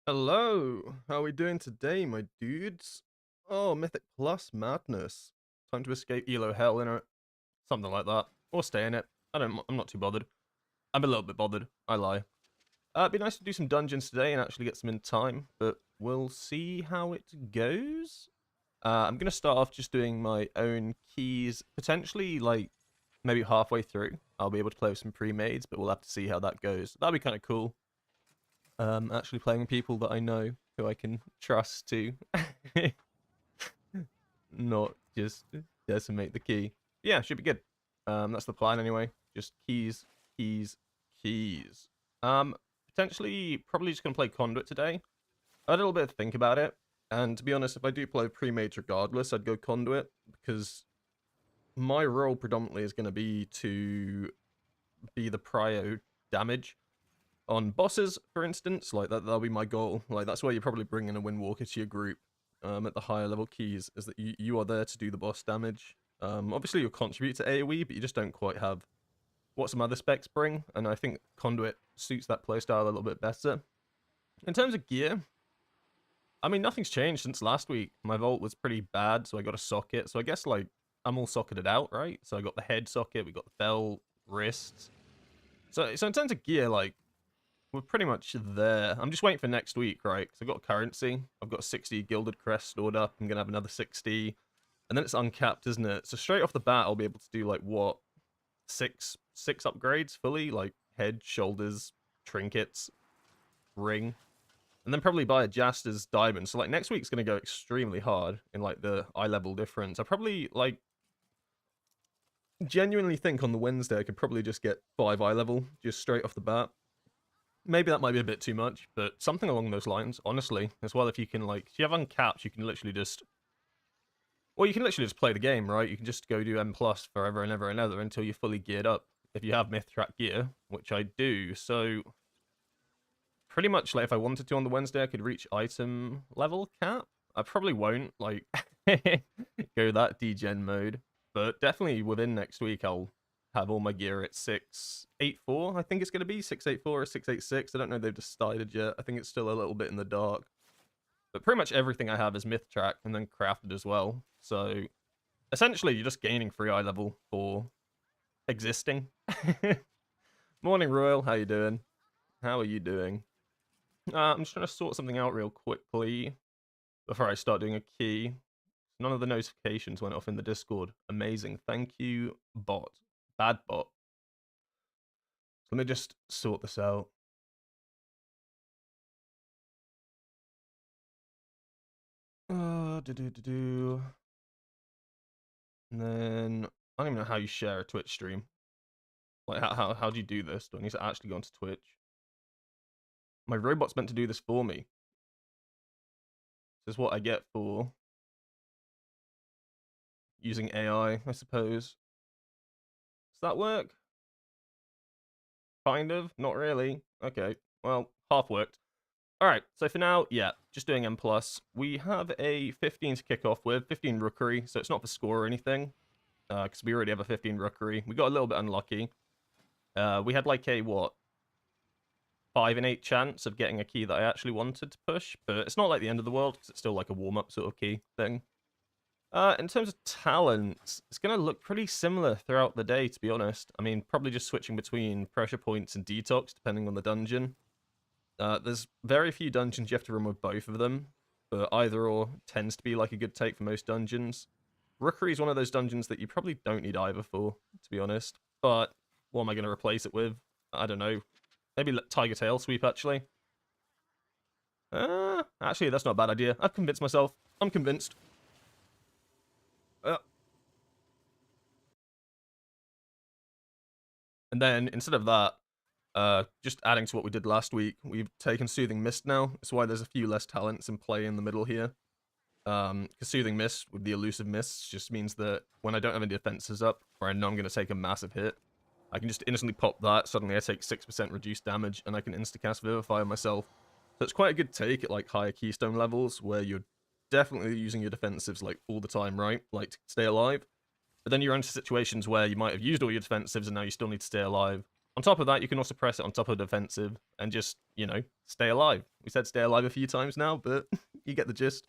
Hello, how are we doing today, my dudes? Oh, Mythic Plus madness. Time to escape ELO hell, innit? Something like that. Or stay in it. I'm not too bothered. I'm a little bit bothered, I lie. It'd be nice to do some dungeons today and actually get some in time, but we'll see how it goes. I'm gonna start off just doing my own keys, potentially, like, maybe halfway through. I'll be able to play with some pre-mades, but we'll have to see how that goes. That'd be kind of cool. Actually playing people that I know who I can trust to not just decimate the key. Yeah, should be good. That's the plan anyway. Just keys, keys, keys. Um, Potentially, probably just gonna play Conduit today. I had a little bit of think about it, and to be honest, if I do play pre-made regardless, I'd go Conduit because my role predominantly is gonna be to be the prio damage on bosses, for instance. Like that'll be my goal. Like that's where you probably bring in a Windwalker to your group at the higher level keys, is that you are there to do the boss damage. Obviously you'll contribute to AoE, but you just don't quite have what some other specs bring, and I think Conduit suits that playstyle a little bit better. In terms of gear, I mean, nothing's changed since last week. My Vault was pretty bad, so I got a socket. So I guess, like, I'm all socketed out, right? So I got the head socket, we got the belt, wrists. So in terms of gear, like, we're pretty much there. I'm just waiting for next week, right? Because I've got currency. I've got 60 Gilded Crest stored up. I'm going to have another 60. And then it's uncapped, isn't it? So straight off the bat, I'll be able to do, like, what? Six upgrades fully? Like, head, shoulders, trinkets, ring. And then probably buy a Jaster's diamond. So, like, next week's going to go extremely hard in, like, the eye level difference. I probably, like, genuinely think on the Wednesday I could probably just get 5 eye level just straight off the bat. Maybe that might be a bit too much, but something along those lines, honestly. As well, if you can, like, if you have uncapped, you can literally just... Well, you can literally just play the game, right? You can just go do M plus forever and ever and ever until you're fully geared up. If you have myth track gear, which I do, so... Pretty much, like, if I wanted to on the Wednesday, I could reach item level cap. I probably won't, like, go that degen mode. But definitely within next week, I'll have all my gear at 684. I think it's going to be 684 or 686. I don't know, they've decided yet. I think it's still a little bit in the dark. But pretty much everything I have is myth track and then crafted as well. So essentially, you're just gaining free eye level for existing. Morning, Royal. How you doing? How are you doing? I'm just trying to sort something out real quickly before I start doing a key. None of the notifications went off in the Discord. Amazing. Thank you, bot. Bad bot. Let me just sort this out. And then I don't even know how you share a Twitch stream. Like how do you do this? Do I need to actually go onto Twitch? My robot's meant to do this for me. This is what I get for using AI, I suppose. Does that work? Kind of, not really. Okay, well, half worked. All right, so for now, yeah, just doing M+. We have a 15 to kick off with, 15 Rookery, so it's not for score or anything, because we already have a 15 Rookery. We got a little bit unlucky. We had like a, what, 5 in 8 chance of getting a key that I actually wanted to push, but it's not like the end of the world, because it's still like a warm-up sort of key thing. In terms of talents, it's going to look pretty similar throughout the day, to be honest. I mean, probably just switching between pressure points and detox, depending on the dungeon. There's very few dungeons you have to run with both of them, but either or tends to be like a good take for most dungeons. Rookery is one of those dungeons that you probably don't need either for, to be honest. But what am I going to replace it with? I don't know. Maybe Tiger Tail Sweep, actually. Actually, that's not a bad idea. I've convinced myself. I'm convinced. And then, instead of that, just adding to what we did last week, we've taken Soothing Mist now. That's why there's a few less talents in play in the middle here. Because Soothing Mist with the Elusive Mists just means that when I don't have any defenses up, or I know I'm going to take a massive hit, I can just instantly pop that. Suddenly I take 6% reduced damage, and I can insta-cast Vivify on myself. So it's quite a good take at like higher keystone levels, where you're definitely using your defensives like all the time, right? Like to stay alive. But then you're into situations where you might have used all your defensives and now you still need to stay alive. On top of that, you can also press it on top of defensive and just, you know, stay alive. We said stay alive a few times now, but you get the gist.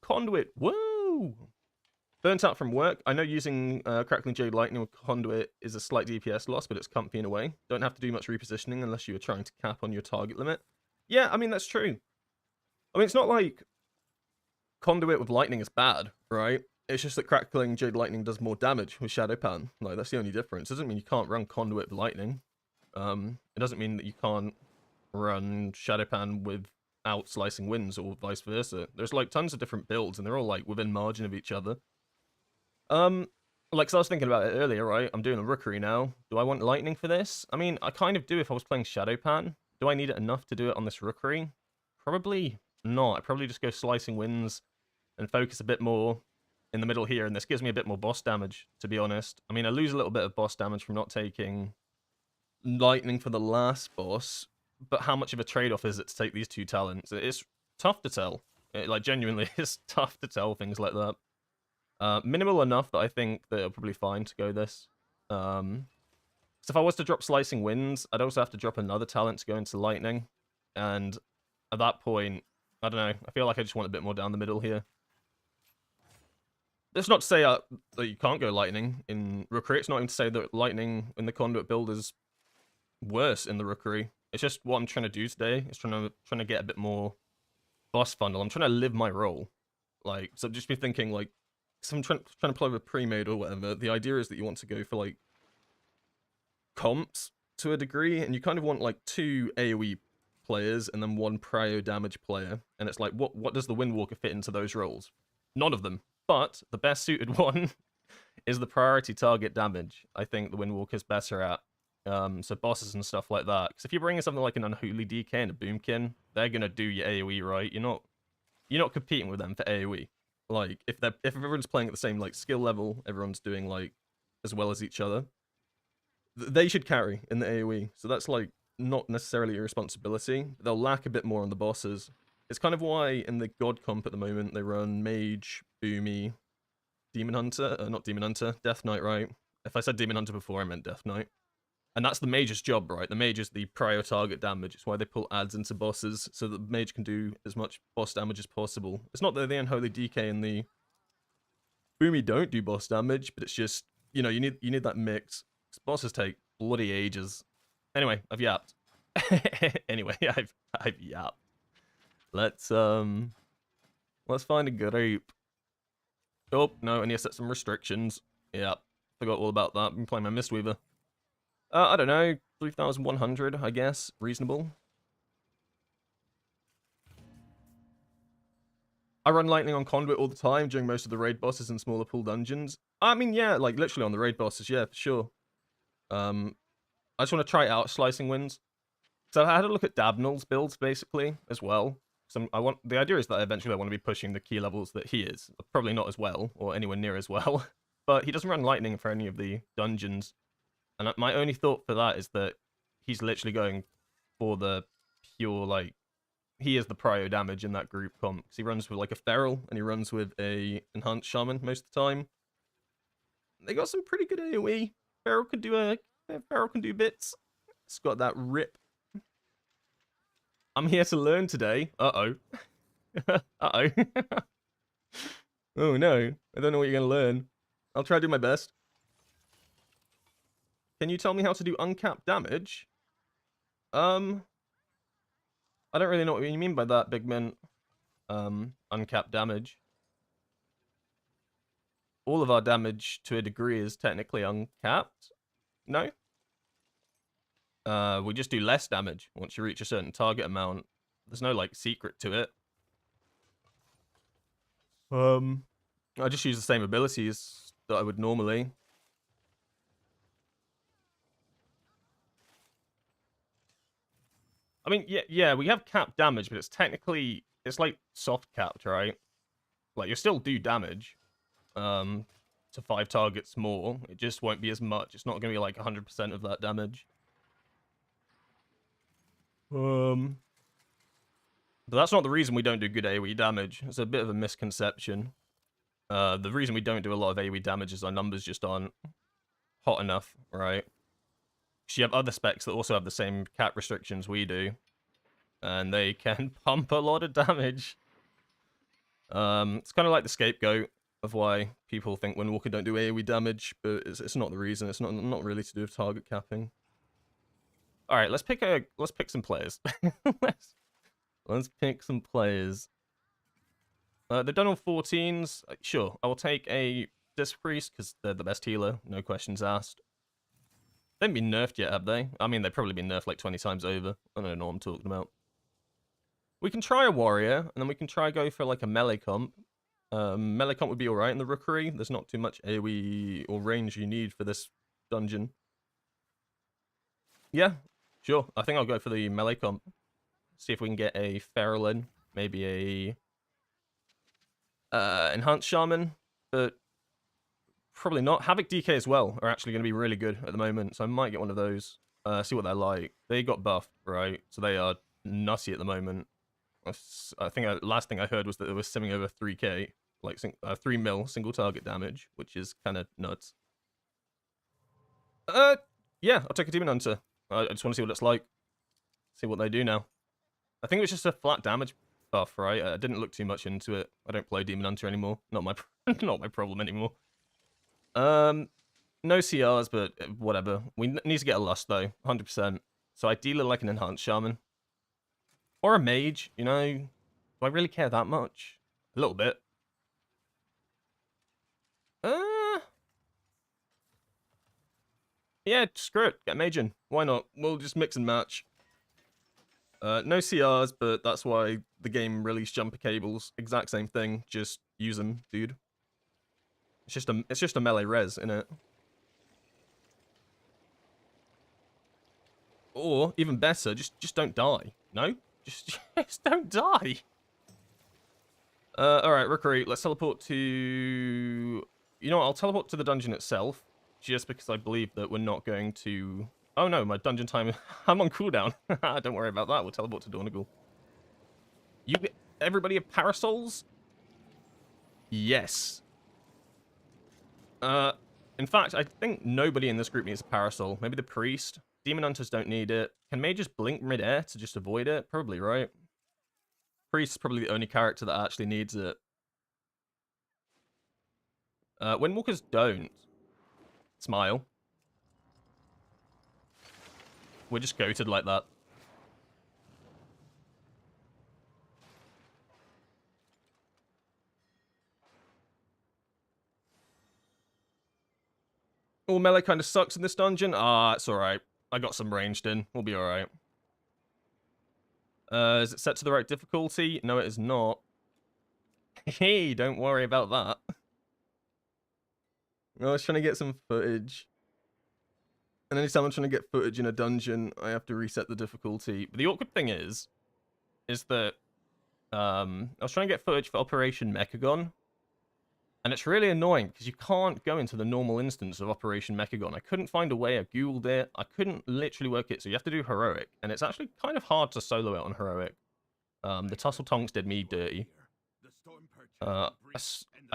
Conduit, woo! Burnt out from work. I know using Crackling Jade Lightning with Conduit is a slight DPS loss, but it's comfy in a way. Don't have to do much repositioning unless you are trying to cap on your target limit. Yeah, I mean, that's true. I mean, it's not like Conduit with Lightning is bad, right? It's just that Crackling Jade Lightning does more damage with Shadow Pan. Like, that's the only difference. It doesn't mean you can't run Conduit with Lightning. It doesn't mean that you can't run Shadow Pan without Slicing Winds or vice versa. There's, like, tons of different builds, and they're all, like, within margin of each other. Like, so I was thinking about it earlier, right? I'm doing a Rookery now. Do I want Lightning for this? I mean, I kind of do if I was playing Shadow Pan. Do I need it enough to do it on this Rookery? Probably not. I'd probably just go Slicing Winds and focus a bit more in the middle here, and this gives me a bit more boss damage, to be honest. I mean, I lose a little bit of boss damage from not taking Lightning for the last boss, but how much of a trade-off is it to take these two talents? It's tough to tell. Like, genuinely, it's tough to tell things like that. Minimal enough that I think that it'll probably fine to go this. So if I was to drop Slicing Winds, I'd also have to drop another talent to go into Lightning, and at that point, I don't know, I feel like I just want a bit more down the middle here. That's not to say that you can't go Lightning in Rookery. It's not even to say that Lightning in the Conduit build is worse in the Rookery. It's just what I'm trying to do today. It's trying to get a bit more boss funnel. I'm trying to live my role. Like, so just be thinking, like, so I'm trying to play with pre-made or whatever. The idea is that you want to go for, like, comps to a degree, and you kind of want, like, 2 AoE players and then 1 prio damage player. And it's like, what does the Windwalker fit into those roles? None of them. But the best suited one is the priority target damage. I think the Windwalker's better at. So bosses and stuff like that. Because if you're bringing something like an Unholy DK and a Boomkin, they're gonna do your AoE, right? You're not competing with them for AoE. Like, if everyone's playing at the same, like, skill level, everyone's doing, like, as well as each other, they should carry in the AoE. So that's, like, not necessarily your responsibility. They'll lack a bit more on the bosses. It's kind of why in the God comp at the moment they run Mage, Boomy, Demon Hunter, not Demon Hunter, Death Knight, right? If I said Demon Hunter before, I meant Death Knight. And that's the Mage's job, right? The Mage is the prior target damage. It's why they pull ads into bosses, so that the Mage can do as much boss damage as possible. It's not that the Unholy DK and the Boomy don't do boss damage, but it's just, you know, you need that mix. Bosses take bloody ages. Anyway, I've yapped. Anyway, I've yapped. Let's find a group. Oh, no, I need to set some restrictions. Yep, forgot all about that. I've been playing my Mistweaver. I don't know, 3,100, I guess. Reasonable. I run Lightning on Conduit all the time during most of the raid bosses and smaller pool dungeons. I mean, yeah, like, literally on the raid bosses, yeah, for sure. I just want to try out Slicing Winds. So I had a look at Dabnell's builds, basically, as well. So the idea is that eventually I want to be pushing the key levels that he is. Probably not as well, or anywhere near as well. But he doesn't run Lightning for any of the dungeons. And my only thought for that is that he's literally going for the pure, like, he is the prio damage in that group comp. Because he runs with, like, a Feral, and he runs with a Enhanced Shaman most of the time. They got some pretty good AoE. Feral can do bits. It's got that rip. I'm here to learn today. Uh-oh. Uh-oh. Oh, no. I don't know what you're going to learn. I'll try to do my best. Can you tell me how to do uncapped damage? I don't really know what you mean by that, Big Mint. Uncapped damage. All of our damage, to a degree, is technically uncapped. No? We just do less damage once you reach a certain target amount. There's no, like, secret to it. I just use the same abilities that I would normally. I mean, yeah, we have capped damage, but it's like soft capped, right? Like, you still do damage, to 5 targets more. It just won't be as much. It's not going to be like 100% of that damage. But that's not the reason we don't do good AoE damage. It's a bit of a misconception. The reason we don't do a lot of AoE damage is our numbers just aren't hot enough, right? You have other specs that also have the same cap restrictions we do, and they can pump a lot of damage. It's kind of like the scapegoat of why people think Windwalker don't do AoE damage, but it's not the reason. It's not really to do with target capping. All right, let's pick some players. let's pick some players. They've done all 14s. Sure, I will take a Disc Priest because they're the best healer. No questions asked. They haven't been nerfed yet, have they? I mean, they've probably been nerfed like 20 times over. I don't know what I'm talking about. We can try a warrior, and then we can try go for like a melee comp. Melee comp would be alright in the Rookery. There's not too much AoE or range you need for this dungeon. Yeah, sure. I think I'll go for the melee comp. See if we can get a Feral in. Maybe a Enhanced Shaman, but probably not. Havoc DK as well are actually going to be really good at the moment, so I might get one of those. See what they're like. They got buffed, right? So they are nutty at the moment. I think last thing I heard was that it was simming over 3k, like 3 mil single target damage, which is kind of nuts. Yeah, I'll take a Demon Hunter. I just want to see what it's like. See what they do now. I think it was just a flat damage buff, right? I didn't look too much into it. I don't play Demon Hunter anymore. Not my not my problem anymore. No CRs, but whatever. We need to get a Lust though, 100%. So ideally like an Enhanced Shaman. Or a Mage, you know? Do I really care that much? A little bit. Yeah, screw it. Get Mage in. Why not? We'll just mix and match. No CRs, but that's why the game released jumper cables. Exact same thing. Just use them, dude. It's just a melee res, innit? Or even better, just don't die. No, just don't die. All right, Rookery. Let's teleport to. You know what? I'll teleport to the dungeon itself, just because I believe that we're not going to. Oh no, my dungeon time. I'm on cooldown. Don't worry about that. We'll teleport to Dornigal. Everybody have parasols? Yes. In fact, I think nobody in this group needs a parasol. Maybe the priest. Demon Hunters don't need it. Can mages blink mid-air to just avoid it? Probably, right? Priest's probably the only character that actually needs it. Windwalkers don't. Smile. We're just goated like that. Oh, melee kind of sucks in this dungeon. It's alright. I got some ranged in. We'll be alright. Is it set to the right difficulty? No, it is not. Hey, don't worry about that. I was trying to get some footage. And anytime I'm trying to get footage in a dungeon, I have to reset the difficulty. But the awkward thing is that I was trying to get footage for Operation Mechagon. And it's really annoying because you can't go into the normal instance of Operation Mechagon. I couldn't find a way. I googled it. I couldn't literally work it. So you have to do Heroic. And it's actually kind of hard to solo it on Heroic. The Tussle Tonks did me dirty. I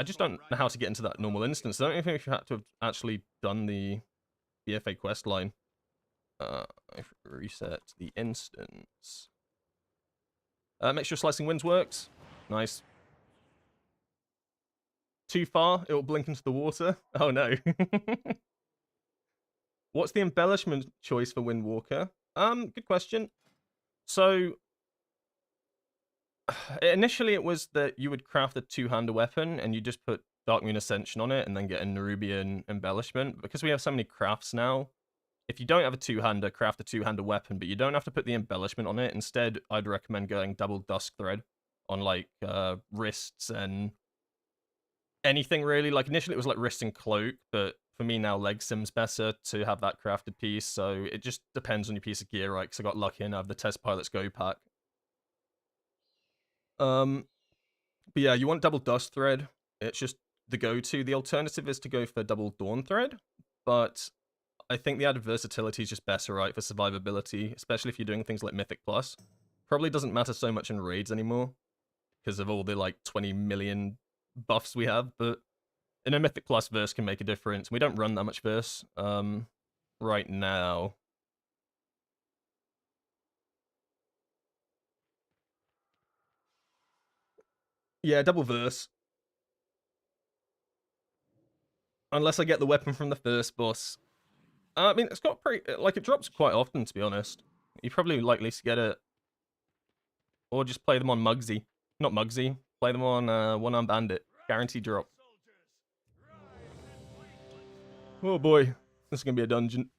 just don't know how to get into that normal instance. I don't even think you had to have actually done the BFA quest line. I've reset the instance. Make sure Slicing Winds works. Nice. Too far, it will blink into the water. Oh no. What's the embellishment choice for Windwalker? Good question. So initially it was that you would craft a two-hander weapon and you just put Darkmoon Ascension on it and then get a Nerubian embellishment. Because we have so many crafts now, if you don't have a two-hander, craft a two-hander weapon, but you don't have to put the embellishment on it. Instead, I'd recommend going double Dusk Thread on like wrists and anything really. Like initially it was like wrist and cloak, but for me now leg sim's better to have that crafted piece. So it just depends on your piece of gear, right? Because I got lucky and I have the Test Pilot's Go pack. But yeah, you want double Dust Thread. It's just the go-to. The alternative is to go for double Dawn Thread, but I think the added versatility is just better, right, for survivability, especially if you're doing things like Mythic Plus. Probably doesn't matter so much in raids anymore because of all the like 20 million buffs we have, but in a Mythic Plus verse can make a difference. We don't run that much verse right now. Yeah, double verse. Unless I get the weapon from the first boss. I mean, it's got pretty... Like, it drops quite often, to be honest. You're probably likely to get it. Or just play them on Mugsy. Not Mugsy. Play them on One-Armed Bandit. Guaranteed drop. Oh boy. This is going to be a dungeon.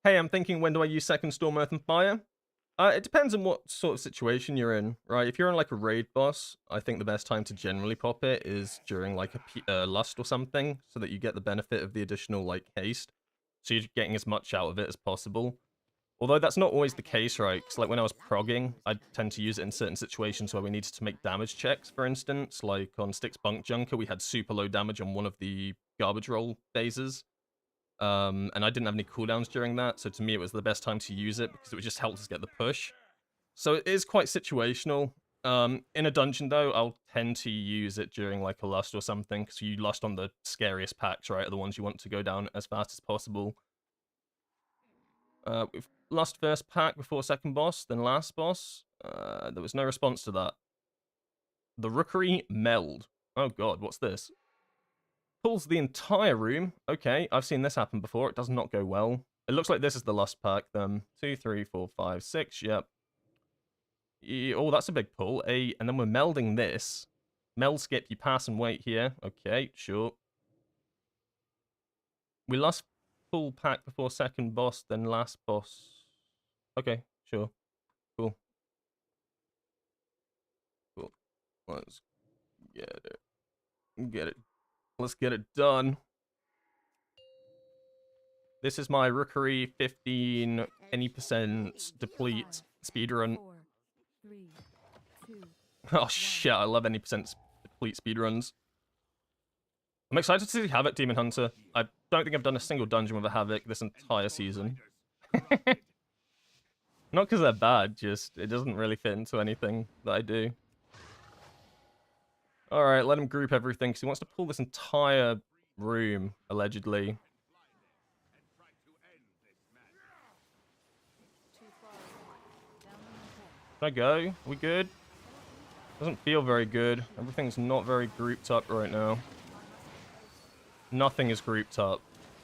Hey, I'm thinking, when do I use Second Storm, Earth and Fire? It depends on what sort of situation you're in, right? If you're on like a raid boss, I think the best time to generally pop it is during like a lust or something, so that you get the benefit of the additional like haste. So you're getting as much out of it as possible. Although that's not always the case, right? Because like when I was progging, I'd tend to use it in certain situations where we needed to make damage checks, for instance. Like on Styx Bunk Junker, we had super low damage on one of the garbage roll phases. And I didn't have any cooldowns during that, so to me it was the best time to use it because it would just help us get the push. So it is quite situational. In a dungeon though, I'll tend to use it during like a lust or something, because you lust on the scariest packs, right? Are the ones you want to go down as fast as possible. With lust first pack before second boss, then last boss. There was no response to that. The Rookery Meld. Oh god, what's this? Pulls the entire room. Okay, I've seen this happen before. It does not go well. It looks like this is the lust pack then. 2, 3, 4, 5, 6. Yep. Oh, that's a big pull. And then we're melding this. Meld skip, you pass and wait here. Okay, sure. We lust full pack before second boss, then last boss. Okay, sure. Cool. Cool. Let's get it. Get it. Let's get it done. This is my Rookery 15 any percent deplete speedrun. Oh shit, I love any percent deplete speedruns. I'm excited to see Havoc Demon Hunter. I don't think I've done a single dungeon with a Havoc this entire season. Not because they're bad, just it doesn't really fit into anything that I do. Alright, let him group everything, because he wants to pull this entire room, allegedly. Can I go? Are we good? Doesn't feel very good. Everything's not very grouped up right now. Nothing is grouped up.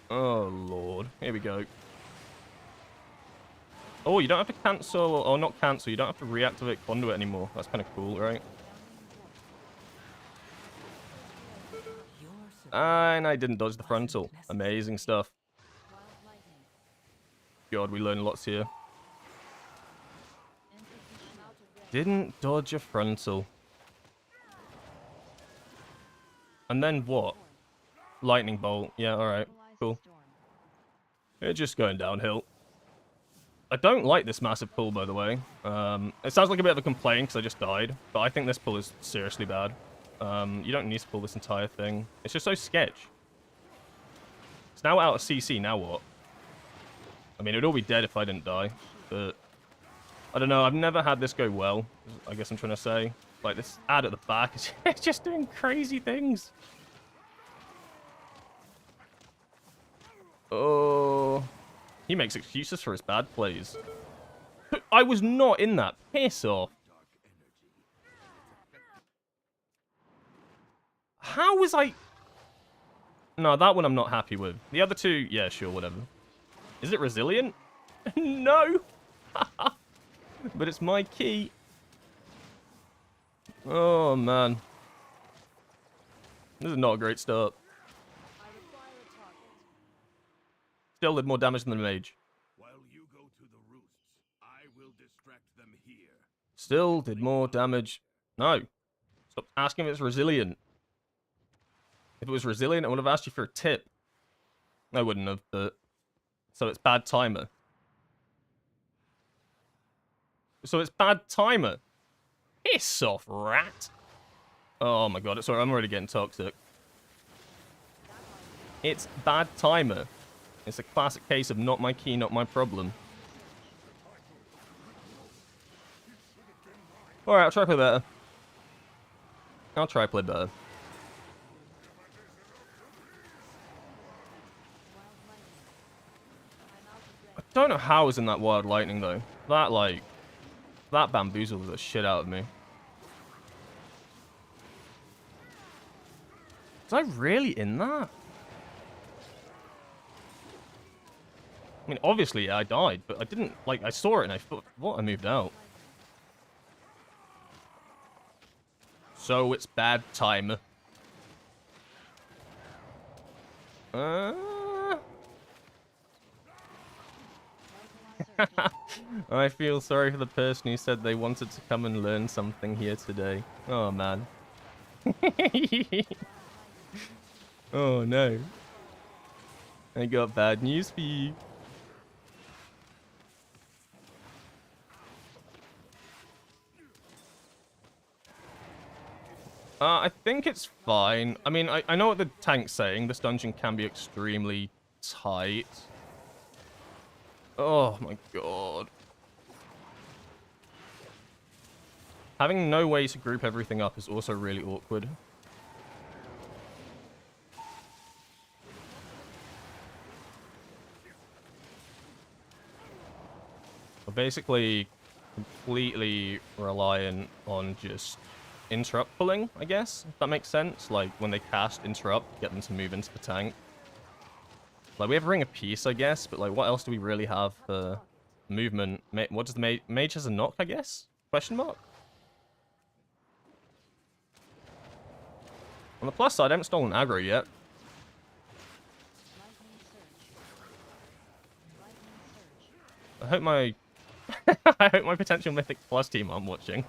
Oh, Lord. Here we go. Oh, you don't have to cancel, or not cancel, you don't have to reactivate Conduit anymore. That's kind of cool, right? And I didn't dodge the frontal. Amazing stuff. God, we learn lots here. Didn't dodge a frontal. And then what? Lightning bolt. Yeah, alright. Cool. It's just going downhill. I don't like this massive pull, by the way. It sounds like a bit of a complaint because I just died, but I think this pull is seriously bad. You don't need to pull this entire thing. It's just so sketch. It's now out of CC, now what? I mean, it would all be dead if I didn't die, but... I don't know, I've never had this go well, I guess I'm trying to say. Like, this ad at the back is it's just doing crazy things. Oh... He makes excuses for his bad plays. I was not in that. Piss off. How was I... No, that one I'm not happy with. The other two, yeah, sure, whatever. Is it resilient? No! But it's my key. Oh, man. This is not a great start. Still did more damage than the mage. While you go to the roosts, I will distract them here. Still did more damage. No. Stop asking if it's resilient. If it was resilient, I would have asked you for a tip. I wouldn't have, but... So it's bad timer. So it's bad timer. Piss off, rat. Oh my god, sorry, I'm already getting toxic. It's bad timer. It's a classic case of not my key, not my problem. Alright, I'll try to play better. I'll try to play better. don't know how I was in that wild lightning, though. That, like... That bamboozled the shit out of me. Was I really in that? I mean, obviously I died, but I didn't... Like, I saw it and I thought, what? I moved out. So it's bad time. I feel sorry for the person who said they wanted to come and learn something here today. Oh, man. Oh, no. I got bad news for you. I think it's fine. I mean, I know what the tank's saying. This dungeon can be extremely tight. Oh my god. Having no way to group everything up is also really awkward. We're basically completely reliant on just interrupt pulling, I guess, if that makes sense. Like, when they cast interrupt, get them to move into the tank. Like, we have Ring of Peace, I guess, but, like, what else do we really have for movement? What does the mage has a knock, I guess? Question mark? On the plus side, I haven't stolen aggro yet. I hope my... I hope my potential Mythic Plus team aren't watching.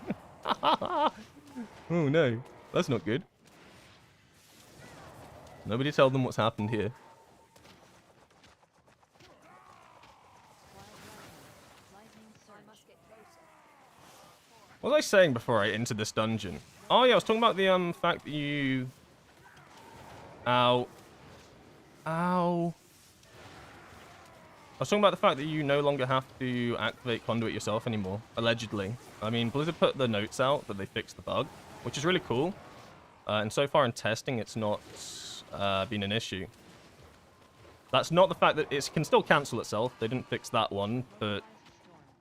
Oh no, that's not good. Nobody tell them what's happened here. What was I saying before I entered this dungeon? Oh yeah, I was talking about the fact that you... Ow. Ow. I was talking about the fact that you no longer have to activate Conduit yourself anymore, allegedly. I mean, Blizzard put the notes out that they fixed the bug, which is really cool. And so far in testing, it's not been an issue. That's not the fact that it can still cancel itself. They didn't fix that one, but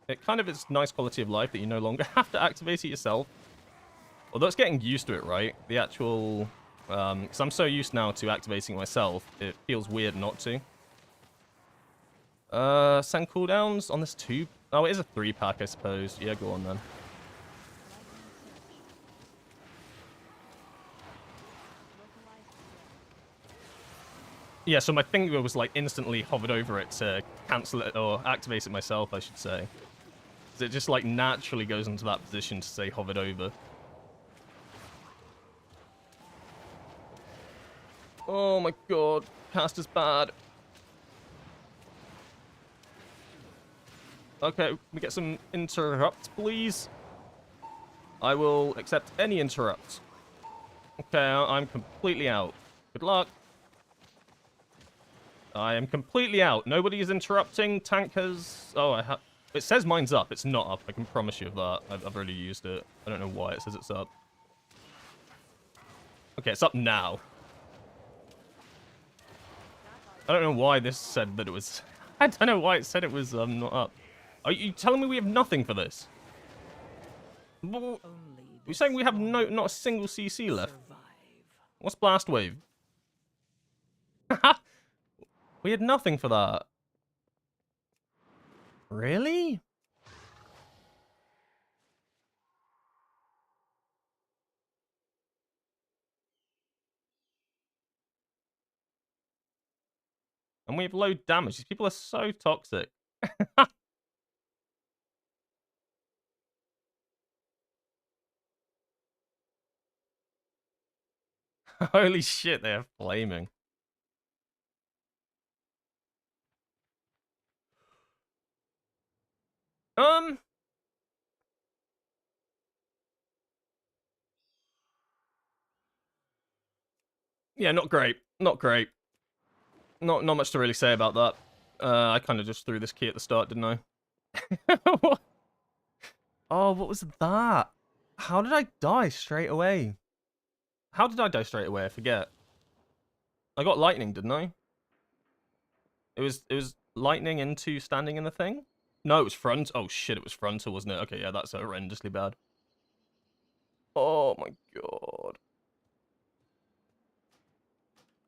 it kind of is nice quality of life that you no longer have to activate it yourself. Although it's getting used to it, right? The actual... because I'm so used now to activating myself, it feels weird not to. Send cooldowns on this 2... Oh, it is a 3-pack, I suppose. Yeah, go on then. Yeah, so my finger was like instantly hovered over it to cancel it, or activate it myself, I should say. So it just like naturally goes into that position to say hovered over. Oh my god, cast is bad. Okay, we get some interrupts, please. I will accept any interrupt. Okay, I'm completely out. Good luck. I am completely out. Nobody is interrupting. Tank has... Oh, it says mine's up. It's not up. I can promise you of that. I've already used it. I don't know why it says it's up. Okay, it's up now. I don't know why this said that it was... I don't know why it said it was not up. Are you telling me we have nothing for this? You're saying we have not a single CC left? What's Blast Wave? We had nothing for that. Really? And we have low damage. These people are so toxic. Holy shit, they are flaming. Yeah, not great. Not great. Not much to really say about that. I kind of just threw this key at the start, didn't I? Oh, what was that? How did I die straight away? How did I die straight away? I forget. I got lightning, didn't I? It was lightning into standing in the thing? No, it was front. Oh shit, it was frontal, wasn't it? Okay, yeah, that's horrendously bad. Oh my god.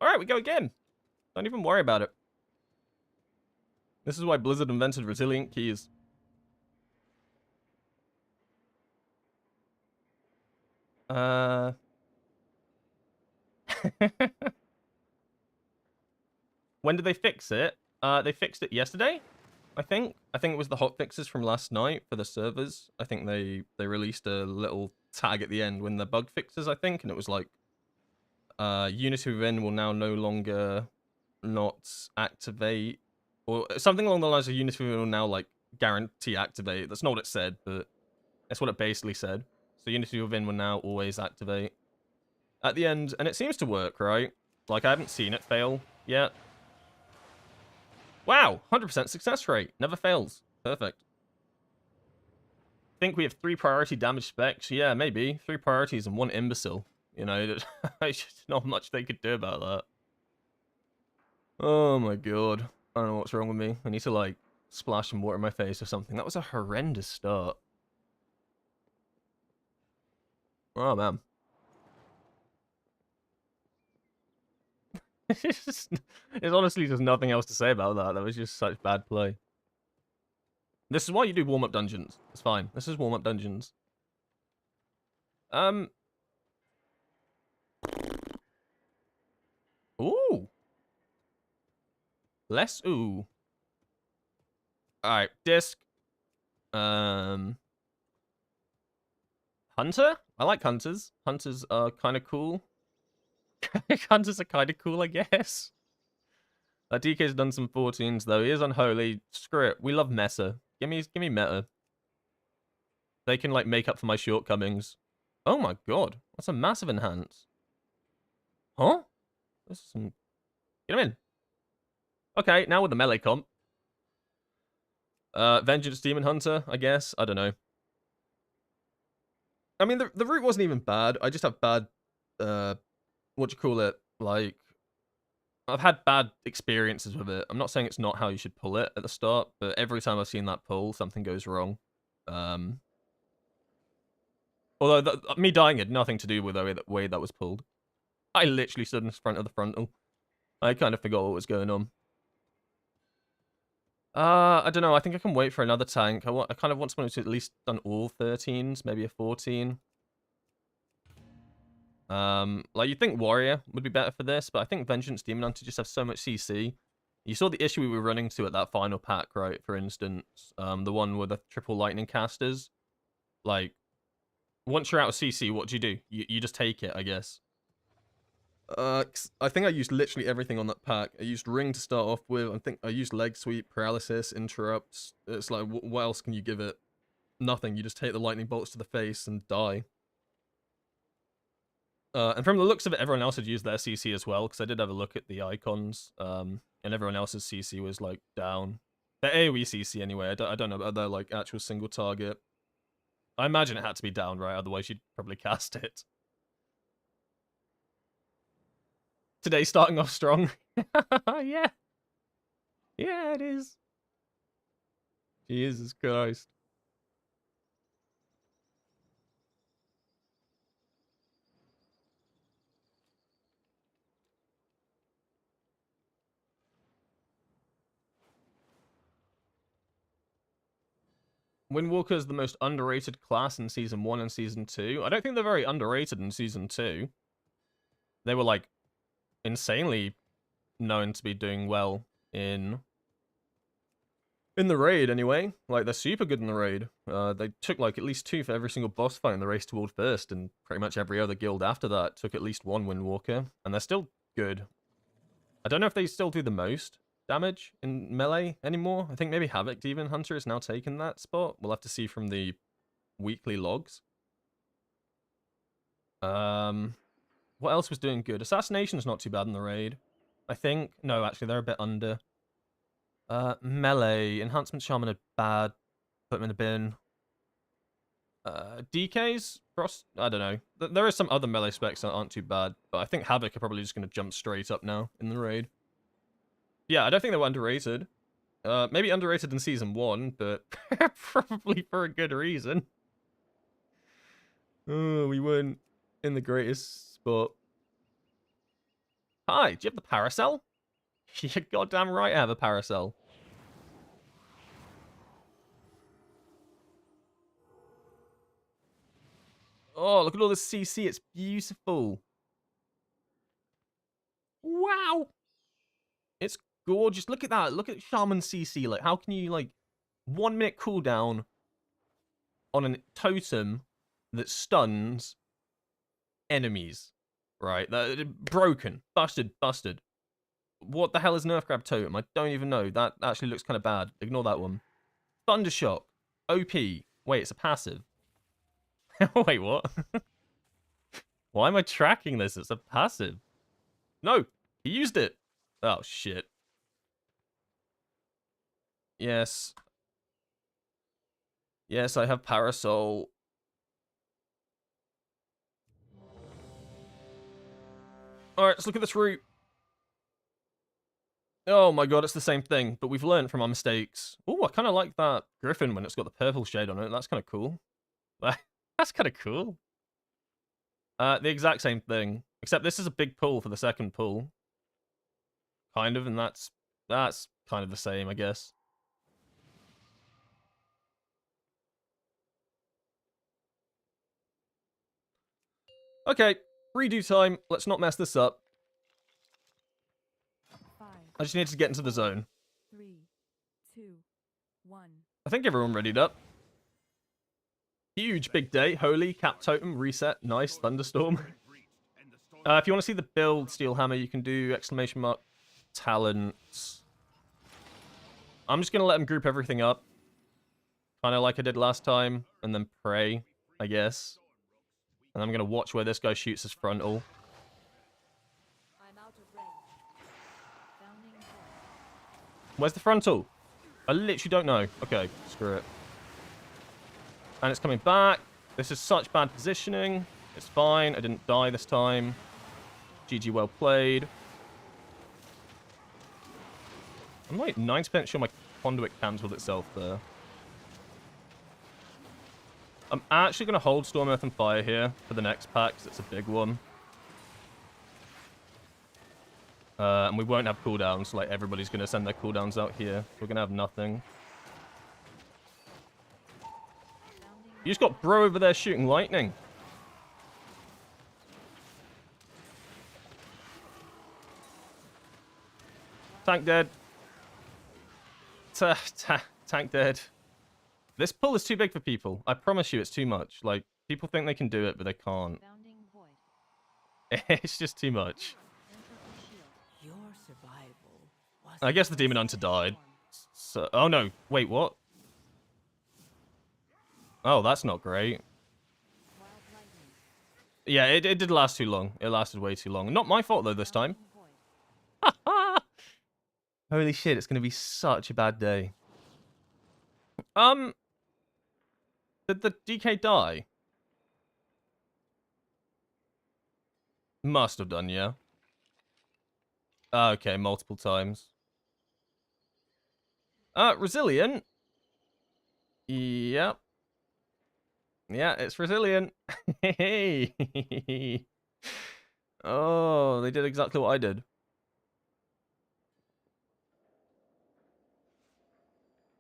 Alright, we go again. Don't even worry about it. This is why Blizzard invented resilient keys. When did they fix it? They fixed it yesterday, I think. I think it was the hotfixes from last night for the servers. I think they released a little tag at the end when the bug fixes, I think, and it was like, Unity Within will now no longer not activate, or something along the lines of Unity Within will now like guarantee activate. That's not what it said, but that's what it basically said. So Unity Within will now always activate at the end, and it seems to work, right? Like, I haven't seen it fail yet. Wow, 100% success rate. Never fails. Perfect. Think we have 3 priority damage specs? Yeah, maybe. 3 priorities and 1 imbecile. You know, there's just not much they could do about that. Oh my god. I don't know what's wrong with me. I need to, like, splash some water in my face or something. That was a horrendous start. Oh, man. There's honestly just nothing else to say about that. That was just such bad play. This is why you do warm-up dungeons. It's fine. This is warm-up dungeons. Ooh. Less ooh. Alright, disc. Hunter? I like hunters. Hunters are kind of cool. Hunters are kind of cool, I guess. DK's done some 14s, though. He is unholy. Screw it. We love meta. Give me meta. They can, like, make up for my shortcomings. Oh my god. That's a massive enhance. Huh? This is some... Get him in. Okay, now with the melee comp. Vengeance Demon Hunter, I guess. I don't know. I mean, the route wasn't even bad. I just have bad... what do you call it? Like... I've had bad experiences with it. I'm not saying it's not how you should pull it at the start, but every time I've seen that pull, something goes wrong. Although me dying had nothing to do with the way that was pulled. I literally stood in front of the frontal. I kind of forgot what was going on. I don't know. I think I can wait for another tank. I kind of want someone to at least done all 13s, maybe a 14. Like, you'd think Warrior would be better for this, but I think Vengeance Demon Hunter just have so much CC. You saw the issue we were running to at that final pack, right? For instance, the one with the triple lightning casters. Like, once you're out of CC, what do? You just take it, I guess. I think I used literally everything on that pack. I used Ring to start off with. I think I used Leg Sweep, Paralysis, Interrupts. It's like, what else can you give it? Nothing. You just take the lightning bolts to the face and die. And from the looks of it, everyone else had used their CC as well, because I did have a look at the icons, and everyone else's CC was, like, down. Their AoE CC, anyway. I don't know about their, like, actual single target. I imagine it had to be down, right? Otherwise, you'd probably cast it. Today starting off strong. Yeah. Yeah, it is. Jesus Christ. Windwalker is the most underrated class in Season 1 and Season 2. I don't think they're very underrated in Season 2. They were, like, insanely known to be doing well in the raid, anyway. Like, they're super good in the raid. They took, like, at least 2 for every single boss fight in the race toward first, and pretty much every other guild after that took at least 1 Windwalker, and they're still good. I don't know if they still do the most damage in melee anymore. I think maybe Havoc Demon Hunter has now taken that spot. We'll have to see from the weekly logs. What else was doing good? Assassination's not too bad in the raid, I think. No, actually, they're a bit under. Melee. Enhancement Shaman are bad. Put them in the bin. DKs? Frost? I don't know. There are some other melee specs that aren't too bad, but I think Havoc are probably just going to jump straight up now in the raid. Yeah, I don't think they were underrated. Maybe underrated in Season 1, but probably for a good reason. Oh, we weren't in the greatest spot. Hi, do you have the parasol? You're goddamn right I have a parasol. Oh, look at all this CC. It's beautiful. Wow. It's gorgeous. Look at that. Look at Shaman CC. Like, how can you, like, 1 minute cooldown on a totem that stuns enemies? Right? Broken. Busted. What the hell is Nerf Grab Totem? I don't even know. That actually looks kind of bad. Ignore that one. Thundershock. OP. Wait, it's a passive. Wait, what? Why am I tracking this? It's a passive. No, he used it. Oh, shit. Yes. Yes, I have Parasol. Alright, let's look at this route. Oh my god, it's the same thing, but we've learned from our mistakes. Oh, I kind of like that Griffin when it's got the purple shade on it. That's kind of cool. That's kind of cool. The exact same thing, except this is a big pull for the second pull. Kind of, and that's kind of the same, I guess. Okay, redo time. Let's not mess this up. 5, I just need to get into the zone. 3, 2, 1. I think everyone readied up. Huge big day. Holy, cap totem, reset, nice, thunderstorm. If you want to see the build, Steel Hammer, you can do exclamation mark talents. I'm just going to let them group everything up. Kind of like I did last time. And then pray, I guess. And I'm going to watch where this guy shoots his frontal. I'm out of range. Founding point. Where's the frontal? I literally don't know. Okay, screw it. And it's coming back. This is such bad positioning. It's fine. I didn't die this time. GG, well played. I'm like 90% sure my conduit cancelled itself there. I'm actually going to hold Storm, Earth, and Fire here for the next pack, because it's a big one. And we won't have cooldowns, like everybody's going to send their cooldowns out here. We're going to have nothing. You just got bro over there shooting lightning. Tank dead. Tank dead. This pull is too big for people. I promise you it's too much. Like, people think they can do it, but they can't. Founding void. It's just too much. Your survival was I guess the Demon Hunter died. So, oh no, wait, what? Oh, that's not great. wild lightning. Yeah, it did last too long. It lasted way too long. Not my fault, though, this time. Founding void. Holy shit, it's going to be such a bad day. Did the DK die? Must have done, yeah. Okay, multiple times. Resilient. Yep. Yeah, it's resilient. Hey. Oh, they did exactly what I did.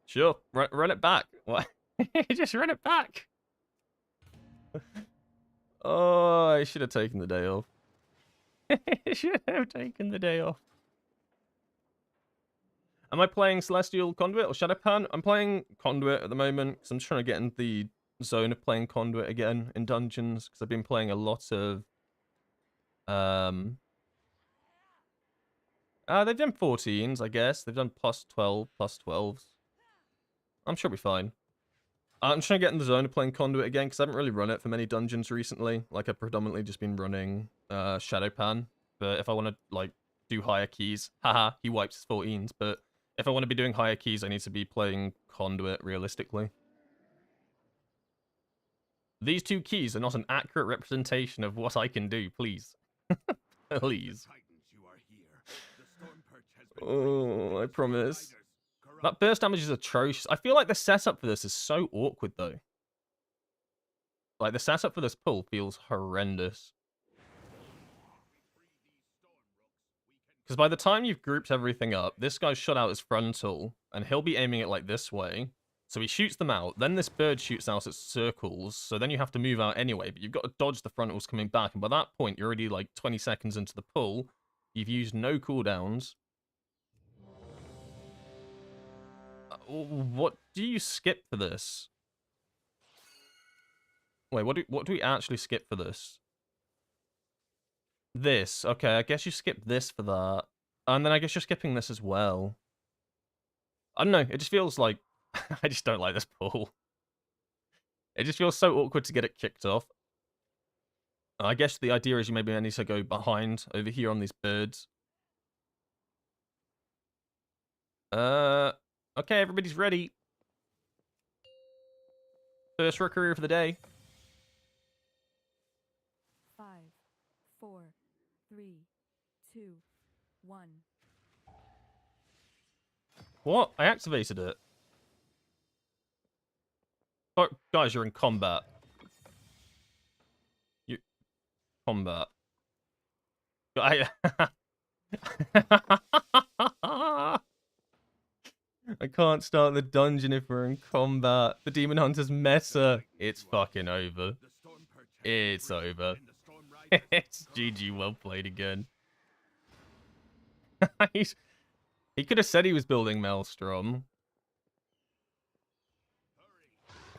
Sure, run it back. What? Just run it back. Oh, I should have taken the day off. I should have taken the day off. Am I playing Celestial Conduit or Shadowpan? I'm playing Conduit at the moment because I'm just trying to get in the zone of playing Conduit again in dungeons because I've been playing a lot of they've done 14s, I guess. They've done plus 12, plus 12s. I'm sure it'll be fine. I'm trying to get in the zone of playing Conduit again because I haven't really run it for many dungeons recently. Like, I've predominantly just been running Shadowpan. But if I want to, like, do higher keys, haha, he wipes his 14s. But if I want to be doing higher keys, I need to be playing Conduit realistically. These two keys are not an accurate representation of what I can do, please. Please. Titans, you are here. The storm perch has been Oh, I promise. Riders, That burst damage is atrocious. I feel like the setup for this is so awkward, though. Like, the setup for this pull feels horrendous. Because by the time you've grouped everything up, this guy's shot out his frontal, and he'll be aiming it like this way. So he shoots them out, then this bird shoots out at circles, so then you have to move out anyway, but you've got to dodge the frontals coming back, and by that point, you're already like 20 seconds into the pull. You've used no cooldowns. What do you skip for this? Wait, what do we actually skip for this? This. Okay, I guess you skip this for that. And then I guess you're skipping this as well. I don't know, it just feels like... I just don't like this pull. It just feels so awkward to get it kicked off. I guess the idea is you maybe need to go behind over here on these birds. Okay, everybody's ready. First recruiter for the day. 5, 4, 3, 2, 1. What? I activated it. Oh, guys, you're in combat. You... Combat. I can't start the dungeon if we're in combat. The Demon Hunter's meta. It's fucking over. It's over. It's GG, well played again. He could have said he was building Maelstrom.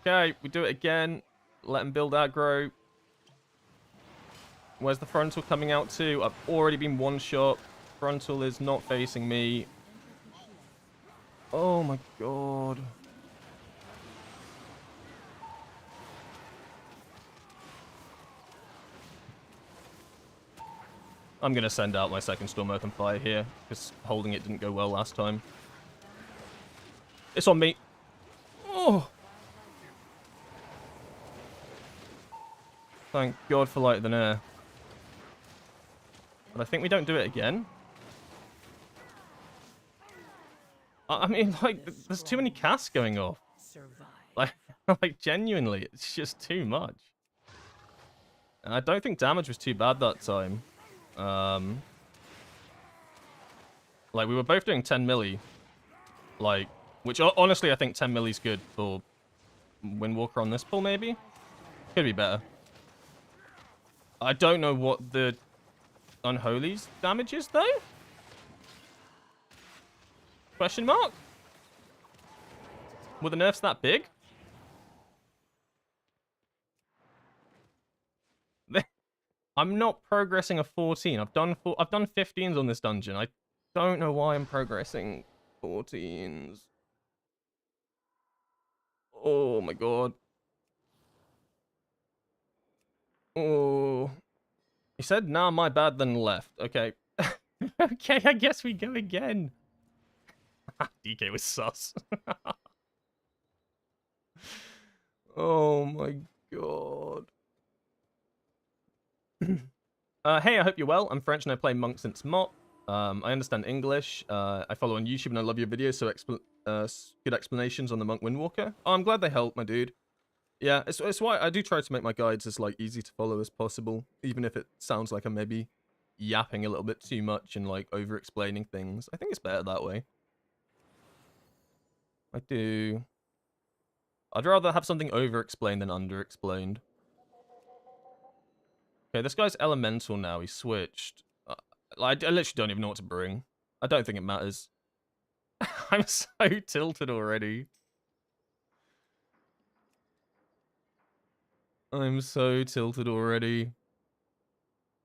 Okay, we do it again. Let him build aggro. Where's the frontal coming out to? I've already been one-shot. Frontal is not facing me. Oh my god. I'm going to send out my second Storm Earth and Fire here, because holding it didn't go well last time. It's on me. Oh! Thank God for lighter than air. But I think we don't do it again. I mean, like, there's too many casts going off. Like, genuinely, it's just too much. And I don't think damage was too bad that time. Like, we were both doing 10 milli. Like, which honestly, I think 10 milli's good for Windwalker on this pull, maybe? Could be better. I don't know what the Unholy's damage is, though? Question mark? Were the nerfs that big? I'm not progressing a 14. I've done 15s on this dungeon. I don't know why I'm progressing 14s. Oh my god. Oh. He said, nah, my bad, then left. Okay. Okay, I guess we go again. DK was sus. Oh my god. Hey, I hope you're well. I'm French and I play Monk since Mott. I understand English. I follow on YouTube and I love your videos, so good explanations on the Monk Windwalker. Oh, I'm glad they helped, my dude. Yeah, it's why I do try to make my guides as like easy to follow as possible, even if it sounds like I'm maybe yapping a little bit too much and like over-explaining things. I think it's better that way. I do. I'd rather have something over-explained than under-explained. Okay, this guy's elemental now. He switched. I literally don't even know what to bring. I don't think it matters. I'm so tilted already. I'm so tilted already.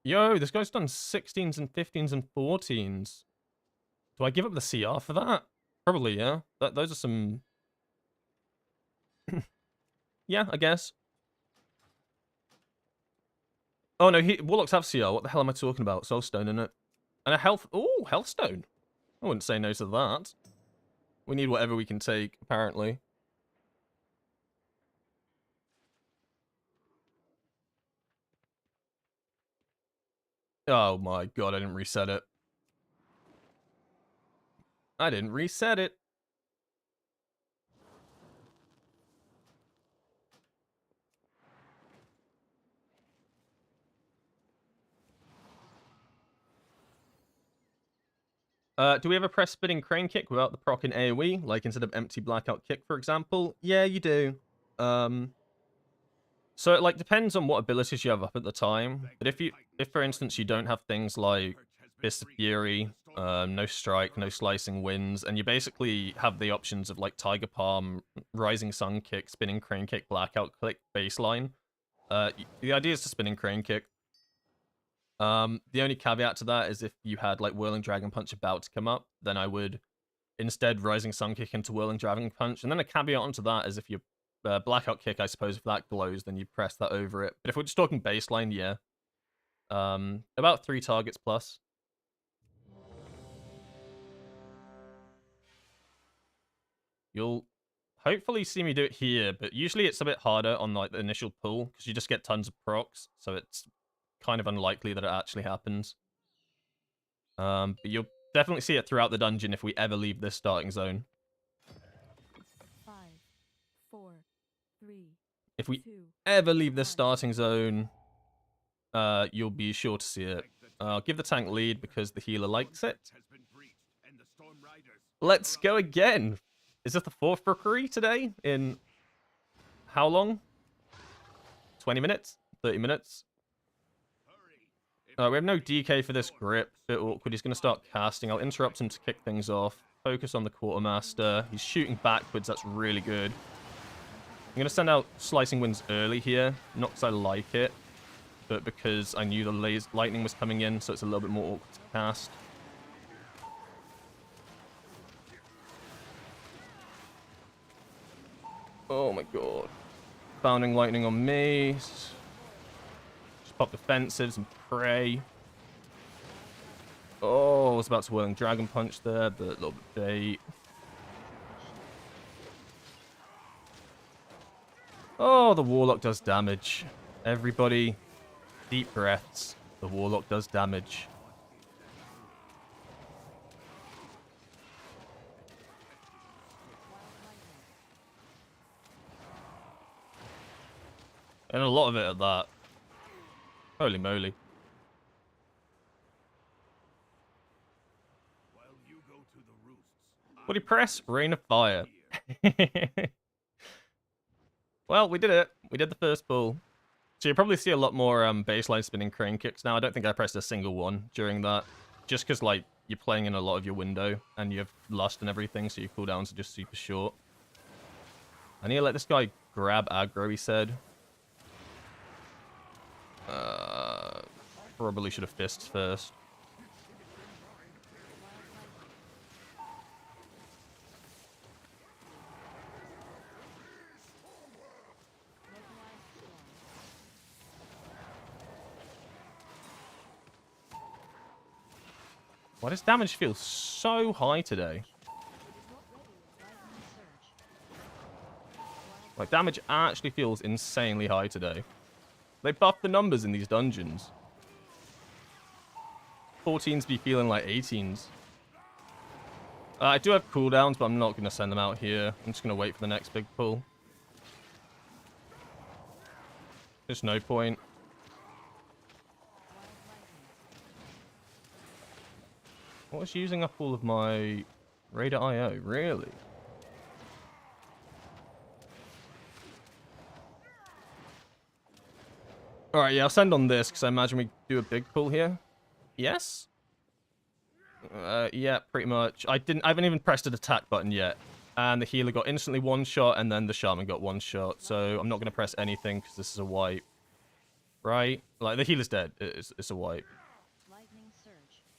Yo, this guy's done 16s and 15s and 14s. Do I give up the CR for that? Probably, yeah. Those are some... Yeah, I guess. Oh no, Warlocks have CR. What the hell am I talking about? Soulstone, innit? And a health... Ooh, Healthstone. I wouldn't say no to that. We need whatever we can take, apparently. Oh my god, I didn't reset it. I didn't reset it. Do we ever press spinning crane kick without the proc in AoE? Like instead of empty blackout kick, for example? Yeah, you do. So it like depends on what abilities you have up at the time. But if for instance you don't have things like Fist of Fury, no strike, no slicing winds, and you basically have the options of like Tiger Palm, Rising Sun kick, spinning crane kick, blackout click, baseline. The idea is to spinning crane kick. The only caveat to that is if you had like Whirling Dragon Punch about to come up, then I would instead Rising Sun kick into Whirling Dragon Punch. And then a caveat onto that is if you blackout kick, I suppose if that glows, then you press that over it. But if we're just talking baseline, yeah. About 3 targets plus. You'll hopefully see me do it here, but usually it's a bit harder on like the initial pull because you just get tons of procs, so it's kind of unlikely that it actually happens. But you'll definitely see it throughout the dungeon if we ever leave this starting zone. 5, 4, 3. If we 2, ever leave this 1. starting zone, you'll be sure to see it. Give the tank lead because the healer likes it. Let's go again. Is this the 4th rookery today? In how long? 20 minutes? 30 minutes? We have no DK for this grip. Bit awkward. He's going to start casting. I'll interrupt him to kick things off. Focus on the quartermaster. He's shooting backwards. That's really good. I'm going to send out Slicing Winds early here. Not because I like it, but because I knew the lightning was coming in, so it's a little bit more awkward to cast. Oh my god. Bounding lightning on me. Just pop defensives and pray. Oh, I was about to Whirling Dragon Punch there, but a little bit bait. Oh, the Warlock does damage. Everybody, deep breaths. The Warlock does damage. And a lot of it at that. Holy moly. What do you press? Rain of Fire. Well, we did it. We did the first pull. So you'll probably see a lot more baseline spinning crane kicks now. I don't think I pressed a single one during that. Just because, like, you're playing in a lot of your window and you have lust and everything, so your cooldowns are just super short. I need to let this guy grab aggro, he said. Probably should have fists first. Why does damage feel so high today? Like, damage actually feels insanely high today. They buffed the numbers in these dungeons. 14s be feeling like 18s. I do have cooldowns, but I'm not going to send them out here. I'm just going to wait for the next big pull. There's no point. I was using up all of my Raider IO, really? Alright, yeah, I'll send on this, because I imagine we do a big pull here. Yes? Yeah, pretty much. I haven't even pressed an attack button yet. And the healer got instantly one shot, and then the shaman got one shot. So I'm not going to press anything, because this is a wipe. Right? Like, the healer's dead. It's a wipe.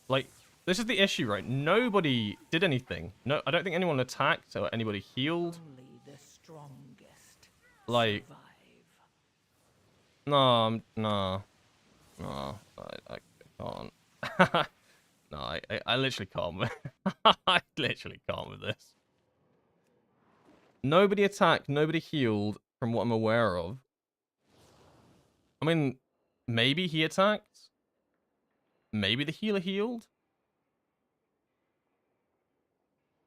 Like, this is the issue, right? Nobody did anything. No, I don't think anyone attacked or anybody healed. Only the strongest Like, survive. no, I can't. No, I literally can't. I literally can't with this. Nobody attacked, nobody healed, from what I'm aware of. I mean, maybe he attacked. Maybe the healer healed.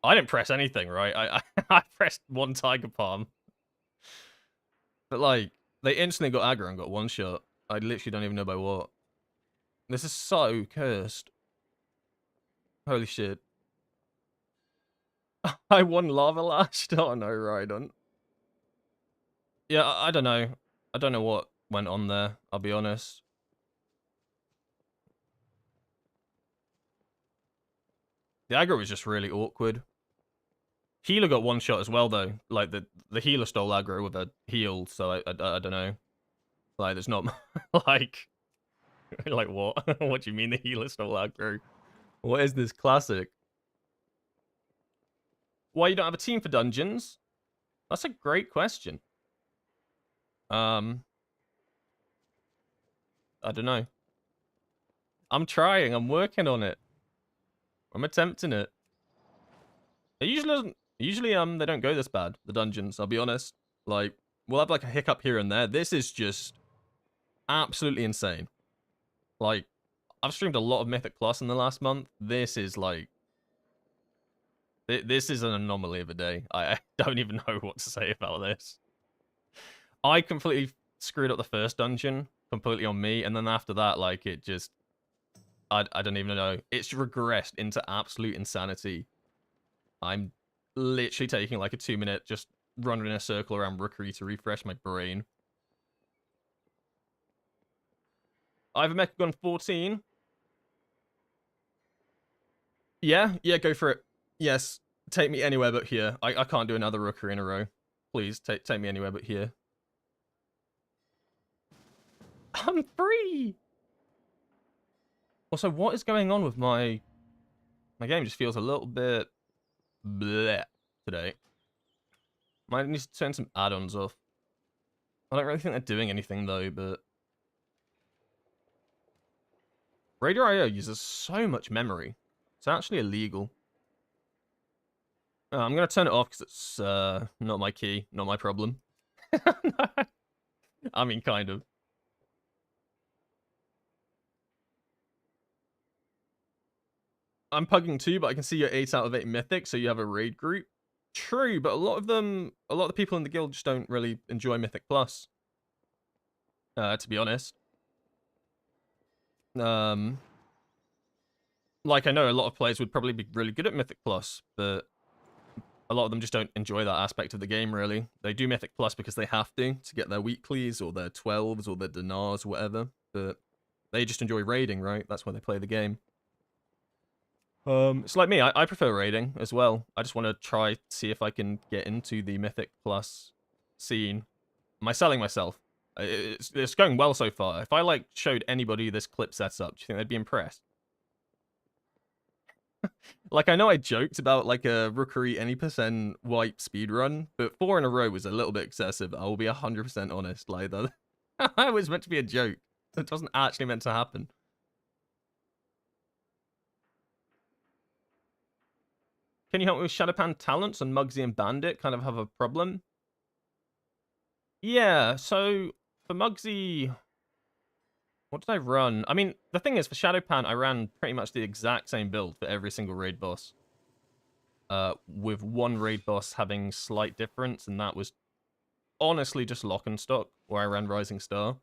I didn't press anything, right? I pressed one Tiger Palm. But, like, they instantly got aggro and got one shot. I literally don't even know by what. This is so cursed. Holy shit. I won Lava Lashed? Oh no, Rydon. Yeah, I don't know. I don't know what went on there, I'll be honest. The aggro was just really awkward. Healer got one shot as well, though. Like, the healer stole aggro with a heal, so I don't know. Like, there's not... like... like, what? What do you mean the healer stole aggro? What is this classic? Why you don't have a team for dungeons? That's a great question. I don't know. I'm trying. I'm working on it. I'm attempting it. It usually doesn't... Usually, they don't go this bad, the dungeons, I'll be honest. Like, we'll have, like, a hiccup here and there. This is just absolutely insane. Like, I've streamed a lot of Mythic Plus in the last month. This is, like... This is an anomaly of a day. I don't even know what to say about this. I completely screwed up the first dungeon, completely on me, and then after that, like, it just... I don't even know. It's regressed into absolute insanity. I'm literally taking, like, a 2-minute just running in a circle around Rookery to refresh my brain. I have a Mechagon 14. Yeah, go for it. Yes, take me anywhere but here. I can't do another Rookery in a row. Please, take me anywhere but here. I'm free! Also, what is going on with my... My game just feels a little bit... bleh today. Might need to turn some add-ons off. I don't really think they're doing anything, though, but... Radar IO uses so much memory. It's actually illegal. I'm going to turn it off because it's not my key, not my problem. I mean, kind of. I'm pugging too, but I can see you're 8 out of 8 Mythic, so you have a raid group. True, but a lot of the people in the guild just don't really enjoy Mythic Plus. To be honest. Like, I know a lot of players would probably be really good at Mythic Plus, but a lot of them just don't enjoy that aspect of the game, really. They do Mythic Plus because they have to get their weeklies, or their 12s, or their dinars, or whatever, but they just enjoy raiding, right? That's why they play the game. It's like me, I prefer raiding as well. I just want to try see if I can get into the Mythic Plus scene. Am I selling myself? It's going well so far. If I, like, showed anybody this clip setup, do you think they'd be impressed? Like, I know I joked about, like, a Rookery any percent wipe speedrun, but 4 in a row was a little bit excessive. I will be 100% honest. Like, that was meant to be a joke. It wasn't actually meant to happen. Can you help me with Shadowpan talents? And Muggsy and Bandit kind of have a problem. Yeah, so for Muggsy, what did I run? I mean, the thing is, for Shadowpan, I ran pretty much the exact same build for every single raid boss. With one raid boss having slight difference, and that was honestly just Lock and Stock, where I ran Rising Star.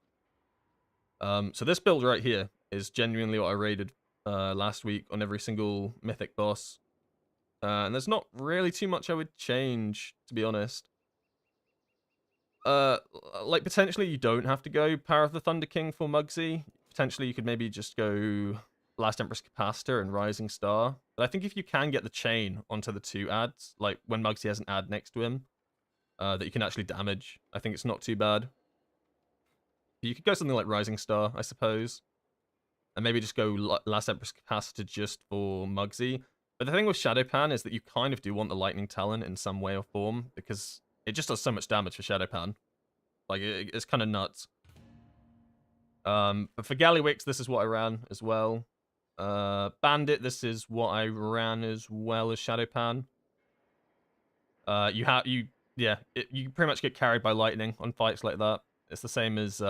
So this build right here is genuinely what I raided last week on every single Mythic boss. And there's not really too much I would change, to be honest. Like, potentially you don't have to go Power of the Thunder King for Muggsy. Potentially you could maybe just go Last Empress Capacitor and Rising Star. But I think if you can get the chain onto the 2 ads, like when Muggsy has an ad next to him, that you can actually damage, I think it's not too bad. You could go something like Rising Star, I suppose. And maybe just go Last Empress Capacitor just for Muggsy. But the thing with Shadowpan is that you kind of do want the Lightning Talon in some way or form, because it just does so much damage for Shadowpan. Like, it's kind of nuts. But for Gallywix, this is what I ran as well. Bandit, this is what I ran as well as Shadowpan. You pretty much get carried by lightning on fights like that. It's the same as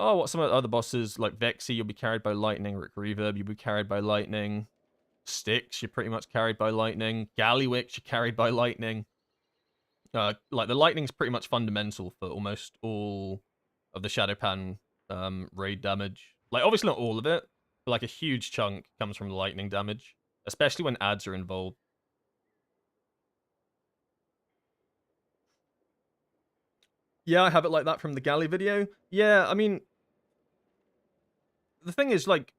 what some of the other bosses, like Vexy, you'll be carried by lightning. Rick Reverb, you'll be carried by lightning. Styx, you're pretty much carried by lightning. Gallywix, you're carried by lightning. Like, the lightning's pretty much fundamental for almost all of the Shadowpan raid damage. Like, obviously not all of it, but, like, a huge chunk comes from the lightning damage. especially when ads are involved. Yeah, I have it like that from the galley video. Yeah, I mean, the thing is, like,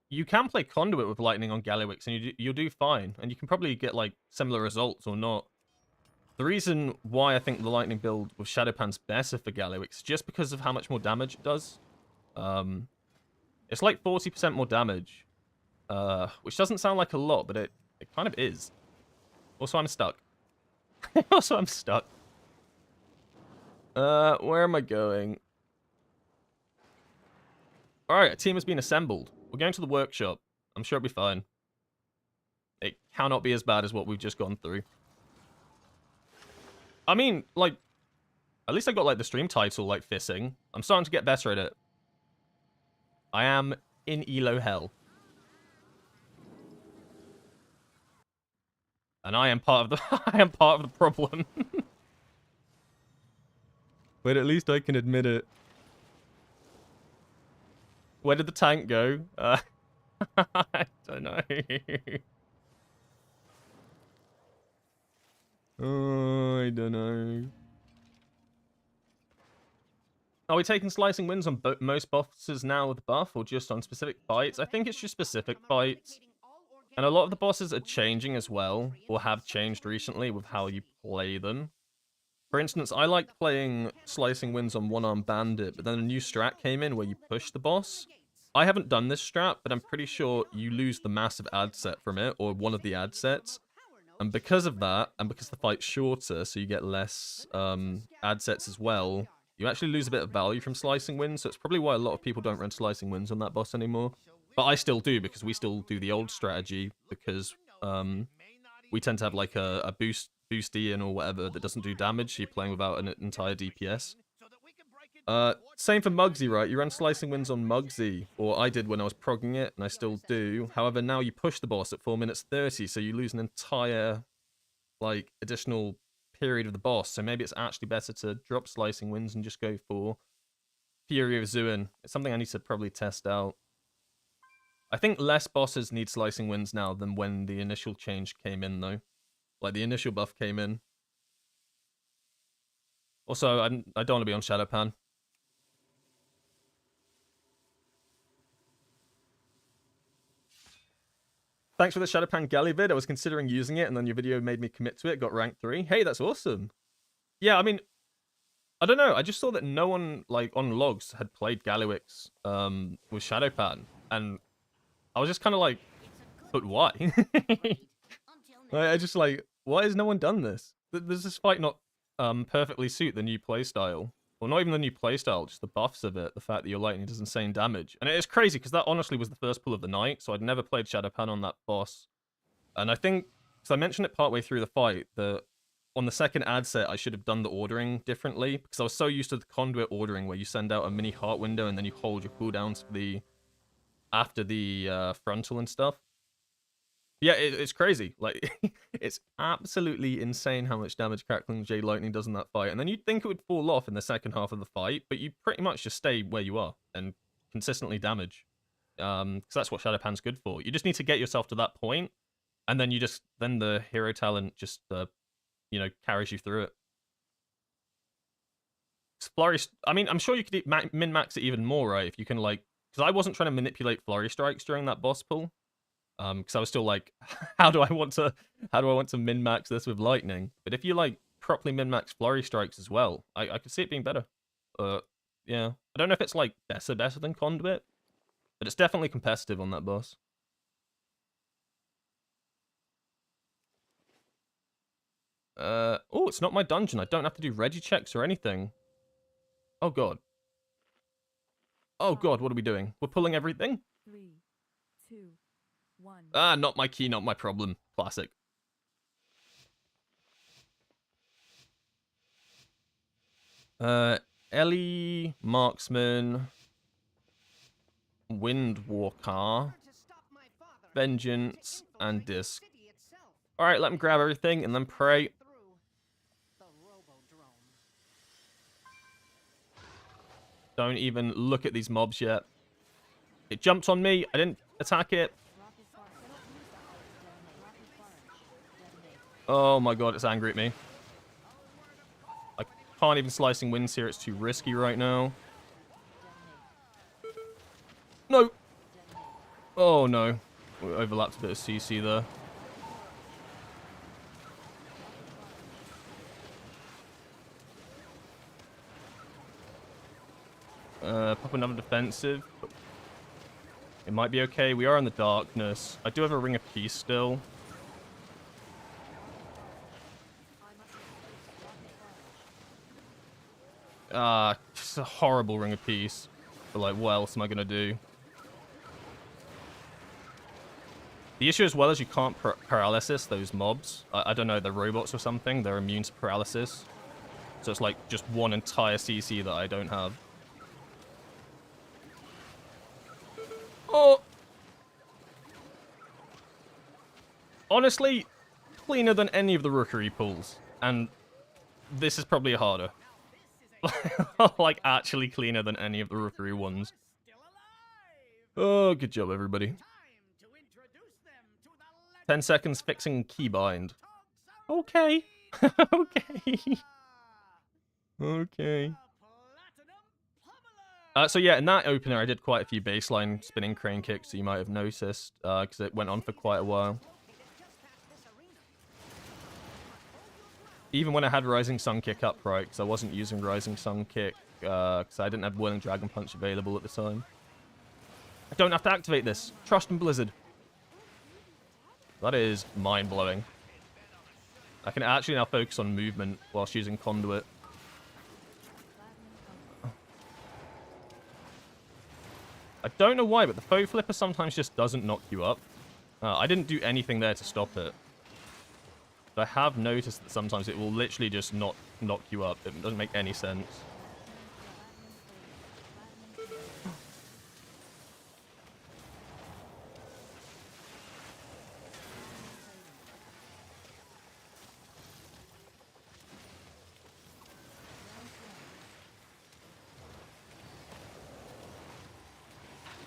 you can play conduit with lightning on Gallywix, and you'll do fine, and you can probably get like similar results or not. The reason why I think the lightning build with Shadowpan's better for Gallywix is just because of how much more damage it does. It's like 40% more damage, which doesn't sound like a lot, but it kind of is. Also, I'm stuck. Also, I'm stuck. Where am I going? Alright, a team has been assembled. We're going to the workshop. I'm sure it'll be fine. It cannot be as bad as what we've just gone through. I mean, like, at least I got, like, the stream title, like, fissing. I'm starting to get better at it. I am in ELO hell. And I am part of the I am part of the problem. But at least I can admit it. Where did the tank go? I don't know. Oh, I don't know. Are we taking slicing wins on most bosses now with buff, or just on specific fights? I think it's just specific fights. And a lot of the bosses are changing as well, or have changed recently with how you play them. For instance, I liked playing slicing wins on one-arm bandit, but then a new strat came in where you push the boss. I haven't done this strat, but I'm pretty sure you lose the massive ad set from it, or one of the ad sets. And because of that, and because the fight's shorter, so you get less ad sets as well, you actually lose a bit of value from slicing wins, so it's probably why a lot of people don't run slicing wins on that boss anymore. But I still do, because we still do the old strategy, because we tend to have like a boost Ian or whatever that doesn't do damage, so you're playing without an entire DPS. Same for Mugsy, right? You run slicing wins on Mugsy, or I did when I was progging it, and I still do. However, now you push the boss at 4 minutes 30, so you lose an entire, like, additional period of the boss. So maybe it's actually better to drop slicing wins and just go for Fury of Zuin. It's something I need to probably test out. I think less bosses need slicing wins now than when the initial change came in, though. Like, the initial buff came in. Also, I don't want to be on Shadowpan. Thanks for the Shadowpan Galley vid. I was considering using it, and then your video made me commit to it. Got rank 3. Hey, that's awesome. Yeah, I mean, I don't know. I just saw that no one, like, on logs had played Gallywix with Shadowpan. And I was just kind of like, but why? I just like, why has no one done this? Does this fight not perfectly suit the new playstyle? Well, not even the new playstyle, just the buffs of it. The fact that your lightning does insane damage. And it is crazy, because that honestly was the first pull of the night, so I'd never played Shadowpan on that boss. And I think, because I mentioned it partway through the fight, that on the second ad set, I should have done the ordering differently, because I was so used to the conduit ordering, where you send out a mini heart window, and then you hold your cooldowns for the after the frontal and stuff. Yeah, it's crazy. Like, it's absolutely insane how much damage Crackling Jade Lightning does in that fight. And then you'd think it would fall off in the second half of the fight, but you pretty much just stay where you are and consistently damage. Because that's what Shadowpan's good for. You just need to get yourself to that point, and then then the hero talent just, you know, carries you through it. Flurry, I mean, I'm sure you could min-max it even more, right? If you can, like, because I wasn't trying to manipulate Flurry Strikes during that boss pull. Because I was still like, how do I want to min-max this with lightning? But if you like properly min-max Flurry Strikes as well, I could see it being better. Yeah, I don't know if it's like better than Conduit, but it's definitely competitive on that boss. Oh, it's not my dungeon. I don't have to do Regi checks or anything. Oh god. Oh god, what are we doing? We're pulling everything? 3, 2, 1. Ah, not my key, not my problem. Classic. Ellie, Marksman, Windwalker, Vengeance, and Disc. Alright, let me grab everything and then pray. Don't even look at these mobs yet. It jumped on me. I didn't attack it. Oh my god, it's angry at me. I can't even slicing winds here. It's too risky right now. No. Oh no. We overlapped a bit of CC there. Pop another defensive. It might be okay. We are in the darkness. I do have a ring of peace still. It's a horrible ring of peace. But like, what else am I gonna do? The issue as well is you can't paralysis those mobs. I don't know, they're robots or something. They're immune to paralysis. So it's like just one entire CC that I don't have. Oh! Honestly, cleaner than any of the rookery pools. And this is probably harder. Like, actually cleaner than any of the rookery ones. Oh, good job, everybody. 10 seconds fixing keybind. Okay. Okay. Okay. So yeah, in that opener, I did quite a few baseline spinning crane kicks, so you might have noticed, because it went on for quite a while. Even when I had Rising Sun Kick upright, because I wasn't using Rising Sun Kick, because I didn't have Whirling Dragon Punch available at the time. I don't have to activate this. Trust in Blizzard. That is mind-blowing. I can actually now focus on movement whilst using Conduit. I don't know why, but the Foe Flipper sometimes just doesn't knock you up. I didn't do anything there to stop it. But I have noticed that sometimes it will literally just not knock you up. It doesn't make any sense.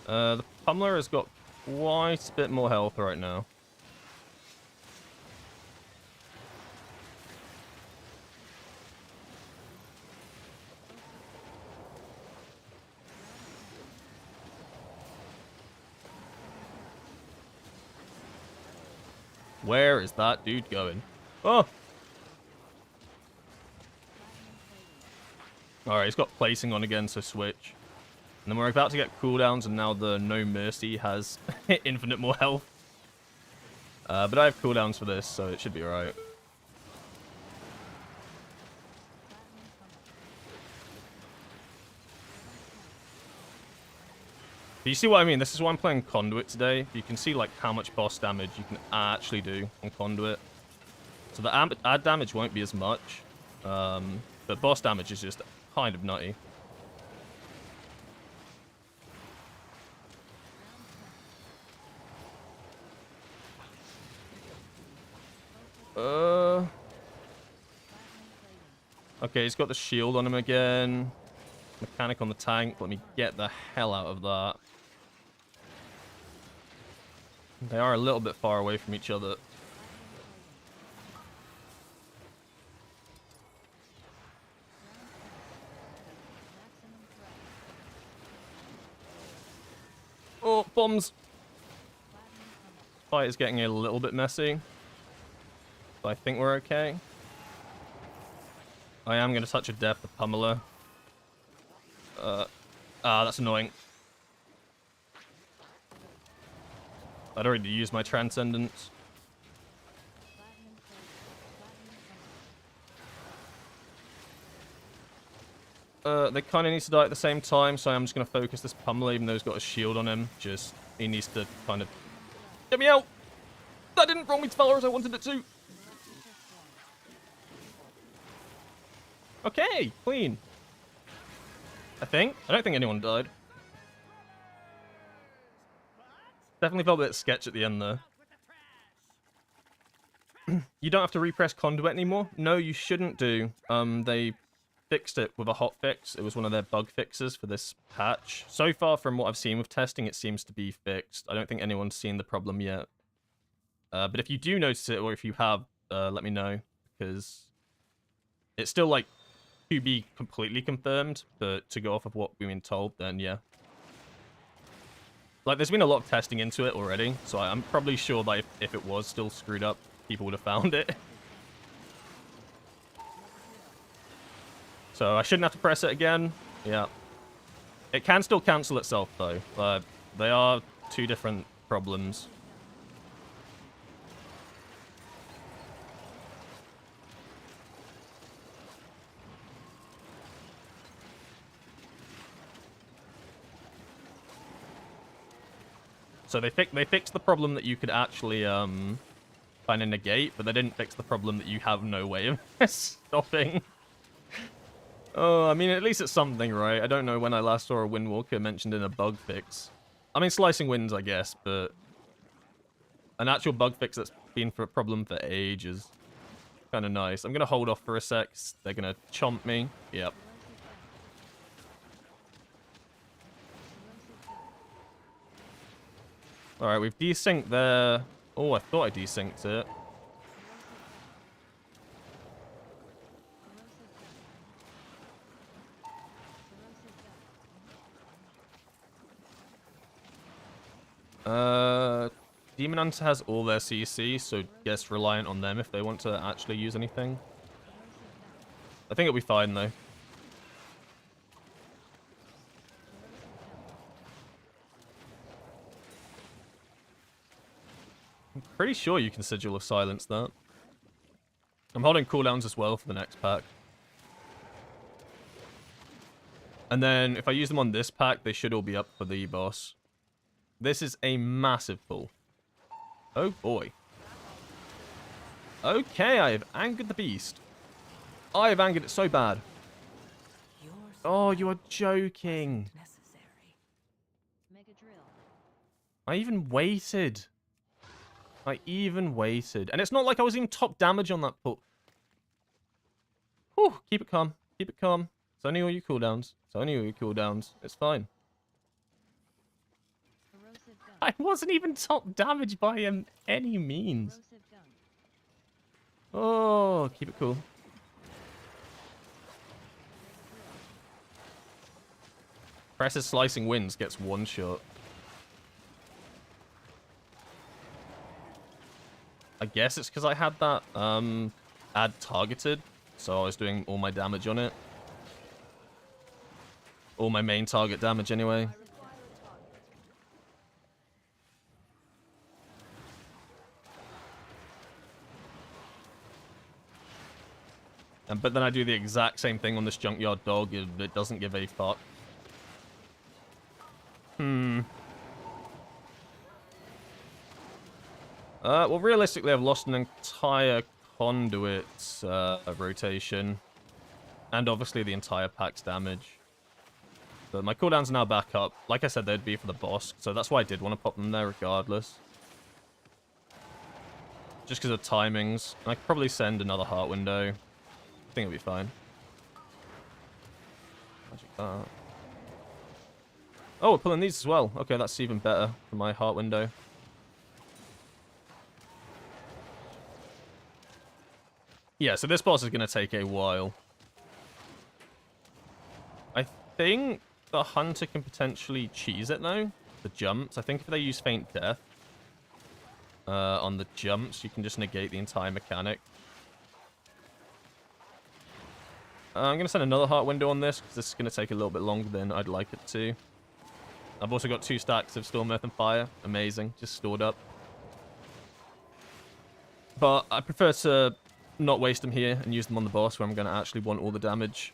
The Pummeler has got quite a bit more health right now. Where is that dude going? Oh! Alright, he's got placing on again, so switch. And then we're about to get cooldowns, and now the No Mercy has infinite more health. But I have cooldowns for this, so it should be alright. But you see what I mean? This is why I'm playing Conduit today. You can see like how much boss damage you can actually do on Conduit. So the ad damage won't be as much. But boss damage is just kind of nutty. Okay, he's got the shield on him again. Mechanic on the tank. Let me get the hell out of that. They are a little bit far away from each other. Oh, bombs! Fight is getting a little bit messy. But I think we're okay. I am going to touch a death the Pummeler. That's annoying. I'd already used my Transcendence. They kind of need to die at the same time, so I'm just going to focus this Pummeler, even though he's got a shield on him. Just, he needs to kind of... Get me out! That didn't roll me to Valor as I wanted it to! Okay, clean. I think. I don't think anyone died. Definitely felt a bit sketch at the end there. You don't have to repress Conduit anymore? No, you shouldn't do. They fixed it with a hotfix. It was one of their bug fixes for this patch. So far, from what I've seen with testing, it seems to be fixed. I don't think anyone's seen the problem yet. But if you do notice it, or if you have let me know, because it's still like to be completely confirmed, but to go off of what we've been told, then yeah. Like, there's been a lot of testing into it already, so I'm probably sure that if it was still screwed up, people would have found it. So I shouldn't have to press it again. Yeah. It can still cancel itself, though. But they are two different problems. So they fixed the problem that you could actually kind of negate, but they didn't fix the problem that you have no way of stopping. Oh, I mean, at least it's something, right? I don't know when I last saw a Windwalker mentioned in a bug fix. I mean, slicing winds, I guess, but an actual bug fix that's been for a problem for ages. Kind of nice. I'm going to hold off for a sec. They're going to chomp me. Yep. Alright, we've desynced there. Oh, I thought I desynced it. Demon Hunter has all their CC, so guess reliant on them if they want to actually use anything. I think it'll be fine, though. I'm pretty sure you can Sigil of Silence that. I'm holding cooldowns as well for the next pack. And then if I use them on this pack, they should all be up for the boss. This is a massive pull. Oh boy. Okay, I have angered the beast. I have angered it so bad. Oh, you are joking. I even waited. I even waited. And it's not like I was even top damage on that pull. Whew, keep it calm. Keep it calm. It's only all your cooldowns. It's only all your cooldowns. It's fine. I wasn't even top damage by him any means. Oh, keep it cool. Presses Slicing Winds gets one shot. I guess it's because I had that add targeted, so I was doing all my damage on it. All my main target damage anyway. But then I do the exact same thing on this Junkyard Dog, it doesn't give a fuck. Well, realistically, I've lost an entire conduit rotation. And obviously the entire pack's damage. But my cooldowns are now back up. Like I said, they'd be for the boss, so that's why I did want to pop them there regardless. Just because of timings. And I could probably send another heart window. I think it'll be fine. Magic that. Oh, we're pulling these as well. Okay, that's even better for my heart window. Yeah, so this boss is going to take a while. I think the hunter can potentially cheese it, though. The jumps. I think if they use Faint Death on the jumps, you can just negate the entire mechanic. I'm going to send another heart window on this, because this is going to take a little bit longer than I'd like it to. I've also got 2 stacks of Storm, Earth, and Fire. Amazing. Just stored up. But I prefer to not waste them here and use them on the boss, where I'm going to actually want all the damage.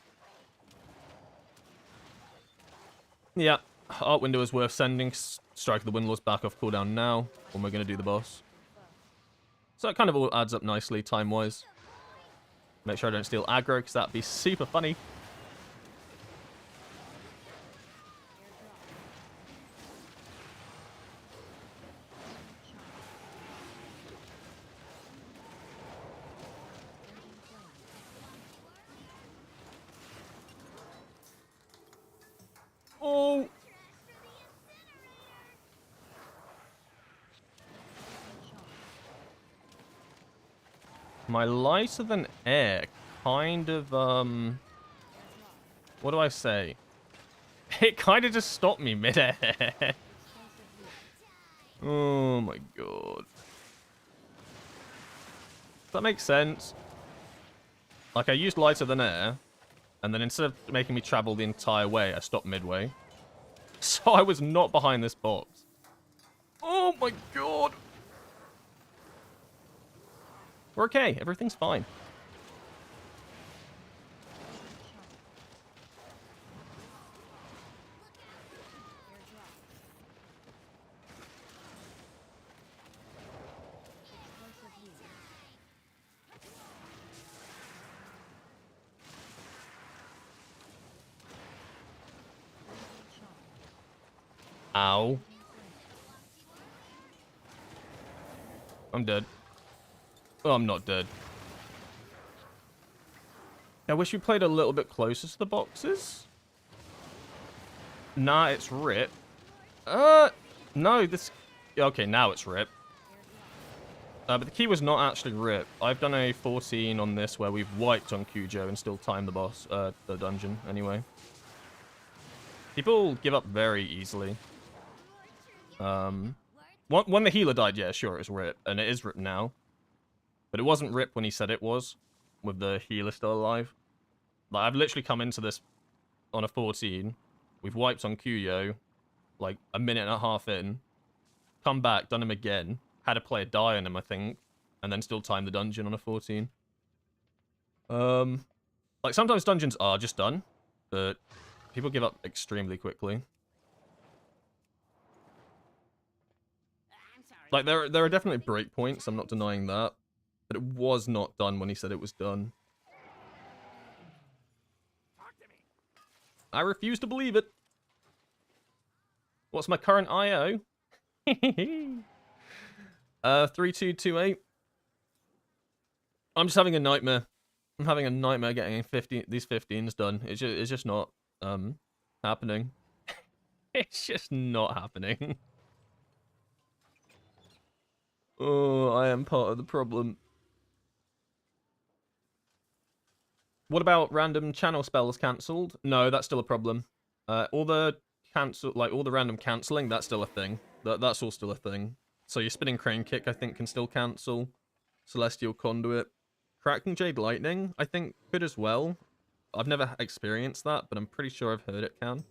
Yeah, heart window is worth sending. Strike the Windlords back off cooldown now, when we're going to do the boss. So it kind of all adds up nicely, time-wise. Make sure I don't steal aggro, because that'd be super funny. Oh! My lighter than air kind of, what do I say? It kind of just stopped me mid-air. Oh my god. Does that make sense? Like, I used lighter than air, and then instead of making me travel the entire way, I stopped midway. So I was not behind this box. Oh my god. We're okay. Everything's fine. Ow. I'm dead. Oh, I'm not dead. I wish we played a little bit closer to the boxes. Nah, it's rip. No, this... Okay, now it's rip. But the key was not actually rip. I've done a 14 on this where we've wiped on Cujo and still timed the boss, the dungeon, anyway. People give up very easily. When the healer died, yeah, sure, it was rip. And it is rip now. But it wasn't rip when he said it was, with the healer still alive. Like, I've literally come into this on a 14. We've wiped on Cujo, like, a minute and a half in. Come back, done him again. Had a player die on him, I think. And then still timed the dungeon on a 14. Like, sometimes dungeons are just done. But people give up extremely quickly. Like, there are definitely breakpoints, I'm not denying that. But it was not done when he said it was done. I refuse to believe it. What's my current IO? 3228. I'm just having a nightmare. I'm having a nightmare getting these 15s done. It's just not happening. It's just not happening. Oh, I am part of the problem. What about random channel spells cancelled? No, that's still a problem. All the random cancelling, that's still a thing. That's all still a thing. So your spinning crane kick, I think, can still cancel. Celestial conduit. Cracking Jade Lightning, I think, could as well. I've never experienced that, but I'm pretty sure I've heard it can.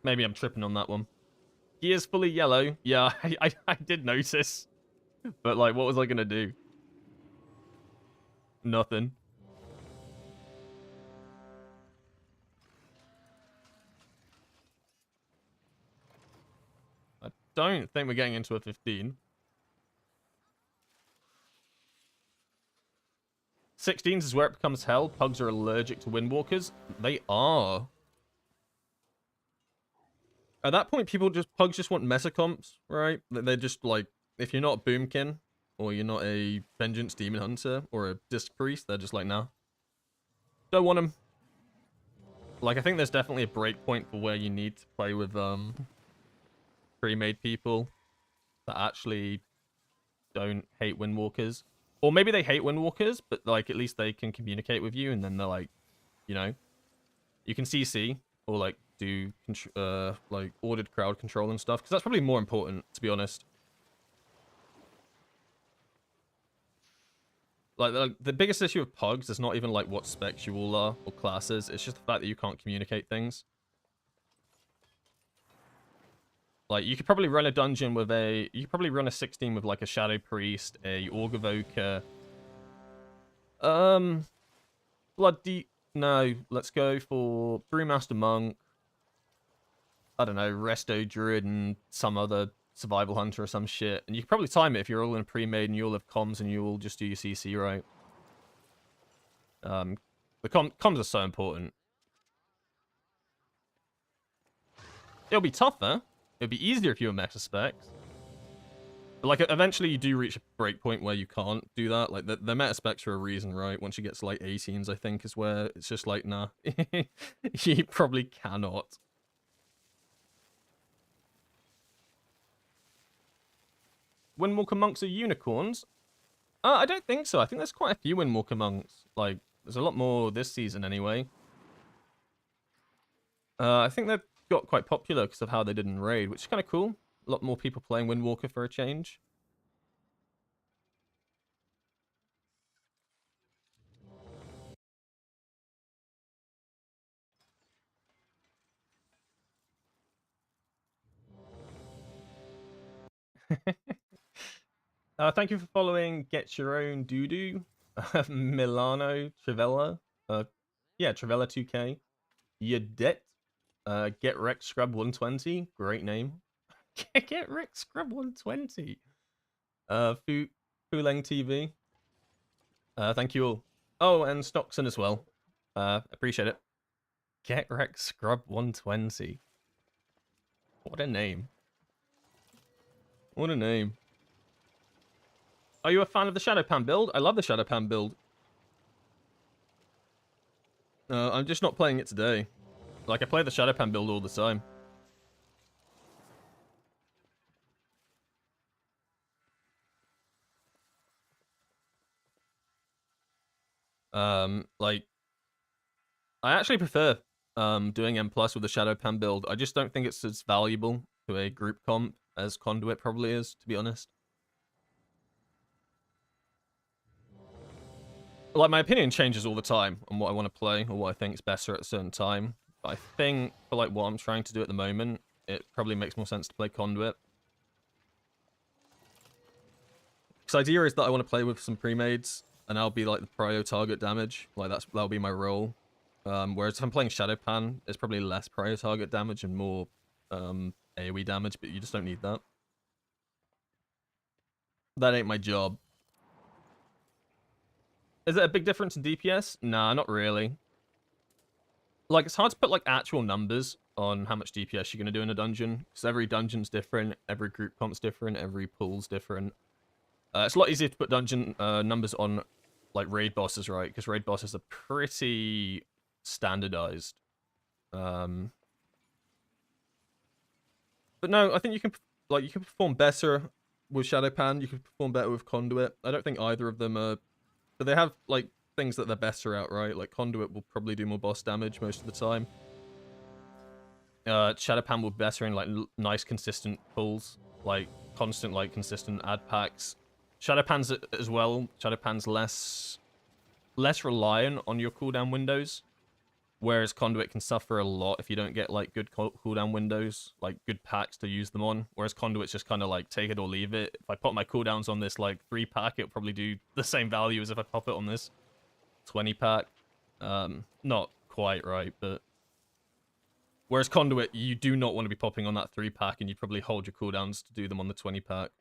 Maybe I'm tripping on that one. Gear's fully yellow. Yeah, I did notice. But, like, what was I gonna do? Nothing. I don't think we're getting into a 15. 16s is where it becomes hell. Pugs are allergic to Windwalkers. They are. At that point, pugs just want mesocomps, right? They're just like, if you're not Boomkin, or you're not a Vengeance Demon Hunter, or a Disc Priest, they're just like, nah. Don't want them. Like, I think there's definitely a break point for where you need to play with, pre-made people that actually don't hate Windwalkers. Or maybe they hate Windwalkers, but, like, at least they can communicate with you, and then they're like, you know, you can CC, or, like, do, like, ordered crowd control and stuff, because that's probably more important, to be honest. Like, the biggest issue with pugs is not even, like, what specs you all are, or classes, it's just the fact that you can't communicate things. Like, you could probably run a dungeon with you could probably run a 16 with, like, a Shadow Priest, a Org Evoker, Blood Deep, no, let's go for Brewmaster Monk, I don't know, Resto Druid and some other Survival Hunter or some shit. And you can probably time it if you're all in a pre-made and you all have comms and you all just do your CC, right? The comms are so important. It'll be tougher. It'll be easier if you were meta specs. But, like, eventually you do reach a break point where you can't do that. Like, the meta specs for a reason, right? Once you get to, like, 18s, I think, is where it's just like, nah. You probably cannot. Windwalker monks are unicorns? I don't think so. I think there's quite a few Windwalker monks. Like, there's a lot more this season anyway. I think they've got quite popular because of how they did in Raid, which is kind of cool. A lot more people playing Windwalker for a change. Thank you for following Get Your Own Doodoo, Milano, Travella, yeah, Travella 2K, Yadet, Get Rex Scrub 120, great name. Get Rex Scrub 120. Fuleng TV. Thank you all. Oh, and Stockson as well. Appreciate it. Get Rex Scrub 120. What a name. What a name. Are you a fan of the Shadowpan build? I love the Shadowpan build. I'm just not playing it today. Like, I play the Shadowpan build all the time. Like, I actually prefer doing M plus with the Shadowpan build. I just don't think it's as valuable to a group comp as Conduit probably is, to be honest. Like, my opinion changes all the time on what I want to play or what I think is better at a certain time. But I think for like what I'm trying to do at the moment, it probably makes more sense to play Conduit. Because the idea is that I want to play with some pre-mades, and I'll be like the prio target damage. Like that'll be my role. Whereas if I'm playing Shadowpan, it's probably less prio target damage and more AoE damage, but you just don't need that. That ain't my job. Is it a big difference in DPS? Nah, not really. Like, it's hard to put like actual numbers on how much DPS you're going to do in a dungeon, because every dungeon's different, every group comp's different, every pool's different. It's a lot easier to put dungeon numbers on like raid bosses, right? Because raid bosses are pretty standardized. But no, I think you can perform better with Shadowpan. You can perform better with Conduit. I don't think either of them are, but they have like things that they're better at, right? Like Conduit will probably do more boss damage most of the time. Shadowpan will be better in like nice consistent pulls, like constant like consistent ad packs. Shadowpan's as well. Shadowpan's less reliant on your cooldown windows, whereas Conduit can suffer a lot if you don't get like good cooldown windows, like good packs to use them on. Whereas Conduit's just kind of like take it or leave it. If I put my cooldowns on this like 3-pack, it'll probably do the same value as if I pop it on this 20-pack. Not quite right, but whereas Conduit, you do not want to be popping on that 3-pack, and you probably hold your cooldowns to do them on the 20-pack.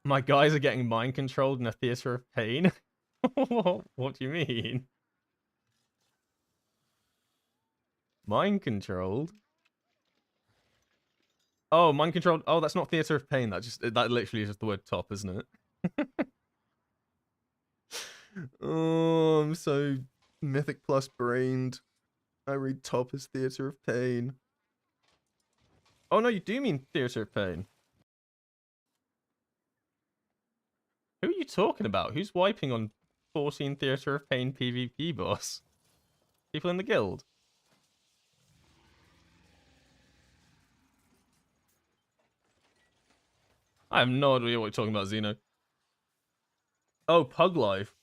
My guys are getting mind controlled in a theater of pain. What do you mean? Mind controlled? Oh, mind controlled. Oh, that's not theater of pain. That literally is just the word top, isn't it? Oh, I'm so Mythic Plus brained. I read top as theater of pain. Oh no, you do mean theater of pain. Who are you talking about? Who's wiping on 14 Theatre of Pain PvP boss? People in the guild? I have no idea what you're talking about, Xeno. Oh, Pug Life.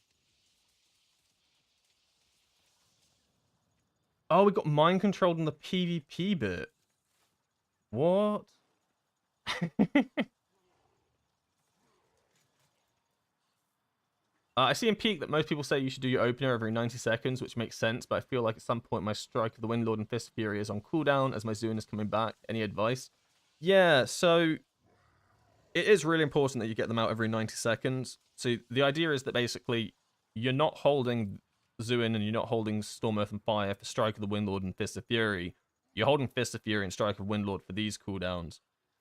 Oh, we got mind controlled in the PvP bit. What? I see in Peak that most people say you should do your opener every 90 seconds, which makes sense, but I feel like at some point my Strike of the Windlord and Fist of Fury is on cooldown as my Zune is coming back. Any advice? Yeah, so it is really important that you get them out every 90 seconds. So the idea is that basically you're not holding Zune and you're not holding Storm, Earth, and Fire for Strike of the Windlord and Fist of Fury. You're holding Fist of Fury and Strike of Windlord for these cooldowns.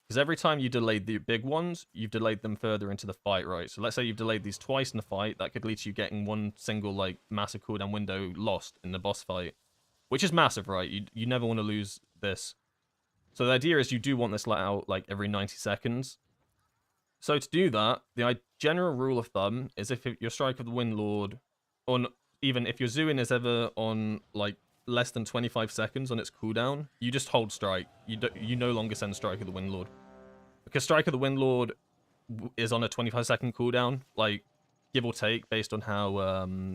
Because every time you delayed the big ones, you've delayed them further into the fight, right? So let's say you've delayed these twice in the fight, that could lead to you getting one single, like, massive cooldown window lost in the boss fight. Which is massive, right? You never want to lose this. So the idea is you do want this let out, like, every 90 seconds. So to do that, the general rule of thumb is if your Strike of the Windlord, even if your Zuin is ever on, like, less than 25 seconds on its cooldown, you just hold Strike. You no longer send Strike of the Windlord. Because Strike of the Windlord is on a 25-second cooldown, like, give or take, based on how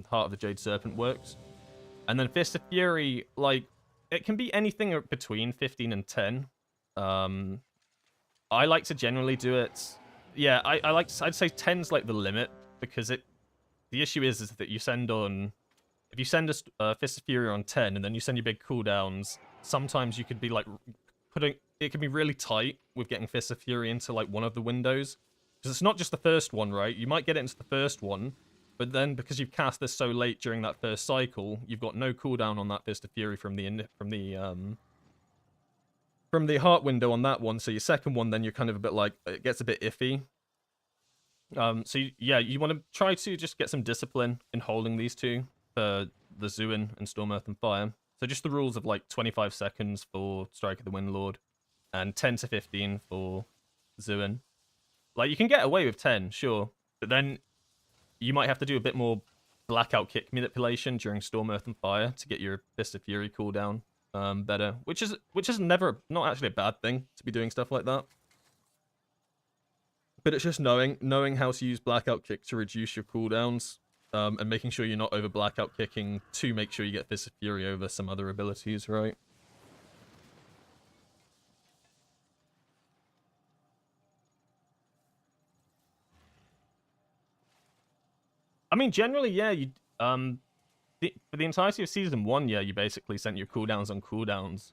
Heart of the Jade Serpent works. And then Fist of Fury, like, it can be anything between 15 and 10. I like to generally do it... Yeah, I'd say 10's like the limit, because the issue is that you send on... If you send a Fist of Fury on 10, and then you send your big cooldowns, sometimes you could be, like, it can be really tight with getting Fist of Fury into, like, one of the windows. Because it's not just the first one, right? You might get it into the first one, but then because you've cast this so late during that first cycle, you've got no cooldown on that Fist of Fury from the heart window on that one. So your second one, then you're kind of a bit like, it gets a bit iffy. So yeah, you want to try to just get some discipline in holding these two for the Zuin and Storm, Earth, and Fire. So just the rules of like 25 seconds for Strike of the Windlord and 10 to 15 for Zuin. Like, you can get away with 10, sure, but then you might have to do a bit more blackout kick manipulation during Storm, Earth, and Fire to get your Fist of Fury cooldown better, which is not actually a bad thing to be doing stuff like that. But it's just knowing how to use blackout kick to reduce your cooldowns, and making sure you're not over blackout kicking to make sure you get Fist of Fury over some other abilities, right? I mean, generally, yeah, for the entirety of Season 1, yeah, you basically sent your cooldowns on cooldowns.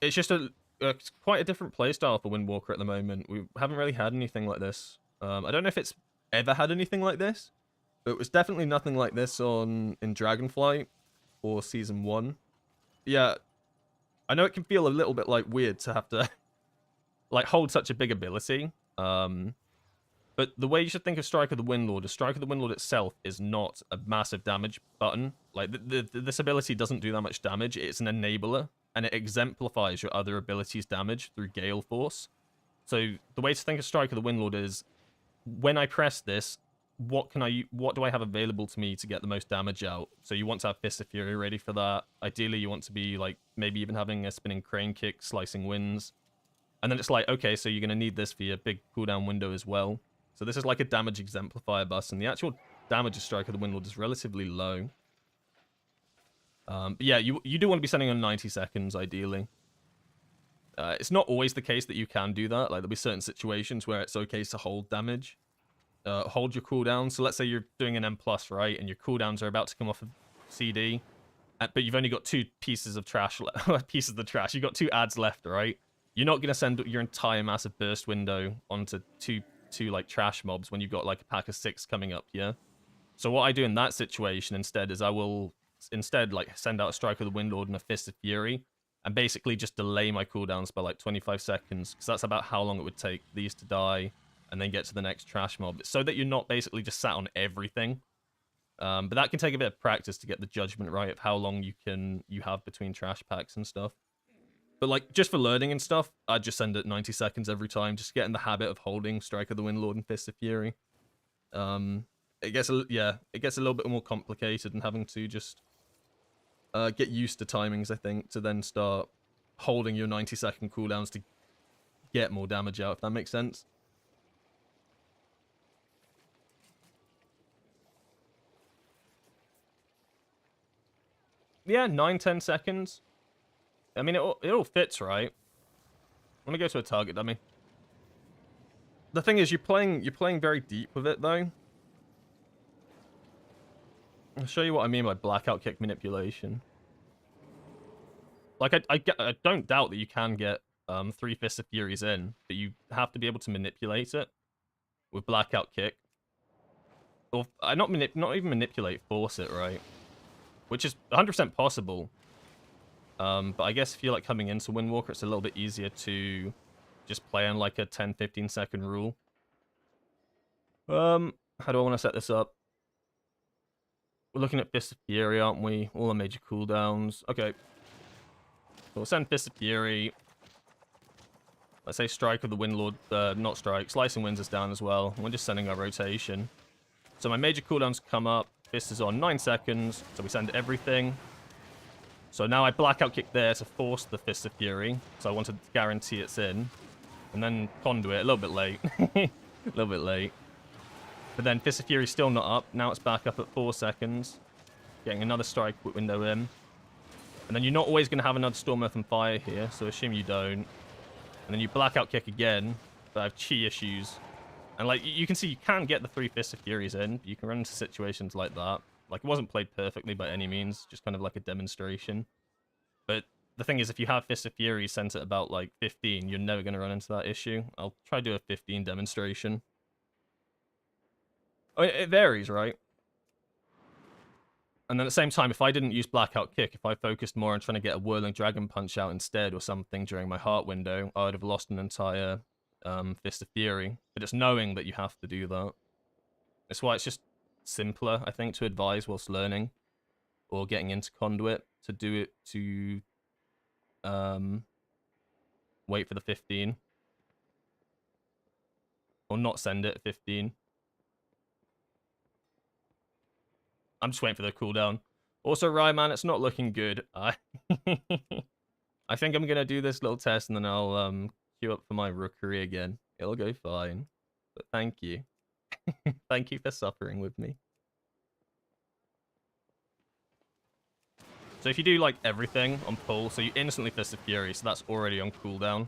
It's just quite a different playstyle for Windwalker at the moment. We haven't really had anything like this. I don't know if it's ever had anything like this, but it was definitely nothing like this in Dragonflight or Season 1. Yeah, I know it can feel a little bit like weird to have to like hold such a big ability. But the way you should think of Strike of the Windlord is Strike of the Windlord itself is not a massive damage button. Like, this ability doesn't do that much damage. It's an enabler, and it exemplifies your other abilities' damage through Gale Force. So the way to think of Strike of the Windlord is, when I press this, what do I have available to me to get the most damage out? So you want to have Fist of Fury ready for that. Ideally, you want to be, like, maybe even having a spinning crane kick, slicing winds. And then it's like, okay, so you're going to need this for your big cooldown window as well. So this is like a damage exemplifier bus, and the actual damage of Strike of the Windlord is relatively low. But yeah, you do want to be sending on 90 seconds, ideally. It's not always the case that you can do that. Like, there'll be certain situations where it's okay to hold damage. Hold your cooldown. So let's say you're doing an M+, right? And your cooldowns are about to come off of CD. But you've only got 2 pieces of trash left. Pieces of the trash. You've got 2 ads left, right? You're not going to send your entire massive burst window onto two like trash mobs when you've got like a pack of 6 coming up, yeah? So what I do in that situation instead is I will like send out a Strike of the Windlord and a Fist of Fury, and basically just delay my cooldowns by like 25 seconds, because that's about how long it would take these to die and then get to the next trash mob, so that you're not basically just sat on everything. But that can take a bit of practice to get the judgment right of how long you have between trash packs and stuff. But, like, just for learning and stuff, I'd just send it 90 seconds every time, just get in the habit of holding Strike of the Windlord and Fist of Fury. It gets a little bit more complicated, and having to just get used to timings, I think, to then start holding your 90-second cooldowns to get more damage out, if that makes sense. Yeah, 9-10 seconds. I mean, it all fits, right? I want to go to a target dummy. The thing is, you're playing very deep with it, though. I'll show you what I mean by blackout kick manipulation. Like, I don't doubt that you can get 3 Fists of Furies in, but you have to be able to manipulate it with blackout kick. Or not even manipulate, force it, right? Which is 100% possible. But I guess if you're like coming into Windwalker, it's a little bit easier to just play on like a 10-15 second rule. How do I want to set this up? We're looking at Fist of Fury, aren't we? All the major cooldowns. Okay. So we'll send Fist of Fury. Let's say Strike of the Windlord, not Strike. Slicing Winds is down as well. We're just sending our rotation. So my major cooldowns come up. Fist is on 9 seconds. So we send everything. So now I blackout kick there to force the Fist of Fury. So I wanted to guarantee it's in. And then Conduit, a little bit late. A little bit late. But then Fist of Fury's still not up. Now it's back up at 4 seconds. Getting another strike window in. And then you're not always going to have another Storm, Earth, and Fire here. So assume you don't. And then you blackout kick again. But I have chi issues. And like you can see, you can get the 3 Fist of Furies in. You can run into situations like that. Like, it wasn't played perfectly by any means. Just kind of like a demonstration. But the thing is, if you have Fist of Fury sent at about like 15, you're never going to run into that issue. I'll try to do a 15 demonstration. Oh, it varies, right? And then at the same time, if I didn't use Blackout Kick, if I focused more on trying to get a Whirling Dragon Punch out instead or something during my heart window, I would have lost an entire Fist of Fury. But it's knowing that you have to do that. That's why it's just simpler, I think, to advise whilst learning or getting into Conduit to do it to wait for the 15. Or not send it at 15. I'm just waiting for the cooldown. Also, Ryman, it's not looking good. I think I'm gonna do this little test and then I'll queue up for my rookery again. It'll go fine. But thank you. Thank you for suffering with me. So if you do like everything on pull, so you instantly Fist of Fury, so that's already on cooldown.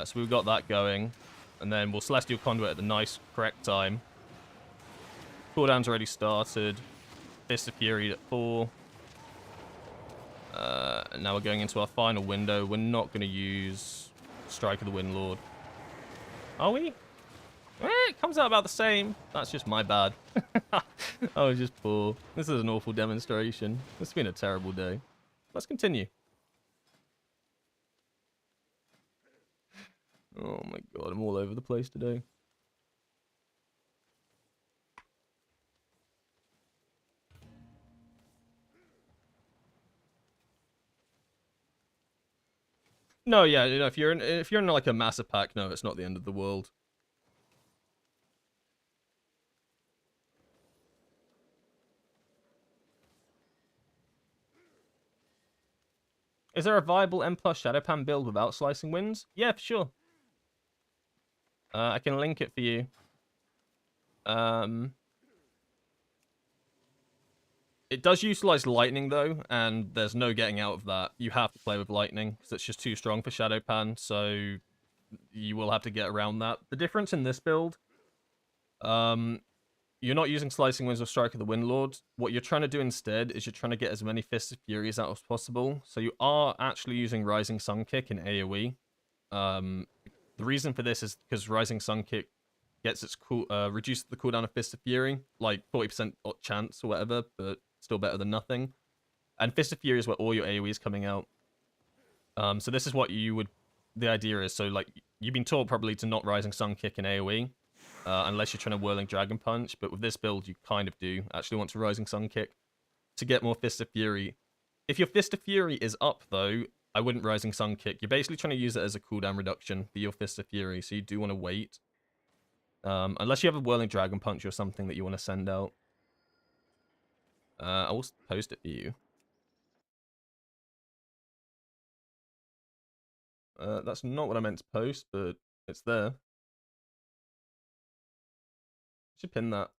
So we've got that going. And then we'll Celestial Conduit at the nice, correct time. Cooldown's already started. Fist of Fury at 4. And now we're going into our final window. We're not going to use Strike of the Windlord. Are we? It comes out about the same. That's just my bad. I was just poor. This is an awful demonstration. This has been a terrible day. Let's continue. Oh my god, I'm all over the place today. No, yeah, you know, if you're in like a massive pack, no, it's not the end of the world. Is there a viable M+ Shadowpan build without Slicing Winds? Yeah, for sure. I can link it for you. It does utilize lightning though, and there's no getting out of that. You have to play with lightning because it's just too strong for Shadowpan, so you will have to get around that. The difference in this build, you're not using Slicing Winds or Strike of the Windlord. What you're trying to do instead is you're trying to get as many Fists of Furies out as possible. So you are actually using Rising Sun Kick in AoE. The reason for this is because Rising Sun Kick gets its reduces the cooldown of Fist of Fury, like 40% chance or whatever, but still better than nothing. And Fist of Fury is where all your AoE is coming out. So this is what you would... The idea is, so like, you've been taught probably to not Rising Sun Kick in AoE, unless you're trying to Whirling Dragon Punch, but with this build, you kind of do actually want to Rising Sun Kick to get more Fist of Fury. If your Fist of Fury is up, though, I wouldn't Rising Sun Kick. You're basically trying to use it as a cooldown reduction for your Fist of Fury, so you do want to wait. Unless you have a Whirling Dragon Punch or something that you want to send out. I will post it for you. That's not what I meant to post, but it's there. Should pin that.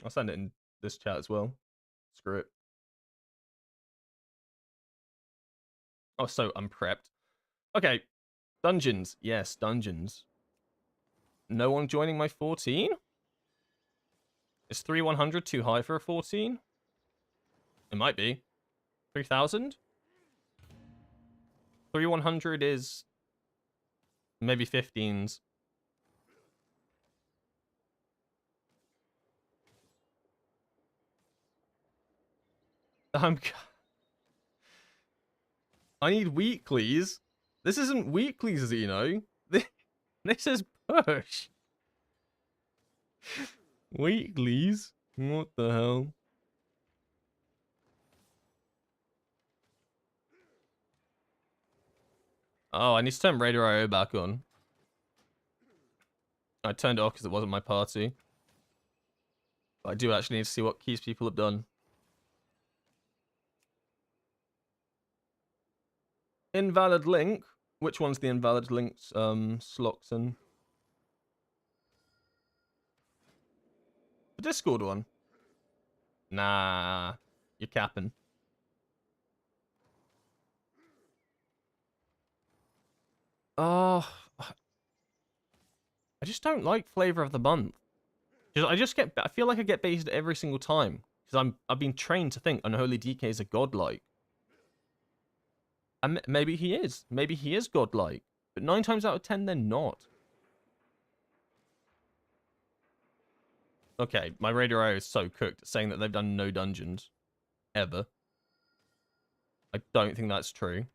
I'll send it in this chat as well. Screw it. Oh, so unprepped. Okay. Dungeons. Yes, dungeons. No one joining my 14? Is 3100 too high for a 14? It might be. 3000? 3100 is maybe 15s. I need weeklies. This isn't weeklies, you know. This is push. Weeklies? What the hell? Oh, I need to turn Raider IO back on. I turned it off because it wasn't my party. But I do actually need to see what keys people have done. Invalid link? Which one's the invalid links? Sloxon. The Discord one? Nah. You're capping. Oh, I just don't like flavor of the month. I feel like I get baited every single time because I've been trained to think unholy DKs are godlike. And maybe he is. Maybe he is godlike. But 9 times out of 10, they're not. Okay, my Raider IO is so cooked, saying that they've done no dungeons. Ever. I don't think that's true.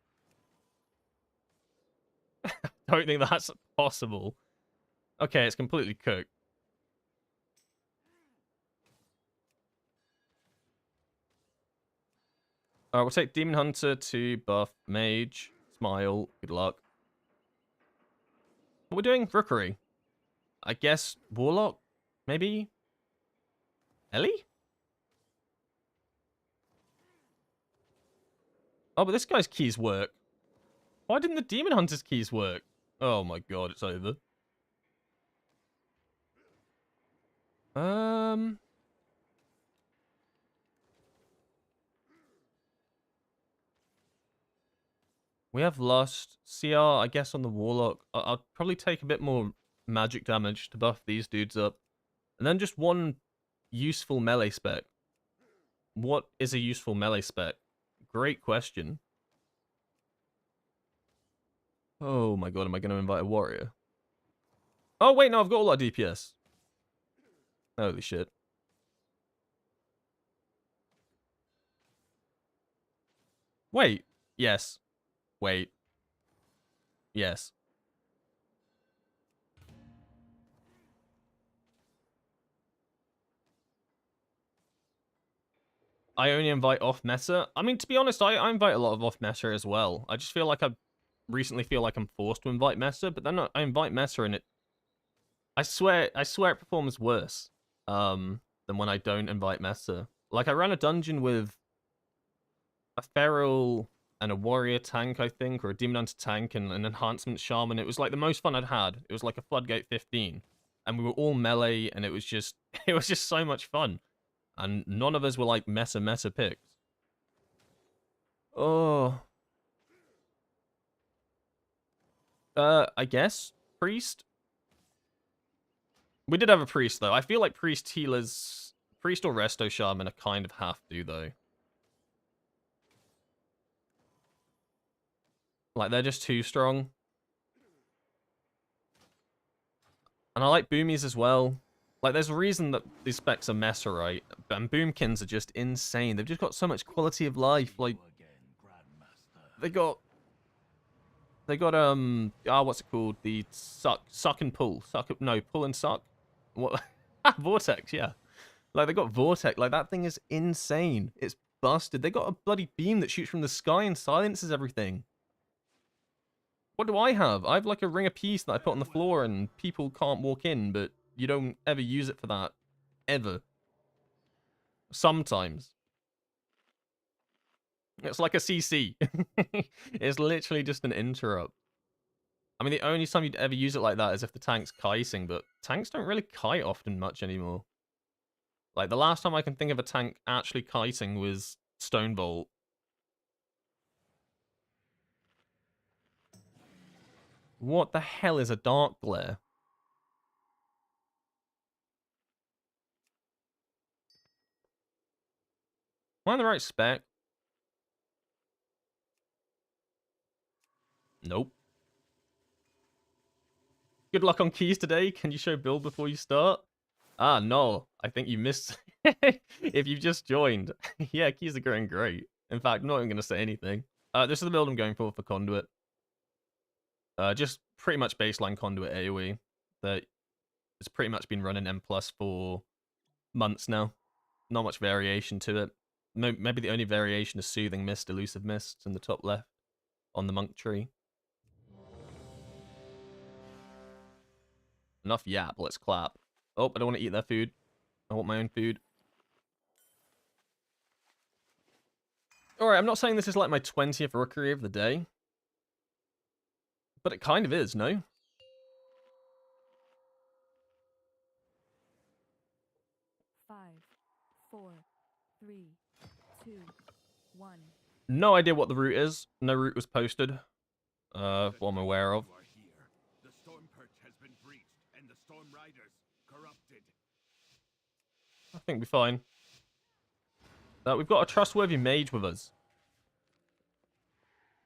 I don't think that's possible. Okay, it's completely cooked. Alright, we'll take Demon Hunter to buff Mage. Smile. Good luck. What we're doing? Rookery. I guess Warlock? Maybe? Ellie? Oh, but this guy's keys work. Why didn't the Demon Hunter's keys work? Oh my god, it's over. We have Lust. CR, I guess, on the Warlock. I'll probably take a bit more magic damage to buff these dudes up. And then just one useful melee spec. What is a useful melee spec? Great question. Oh my god, am I going to invite a warrior? Oh wait, no, I've got a lot of DPS. Holy shit. Wait. Yes. Wait. Yes. I only invite off meta. I mean, to be honest, I invite a lot of off meta as well. I just feel like I recently feel like I'm forced to invite meta, but then I invite meta and I swear it performs worse than when I don't invite meta. Like, I ran a dungeon with a feral and a warrior tank, I think, or a demon hunter tank and an enhancement shaman. It was like the most fun I'd had. It was like a Floodgate 15. And we were all melee, and it was just so much fun. And none of us were like meta picks. Oh. I guess priest. We did have a priest though. I feel like priest healers, priest or resto shaman are kind of have to though. Like, they're just too strong. And I like boomies as well. Like, there's a reason that these specs are meta, right? And boomkins are just insane. They've just got so much quality of life. Like, they got what's it called? The suck and pull. Pull and suck. What? Vortex, yeah. Like, they got Vortex. Like, that thing is insane. It's busted. They got a bloody beam that shoots from the sky and silences everything. What do I have? I have like a ring of peace that I put on the floor and people can't walk in, but you don't ever use it for that. Ever. Sometimes. It's like a CC. It's literally just an interrupt. I mean, the only time you'd ever use it like that is if the tank's kiting, but tanks don't really kite often much anymore. Like, the last time I can think of a tank actually kiting was Stonebolt. What the hell is a dark glare? Am I on the right spec? Nope. Good luck on keys today. Can you show build before you start? Ah, no. I think you missed. If you've just joined, yeah, keys are going great. In fact, I'm not even going to say anything. This is the build I'm going for conduit. Just pretty much baseline conduit AoE that has pretty much been running M plus for months now. Not much variation to it. Maybe the only variation is Soothing Mist, Elusive Mist in the top left on the monk tree. Enough yap, let's clap. Oh, I don't want to eat their food. I want my own food. Alright, I'm not saying this is like my 20th rookery of the day. But it kind of is, no? Five, four, three, two, one. No idea what the route is. No route was posted. What I'm aware of. You are here. The storm perch has been breached, and the storm riders corrupted. I think we're fine. We've got a trustworthy mage with us.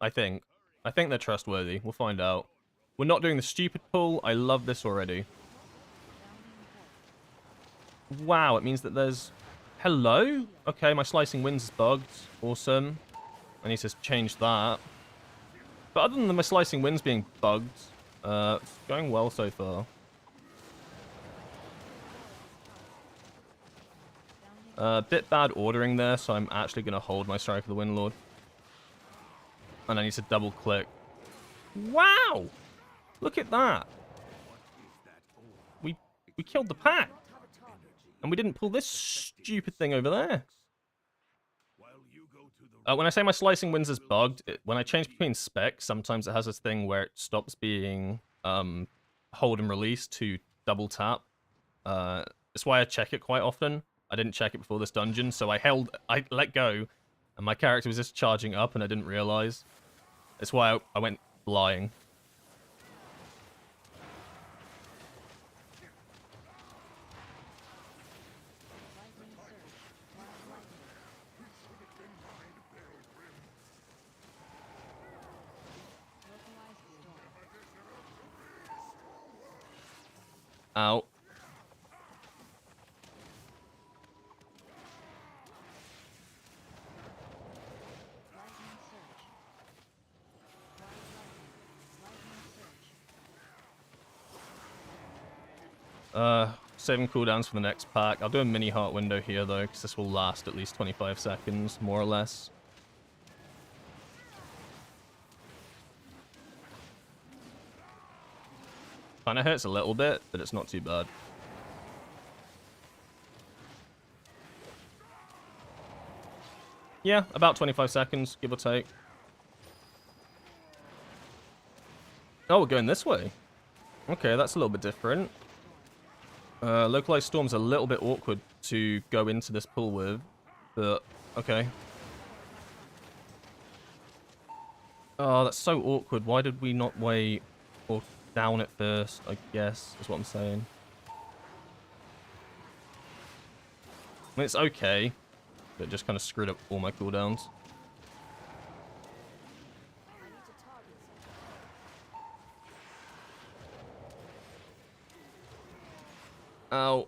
I think. I think they're trustworthy. We'll find out. We're not doing the stupid pull. I love this already. Wow, it means that there's... Hello? Okay, my Slicing Winds is bugged. Awesome. I need to change that. But other than my Slicing Winds being bugged, it's going well so far. Bit bad ordering there, so I'm actually going to hold my Strike of the Windlord. And I need to double click. Wow! Look at that. We killed the pack. And we didn't pull this stupid thing over there. When I say my Slicing Winds is bugged, when I change between specs, sometimes it has this thing where it stops being hold and release to double tap. That's why I check it quite often. I didn't check it before this dungeon, so I let go, and my character was just charging up, and I didn't realize. That's why I went flying. Ow. Saving cooldowns for the next pack. I'll do a mini heart window here though, because this will last at least 25 seconds, more or less. Kinda hurts a little bit, but it's not too bad. Yeah, about 25 seconds, give or take. Oh, we're going this way. Okay, that's a little bit different. Localized Storm's a little bit awkward to go into this pool with, but okay. Oh, that's so awkward. Why did we not wait or down it first, I guess, is what I'm saying. I mean, it's okay, but it just kind of screwed up all my cooldowns. Ow.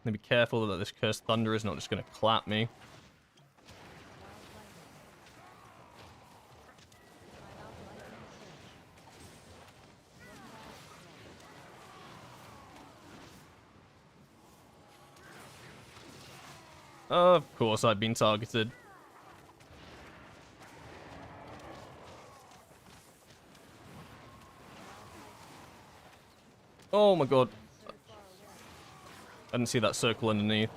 Need to be careful that this Cursed Thunder is not just going to clap me. Of course, I've been targeted. Oh my god. I didn't see that circle underneath.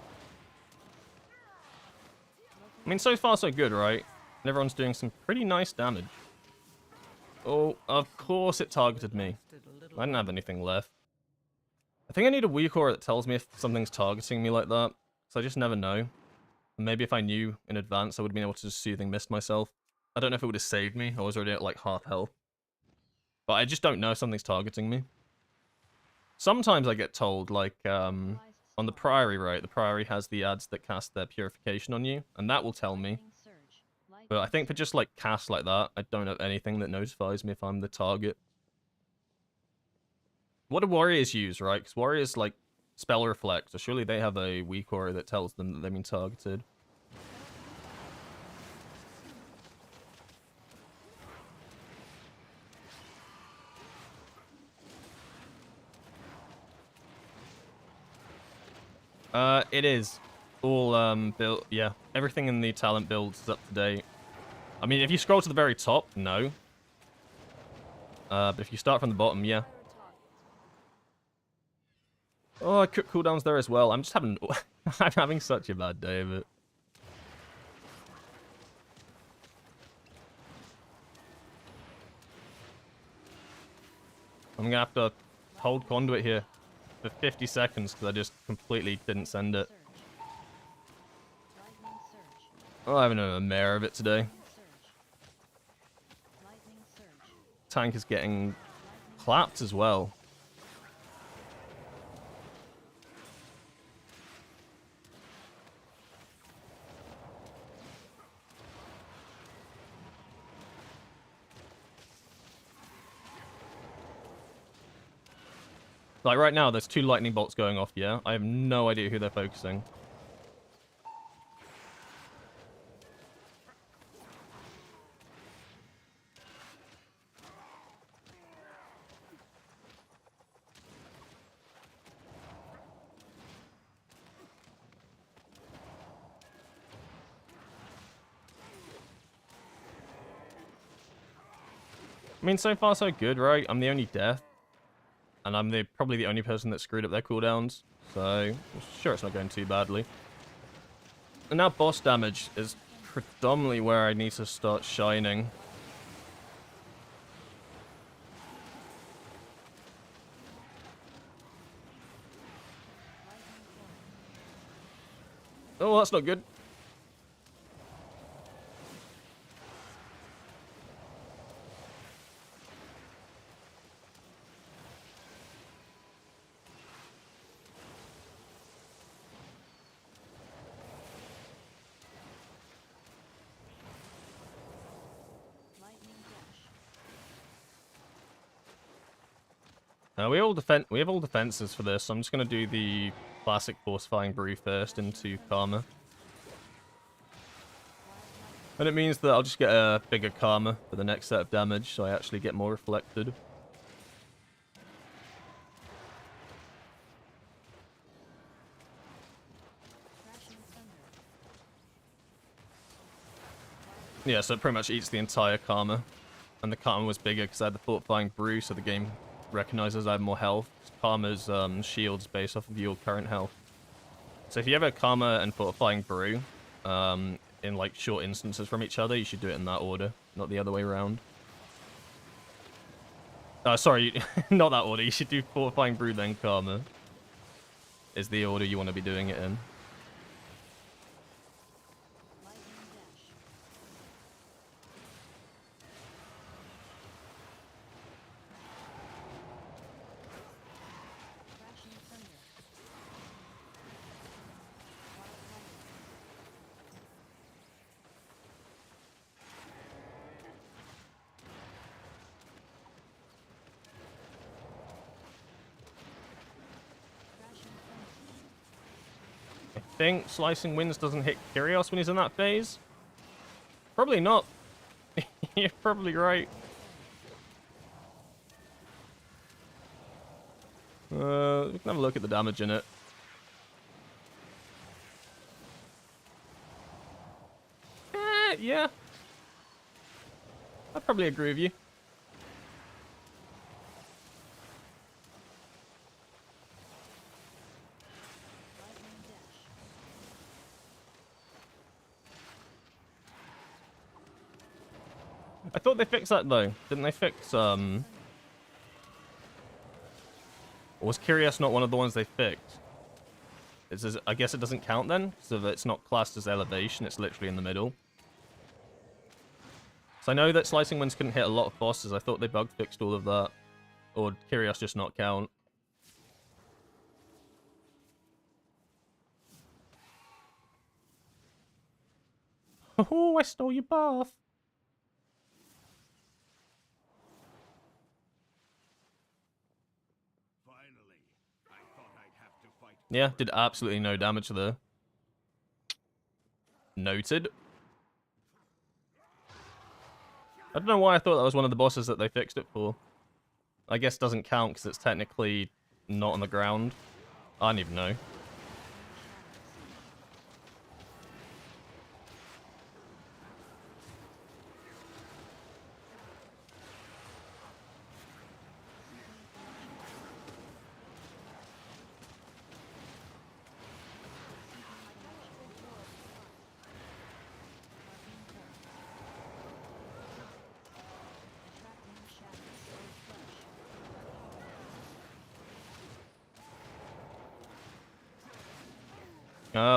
I mean, so far so good, right? And everyone's doing some pretty nice damage. Oh, of course it targeted me. I didn't have anything left. I think I need a weak aura that tells me if something's targeting me like that. So I just never know. And maybe if I knew in advance, I would have been able to just Soothing Mist myself. I don't know if it would have saved me. I was already at like half health. But I just don't know if something's targeting me. Sometimes I get told, like, on the Priory, right? The Priory has the ads that cast their Purification on you, and that will tell me. But I think for just, like, casts like that, I don't have anything that notifies me if I'm the target. What do warriors use, right? Because warriors, like, spell reflect, so surely they have a weak aura that tells them that they've been targeted. It is all built. Yeah, everything in the talent builds is up to date. I mean, if you scroll to the very top, no. But if you start from the bottom, yeah. Oh, I cook cooldowns there as well. I'm just having, I'm having such a bad day of it. I'm gonna have to hold conduit here for 50 seconds because I just completely didn't send it. Oh, I'm having a mare of it today. Tank is getting clapped as well. Like right now, there's 2 lightning bolts going off, yeah? I have no idea who they're focusing. I mean, so far so good, right? I'm the only death. And I'm probably the only person that screwed up their cooldowns. So, I'm sure it's not going too badly. And now boss damage is predominantly where I need to start shining. Oh, that's not good. We have all defenses for this, so I'm just gonna do the classic fortifying brew first into Karma. And it means that I'll just get a bigger Karma for the next set of damage, so I actually get more reflected. Yeah, so it pretty much eats the entire Karma. And the Karma was bigger because I had the fortifying brew, so the game recognizes I have more health. Karma's shields based off of your current health. So if you have a Karma and fortifying brew in like short instances from each other, you should do it in that order, not the other way around. Sorry, not that order. You should do fortifying brew then Karma. Is the order you want to be doing it in. I think Slicing Winds doesn't hit Kyrios when he's in that phase. Probably not. You're probably right. We can have a look at the damage in it. Yeah. I'd probably agree with you. I thought they fixed that though. Didn't they fix Or was Kyrios not one of the ones they fixed? I guess it doesn't count then, so that it's not classed as elevation, it's literally in the middle. So I know that Slicing Winds couldn't hit a lot of bosses. I thought they bug fixed all of that. Or Kyrios just not count. Oh, I stole your bath. Yeah, did absolutely no damage there. Noted. I don't know why I thought that was one of the bosses that they fixed it for. I guess it doesn't count because it's technically not on the ground. I don't even know.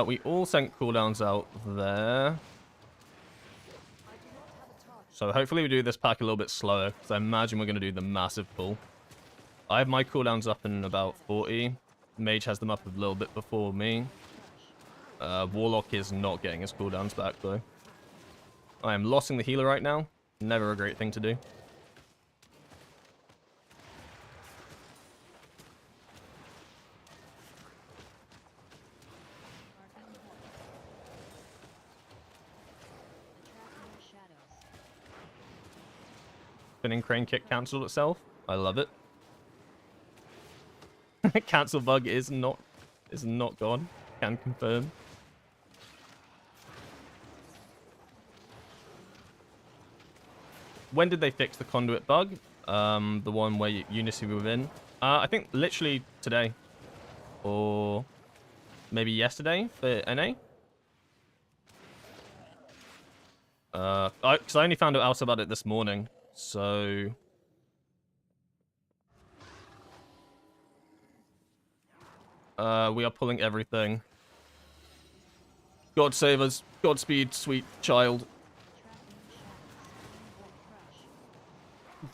We all sent cooldowns out there. So hopefully we do this pack a little bit slower, because I imagine we're going to do the massive pull. I have my cooldowns up in about 40. Mage has them up a little bit before me. Warlock is not getting his cooldowns back, though. I am lossing the healer right now. Never a great thing to do. Spinning crane kick cancelled itself. I love it. Cancel bug is not gone. Can confirm. When did they fix the conduit bug? The one where Unity within. I think literally today, or maybe yesterday for NA. Because I only found out about it this morning. So we are pulling everything. God save us. Godspeed, sweet child.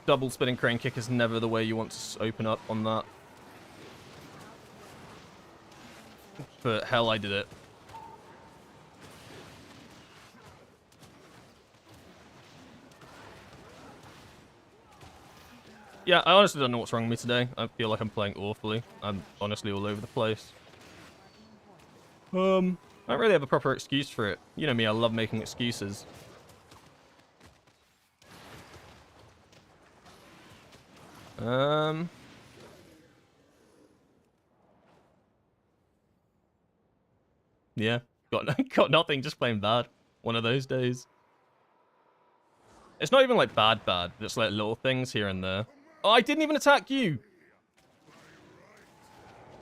Double spinning crane kick is never the way you want to open up on that. But hell, I did it. Yeah, I honestly don't know what's wrong with me today. I feel like I'm playing awfully. I'm honestly all over the place. I don't really have a proper excuse for it. You know me, I love making excuses. Yeah, got nothing, just playing bad. One of those days. It's not even like bad, just like little things here and there. Oh, I didn't even attack you!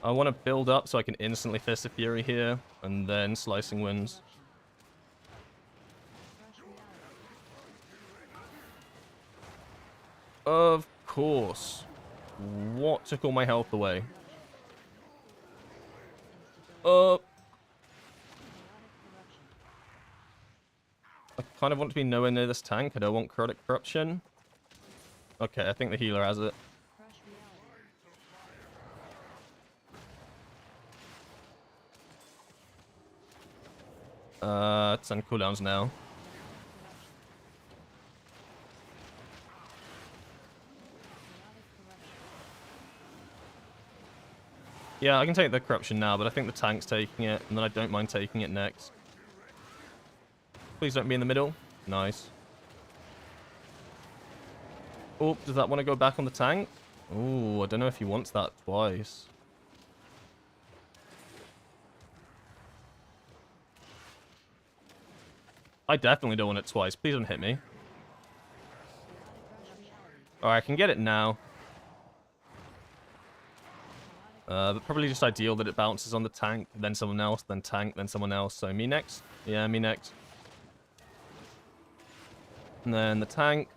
I want to build up so I can instantly Fist of Fury here, and then Slicing Winds. Of course. What took all my health away? I kind of want to be nowhere near this tank. I don't want Chaotic Corruption. Okay, I think the healer has it. Send cooldowns now. Yeah, I can take the corruption now, but I think the tank's taking it, and then I don't mind taking it next. Please don't be in the middle. Nice. Oh, does that want to go back on the tank? Oh, I don't know if he wants that twice. I definitely don't want it twice. Please don't hit me. Alright, I can get it now. But probably just ideal that it bounces on the tank, then someone else, then tank, then someone else. So me next? Yeah, me next. And then the tank.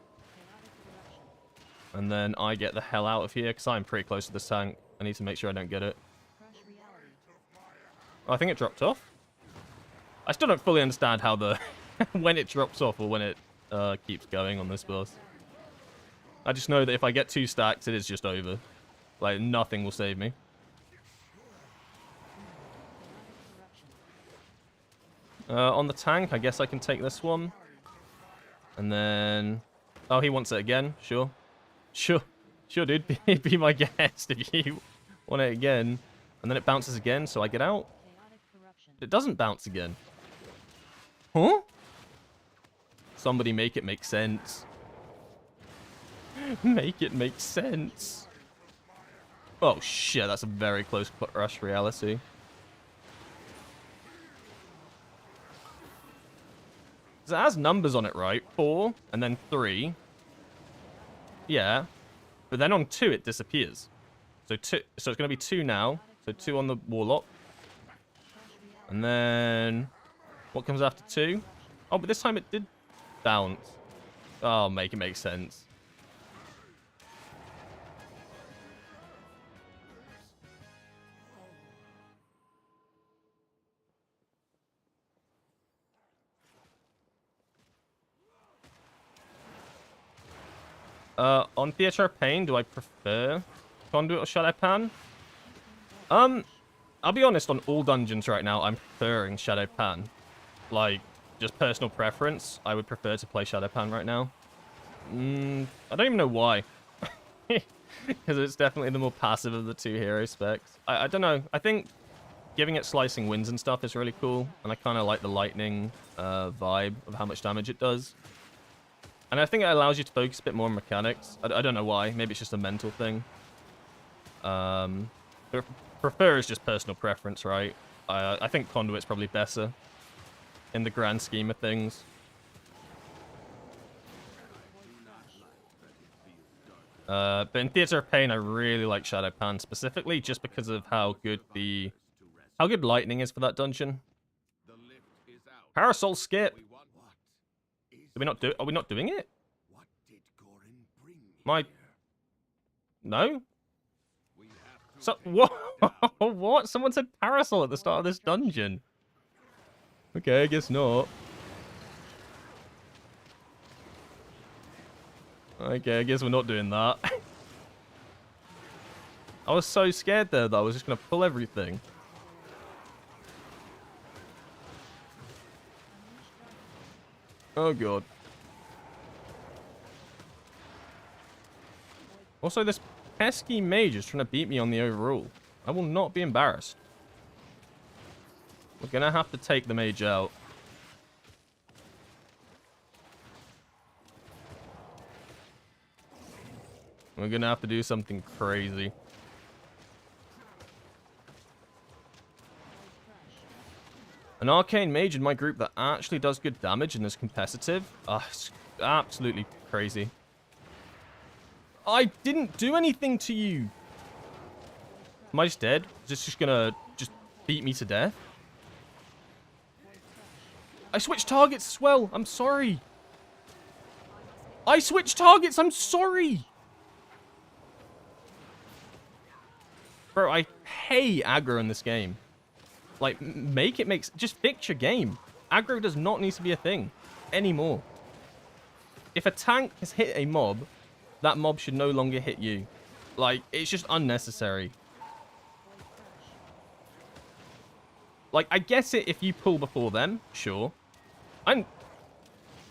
And then I get the hell out of here, because I'm pretty close to this tank. I need to make sure I don't get it. Oh, I think it dropped off. I still don't fully understand how the... when it drops off or when it keeps going on this boss. I just know that if I get 2 stacks, it is just over. Like, nothing will save me. On the tank, I guess I can take this one. And then... Oh, he wants it again. Sure. Sure, dude. Be my guest if you want it again. and then it bounces again, so I get out. It doesn't bounce again. Huh? Somebody make it make sense. Make it make sense. Oh shit, that's a very close rush reality. So it has numbers on it, right? 4, and then 3. Yeah. But then on 2, it disappears. So it's going to be 2 now. So 2 on the Warlock. And then... what comes after 2? Oh, but this time it did bounce. Oh, make it make sense. On Theatre of Pain, do I prefer Conduit or Shadow Pan? I'll be honest, on all dungeons right now, I'm preferring Shadow Pan. Like, just personal preference, I would prefer to play Shadow Pan right now. I don't even know why. Because it's definitely the more passive of the 2 hero specs. I don't know, I think giving it slicing winds and stuff is really cool, and I kind of like the lightning vibe of how much damage it does. And I think it allows you to focus a bit more on mechanics. I don't know why. Maybe it's just a mental thing. Prefer is just personal preference, right? I think Conduit's probably better in the grand scheme of things. But in Theatre of Pain, I really like Shadow Pan specifically, just because of how good lightning is for that dungeon. Parasol skip. Are we not doing it? No? So, what? What? Someone said parasol at the start of this dungeon. Okay, I guess not. Okay, I guess we're not doing that. I was so scared there that I was just going to pull everything. Oh, God. Also, this pesky mage is trying to beat me on the overall. I will not be embarrassed. We're going to have to take the mage out. We're going to have to do something crazy. An arcane mage in my group that actually does good damage and is competitive. It's absolutely crazy. I didn't do anything to you. Am I just dead? Is this just gonna beat me to death? I switched targets as well. I'm sorry. I switched targets. I'm sorry. Bro, I hate aggro in this game. Like, just fix your game. Aggro does not need to be a thing anymore. If a tank has hit a mob, that mob should no longer hit you. Like, it's just unnecessary. Like, I guess it if you pull before them, sure. I didn't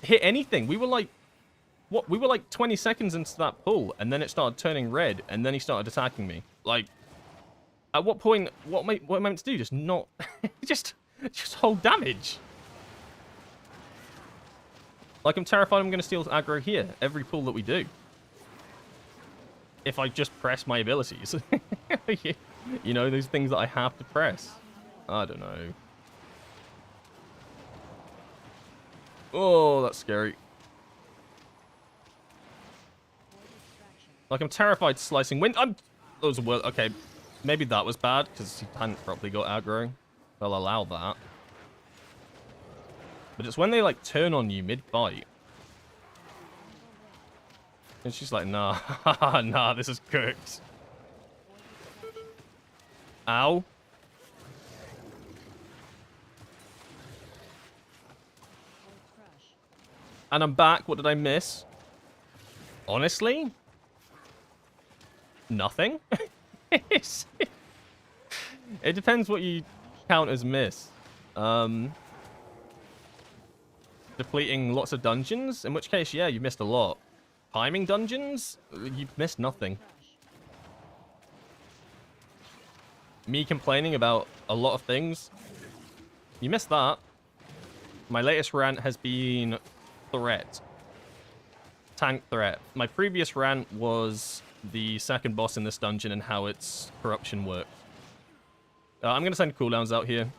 hit anything. We were like, what? We were like 20 seconds into that pull, and then it started turning red, and then he started attacking me. Like, at what point, what am I meant to do? Just not, just hold damage. Like, I'm terrified I'm going to steal aggro here, every pull that we do. If I just press my abilities. You know, those things that I have to press. I don't know. Oh, that's scary. Like, I'm terrified slicing wind. Those were okay. Maybe that was bad because he hadn't properly got aggro. They'll allow that. But it's when they like turn on you mid-fight. And she's like, nah, nah, this is cooked. Ow. And I'm back. What did I miss? Honestly? Nothing? It depends what you count as miss. Depleting lots of dungeons? In which case, yeah, you missed a lot. Timing dungeons? You've missed nothing. me complaining about a lot of things. You missed that. My latest rant has been threat. Tank threat. My previous rant was the second boss in this dungeon and how its corruption works. I'm going to send cooldowns out here.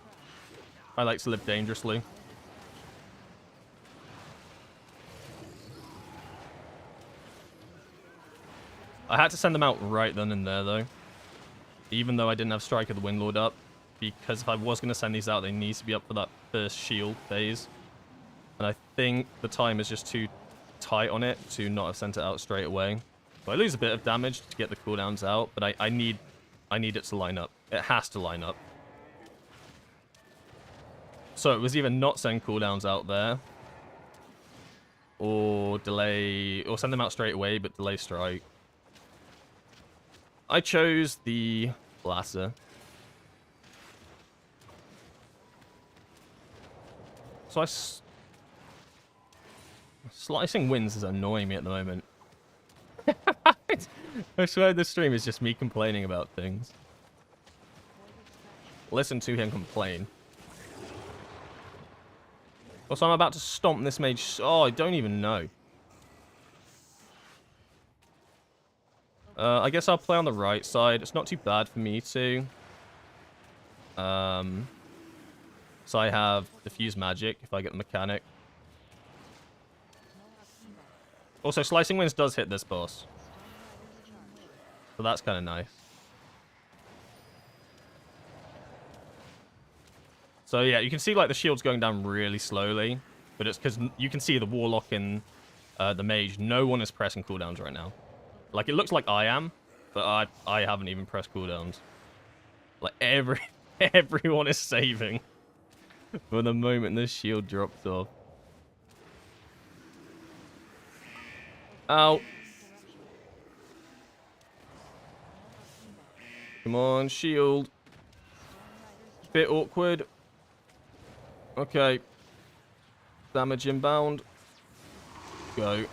I like to live dangerously. I had to send them out right then and there, though. Even though I didn't have Strike of the Windlord up. Because if I was going to send these out, they need to be up for that first shield phase. And I think the time is just too tight on it to not have sent it out straight away. So I lose a bit of damage to get the cooldowns out, but I need it to line up. It has to line up. So it was either not send cooldowns out there, or delay, or send them out straight away, but delay strike. I chose the latter. So slicing winds is annoying me at the moment. I swear this stream is just me complaining about things. Listen to him complain. Also, I'm about to stomp this mage. Oh, I don't even know. I guess I'll play on the right side. It's not too bad for me to. So I have diffuse magic if I get the mechanic. Also, Slicing Winds does hit this boss. So that's kind of nice. So yeah, you can see like the shield's going down really slowly. But it's because you can see the Warlock and the Mage. No one is pressing cooldowns right now. Like, it looks like I am, but I haven't even pressed cooldowns. Like, everyone is saving for the moment this shield drops off. Ow. Come on, shield. Bit awkward. Okay. Damage inbound. Go.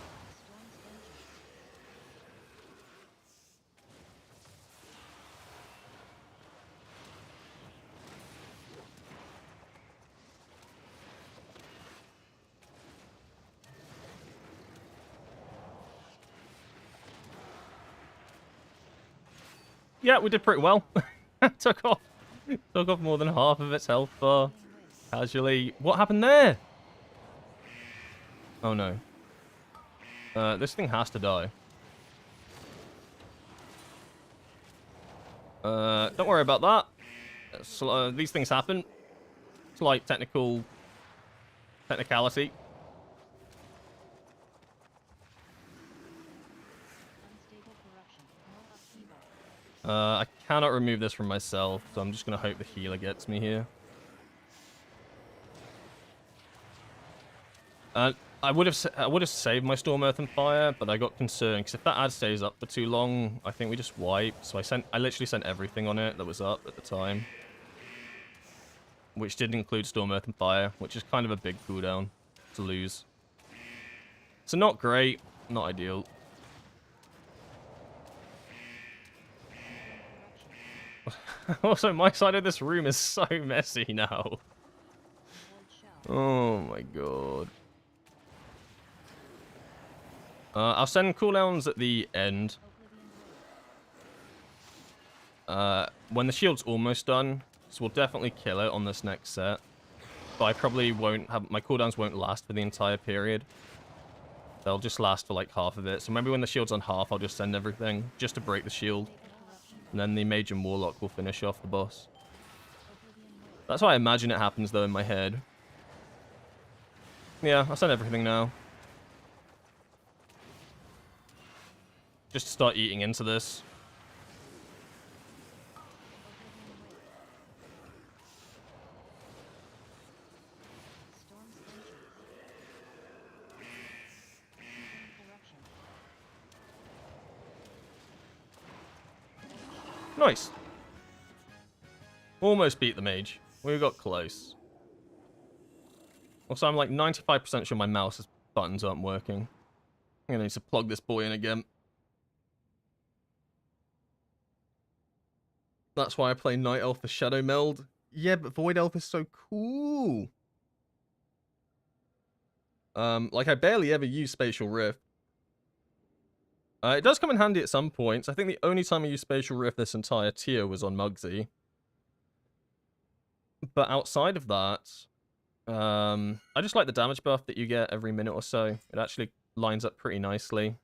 Yeah, we did pretty well. Took off more than half of its health bar. Casually. What happened there? Oh no. This thing has to die. Don't worry about that. These things happen. Slight technicality. I cannot remove this from myself, so I'm just going to hope the healer gets me here. I would have saved my Storm Earth and Fire, but I got concerned because if that ad stays up for too long, I think we just wipe. So I literally sent everything on it that was up at the time, which did include Storm Earth and Fire, which is kind of a big cooldown to lose. So not great, not ideal. Also, my side of this room is so messy now. Oh my god. I'll send cooldowns at the end. When the shield's almost done, so we'll definitely kill it on this next set. But I probably won't have... My cooldowns won't last for the entire period. They'll just last for like half of it. So maybe when the shield's on half, I'll just send everything, just to break the shield. And then the Mage and Warlock will finish off the boss. That's how I imagine it happens, though, in my head. Yeah, I'll send everything now. Just to start eating into this. Nice. Almost beat the mage. We got close. Also, I'm like 95% sure my mouse buttons aren't working. I'm gonna need to plug this boy in again. That's why I play Night Elf the Shadow Meld. Yeah, but Void Elf is so cool. Like I barely ever use Spatial Rift. It does come in handy at some points. I think the only time I used Spatial Rift this entire tier was on Muggsy. But outside of that, I just like the damage buff that you get every minute or so. It actually lines up pretty nicely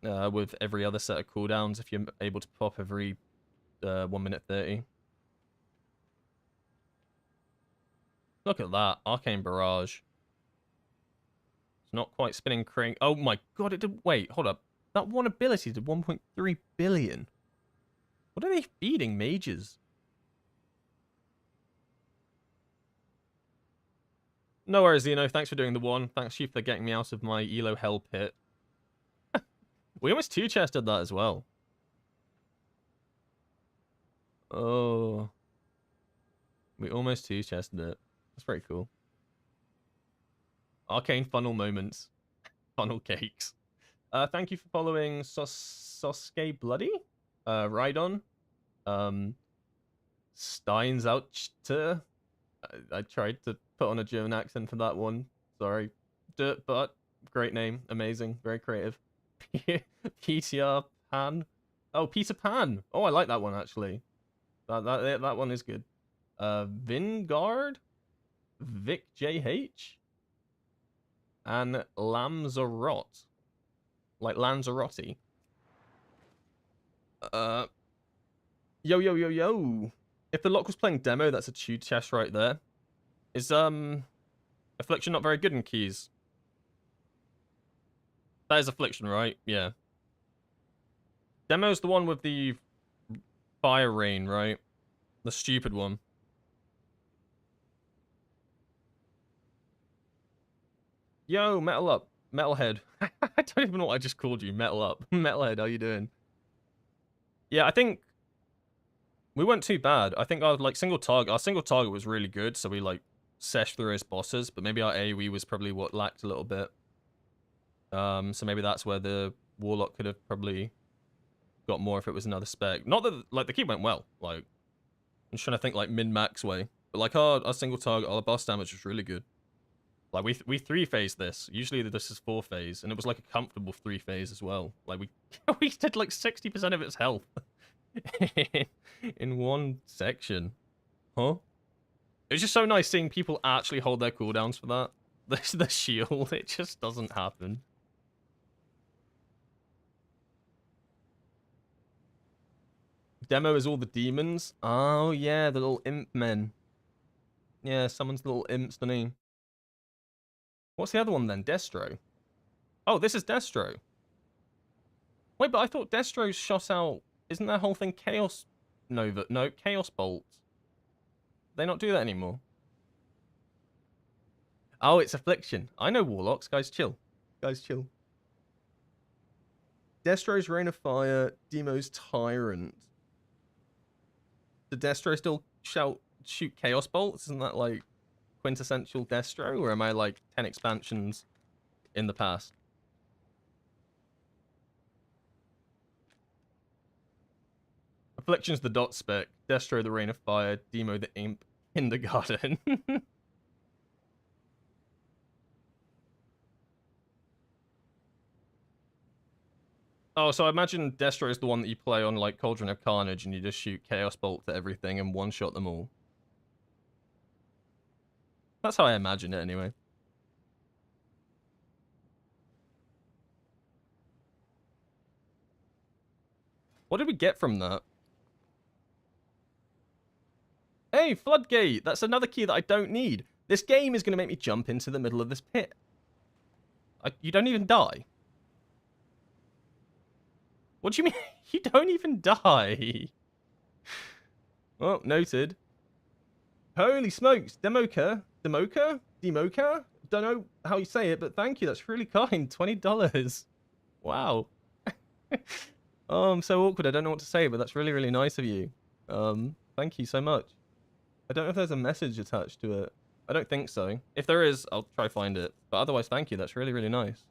with every other set of cooldowns if you're able to pop every 1 minute 30. Look at that. Arcane Barrage. It's not quite spinning crane. Oh my god, it did. Wait, hold up. That one ability did 1.3 billion. What are they feeding mages? No worries, Zeno. Thanks for doing the one. Thanks you for getting me out of my ELO hell pit. We almost two-chested that as well. Oh. We almost two-chested it. That's pretty cool. Arcane funnel moments. Funnel cakes. Thank you for following Sosuke Bloody. Rhydon. Steins out to. I tried to put on a German accent for that one. Sorry. Dirt Butt. Great name. Amazing. Very creative. Peter Pan. Oh, Peter Pan. Oh, I like that one actually. That one is good. Vingard. Vic JH. And Lanzarote. Like Lanzarote. Yo. If the lock was playing demo, that's a chew chest right there. Is Affliction not very good in keys? That is Affliction, right? Yeah. Demo's the one with the fire rain, right? The stupid one. Yo, Metal Up. Metalhead. I don't even know what I just called you. Metal Up. Metalhead, how you doing? Yeah, I think we weren't too bad. I think our single target was really good, so we like seshed through his bosses, but maybe our AoE was probably what lacked a little bit. So maybe that's where the Warlock could have probably got more if it was another spec. Not that like the key went well. Like I'm just trying to think like min-max way. But like our single target, our boss damage was really good. Like we 3-phased this. Usually this is 4-phase, and it was like a comfortable 3-phase as well. Like we did like 60% of its health in one section. Huh? It's just so nice seeing people actually hold their cooldowns for that. The shield, it just doesn't happen. Demo is all the demons. Oh yeah, the little imp men. Yeah, summons little imps, doesn't he? What's the other one then? Destro. Oh, this is Destro. Wait, but I thought Destro shot out. Isn't that whole thing Chaos Nova? No, Chaos Bolt. They not do that anymore. Oh, it's Affliction. I know Warlocks. Guys, chill. Guys, chill. Destro's Rain of Fire. Demo's Tyrant. Did Destro still shoot Chaos Bolts? Isn't that like quintessential Destro? Or am I like 10 expansions in the past? Affliction's the dot spec. Destro the Rain of Fire. Demo the Imp. Kindergarten. Oh, so I imagine Destro is the one that you play on like Cauldron of Carnage and you just shoot Chaos Bolt to everything and one-shot them all. That's how I imagine it anyway. What did we get from that? Hey, Floodgate! That's another key that I don't need. This game is going to make me jump into the middle of this pit. You don't even die. What do you mean? You don't even die. Oh, noted. Holy smokes. Demoka? Demoka? Demoka? Don't know how you say it, but thank you. That's really kind. $20. Wow. Oh, I'm so awkward. I don't know what to say, but that's really, really nice of you. Thank you so much. I don't know if there's a message attached to it. I don't think so. If there is, I'll try find it. But otherwise, thank you. That's really, really nice.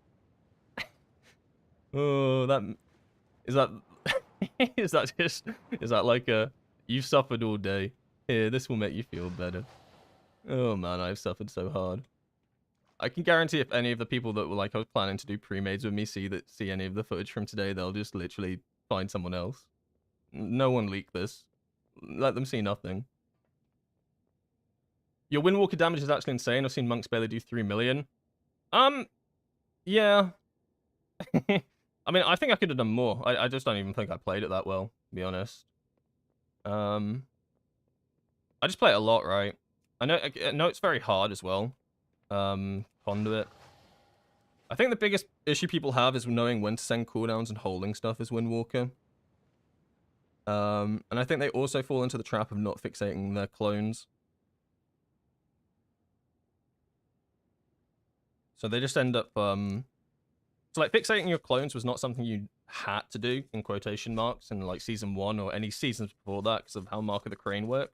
Oh, that... Is that... Is that like a, you've suffered all day. Here, this will make you feel better. Oh man, I've suffered so hard. I can guarantee if any of the people that were like I was planning to do pre-mades with me see any of the footage from today, they'll just literally find someone else. No one leak this. Let them see nothing. Your Windwalker damage is actually insane. I've seen monks barely do 3 million. Yeah. I mean, I think I could have done more. I just don't even think I played it that well, to be honest. I just play it a lot, right? I know it's very hard as well. Conduit. I think the biggest issue people have is knowing when to send cooldowns and holding stuff as Windwalker. And I think they also fall into the trap of not fixating their clones. So they just end up, so like fixating your clones was not something you had to do, in quotation marks, in like season 1 or any seasons before that because of how Mark of the Crane worked.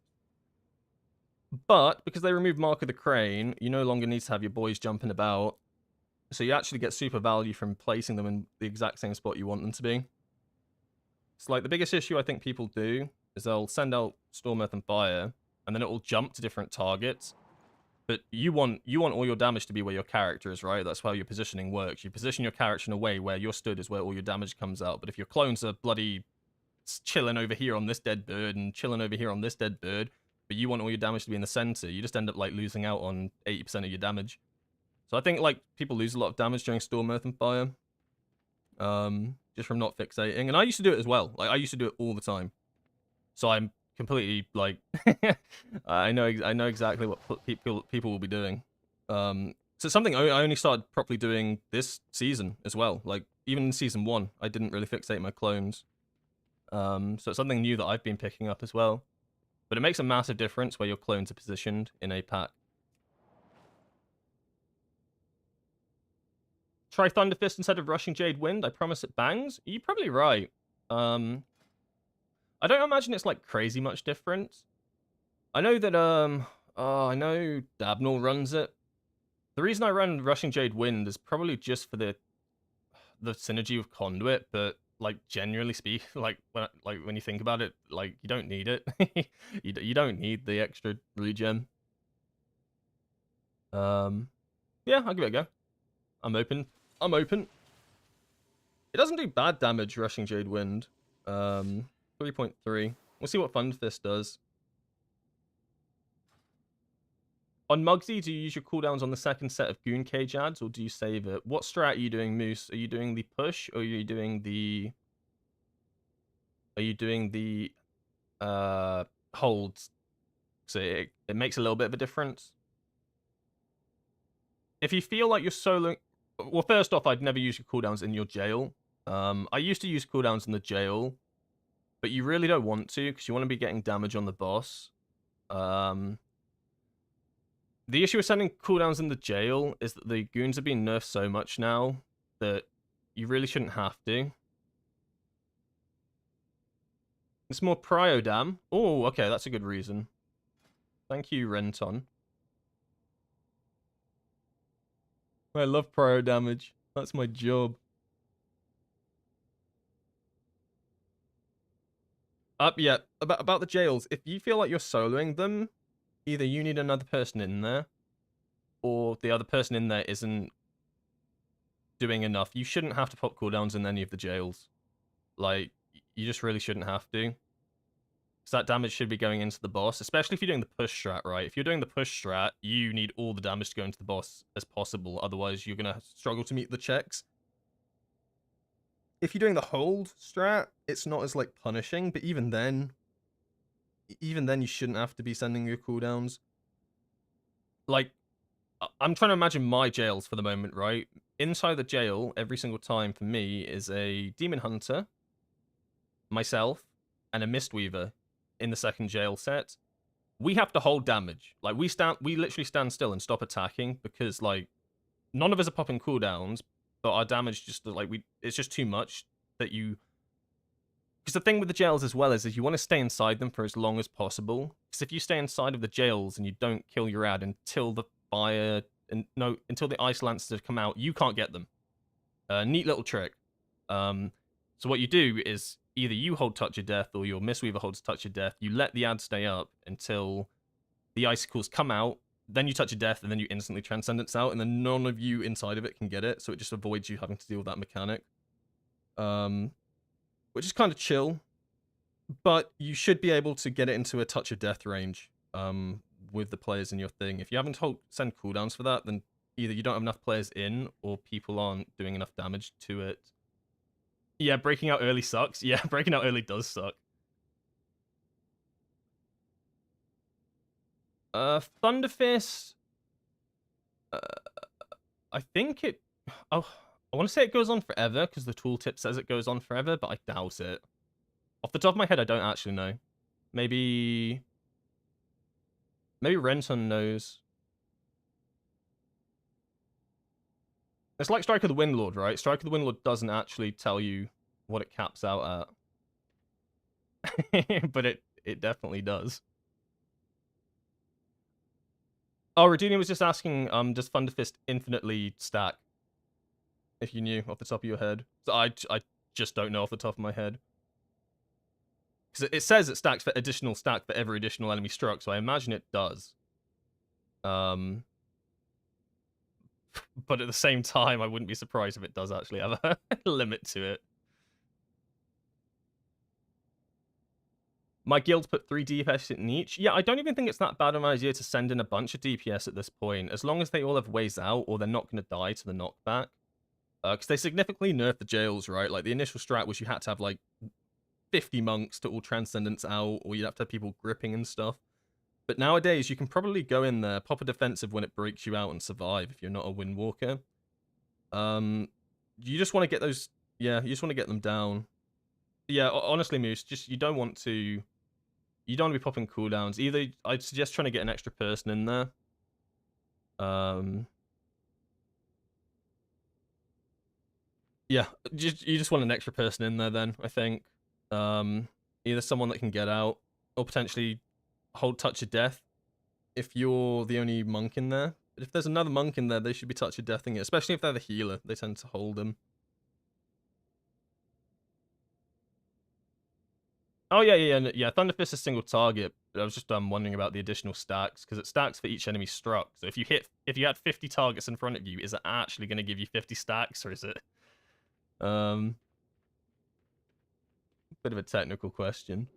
But because they removed Mark of the Crane, you no longer need to have your boys jumping about. So you actually get super value from placing them in the exact same spot you want them to be. So like the biggest issue I think people do is they'll send out Storm, Earth, and Fire, and then it will jump to different targets. But you want all your damage to be where your character is, right? That's how your positioning works. You position your character in a way where you're stood is where all your damage comes out. But if your clones are bloody chilling over here on this dead bird and chilling over here on this dead bird, but you want all your damage to be in the center, you just end up like losing out on 80% of your damage. So I think like people lose a lot of damage during Storm, Earth, and Fire, just from not fixating. And I used to do it as well. Like I used to do it all the time. So I'm completely like I know exactly what people will be doing. So it's something I only started properly doing this season as well. Like even in season 1, I didn't really fixate my clones. So it's something new that I've been picking up as well. But it makes a massive difference where your clones are positioned in a pack. Try Thunder Fist instead of Rushing Jade Wind. I promise it bangs. You're probably right. I don't imagine it's like crazy much different. I know that I know Dabnall runs it. The reason I run Rushing Jade Wind is probably just for the synergy with Conduit, but like generally speaking, like when you think about it, like you don't need it. you don't need the extra regen. Yeah, I'll give it a go. I'm open. It doesn't do bad damage, Rushing Jade Wind. 3.3. We'll see what Thunder Fist does. On Mugsy, do you use your cooldowns on the second set of Goon Cage ads, or do you save it? What strat are you doing, Moose? Are you doing the push, or are you doing the... holds? So it makes a little bit of a difference. If you feel like you're soloing... Well, first off, I'd never use your cooldowns in your jail. I used to use cooldowns in the jail, but you really don't want to, because you want to be getting damage on the boss. The issue with sending cooldowns in the jail is that the goons are being nerfed so much now that you really shouldn't have to. It's more prio dam. Oh, okay, that's a good reason. Thank you, Renton. I love prio damage. That's my job. Yeah, about the jails. If you feel like you're soloing them, either you need another person in there, or the other person in there isn't doing enough. You shouldn't have to pop cooldowns in any of the jails. Like, you just really shouldn't have to. Because that damage should be going into the boss, especially if you're doing the push strat, right? If you're doing the push strat, you need all the damage to go into the boss as possible. Otherwise, you're going to struggle to meet the checks. If you're doing the hold strat, it's not as, like, punishing, but even then you shouldn't have to be sending your cooldowns. Like, I'm trying to imagine my jails for the moment, right? Inside the jail, every single time for me is a Demon Hunter, myself, and a Mistweaver in the second jail set. We have to hold damage. Like, we literally stand still and stop attacking because, like, none of us are popping cooldowns, but our damage just, like, it's just too much that you... Because the thing with the jails as well is you want to stay inside them for as long as possible. Because if you stay inside of the jails and you don't kill your ad until the fire... until the ice lancers have come out, you can't get them. Neat little trick. So So what you do is either you hold Touch of Death or your Mistweaver holds Touch of Death. You let the ad stay up until the icicles come out, then you Touch of Death, and then you instantly Transcendence out, and then none of you inside of it can get it, so it just avoids you having to deal with that mechanic. Which is kind of chill, but you should be able to get it into a Touch of Death range with the players in your thing. If you haven't send cooldowns for that, then either you don't have enough players in, or people aren't doing enough damage to it. Yeah, breaking out early sucks. Yeah, breaking out early does suck. Thunderfist. I think it. Oh, I want to say it goes on forever because the tooltip says it goes on forever, but I doubt it. Off the top of my head, I don't actually know. Maybe Renton knows. It's like Strike of the Windlord, right? Strike of the Windlord doesn't actually tell you what it caps out at. But it definitely does. Oh, Raduni was just asking, does Thunderfist infinitely stack? If you knew off the top of your head. So I just don't know off the top of my head. Because it says it stacks for additional stack for every additional enemy struck, so I imagine it does. But at the same time, I wouldn't be surprised if it does actually have a limit to it. My guild put 3 DPS in each. Yeah, I don't even think it's that bad of an idea to send in a bunch of DPS at this point, as long as they all have ways out, or they're not going to die to the knockback. Because they significantly nerfed the jails, right? Like, the initial strat was you had to have, like, 50 monks to all Transcendence out, or you'd have to have people gripping and stuff. But nowadays, you can probably go in there, pop a defensive when it breaks you out, and survive if you're not a Windwalker. You just want to get those... Yeah, you just want to get them down. Yeah, honestly, Moose, just you don't want to be popping cooldowns. Either I'd suggest trying to get an extra person in there. Yeah, you just want an extra person in there then, I think. Either someone that can get out, or potentially hold Touch of Death if you're the only monk in there. But if there's another monk in there, they should be Touch of Deathing it, especially if they're the healer. They tend to hold them. Oh, yeah. Thunderfist is single target. I was just wondering about the additional stacks, because it stacks for each enemy struck. So if you had 50 targets in front of you, is it actually going to give you 50 stacks, or is it... Bit of a technical question.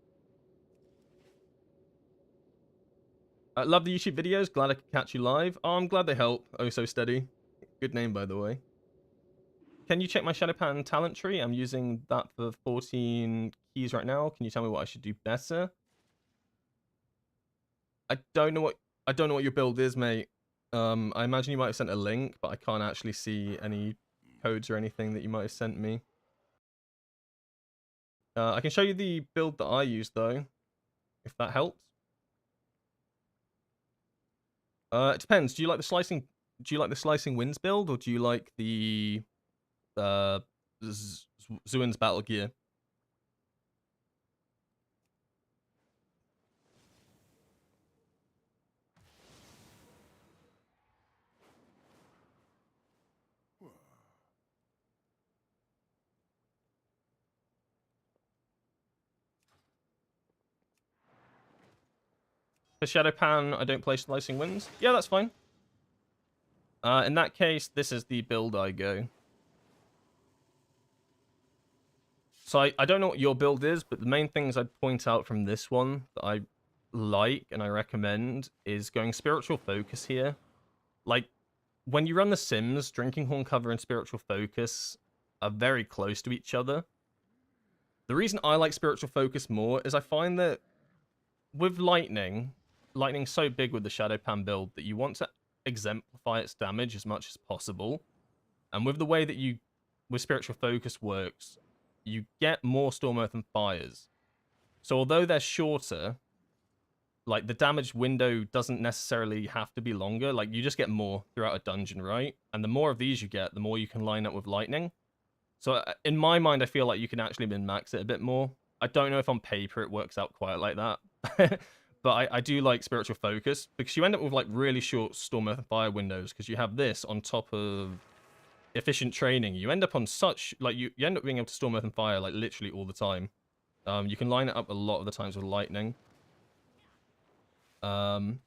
I love the YouTube videos. Glad I could catch you live. Oh, I'm glad they help. Oh, so steady. Good name, by the way. Can you check my Shadowpan talent tree? I'm using that for 14 keys right now. Can you tell me what I should do better? I don't know what your build is, mate. I imagine you might have sent a link, but I can't actually see any codes or anything that you might have sent me. I can show you the build that I use though, if that helps. It depends. Do you like the slicing winds build, or do you like the Zuin's battle gear? For Shadowpan, I don't play Slicing Winds. Yeah, that's fine. In that case, this is the build I go. So I don't know what your build is, but the main things I'd point out from this one that I like and I recommend is going Spiritual Focus here. Like, when you run the Sims, Drinking Horn Cover and Spiritual Focus are very close to each other. The reason I like Spiritual Focus more is I find that with Lightning's so big with the Shadowpan build that you want to exemplify its damage as much as possible. And with the way that with Spiritual Focus works, you get more Storm, Earth, and Fires. So although they're shorter, like, the damage window doesn't necessarily have to be longer. Like, you just get more throughout a dungeon, right? And the more of these you get, the more you can line up with Lightning. So in my mind, I feel like you can actually min-max it a bit more. I don't know if on paper it works out quite like that. But I do like Spiritual Focus, because you end up with, like, really short Storm, Earth, and Fire windows, because you have this on top of efficient training, you end up on such, like, you end up being able to Storm, Earth, and Fire, like, literally all the time. You can line it up a lot of the times with Lightning. I'm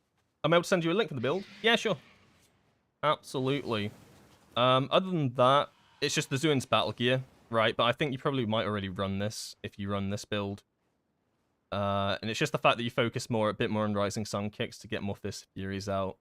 able to send you a link for the build. Yeah, sure. Absolutely. Other than that, it's just the Zuin's battle gear, right? But I think you probably might already run this if you run this build. And it's just the fact that you focus a bit more on Rising Sun kicks to get more Fist of Furies out.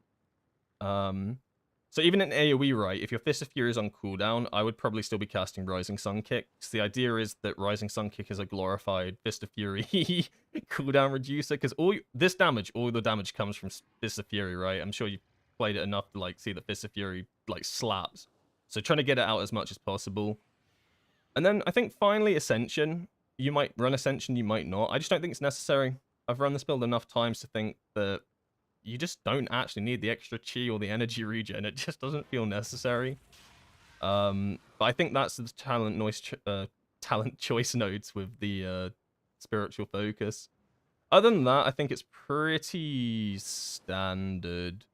So even in AoE, right, if your Fist of Fury is on cooldown, I would probably still be casting Rising Sun Kick. Because the idea is that Rising Sun Kick is a glorified Fist of Fury cooldown reducer. Because all the damage comes from Fist of Fury, right? I'm sure you've played it enough to like see that Fist of Fury like slaps. So trying to get it out as much as possible. And then I think finally Ascension. You might run Ascension, you might not. I just don't think it's necessary. I've run this build enough times to think that you just don't actually need the extra chi or the energy regen. It just doesn't feel necessary. But I think that's the talent choice nodes with the spiritual focus. Other than that, I think it's pretty standard.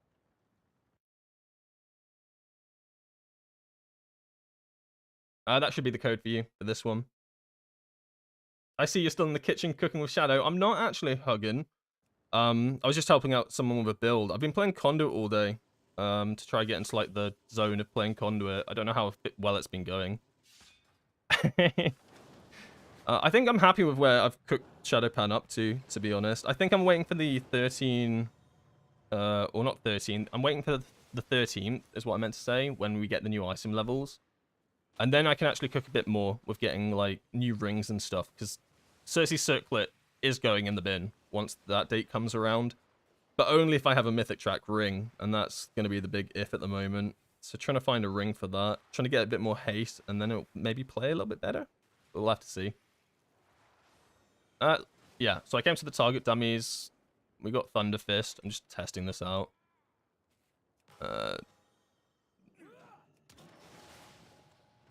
That should be the code for you for this one. I see you're still in the kitchen cooking with Shadow. I'm not actually hugging. I was just helping out someone with a build. I've been playing Conduit all day to try to get into like the zone of playing Conduit. I don't know how well it's been going. I think I'm happy with where I've cooked Shadowpan up to be honest. I think I'm waiting for the 13, or not 13. I'm waiting for the 13th is what I meant to say, when we get the new item levels. And then I can actually cook a bit more with getting like new rings and stuff, because Cersei's Circlet is going in the bin once that date comes around. But only if I have a Mythic Track ring, and that's going to be the big if at the moment. So trying to find a ring for that. Trying to get a bit more haste, and then it'll maybe play a little bit better. We'll have to see. Yeah, so I came to the target dummies. We got Thunder Fist. I'm just testing this out.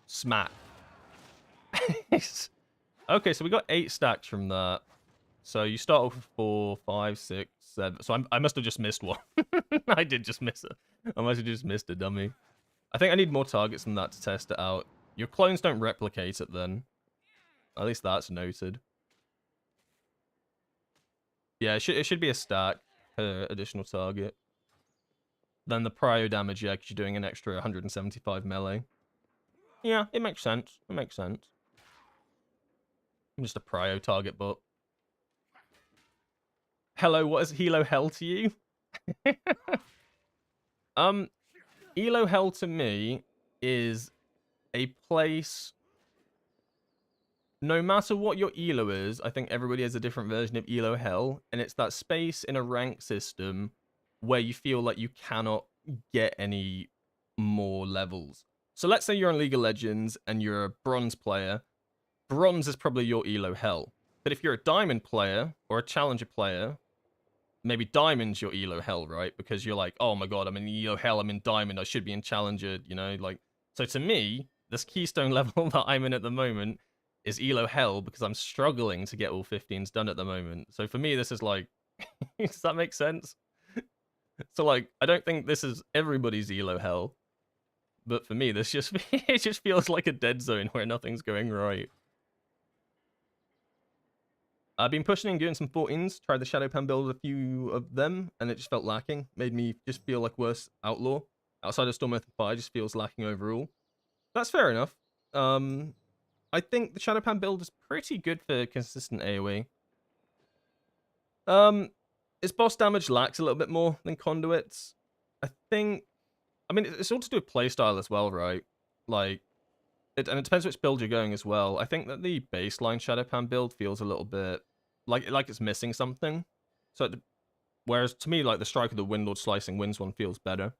Smack. Okay, so we got 8 stacks from that. So you start off with 4, 5, 6, 7. So I must have just missed one. I did just miss it. I must have just missed a dummy. I think I need more targets than that to test it out. Your clones don't replicate it then. At least that's noted. Yeah, it should be a stack per additional target. Then the prio damage, yeah, because you're doing an extra 175 melee. Yeah, it makes sense. It makes sense. I'm just a prio target bot. Hello, what is Helo Hell to you? Elo Hell to me is a place. No matter what your Elo is, I think everybody has a different version of Elo Hell, and it's that space in a rank system where you feel like you cannot get any more levels. So let's say you're in League of Legends and you're a bronze player. Bronze is probably your Elo Hell. But if you're a diamond player or a challenger player, maybe diamond's your Elo Hell, right? Because you're like, oh my god, I'm in Elo Hell, I'm in diamond, I should be in challenger, you know? Like, so to me, this keystone level that I'm in at the moment is Elo Hell because I'm struggling to get all 15s done at the moment. So for me, this is like, does that make sense? So like, I don't think this is everybody's Elo Hell. But for me, this just it just feels like a dead zone where nothing's going right. I've been pushing and doing some 14s, tried the Shadowpan build with a few of them, and it just felt lacking. Made me just feel like worse Outlaw. Outside of Storm, Earth, and Fire just feels lacking overall. That's fair enough. I think the Shadowpan build is pretty good for consistent AoE. Its boss damage lacks a little bit more than Conduit's. I mean, it's all to do with playstyle as well, right? Like, and it depends which build you're going as well. I think that the baseline Shadowpan build feels a little bit like it's missing something. So, whereas to me, like the Strike of the Windlord Slicing Winds one feels better.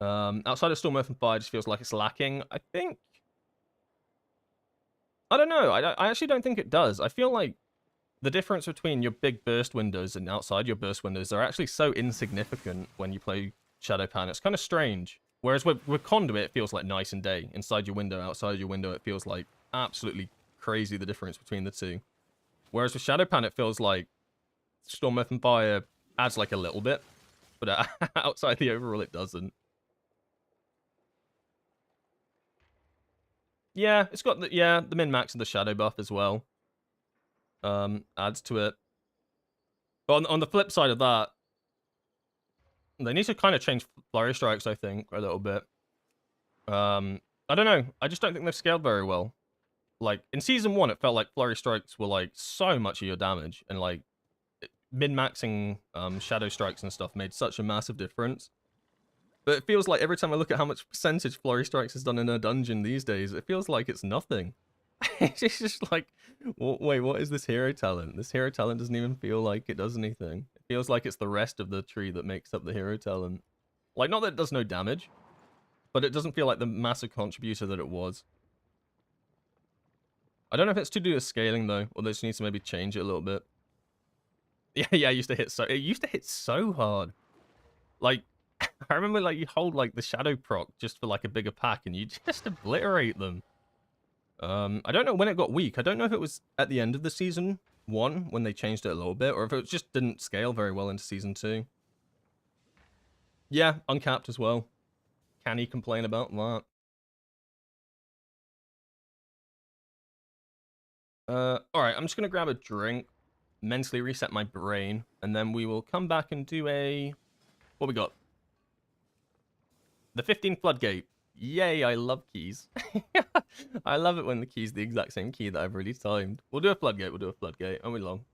Outside of Storm, Earth, and Fire, just feels like it's lacking. I don't know. I actually don't think it does. I feel like the difference between your big burst windows and outside your burst windows are actually so insignificant when you play Shadowpan. It's kind of strange. Whereas with Conduit, it feels like night and day. Inside your window, outside your window, it feels like absolutely crazy, the difference between the two. Whereas with Shadowpan, it feels like Storm, Earth, and Fire adds like a little bit. But outside the overall, it doesn't. Yeah, it's got the min max of the shadow buff as well. Adds to it. But on the flip side of that, they need to kind of change flurry strikes, I think, a little bit. I don't know. I just don't think they've scaled very well. Like in season 1, it felt like flurry strikes were like so much of your damage, and like min-maxing shadow strikes and stuff made such a massive difference. But it feels like every time I look at how much percentage flurry strikes is done in a dungeon these days, it feels like it's nothing. It's just like, wait, what is this hero talent? This hero talent doesn't even feel like it does anything. It feels like it's the rest of the tree that makes up the hero talent. Like, not that it does no damage, but it doesn't feel like the massive contributor that it was. I don't know if it's to do with scaling though, or they just need to maybe change it a little bit. Yeah, it used to hit so hard. Like, I remember like you hold like the shadow proc just for like a bigger pack and you just obliterate them. I don't know when it got weak. I don't know if it was at the end of the season 1 when they changed it a little bit, or if it just didn't scale very well into season 2. Yeah, uncapped as well. Can he complain about that? Alright, I'm just gonna grab a drink, mentally reset my brain, and then we will come back and do a... What we got? The 15 floodgate. Yay, I love keys. I love it when the key's the exact same key that I've already timed. We'll do a floodgate, Aren't we long?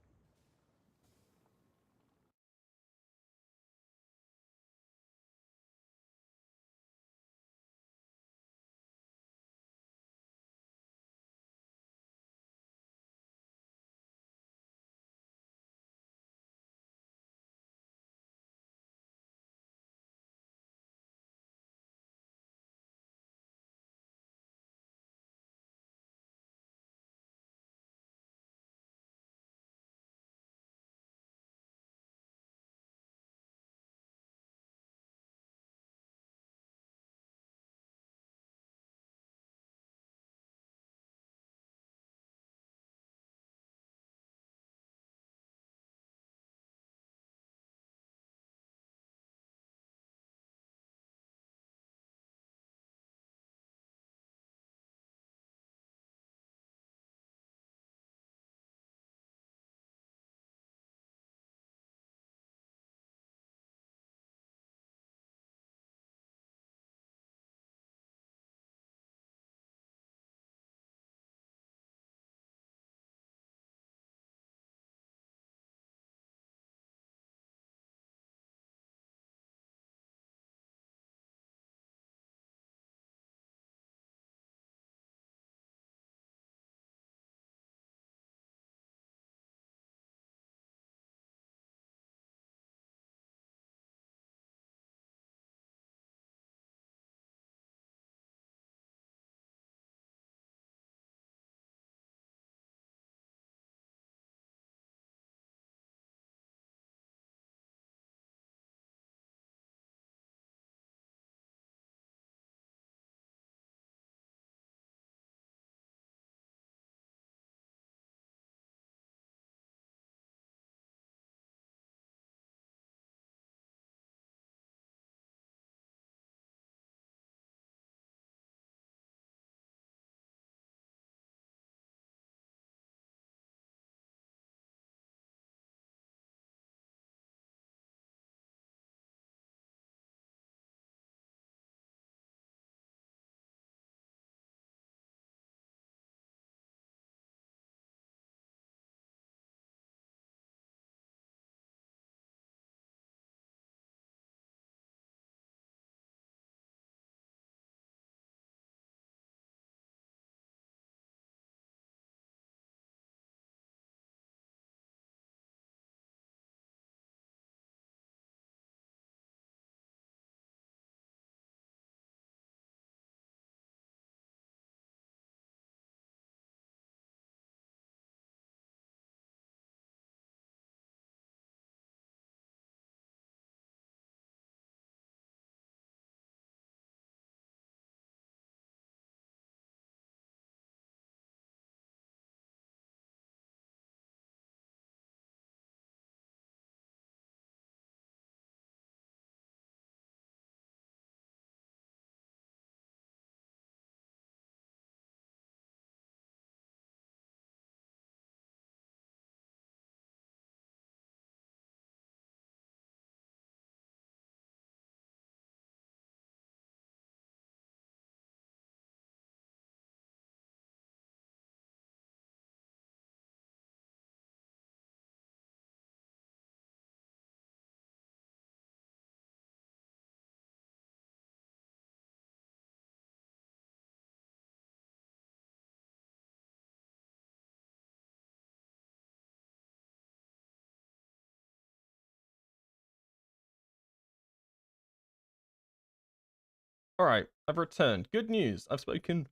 Alright, I've returned. Good news. I've spoken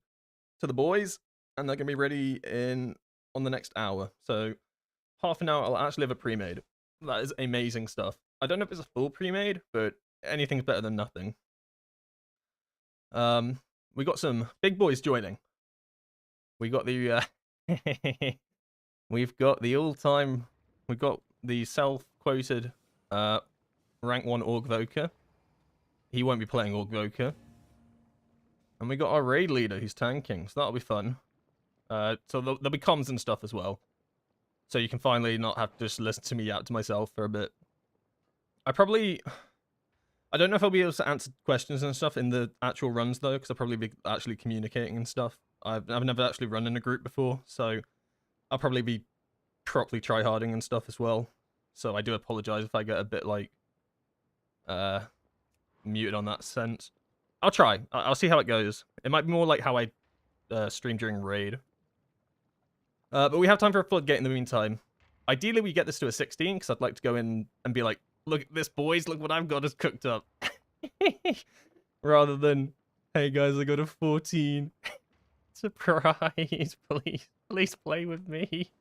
to the boys, and they're going to be ready on the next hour. So, half an hour, I'll actually have a pre-made. That is amazing stuff. I don't know if it's a full pre-made, but anything's better than nothing. We got some big boys joining. We got the, we've got the all-time, we've got the self-quoted, rank 1 Windwalker. He won't be playing Windwalker. And we got our raid leader who's tanking, so that'll be fun. So there'll be comms and stuff as well. So you can finally not have to just listen to me out to myself for a bit. I don't know if I'll be able to answer questions and stuff in the actual runs though, because I'll probably be actually communicating and stuff. I've never actually run in a group before, so I'll probably be properly tryharding and stuff as well. So I do apologize if I get a bit like muted on that sense. I'll try. I'll see how it goes. It might be more like how I stream during raid. But we have time for a floodgate in the meantime. Ideally, we get this to a 16, because I'd like to go in and be like, look at this, boys. Look what I've got us cooked up. Rather than, hey, guys, I got a 14. Surprise. Please play with me.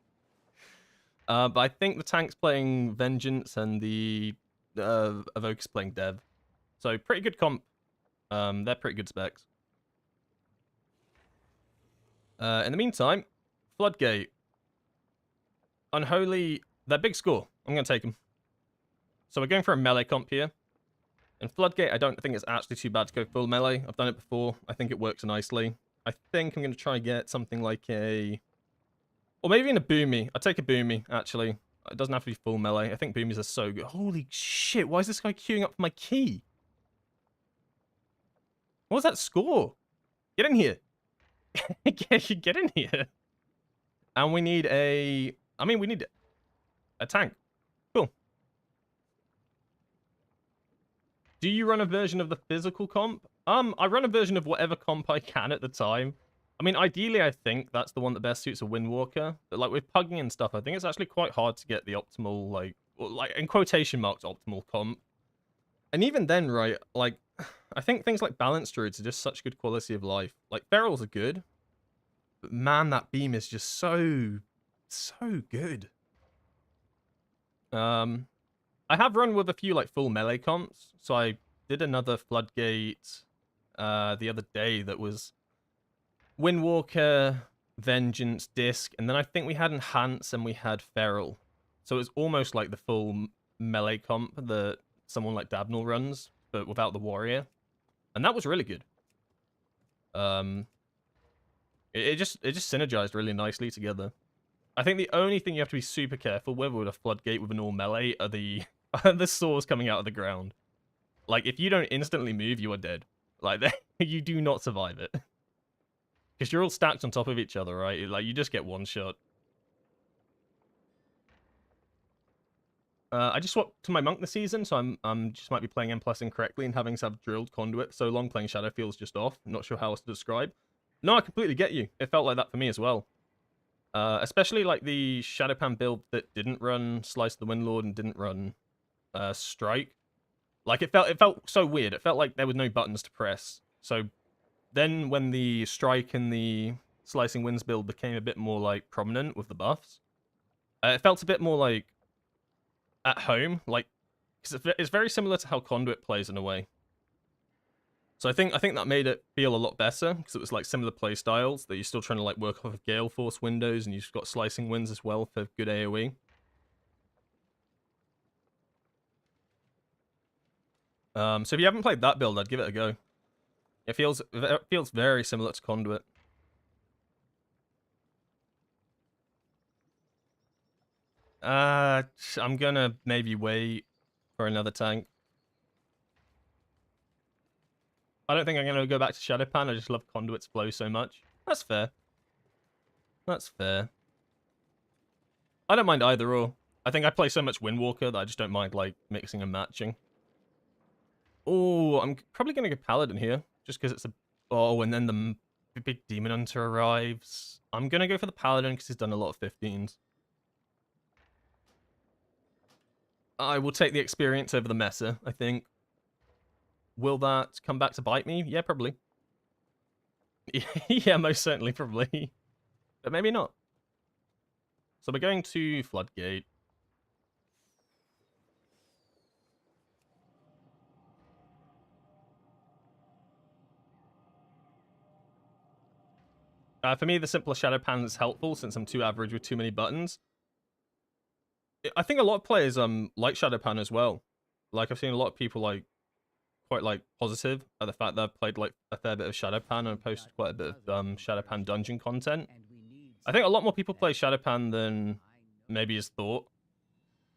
But I think the tank's playing Vengeance and the Evoker's playing Dev. So pretty good comp. They're pretty good specs. In the meantime, Floodgate. Unholy. They're big score. I'm going to take them. So we're going for a melee comp here. In Floodgate, I don't think it's actually too bad to go full melee. I've done it before. I think it works nicely. I think I'm going to try and get something like a... Or maybe even a Boomy. I'd take a Boomy, actually. It doesn't have to be full melee. I think Boomies are so good. Holy shit, why is this guy queuing up for my key? What was that score? Get in here. Get in here. And we need a... I mean, we need a tank. Cool. Do you run a version of the physical comp? I run a version of whatever comp I can at the time. I mean, ideally, I think that's the one that best suits a Windwalker. But, like, with pugging and stuff, I think it's actually quite hard to get the optimal, like in quotation marks, optimal comp. And even then, right, like, I think things like Balanced Druids are just such good quality of life. Like, Ferals are good. But, man, that beam is just so good. I have run with a few, like, full melee comps. So I did another Floodgate the other day that was Windwalker, Vengeance, Disc, and then I think we had Enhance and we had Feral. So it was almost like the full melee comp that someone like Dabnell runs, but without the warrior. And that was really good. It just synergized really nicely together. I think the only thing you have to be super careful with a Floodgate with an all melee are the the saws coming out of the ground. Like, if you don't instantly move, you are dead. Like, you do not survive it. Because you're all stacked on top of each other, right? Like, you just get one shot. I just swapped to my monk this season, so I'm just might be playing M+ incorrectly and having to have drilled conduit so long playing Shadow feels just off. Not sure how else to describe. No, I completely get you. It felt like that for me as well. Especially like the Shadowpan build that didn't run Slice of the Windlord and didn't run Strike. Like, it felt so weird. It felt like there was no buttons to press. So then when the Strike and the Slicing Winds build became a bit more like prominent with the buffs, it felt a bit more like at home, like, because it's very similar to how Conduit plays in a way. So I think that made it feel a lot better, because it was like similar play styles, that you're still trying to like work off of Gale Force windows, and you've got Slicing Winds as well for good AoE. So if you haven't played that build, I'd give it a go. It feels very similar to Conduit. I'm gonna maybe wait for another tank. I don't think I'm gonna go back to Shadowpan. I just love Conduit's flow so much. That's fair. That's fair. I don't mind either or. I think I play so much Windwalker that I just don't mind like mixing and matching. Oh, I'm probably gonna go Paladin here, just because it's a... Oh, and then the big Demon Hunter arrives. I'm gonna go for the Paladin because he's done a lot of 15s. I will take the experience over the Messer, I think. Will that come back to bite me? Yeah, probably. Yeah, most certainly, probably. But maybe not. So we're going to Floodgate. For me, the simpler shadow pan is helpful since I'm too average with too many buttons. I think a lot of players like shadow pan as well. Like I've seen a lot of people like quite like positive at the fact that I've played like a fair bit of shadow pan and posted quite a bit of shadow pan dungeon content. I think a lot more people play shadow pan than maybe is thought.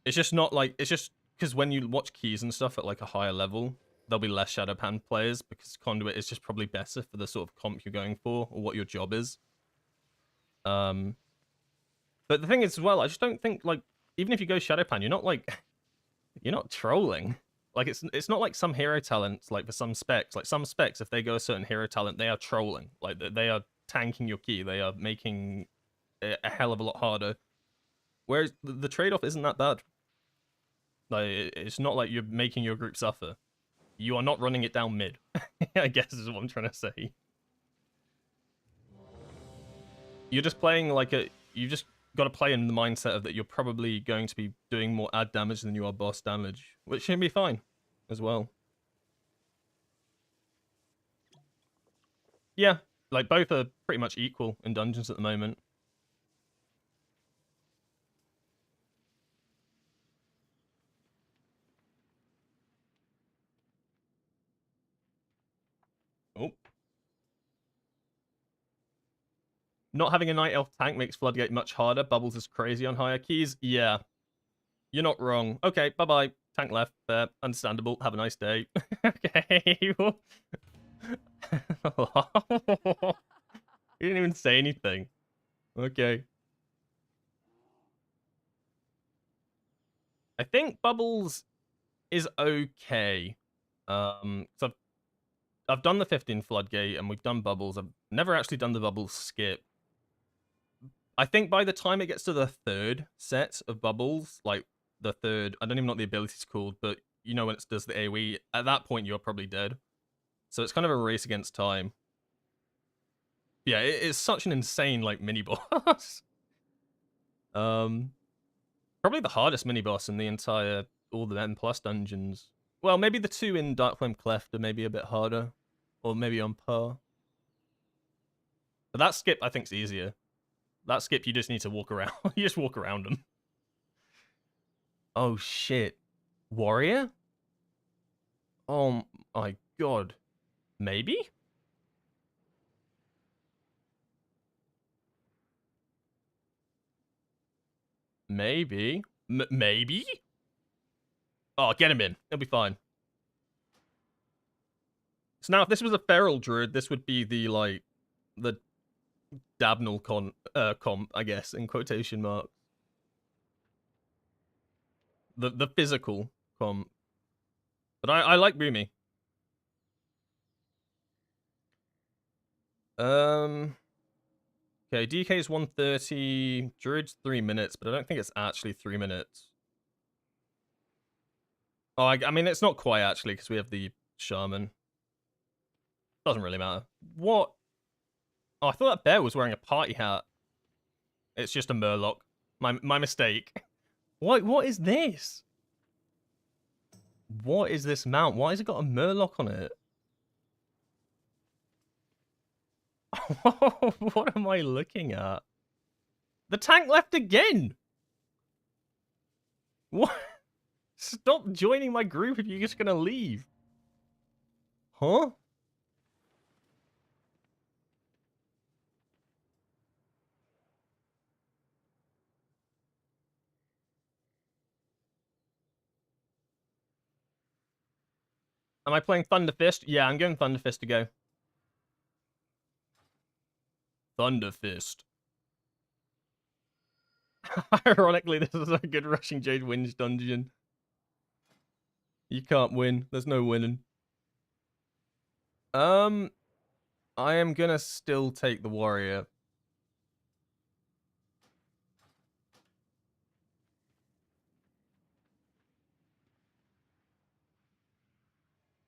It's just not like it's just because when you watch keys and stuff at like a higher level, there'll be less shadow pan players because conduit is just probably better for the sort of comp you're going for or what your job is. But the thing is as well, I just don't think like even if you go shadow pan, you're not like you're not trolling. Like it's not like some hero talents like for some specs. Like some specs, if they go a certain hero talent, they are trolling. Like they are tanking your key. They are making it a hell of a lot harder. Whereas the trade-off isn't that bad. Like it's not like you're making your group suffer. You are not running it down mid. I guess is what I'm trying to say. You're just playing like you just got to play in the mindset of that you're probably going to be doing more ad damage than you are boss damage, which should be fine as well. Yeah, like both are pretty much equal in dungeons at the moment. Oh. Not having a night elf tank makes Floodgate much harder. Bubbles is crazy on higher keys. Yeah. You're not wrong. Okay, bye-bye. Tank left. Understandable. Have a nice day. Okay. You didn't even say anything. Okay. I think Bubbles is okay. So I've done the 15 Floodgate and we've done Bubbles. I've never actually done the Bubbles skip. I think by the time it gets to the third set of Bubbles, like the third, I don't even know what the ability's called, but you know when it does the AoE, at that point you're probably dead. So it's kind of a race against time. Yeah, it's such an insane like mini boss. Probably the hardest mini boss in the entire all the M plus dungeons. Well, maybe the two in Darkflame Cleft are maybe a bit harder, or maybe on par. But that skip I think's easier. That skip you just need to walk around. You just walk around them. Oh shit, warrior? Oh my god, maybe? Maybe? Maybe? Oh, get him in. He'll be fine. So now, if this was a feral druid, this would be the, like, the Dabnal comp, I guess, in quotation marks. The physical comp. But I like Boomy. Okay, DK's 130, Druid's 3 minutes, but I don't think it's actually 3 minutes. Oh, I mean, it's not quite, actually, because we have the Shaman. Doesn't really matter. What? Oh, I thought that bear was wearing a party hat. It's just a Murloc. My mistake. What is this? What is this mount? Why has it got a Murloc on it? What am I looking at? The tank left again! What? Stop joining my group if you're just gonna leave. Huh? Am I playing Thunder Fist? Yeah, I'm going Thunder Fist to go. Thunder Fist. Ironically, this is a good Rushing Jade Winch dungeon. You can't win. There's no winning. I am gonna still take the warrior.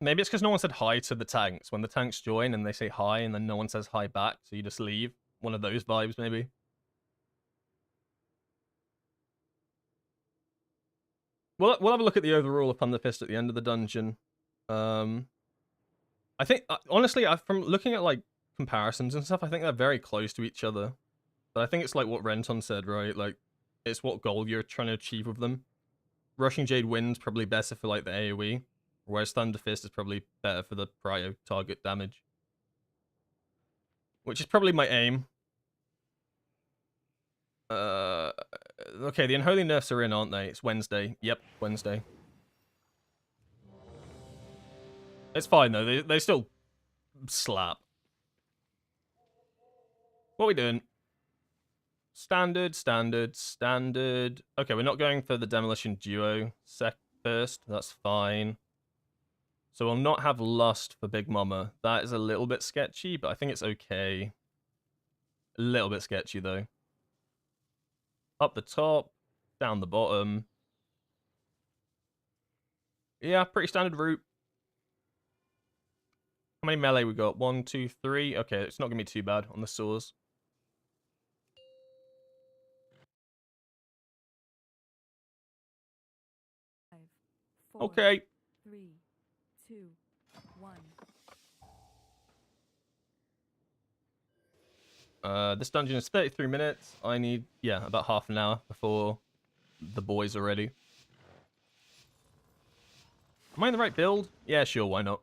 Maybe it's because no one said hi to the tanks. When the tanks join and they say hi and then no one says hi back, so you just leave. One of those vibes, maybe. We'll have a look at the overall upon the fist at the end of the dungeon. I think, honestly, from looking at, like, comparisons and stuff, I think they're very close to each other. But I think it's like what Renton said, right? Like, it's what goal you're trying to achieve with them. Rushing Jade Wind's probably better for, like, the AoE, whereas Thunder Fist is probably better for the prio target damage. Which is probably my aim. Okay, the Unholy Nerfs are in, aren't they? It's Wednesday. Yep, Wednesday. It's fine, though. They still slap. What are we doing? Standard, standard, standard. Okay, we're not going for the Demolition Duo first. That's fine. So we'll not have Lust for Big Mama. That is a little bit sketchy, but I think it's okay. A little bit sketchy, though. Up the top, down the bottom. Yeah, pretty standard route. How many melee we got? 1, 2, 3. Okay, it's not going to be too bad on the saws. Four, Okay. 3, 2, 1. This dungeon is 33 minutes. I need, yeah, about half an hour before the boys are ready. Am I in the right build? Yeah, sure, why not?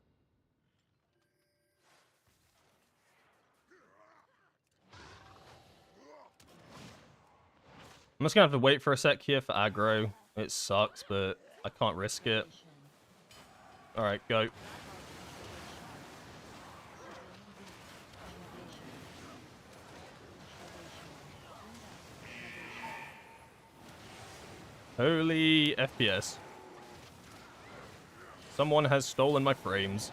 I'm just gonna have to wait for a sec here for aggro. It sucks, but I can't risk it. Alright, go. Holy FPS. Someone has stolen my frames.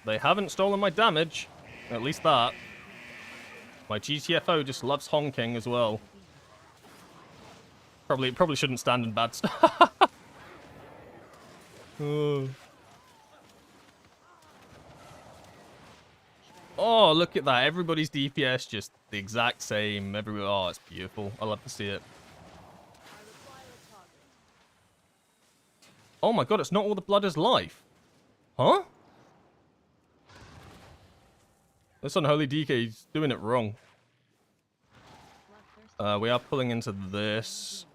They haven't stolen my damage. At least that. My GTFO just loves honking as well. Probably shouldn't stand in bad stuff. Oh, look at that. Everybody's DPS just the exact same. Everywhere. Oh, it's beautiful. I love to see it. Oh my god, it's not all the blood is life. Huh? This unholy DK is doing it wrong. We are pulling into this.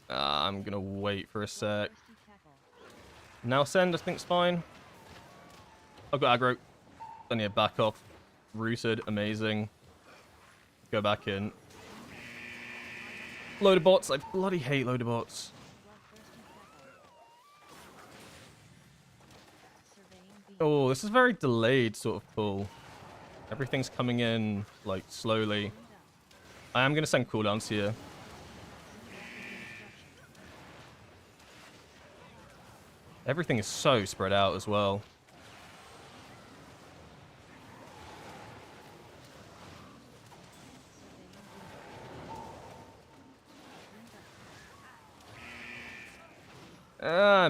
I'm gonna wait for a sec. Now send, I think's fine. I've got aggro. I need to back off. Rooted, amazing. Go back in. Loader bots, I bloody hate loader bots. Oh, this is very delayed sort of pull. Everything's coming in, like, slowly. I am going to send cooldowns here. Everything is so spread out as well.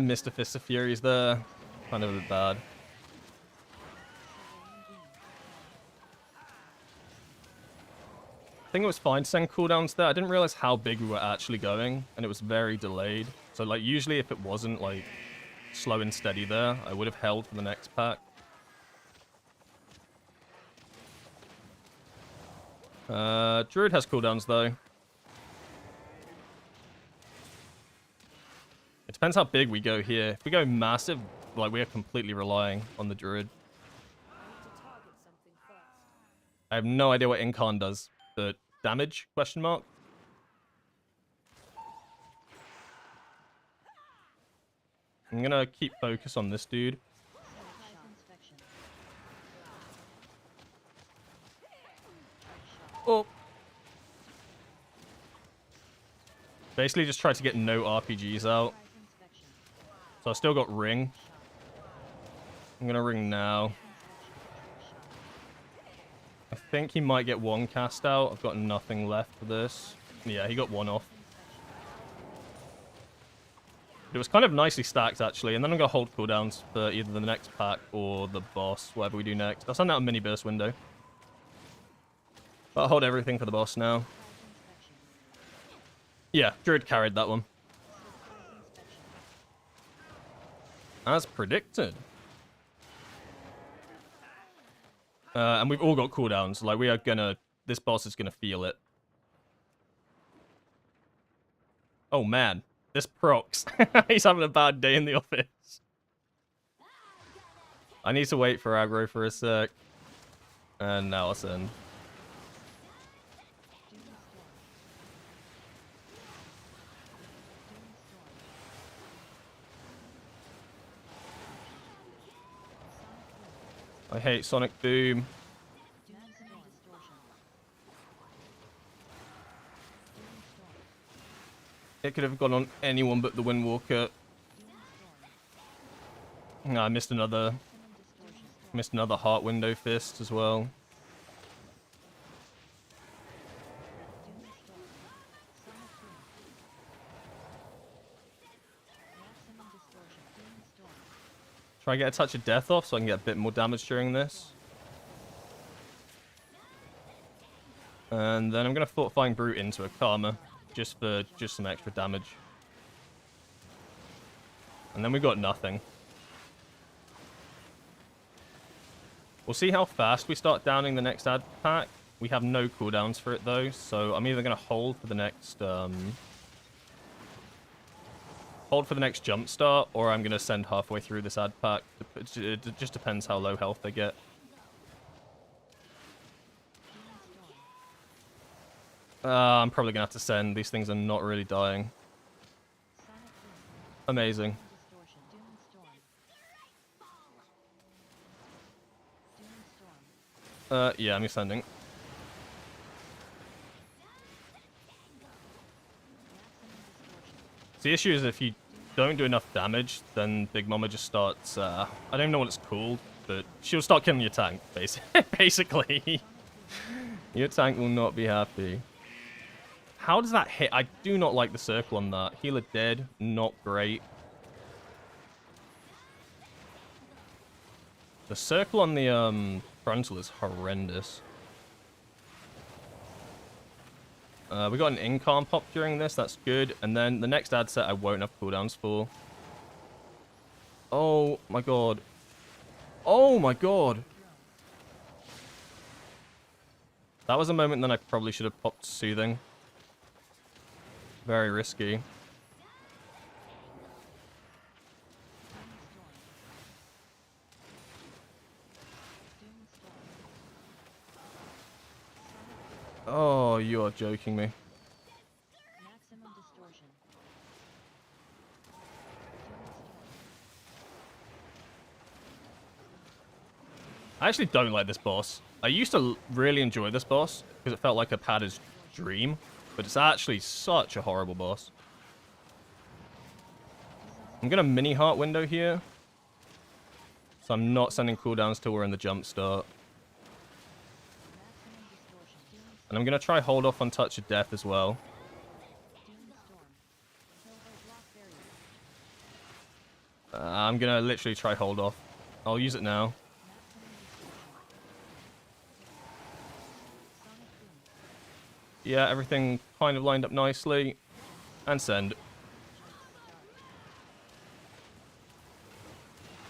Missed a Fist of Furies there. Kind of a bit bad. I think it was fine to send cooldowns there. I didn't realize how big we were actually going, and it was very delayed. So, like, usually if it wasn't, like, slow and steady there, I would have held for the next pack. Druid has cooldowns, though. It depends how big we go here. If we go massive, like, we are completely relying on the Druid. I have no idea what Incarn does, but damage? Question mark? I'm gonna keep focus on this dude. Oh. Basically just try to get no RPGs out. So I still got ring. I'm gonna ring now. I think he might get one cast out. I've got nothing left for this. Yeah, he got one off. It was kind of nicely stacked, actually. And then I'm going to hold cooldowns for either the next pack or the boss, whatever we do next. I'll send out a mini burst window. But I'll hold everything for the boss now. Yeah, Druid carried that one. As predicted. And we've all got cooldowns. Like, we are gonna... This boss is gonna feel it. Oh, man. This procs. He's having a bad day in the office. I need to wait for aggro for a sec. And now I'll send. I hate Sonic Boom. It could have gone on anyone but the Windwalker. No, I missed another heart window fist as well. Try to get a touch of death off so I can get a bit more damage during this. And then I'm going to Fortifying Brute into a Karma, just for some extra damage. And then we got nothing. We'll see how fast we start downing the next ad pack. We have no cooldowns for it though, so I'm either going to hold for the next jump start, or I'm going to send halfway through this ad pack. It just depends how low health they get. I'm probably going to have to send. These things are not really dying. Amazing. Yeah, I'm sending. The issue is if you don't do enough damage, then Big Mama just starts, I don't even know what it's called, but she'll start killing your tank, basically. Your tank will not be happy. How does that hit? I do not like the circle on that. Healer dead, not great. The circle on the frontal is horrendous. We got an Incarn pop during this, that's good. And then the next ad set I won't have cooldowns for. Oh my god. Oh my god. That was a moment then I probably should have popped Soothing. Very risky. Oh, you are joking me. Maximum distortion. I actually don't like this boss. I used to really enjoy this boss because it felt like a padder's dream, but it's actually such a horrible boss. I'm gonna mini heart window here, so I'm not sending cooldowns till we're in the jump start. And I'm gonna try hold off on Touch of Death as well. I'm gonna literally try hold off. I'll use it now. Yeah, everything kind of lined up nicely. And send.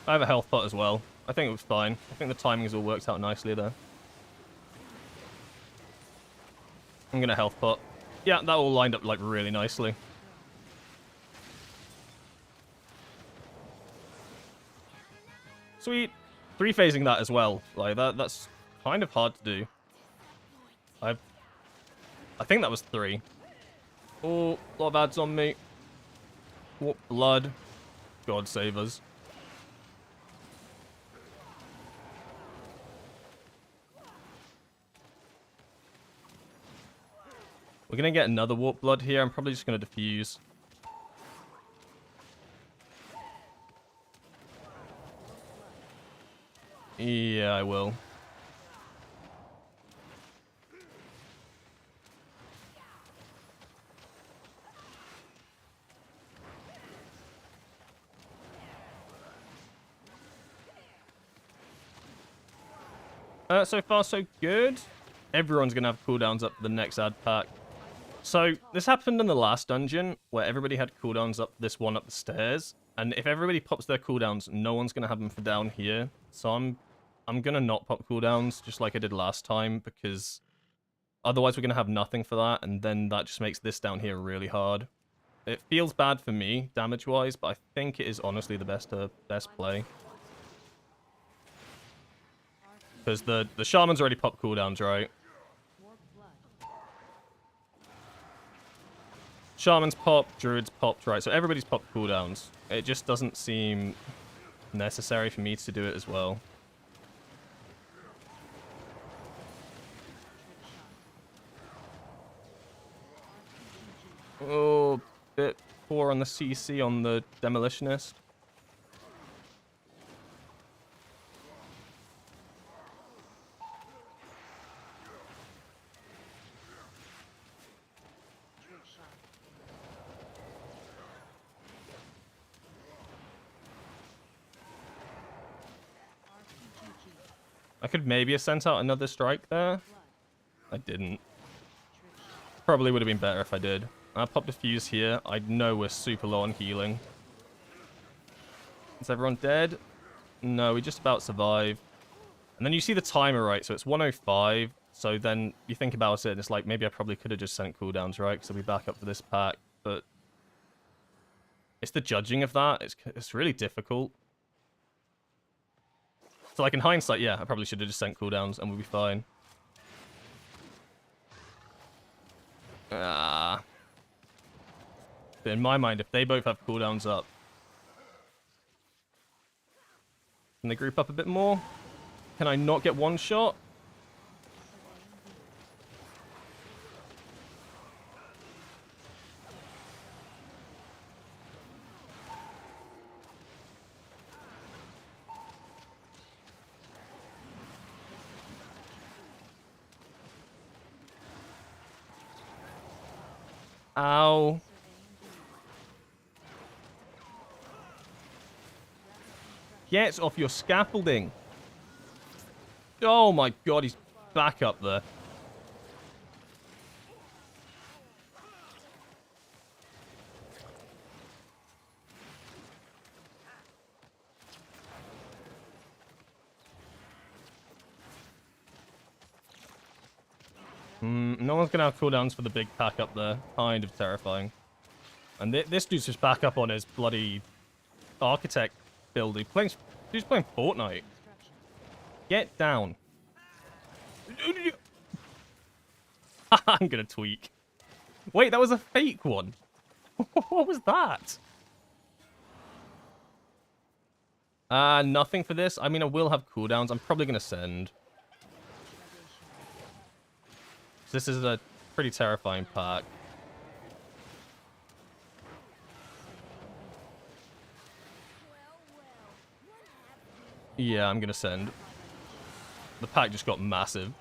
I have a health pot as well. I think it was fine. I think the timings all worked out nicely there. I'm gonna health pot. Yeah, that all lined up like really nicely. Sweet. 3-phasing that as well. Like that's kind of hard to do. I think that was 3. Oh, a lot of ads on me. What blood? God save us. We're going to get another warp blood here. I'm probably just going to defuse. Yeah, I will. So far, so good. Everyone's going to have cooldowns up for the next ad pack. So, this happened in the last dungeon, where everybody had cooldowns up this one up the stairs. And if everybody pops their cooldowns, no one's going to have them for down here. So I'm going to not pop cooldowns, just like I did last time, because otherwise we're going to have nothing for that, and then that just makes this down here really hard. It feels bad for me, damage-wise, but I think it is honestly the best play. Because the Shaman's already popped cooldowns, right? More blood. Shaman's popped, Druid's popped, right? So everybody's popped cooldowns. It just doesn't seem necessary for me to do it as well. Oh, bit poor on the CC on the Demolitionist. Trick shot. RPG. I could maybe have sent out another strike there. Blood. I didn't. Trick shot. Probably would have been better if I did. I popped a fuse here. I know we're super low on healing. Is everyone dead? No, we just about survive. And then you see the timer, right? So it's 105. So then you think about it, and it's like, maybe I probably could have just sent cooldowns, right? Because I'll be back up for this pack. But it's the judging of that. It's really difficult. So like in hindsight, yeah, I probably should have just sent cooldowns and we'll be fine. Ah. But in my mind, if they both have cooldowns up, can they group up a bit more? Can I not get one shot? Ow. Get off your scaffolding. Oh my god, he's back up there. No one's going to have cooldowns for the big pack up there. Kind of terrifying. And this dude's just back up on his bloody architect build. Dude's playing Fortnite. Get down. I'm going to tweak. Wait, that was a fake one. What was that? Nothing for this. I mean, I will have cooldowns. I'm probably going to send. This is a pretty terrifying pack. Yeah, I'm gonna send. The pack just got massive.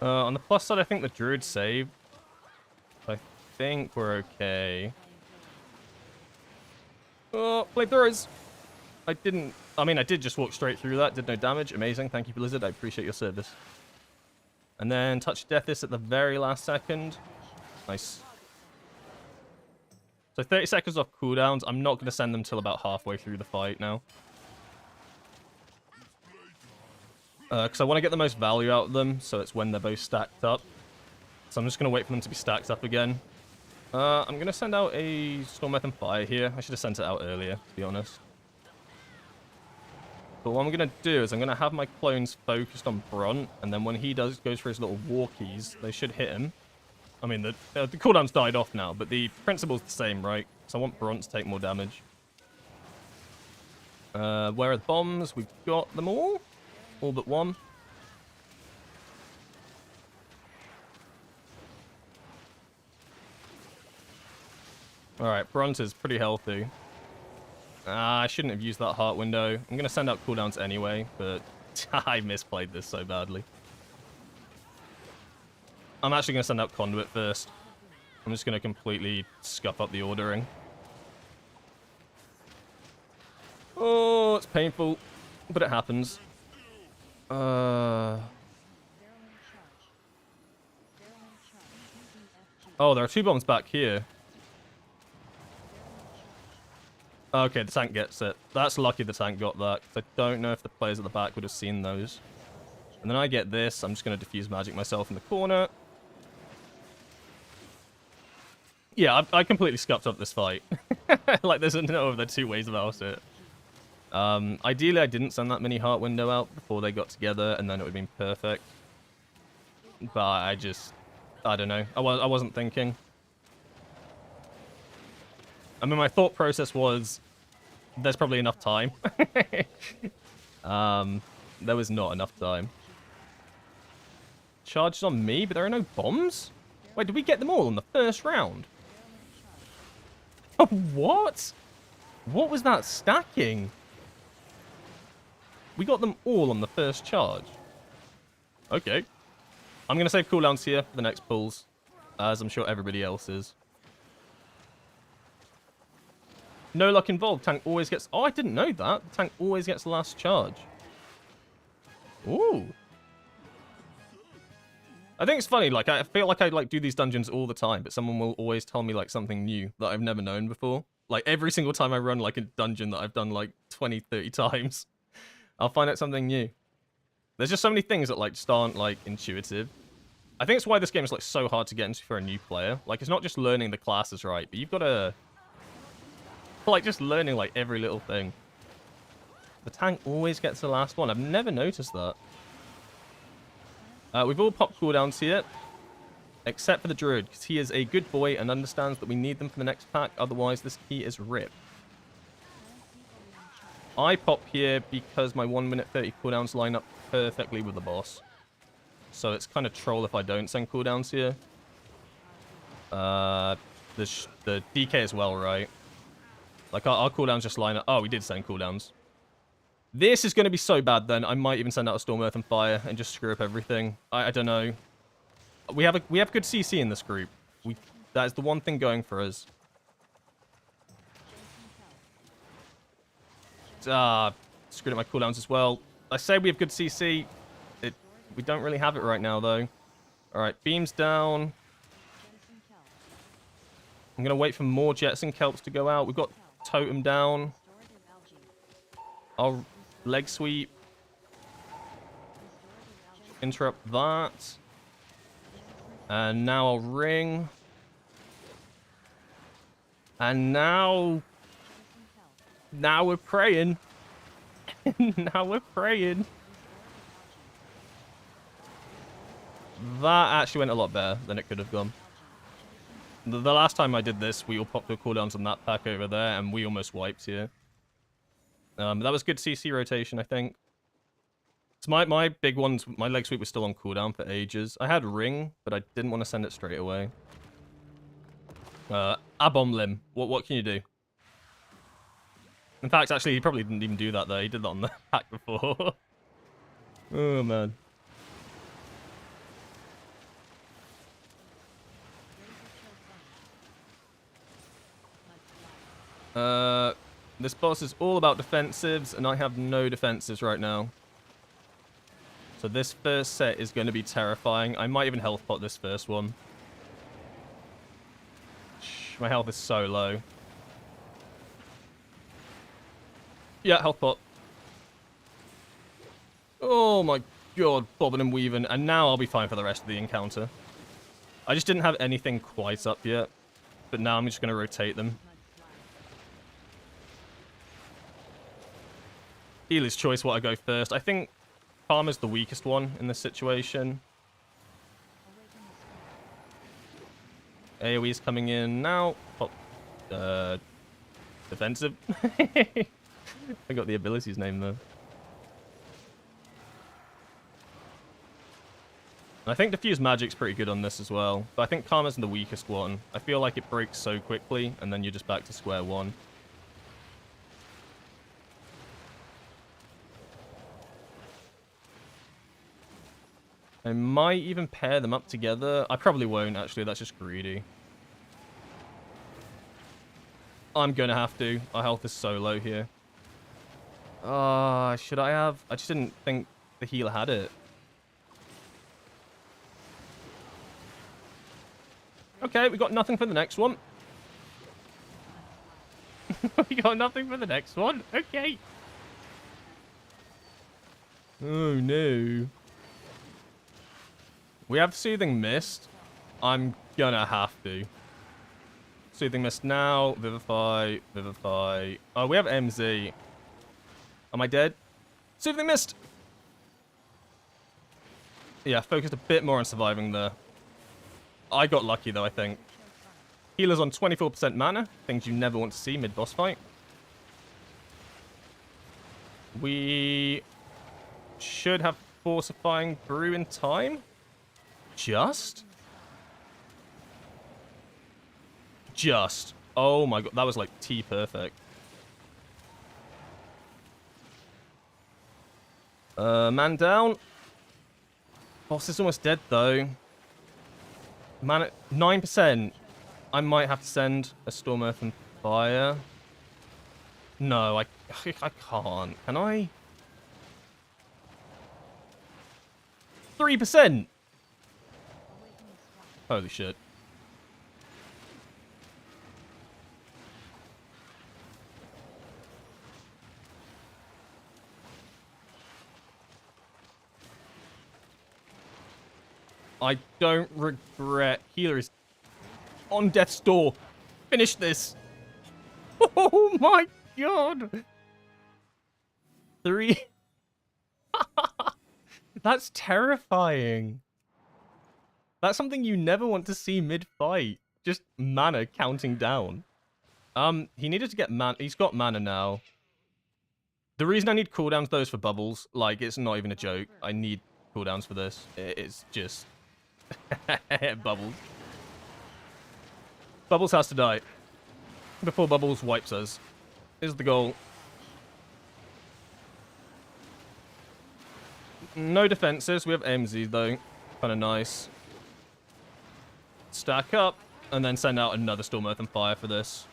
On the plus side, I think the Druid saved. I think we're okay. Oh, flamethrowers! I did just walk straight through that. Did no damage. Amazing. Thank you, Blizzard. I appreciate your service. And then touch death this at the very last second. Nice. So 30 seconds off cooldowns. I'm not going to send them till about halfway through the fight now. Because I want to get the most value out of them, so it's when they're both stacked up. So I'm just going to wait for them to be stacked up again. I'm going to send out a Storm Earth and Fire here. I should have sent it out earlier, to be honest. But what I'm going to do is I'm going to have my clones focused on Brunt, and then when he goes for his little walkies, they should hit him. I mean, the cooldown's died off now, but the principle's the same, right? because I want Brunt to take more damage. Where are the bombs? We've got them all. All but one. Alright, Brunt is pretty healthy. I shouldn't have used that heart window. I'm going to send out cooldowns anyway, but I misplayed this so badly. I'm actually going to send out Conduit first. I'm just going to completely scuff up the ordering. Oh, it's painful, but it happens. Oh, there are 2 bombs back here. Okay, the tank gets it. That's lucky the tank got that, because I don't know if the players at the back would have seen those. And then I get this. I'm just going to diffuse magic myself in the corner. Yeah, I completely scuffed up this fight. Like, there's no other 2 ways about it. Ideally, I didn't send that mini heart window out before they got together, and then it would have been perfect. But I don't know. I wasn't thinking. I mean, my thought process was, there's probably enough time. There was not enough time. Charged on me, but there are no bombs? Wait, did we get them all in the first round? Oh, what? What was that stacking? We got them all on the first charge. Okay. I'm going to save cooldowns here for the next pulls, as I'm sure everybody else is. No luck involved. Tank always gets... Oh, I didn't know that. The tank always gets the last charge. Ooh. I think it's funny. Like, I feel like I do these dungeons all the time, but someone will always tell me like something new that I've never known before. Like every single time I run like a dungeon that I've done like 20, 30 times, I'll find out something new. There's just so many things that like just aren't like intuitive. I think it's why this game is like so hard to get into for a new player. Like, it's not just learning the classes right, but you've got to... like, just learning, like, every little thing. The tank always gets the last one. I've never noticed that. We've all popped cooldowns here. Except for the druid, because he is a good boy and understands that we need them for the next pack. Otherwise, this key is ripped. I pop here because my 1 minute 30 cooldowns line up perfectly with the boss. So it's kind of troll if I don't send cooldowns here. The DK as well, right? Like, our cooldowns just line up. Oh, we did send cooldowns. This is going to be so bad, then. I might even send out a Storm, Earth, and Fire and just screw up everything. I don't know. We have good CC in this group. That is the one thing going for us. Screwed up my cooldowns as well. I say we have good CC. We don't really have it right now, though. Alright, beams down. I'm going to wait for more Jets and Kelps to go out. We've got Totem down. I'll leg sweep. Interrupt that. And now I'll ring. And now we're praying. Now we're praying. That actually went a lot better than it could have gone. The last time I did this, we all popped the cooldowns on that pack over there, and we almost wiped here. That was good CC rotation, I think. So my big ones, my leg sweep was still on cooldown for ages. I had ring, but I didn't want to send it straight away. Abom limb. What can you do? In fact, actually, he probably didn't even do that though. He did that on the pack before. Oh man. This boss is all about defensives, and I have no defensives right now. So this first set is going to be terrifying. I might even health pot this first one. My health is so low. Yeah, health pot. Oh my god, bobbing and weaving. And now I'll be fine for the rest of the encounter. I just didn't have anything quite up yet. But now I'm just going to rotate them. Healer's choice what I go first. I think Farmer's the weakest one in this situation. AoE's coming in now. Pop defensive. I got the ability's name though. I think diffuse magic's pretty good on this as well, but I think karma's the weakest one. I feel like it breaks so quickly, and then you're just back to square one. I might even pair them up together. I probably won't, actually. That's just greedy. I'm gonna have to. Our health is so low here. Should I have? I just didn't think the healer had it. Okay, we got nothing for the next one. We got nothing for the next one. Okay. Oh, no. We have Soothing Mist. I'm gonna have to. Soothing Mist now. Vivify. Vivify. Oh, we have MZ. Am I dead? Soothing Mist! Yeah, focused a bit more on surviving there. I got lucky, though, I think. Healer's on 24% mana. Things you never want to see mid-boss fight. We should have Forcifying Brew in time. Just. Oh my god, that was like T-perfect. Man down. Boss is almost dead, though. Man at 9%. I might have to send a Storm, Earth, and Fire. No, I can't. Can I? 3%! Holy shit. I don't regret. Healer is on death's door. Finish this. Oh my god. 3. That's terrifying. That's something you never want to see mid-fight. Just mana counting down. He needed to get mana. He's got mana now. The reason I need cooldowns though is for bubbles. Like, it's not even a joke. I need cooldowns for this. It's just... Bubbles. Bubbles has to die. Before Bubbles wipes us. Is the goal. No defenses. We have MZ though. Kind of nice. Stack up. And then send out another Storm, Earth, and Fire for this.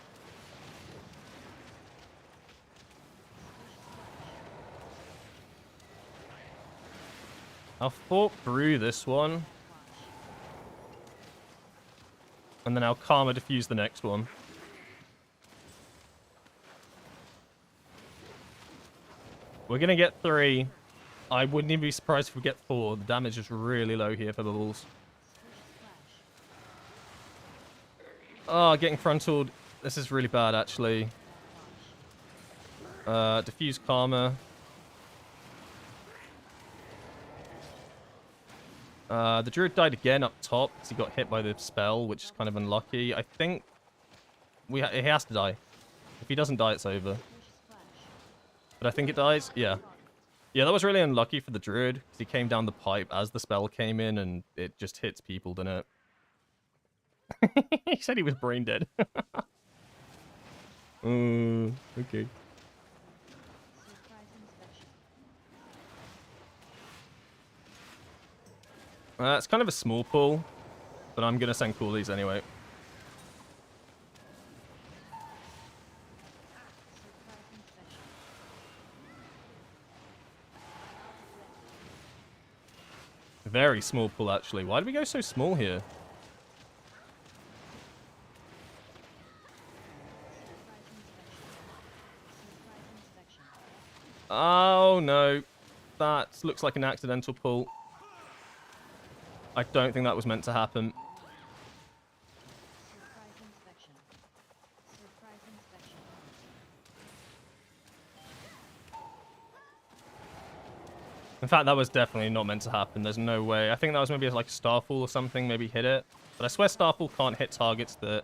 I'll Fort Brew this one. And then I'll Karma Diffuse the next one. We're gonna get 3. I wouldn't even be surprised if we get 4. The damage is really low here for Bubbles. Oh, getting frontaled. This is really bad, actually. Diffuse Karma. The druid died again up top because he got hit by the spell, which is kind of unlucky. I think he has to die. If he doesn't die, it's over. But I think it dies. Yeah. Yeah, that was really unlucky for the druid because he came down the pipe as the spell came in and it just hits people, didn't it? He said he was brain dead. Okay. It's kind of a small pull, but I'm going to send coolies anyway. Very small pull, actually. Why did we go so small here? Oh, no. That looks like an accidental pull. I don't think that was meant to happen. In fact, that was definitely not meant to happen. There's no way. I think that was maybe like a Starfall or something. Maybe hit it. But I swear Starfall can't hit targets that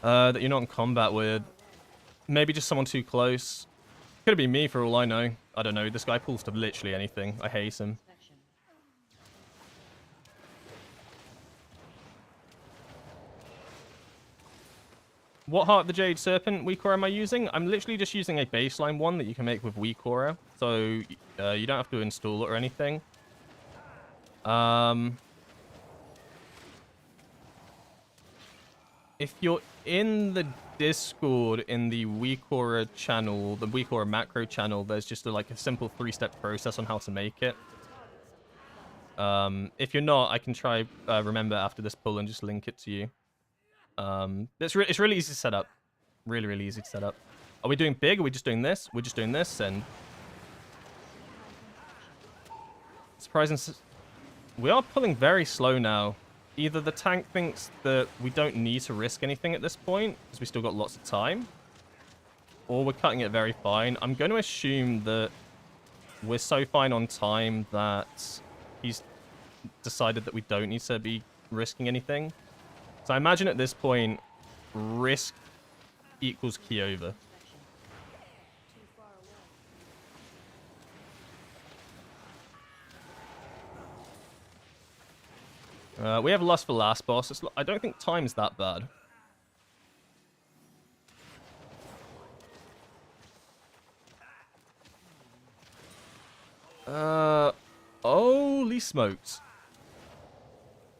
That you're not in combat with. Maybe just someone too close. Could be me for all I know. I don't know. This guy pulls to literally anything. I hate him. Inspection. What Heart of the Jade Serpent weak aura am I using? I'm literally just using a baseline one that you can make with weak aura. So you don't have to install it or anything. If you're in the Discord in the weak aura channel, the weak aura macro channel, there's just like a simple 3-step process on how to make it. If you're not, I can try remember after this pull and just link it to you. It's really easy to set up. Really, really easy to set up. Are we doing big? Are we just doing this? We're just doing this, and surprising. We are pulling very slow now. Either the tank thinks that we don't need to risk anything at this point because we still got lots of time, or we're cutting it very fine. I'm going to assume that we're so fine on time that he's decided that we don't need to be risking anything. So I imagine at this point, risk equals key over. Inspection. Too far away. We have Lust for last boss. I don't think time's that bad. Holy smokes.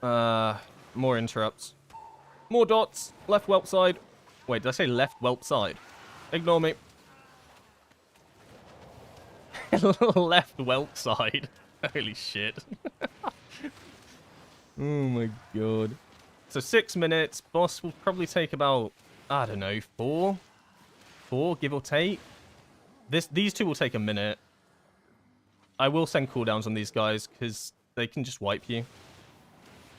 More interrupts. More dots. Left whelp side. Wait, did I say left whelp side? Ignore me. Left whelp side. Holy shit. Oh my god. So 6 minutes. Boss will probably take about, I don't know, 4? 4, give or take. These two will take a minute. I will send cooldowns on these guys because they can just wipe you.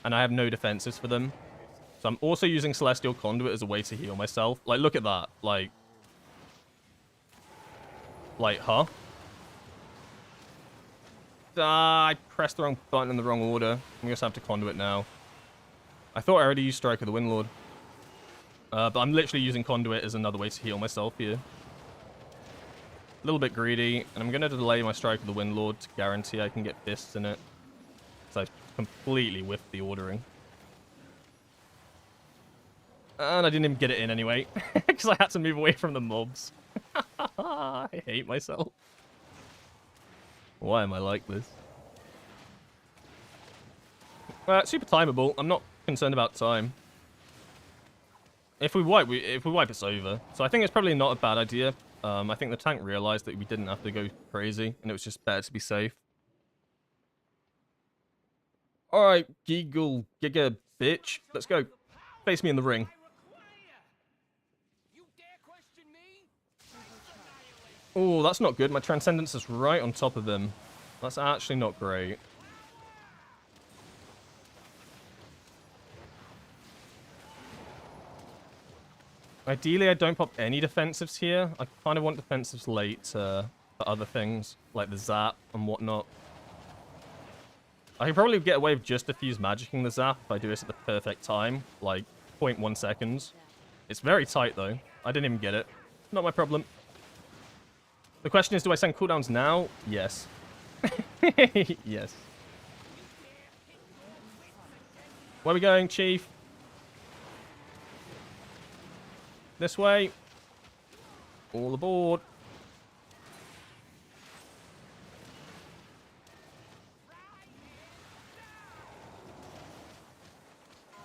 And I have no defenses for them. So I'm also using Celestial Conduit as a way to heal myself. Like, look at that. Like, huh? I pressed the wrong button in the wrong order. We just have to Conduit now. I thought I already used Strike of the Windlord. But I'm literally using Conduit as another way to heal myself here. A little bit greedy. And I'm going to delay my Strike of the Windlord to guarantee I can get fists in it. So I completely whiffed the ordering. And I didn't even get it in anyway. Because I had to move away from the mobs. I hate myself. Why am I like this? Super timeable. I'm not concerned about time. If we wipe, it's over. So I think it's probably not a bad idea. I think the tank realized that we didn't have to go crazy, and it was just better to be safe. Alright, Giggle, Giga, bitch. Let's go. Face me in the ring. Oh, that's not good. My Transcendence is right on top of him. That's actually not great. Ideally, I don't pop any defensives here. I kind of want defensives late for other things, like the Zap and whatnot. I can probably get away with just diffuse magicking the Zap if I do this at the perfect time, like 0.1 seconds. It's very tight, though. I didn't even get it. Not my problem. The question is, do I send cooldowns now? Yes. Yes. Where are we going, Chief? This way. All aboard.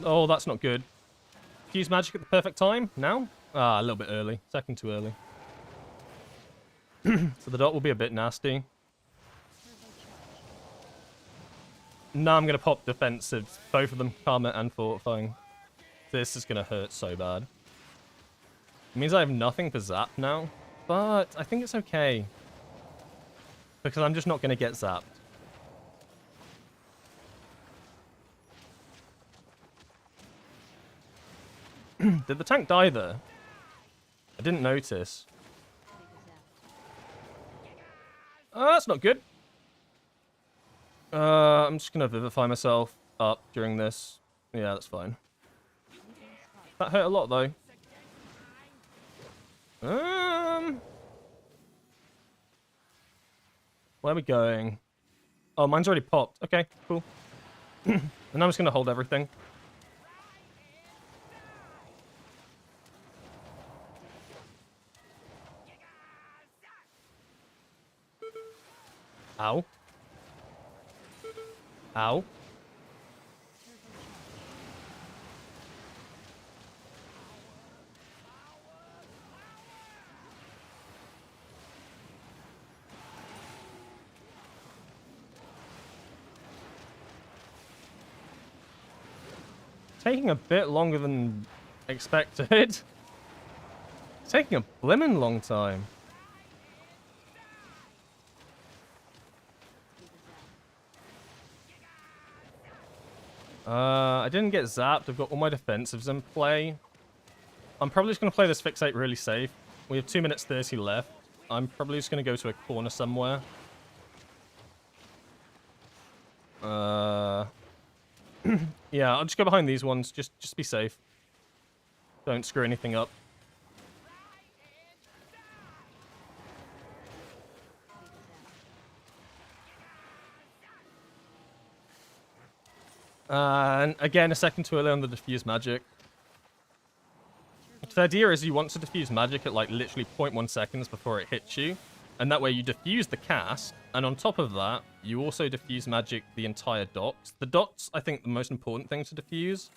Oh, that's not good. Use magic at the perfect time? Now? Ah, a little bit early. Second too early. So the dot will be a bit nasty. No, I'm going to pop defensive. Both of them, Karma and Fortifying. This is going to hurt so bad. It means I have nothing for Zap now. But I think it's okay. Because I'm just not going to get zapped. Did the tank die there? I didn't notice. That's not good. I'm just gonna vivify myself up during this. Yeah, that's fine. That hurt a lot though. Where are we going? Oh, mine's already popped. Okay, cool. And I'm just gonna hold everything. Ow. Ow. Taking a bit longer than expected. It's taking a blimmin' long time. I didn't get zapped. I've got all my defensives in play. I'm probably just going to play this fixate really safe. We have 2 minutes 30 left. I'm probably just going to go to a corner somewhere. Yeah, I'll just go behind these ones. Just be safe. Don't screw anything up. And again, a second too early on the diffuse magic. The idea is you want to diffuse magic at like literally 0.1 seconds before it hits you. And that way you diffuse the cast, and on top of that, you also diffuse magic the entire dots. The dots, I think, the most important thing to diffuse.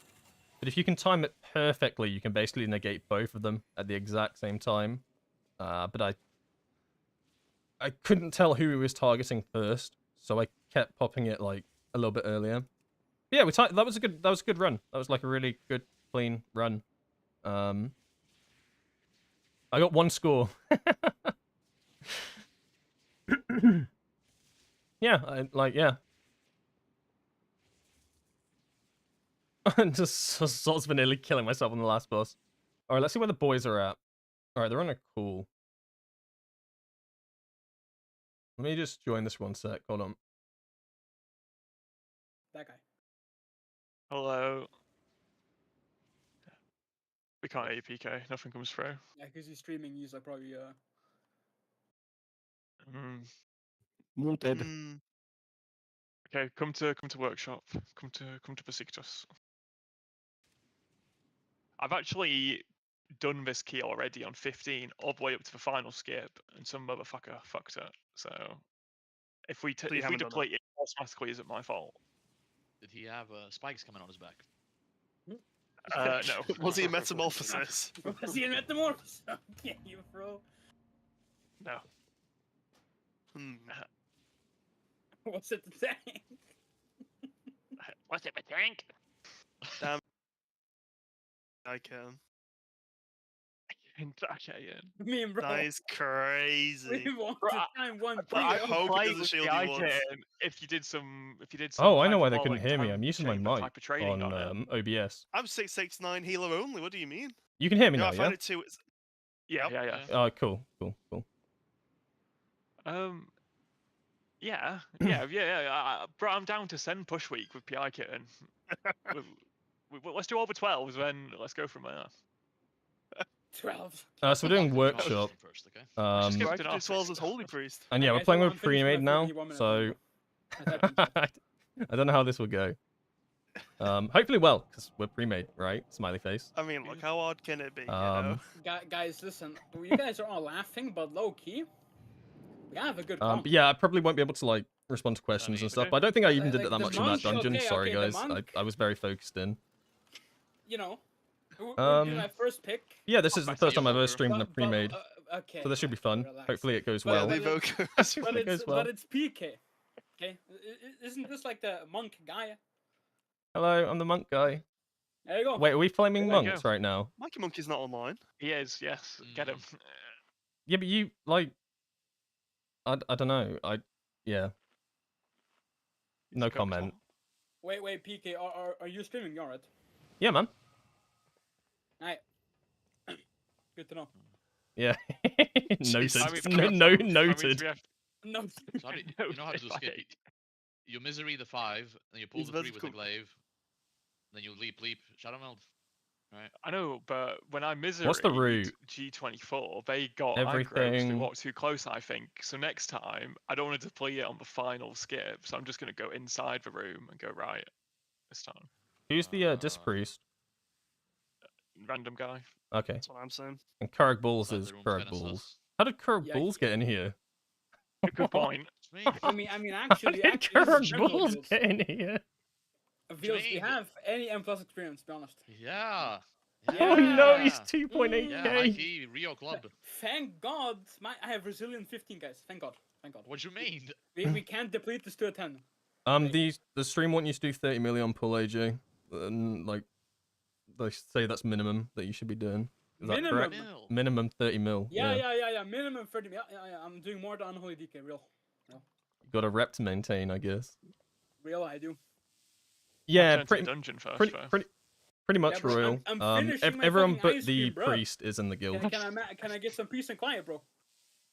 But if you can time it perfectly, you can basically negate both of them at the exact same time. But I couldn't tell who he was targeting first, so I kept popping it like a little bit earlier. But yeah, that was a good run. That was like a really good, clean run. I got 1 score. Yeah, yeah. Just sorts of nearly killing myself on the last boss. Alright, let's see where the boys are at. Alright, they're on a cool. Let me just join this 1 sec. Hold on. That guy. Hello. We can't hear you, PK. Nothing comes through. Yeah, because he's streaming. He's like probably Wanted. Okay, come to workshop. Come to Besiktas. I've actually done this key already on 15, all the way up to the final skip, and some motherfucker fucked it. So if we deplete it automatically, is it my fault? Did he have spikes coming on his back? No. Was he a metamorphosis? Was he in metamorphosis? Okay, you bro. No. What's it the tank? What's it, the tank? Damn. I can. Okay, yeah. Me and bro. That is crazy. We want Bro, to time one bro, I PO. hope it Playing doesn't with shield the you once. icon, if you did some Oh, I know why they hyperbolic couldn't hear me. I'm tone using my chamber mic type of training on it. OBS. I'm 669 healer only. What do you mean? You can hear me No, now, I yeah? find it too. Yeah. Oh, cool. Yeah. Bro, I'm down to send push week with PI kitten. Let's do all the 12s, then let's go from there. 12. So we're doing Workshop workshop. first, okay? Just Bro, give I it could an do off. 12s as Holy Priest. And yeah, Okay, we're playing so with I'm finishing pre-made my now, 31 minutes so I typed in chat. I don't know how this will go. Hopefully well, because we're pre-made, right? Smiley face. I mean, look, how hard can it be, you know? Guys, listen. You guys are all laughing, but low key, we have a good comp. But yeah, I probably won't be able to like respond to questions and stuff. But I don't think I even did that the much in that monk, dungeon. okay, Sorry, the guys. monk. I was very focused in. You know, we're doing my first pick. Yeah, this is the first time I've ever streamed in a But, pre-made, okay. so this should be fun. Relax. Hopefully it goes But- well. The evokers. Hopefully it goes well. But it's PK. Okay, isn't this like the monk guy? Hello, I'm the monk guy. There you go. Wait, are we flaming There you monks go. right now? Mikey Monkey's not online. He is, yes. Get him. Yeah, but you like, I don't know. Yeah. No He's a comment. Wait, PK, are you streaming? You're right. Yeah, man. Alright. Good to know. Yeah. Jesus. Noted. Noted. No. So how do you know how to do skip? You misery the 5, then you pull He's the 3 with the magical. glaive, then you leap, shadow meld. Right. I know, but when I misery What's the route? G24, they got aggro 'cause Everything. they walked too close, I think. So next time, I don't want to deplete it on the final skip, so I'm just going to go inside the room and go right this time. Who's the disc priest? Random guy. Okay. That's what I'm saying. And Kurg Bulls Outside is the room's Kurg kinda Bulls. sus. How did Kurg Yeah, Bulls get in here? Good point. It's me. I mean, How actually, did this is Kurg general Bulls Vils. get in here? Vils, do you mean? have any M+ experience, to be honest? Yeah. Oh no, he's Yeah. 2.8k. Yeah, high key, Rio Club. Thank God, I have resilient 15, guys. Thank God. Thank God. What you mean? We can't deplete this to a 10. The stream want you to do 30 million on pull, AJ. And like, they say that's minimum that you should be doing. Is that correct? Minimum. Mil. Minimum 30 mil. Yeah. Minimum 30 mil. Yeah. I'm doing more than Unholy DK. Real. Got a rep to maintain, I guess. Real, I do. Yeah, Turn to pretty the dungeon first. pretty much Yeah, bro, royal. I'm finishing my Everyone fucking but ice the cream, bro. priest is in the guild. Can I get some peace and quiet, bro?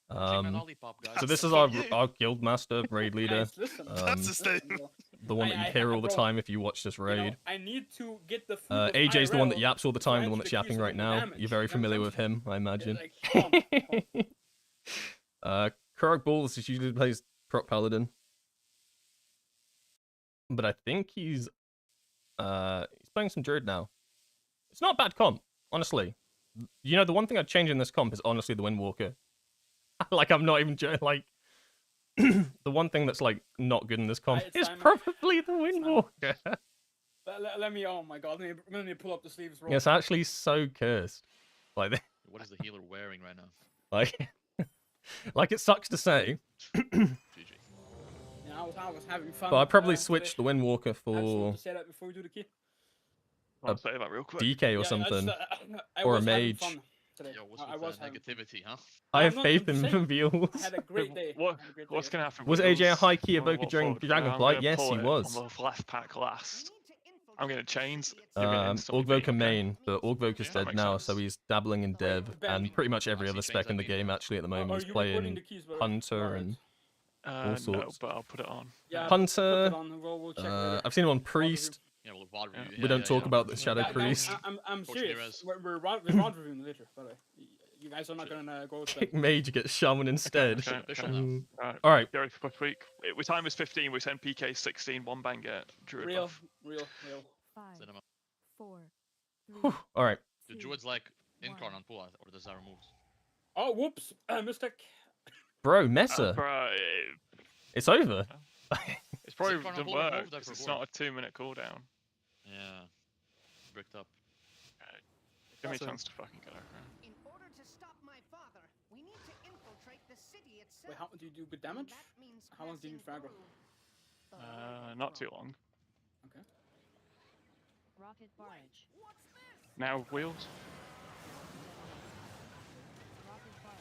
Take my lollipop, guys. So this is That's our guild master, raid leader. Guys, listen. That's Um, the statement. bro. The one that you hear all the time if you watch this You know, raid. I need to get the food of AJ's the one that IRL yaps all the time, the to one that's answer the yapping keys right and do now. damage. You're very You know what I'm familiar with saying? him, I imagine. Like, come on. Kurg Bulls usually plays proc paladin, but I think he's playing some druid now. It's not a bad comp, honestly. You know, the one thing I'd change in this comp is honestly the Windwalker. Like, I'm not even joking. Like, the one thing that's like not good in this comp It's is time. probably the Windwalker. Let me. Oh my God. Let me pull up the sleeves, bro. It's actually so cursed. Like, What is the healer wearing right now? like, like it sucks to say, GG. Yeah, I was having fun. but I'd probably today. switch the Windwalker I just for want to say that before we do the key. I'll say that real quick. DK or Yeah, something. I or a was having mage. fun today. Yo, what's I with was the having fun. negativity, huh? I have I'm not- faith I'm in just saying, Vils. I had a great day. What, I had a great what's day. going to happen? Was with AJ a those- high key what evoker during forward? Dragonflight? I'm gonna Yes, pull he it was. On the left pack last. I'm going to chains. You're gonna instantly beat Orgvoker him, okay? main, but Orgvoker's Yeah, dead makes now, sense. so he's dabbling in dev, Ben, and pretty much every I other see spec things in the I mean. game actually at the moment. Are He's you recording playing the keys, brother? Hunter Alright. and No, sorts. but I'll put it on. Yeah, Hunter, put it on. We'll check later. I've seen him on I'll Priest. Yeah, well, VOD Yeah. review. We don't talk about the Shadow Guys, Priest. I'm Coach serious. Neres. We're round reviewing later, by the way. You guys are not gonna go with Kick that. mage gets shaman instead. Okay, Official okay. now. Mm. Alright. Alright, Gary for push week. We time was 15. We sent PK 16. One banger. Druid Real. buff. 5, Cinema. 4, 3, whew, alright. Do 2, druids like one. incarn on pull, or does that remove? Oh, whoops! Mistake. Bro, Messer, Bro, it's over. it's probably Incarn on doesn't pull work. removed 'cause after It's four. not a 2-minute cooldown. Yeah. Bricked up. Give me a So- chance to fucking get over. In order to stop my father, we need to infiltrate the city itself. Wait, how do you do good damage? That means How long do you passing need for aggro? through the Not too long. Okay. Rocket barge. Now wheels. Rocket barge.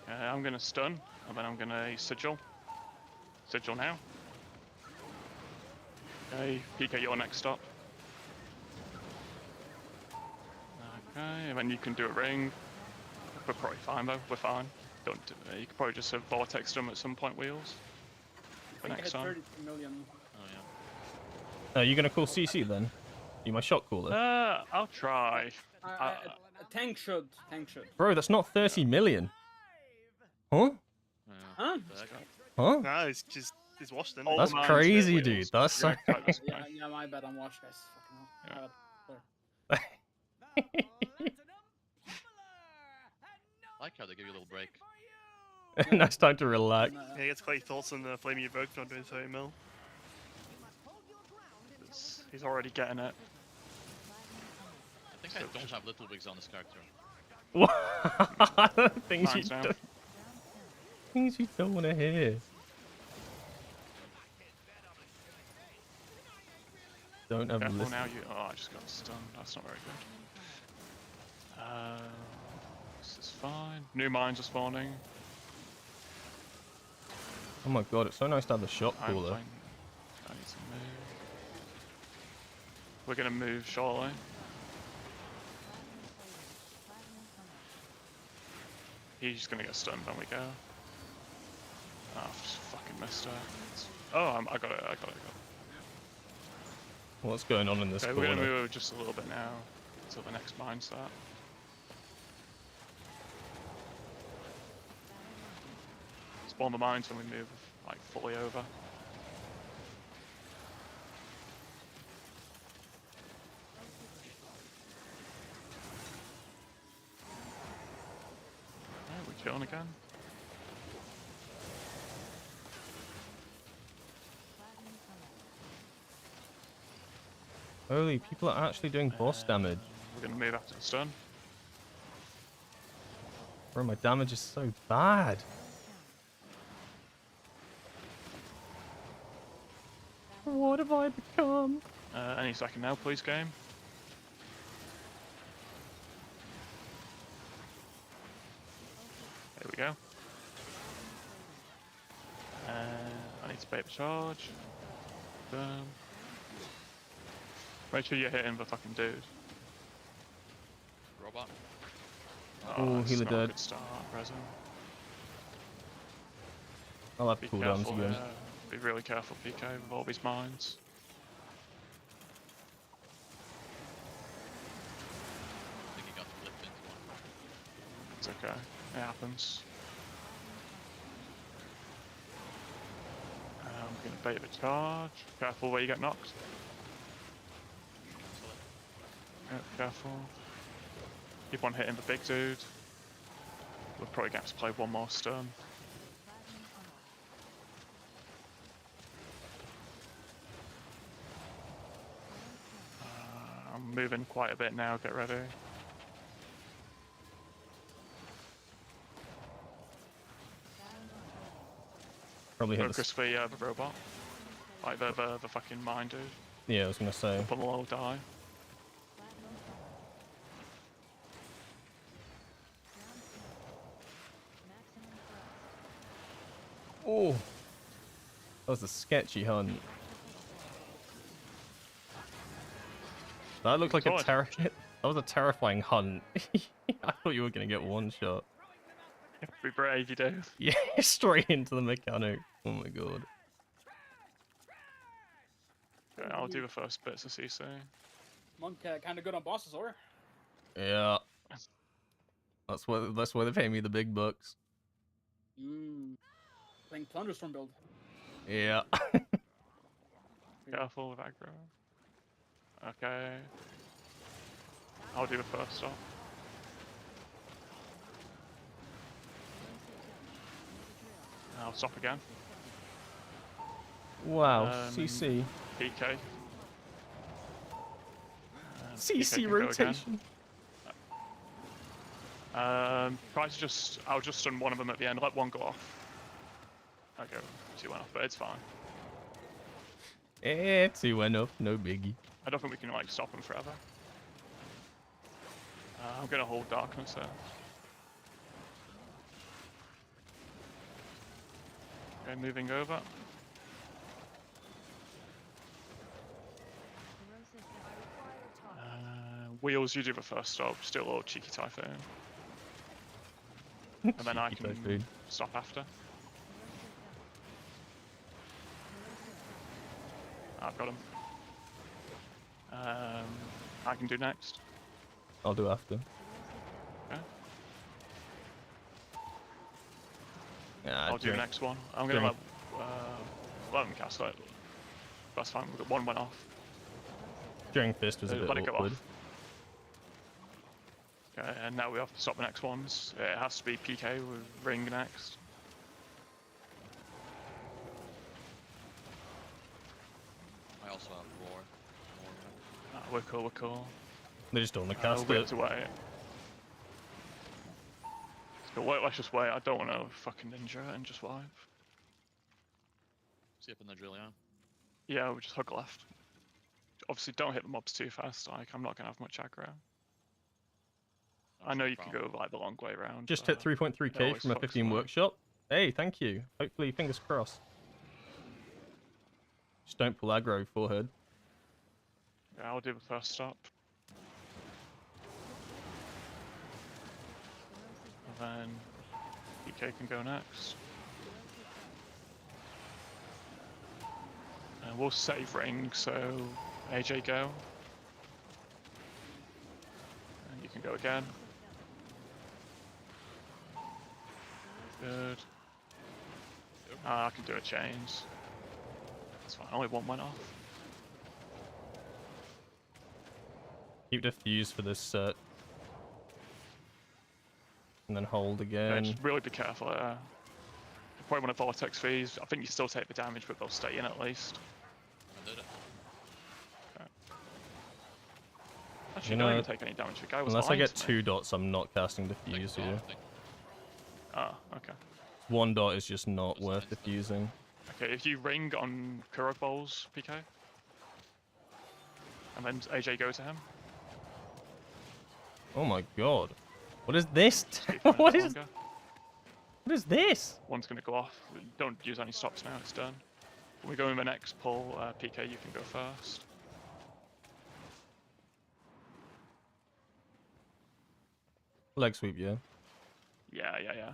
I'm gonna stun, and then I'm gonna sigil. Sigil now. Okay, PK your next stop. Okay, and then you can do a ring. We're probably fine though. We're fine. Don't. You could probably just have vortex them at some point. Wheels. I For think I next had time. 30 million. Oh yeah. Are you gonna call CC then? You my shot caller? I'll try. A tank should. Tank should. Bro, that's not 30 million. Huh? Yeah. Huh? Back. Huh? Nah, he's washed in. All That's the mines crazy, hit dude. wheels. That's so. You're gonna try this, Yeah, okay? yeah, my bad. I'm washed, guys. Fucking hell. Yeah. My bad. I like how they give you a little break. Now it's time to relax. Yeah, he gets quite thoughts on the Flaming Evoke not doing 30 mil. He's already getting it. I think I don't have little wigs on this character. What? Things Mine's down. Things you don't want to hear. Don't have Careful listen. now, you. Oh, I just got stunned. That's not very good. This is fine. New mines are spawning. Oh my god, it's so nice to have the shot I'm cooler. fine. I need to move. We're gonna move shortly. He's gonna get stunned when we go. Oh, I've just fucking missed her. Oh, I got it. What's going on in this Okay, corner? we're gonna move just a little bit now until the next mindset. Spawn the mines when we move like fully over. Alright, we're chilling again. Platinum color. Holy, people are actually doing boss damage. We're gonna move after the stun. Bro, my damage is so bad. What have I become? Any second now, please, game. There we go. I need to bait the charge. Boom. Make sure you're hitting the fucking dude. Robot. Ooh, that's healer not a dead. good start, Resin. I'll have Be cooldowns careful, again. be really careful, PK, with all these mines. I think he got flipped into one. It's okay. It happens. I'm gonna bait the charge. Careful where you get knocked. Yeah, careful. Keep on hitting the big dude. We'll probably get to play one more stun. I'm moving quite a bit now, get ready. Probably hit Focus the robot. Like the fucking mine dude. Yeah, I was gonna say. Put a low die. Oh, that was a sketchy hunt. That looked like a God. that was a terrifying hunt. I thought you were gonna get one shot. Be brave, you do. Yeah, straight into the mechanic. Oh my god. Okay, I'll do the first bits of CC. Monk kind of good on bosses, or? Yeah. That's why they pay me the big bucks. Playing Thunderstorm build. Yeah. Careful with aggro. Okay. I'll do the first stop. I'll stop again. Wow. CC. PK. CC can go again. rotation. Try to I'll just stun one of them at the end, let one go off. Okay, two went off, but it's fine. Two went off, no biggie. I don't think we can like stop them forever. I'm gonna hold darkness there. Okay, moving over. Wheels, you do the first stop, still a little cheeky typhoon. And then I Cheeky can typhoon. stop after. I've got him. I can do next. I'll do after. Okay. Yeah, I'll do the next one. I'm gonna let them cast it. That's fine. We've got one went off. During fist was a bit Let it go awkward. off. Okay, and now we have to stop the next ones. It has to be PK with ring next. I also have roar. We're cool, we're cool. They just don't want to cast We have it. to wait. Let's just wait. I don't want to fucking ninja and just wipe. See up in the drill, yeah. Yeah, we just hug left. Obviously, don't hit the mobs too fast. Like, I'm not gonna have much aggro. I know you can go like the long way around. Just but hit 3.3k always from a fucks 15 me. workshop. Hey, thank you. Hopefully, fingers crossed. Just don't pull aggro, forehead. Yeah, I'll do the first stop. And then PK can go next. And we'll save ring, so AJ, go. And you can go again. Good. I can do a chains. That's fine. Only one went off. Keep diffuse for this set. And then hold Yeah, again. just really be careful. You probably want to vortex freeze. I think you still take the damage, but they'll stay in at least. I did it. Actually, You you don't know, even take any damage. The guy was Unless I lying get to me. 2 dots, I'm not casting Take diffuse a dot, here. I think. Ah, okay. 1 dot is just not That's worth fine, still. diffusing. Okay, if you ring on Kurog Bowls, PK. And then AJ go to him. Oh my god. What is this? Keep him what a is bit longer. what is this? One's gonna go off. Don't use any stops now, it's done. When we go in the next pull, PK, you can go first. Leg sweep, yeah. Yeah.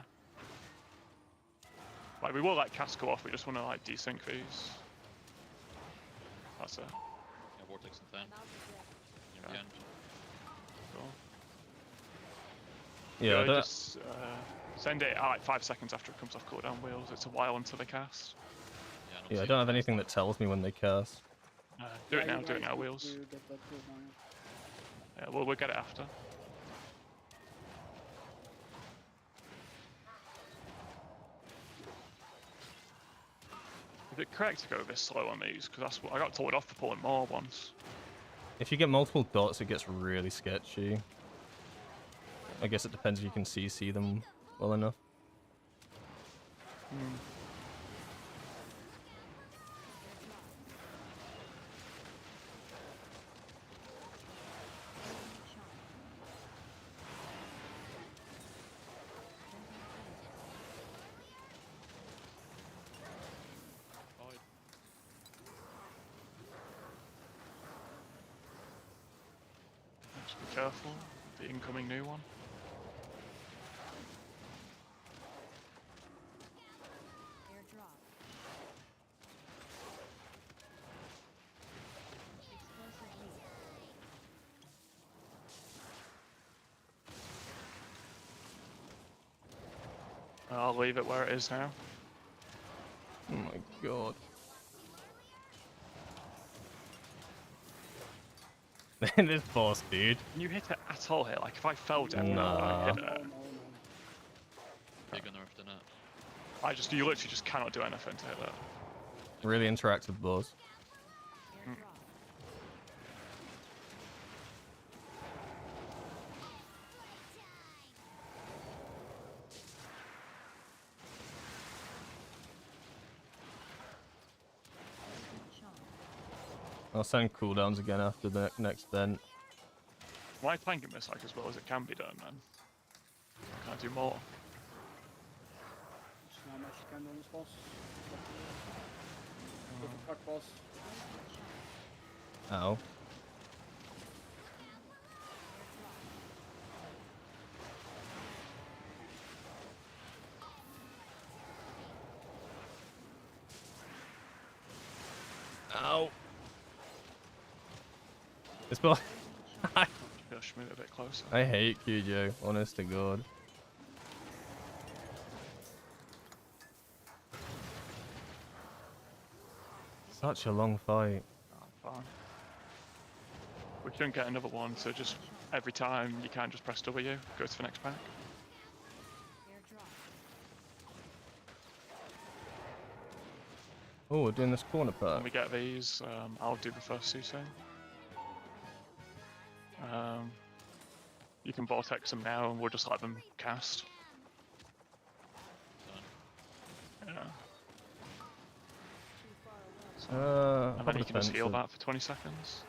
Like, we will like cast go off, we just wanna like desync these. That's it. Yeah, Vortex and 10. Near the Yeah. end. Cool. Yeah, Go, that, just send it like 5 seconds after it comes off cooldown wheels. It's a while until they cast. Yeah, yeah, I see don't it have fast. anything that tells me when they cast. Do it Yeah, now, you do it guys now, need wheels. to get that cooldown. Yeah, we'll get it after. Is it correct to go this slow on these? Because that's what I got told off for pulling more once. If you get multiple dots, it gets really sketchy. I guess it depends if you can CC them well enough. Just be careful, the incoming new one. Airdrop. Explosive lead. I'll leave it where it is now. Oh my god. This boss, dude. Can you hit it at all here? Like, if I fell down, Nah. I hit No, it. no. Bigger nerf than that. You literally just cannot do anything to hit that. Really interactive boss. Airdrop. Sean. I'll send cooldowns again after the next vent. Why tanking this like as well as it can be done, man? Can I do more? There's not much you can do on this boss. Go for cut boss. Ow. Ow. This boss. Just move it a bit closer. I hate Cujo, honest to god. Such a long fight. Oh, fine. We shouldn't get another one, so just every time you can't just press W, go to the next pack. Airdrop. Oh, we're doing this corner When part. we get these, I'll do the first CC. You can vortex them now and we'll just let them cast. Done. Yeah. And And then you can just heal that for 20 seconds.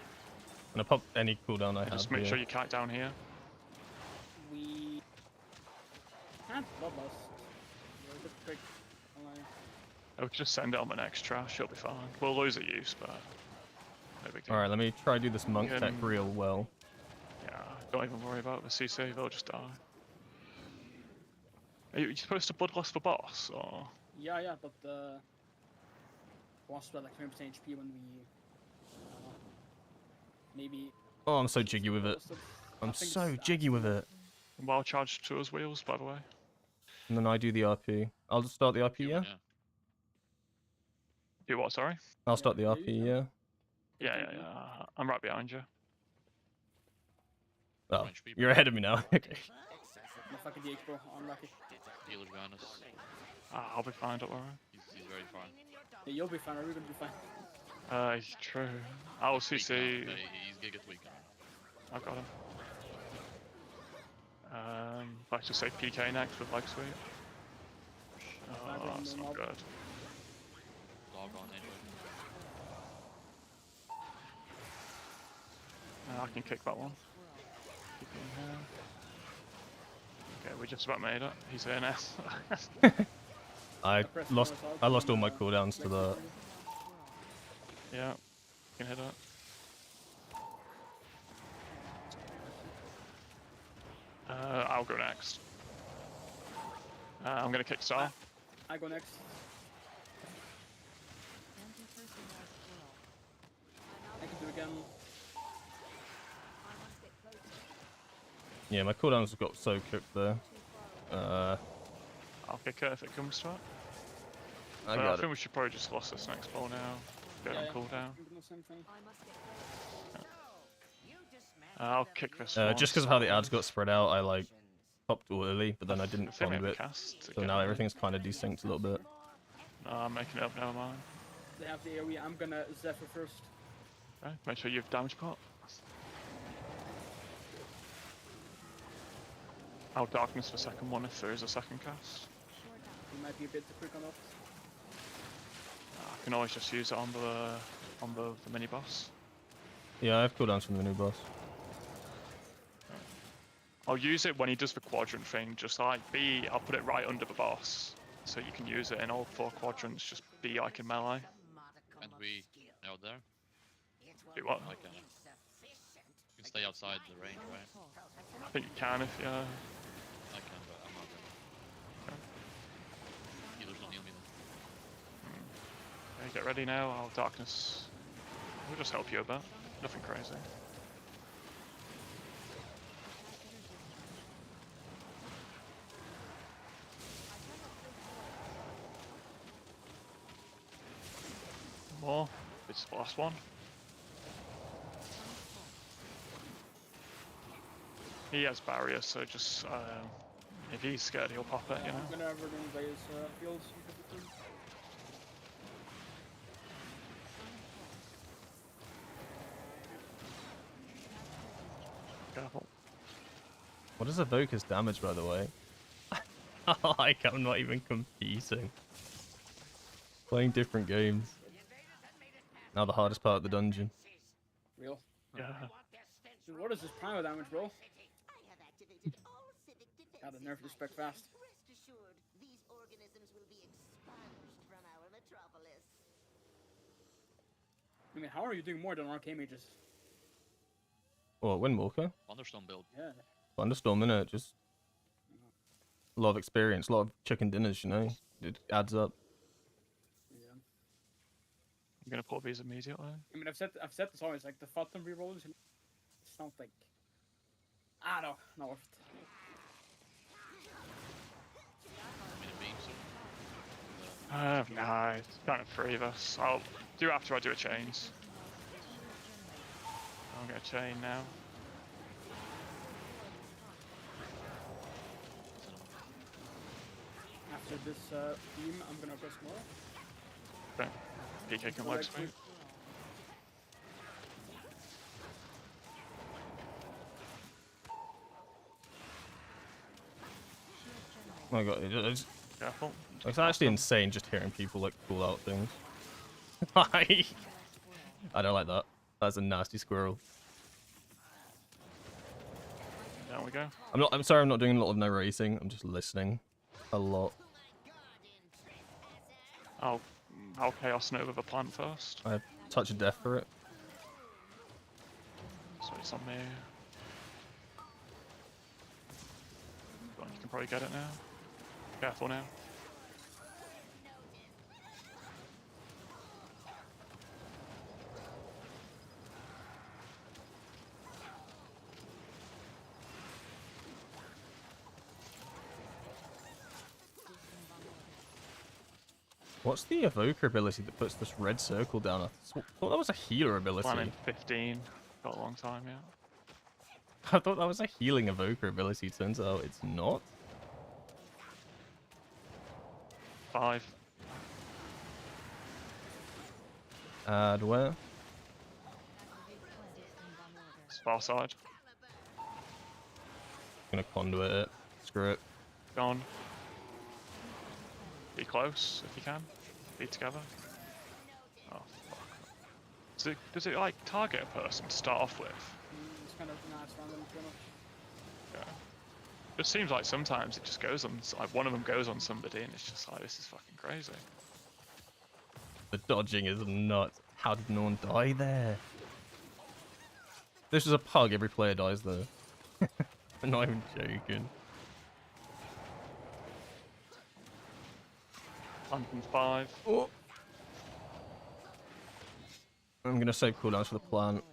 I pop any cooldown I And have just make here. sure you kite down here. We can't bloodlust. We're a bit quick. We can just send it on the next trash, it'll be fine. We'll lose a use, but no big deal. Alright, let me try do this monk tech Um, real well. Yeah, don't even worry about the CC, they'll just die. Are you supposed to bloodlust the boss, or? Yeah, but boss was like 20% HP when we maybe. Oh, I'm so jiggy with it. I'm so jiggy with it. Wild charge to us wheels, by the way. And then I do the RP. I'll just start the RP, yeah? Do what, sorry? I'll start the RP, yeah? Yeah. I'm right behind you. Oh, you're ahead of me now. Okay. Fucking DH, bro. Unlucky. Healer's behind us. I'll be fine, don't worry. He's very far. Yeah, you'll be fine. Are we gonna be fine? It's true. I'll CC. He's gonna get weak. I've got him. Let's just say PK next with leg sweep. Oh, that's not good. Dog on anyway. I can kick that one. Keep him here. Okay, we just about made it. He's here now. I lost all my cooldowns to that. Yeah, you can hit it. I'll go next. I'm gonna kick Star. I go next. I can do it again. Yeah, my cooldowns got so cooked there. I'll kick it if it comes to it. I think we should probably just lost this next ball now. Get on cooldown. I'll kick this one. Just because of how the ads got spread out, I like popped early, but then I didn't fund it. So now everything's kind of desynced a little bit. No, I'm making it up, never mind. They have the AoE. I'm gonna Zephyr first. Okay, make sure you have damage pot. I'll darkness for second one if there is a second cast. You might be a bit too quick on that. I can always just use it on the mini boss. Yeah, I have cooldowns from the new boss. I'll use it when he does the quadrant thing, just like I'll put it right under the boss, so you can use it in all 4 quadrants, just be like in melee. And we out there? Do what? Like, you can stay outside the range, right? I think you can if you... I can, but I'm not there. Healers don't heal me then. Okay, get ready now, I'll darkness... We'll just help you a bit, nothing crazy. More. It's the last one. He has barriers, so just if he's scared, he'll pop it. You know. I'm gonna have Verdun by his fields. Careful. What is Evoker's damage, by the way? Like, I'm not even competing. Playing different games. Now the hardest part of the dungeon. Real? Yeah. Dude, what is this primal damage, bro? Gotta nerf this spec fast. I mean, how are you doing more than arcane mages? What, Windwalker? Thunderstorm build. Yeah. Thunderstorm, innit? Just a lot of experience, a lot of chicken dinners, you know? It adds up. Yeah. I'm gonna pull these immediately. I mean, I've said this always, like the Phantom rerolls. It's not like, I don't know, not worth it. Nah, it's kind of 3 of us. I'll do after I do a chains. I'll get a chain now. After this beam, I'm gonna press more. Okay. PK can leg sweep. Oh my god, Careful. it's actually insane just hearing people like pull out things. I don't like that. That's a nasty squirrel. There we go. I'm sorry I'm not doing a lot of narrating, I'm just listening a lot. I'll chaos nova the plant first. I have touch of death for it. So it's on me. You can probably get it now. Careful now. What's the evoker ability that puts this red circle down? I thought that was a healer ability. Planning 15. Got a long time, yeah. I thought that was a healing evoker ability. Turns out it's not. 5. Add where? Activate clandestine bomb order. It's far side. Gonna conduit it. Screw it. Gone. Be close if you can. Be together. Oh fuck. Does it like target a person to start off with? It's kind of nice random, pretty much. Yeah. Just seems like sometimes it just goes on. Like one of them goes on somebody, and it's just like this is fucking crazy. The dodging is nuts. How did no one die there? This is a pug. Every player dies there. I'm not even joking. 105. Oh. I'm gonna save cooldowns for the plant.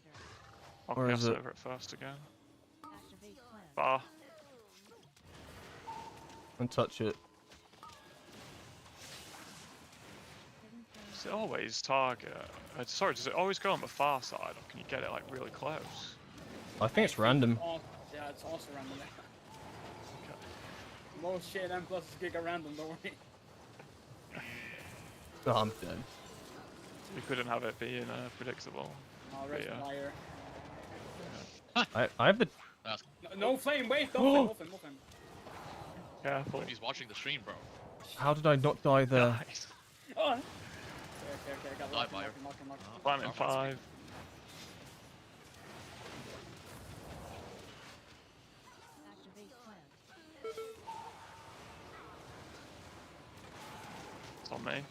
I'll Or is cast it- over it first again. Activate plant. Bar. And touch it. Hidden flame. Does it always target? Sorry, does it always go on the far side, or can you get it like really close? I think it's random. Yeah, it's also random. Most shit M plus is giga random, don't worry. Oh, I'm dead. We couldn't have it being predictable. Oh, rest Yeah. liar. I have the. Ask No flame, wait, no flame, no flame. Careful. he's watching the stream, bro. How did I not die there? Nice. Oh! Okay, I got Live lock, fire. lock. Oh, Planning Dark One's 5. Activate plant. It's on me.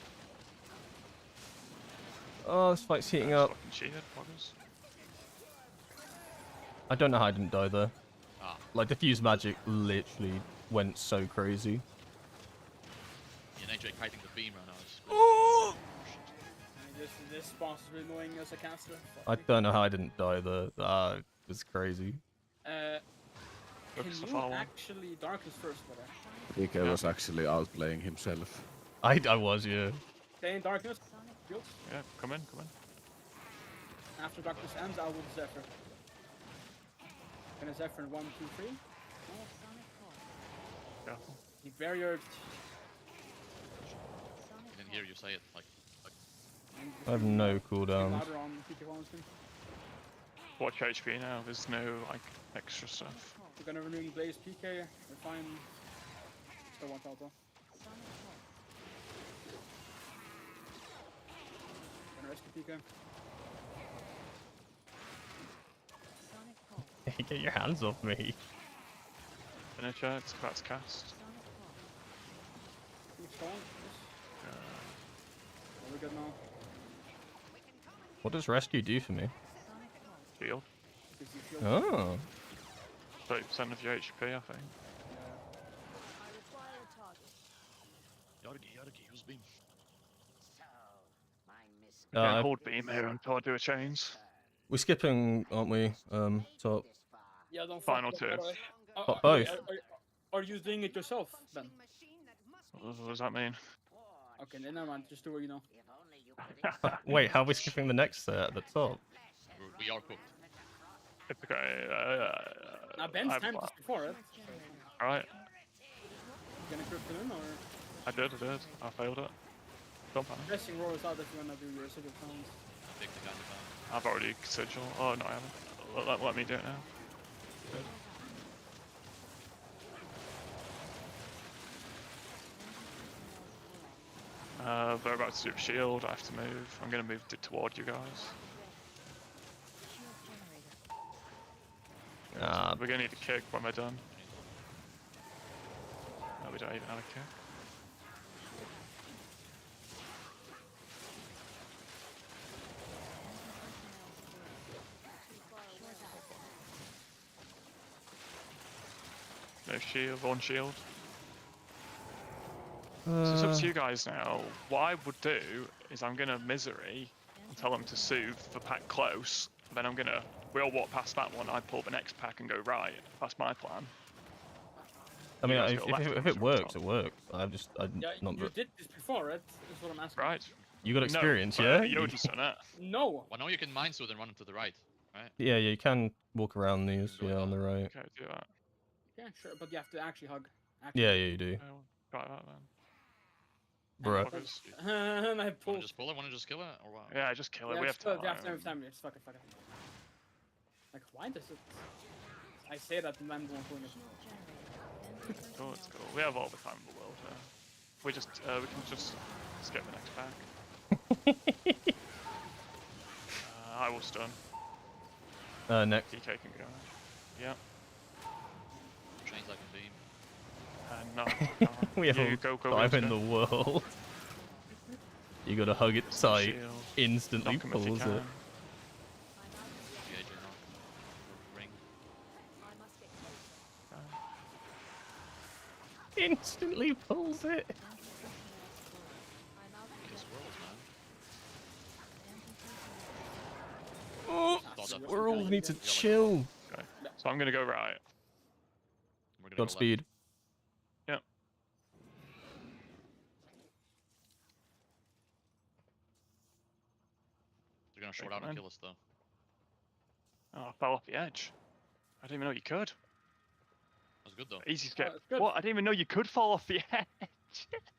Oh, this fight's heating up. Fucking cheated, buggers. I don't know how I didn't die there. Ah, Like, diffuse magic literally went so crazy. me and AJ kiting the beam right now. Oh! This boss is really annoying as a caster. I don't know how I didn't die there. Ah, it was crazy. Can Looks the you far one. actually darkness first, brother? PK was actually outplaying himself. I was, yeah. Okay, in darkness. Sonic Fields. Yeah, come in, come in. After darkness ends, I will Zephyr. Gonna Zephyr in 1, 2, 3. Sonic pulse. Careful. The barrier. Sonic I didn't hear you say it. Like I have no cooldowns. Louder on PK Wallenstein. Watch HP now, there's no like extra stuff. pulse. We're gonna renew Blaze PK. Refine. Still watch out though. Sonic pulse. Gonna rescue PK. Sonic pulse. Get your hands off me. Finisher, it's about to cast. Sonic pulse. Keep going. Yes. Are we good now? What does rescue do for me? Sonic pulse. Shield. Gives you shield. Oh. 30% of your HP, I think. Yargi, use beam. Yeah, I- hold beam here until I do a chains. We're skipping, aren't we? Top. Yeah, don't Final fuck two. up, by the way. But wait, both. Are you doing it yourself, Ben? What does that mean? Okay, then never mind. Just do what you know. Wait, how are we skipping the next set at the top? We are cooked. Okay, Now Ben's I've- timed this before, right? Generator. Alright, You gonna crypt it in or I did. I failed it. Don't panic. dressing rolls out if you wanna do your sigil sounds? Take the guy in the back. I've already sigil. Oh, no, I haven't. Let me do it now. They're about to do shield. I have to move. I'm going to move toward you guys. Shield generator. Ah, We're going to need a kick when we're done. No, we don't even have a kick. No shield, one shield. So it's up to you guys now. What I would do is I'm gonna misery and tell them to soothe the pack close. Then I'm gonna we'll walk past that one. I pull the next pack and go right. That's my plan. I mean, guys if, go left if and it we works, top. it works. I'm Yeah, not. you did this before, right? That's what I'm asking. Right. You got experience, no, yeah? You just done that. No. Well, now you can mine so then run to the right, right? Yeah, you can walk around these, go yeah, on the right. Okay, do that. Yeah, sure, but you have to actually hug. Actually. Yeah, yeah, you do. Oh, try that then. Bruh. Fuckers. And I Wanna pulled. just pull it? Wanna just kill it? Or what? Yeah, just kill it. Yeah, We have time. We have time. Just fuck it. Like, why does it? I say that and then won't win it. Cool, it's cool. We have all the time in the world. We can just skip the next pack. I will stun. Next. DK can go. Yeah. Chains like a beam. No. We have you all go time in into the world. You gotta hug it tight. shield. Instantly Knock him if you pulls can. it. The AJ knock. Ring. Instantly pulls it. Kill squirrels, man. Oh, Thought that- squirrels need to chill. Okay. So I'm gonna go right. We're gonna go left. Godspeed. Yep. They're gonna short out and kill us though. Oh, I fell off the edge. I didn't even know you could. That's good though. Easy skip. it's good. What? I didn't even know you could fall off the edge.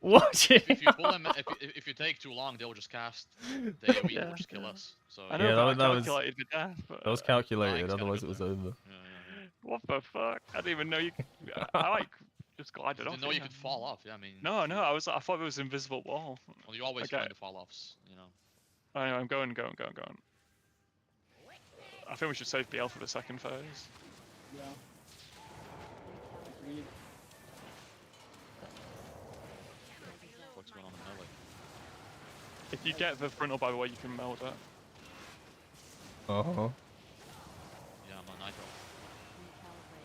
What? If you pull them, if you take too long, they'll just cast. They will just kill us. So I know, Yeah, but that I was- calculated the death. But, That was calculated, Flying's kinda otherwise good it was there. over. yeah. what the fuck? I didn't even know you. I like just glided Didn't off. know it, you yeah. could fall off. Yeah, I mean. No, I thought it was an invisible wall. Well, you always Okay. find the fall offs, you know. Anyway, I'm going. I think we should save BL for the second phase. Yeah. Agreed. What's going on in melee? If you get the frontal, by the way, you can meld it. Uh-huh. Yeah, I'm on nitro.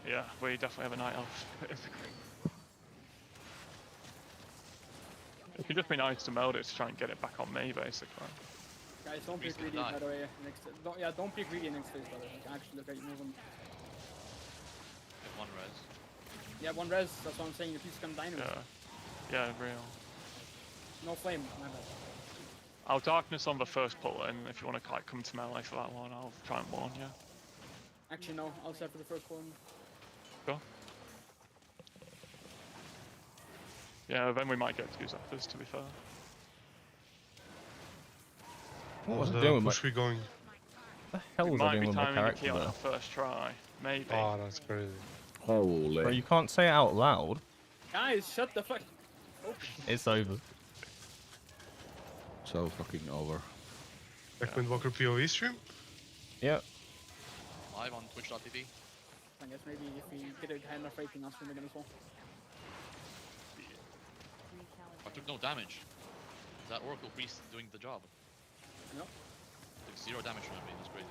Yeah, we definitely have a night elf. It can just be nice to meld it to try and get it back on me, basically. Guys, don't be He's gonna greedy, die. by the way. Don't be greedy next phase, by the way. Actually, look at you moving. Get one res. Yeah, one res. That's what I'm saying. If he's gonna die anyway. Yeah, real. No flame. My bad. I'll darkness on the first pull, and if you want to like come to melee for that one, I'll try and warn you. Actually, no. I'll set for the first one. Go. Yeah, then we might get two Zephyrs, to be fair. What was I the doing with my... push we going? What the hell We was I might doing be with my timing the character key on there? our first try. Maybe. Oh, that's crazy. Bro, you can't say it out loud. Guys, shut the fuck. Oh. It's over. So fucking over. Like Windwalker PoE stream? Yeah. Live on twitch.tv. I guess maybe if we get a hand of rating us, we're gonna as well. I took no damage. Is that Oracle Priest doing the job? No. Took 0 damage from me, that's crazy.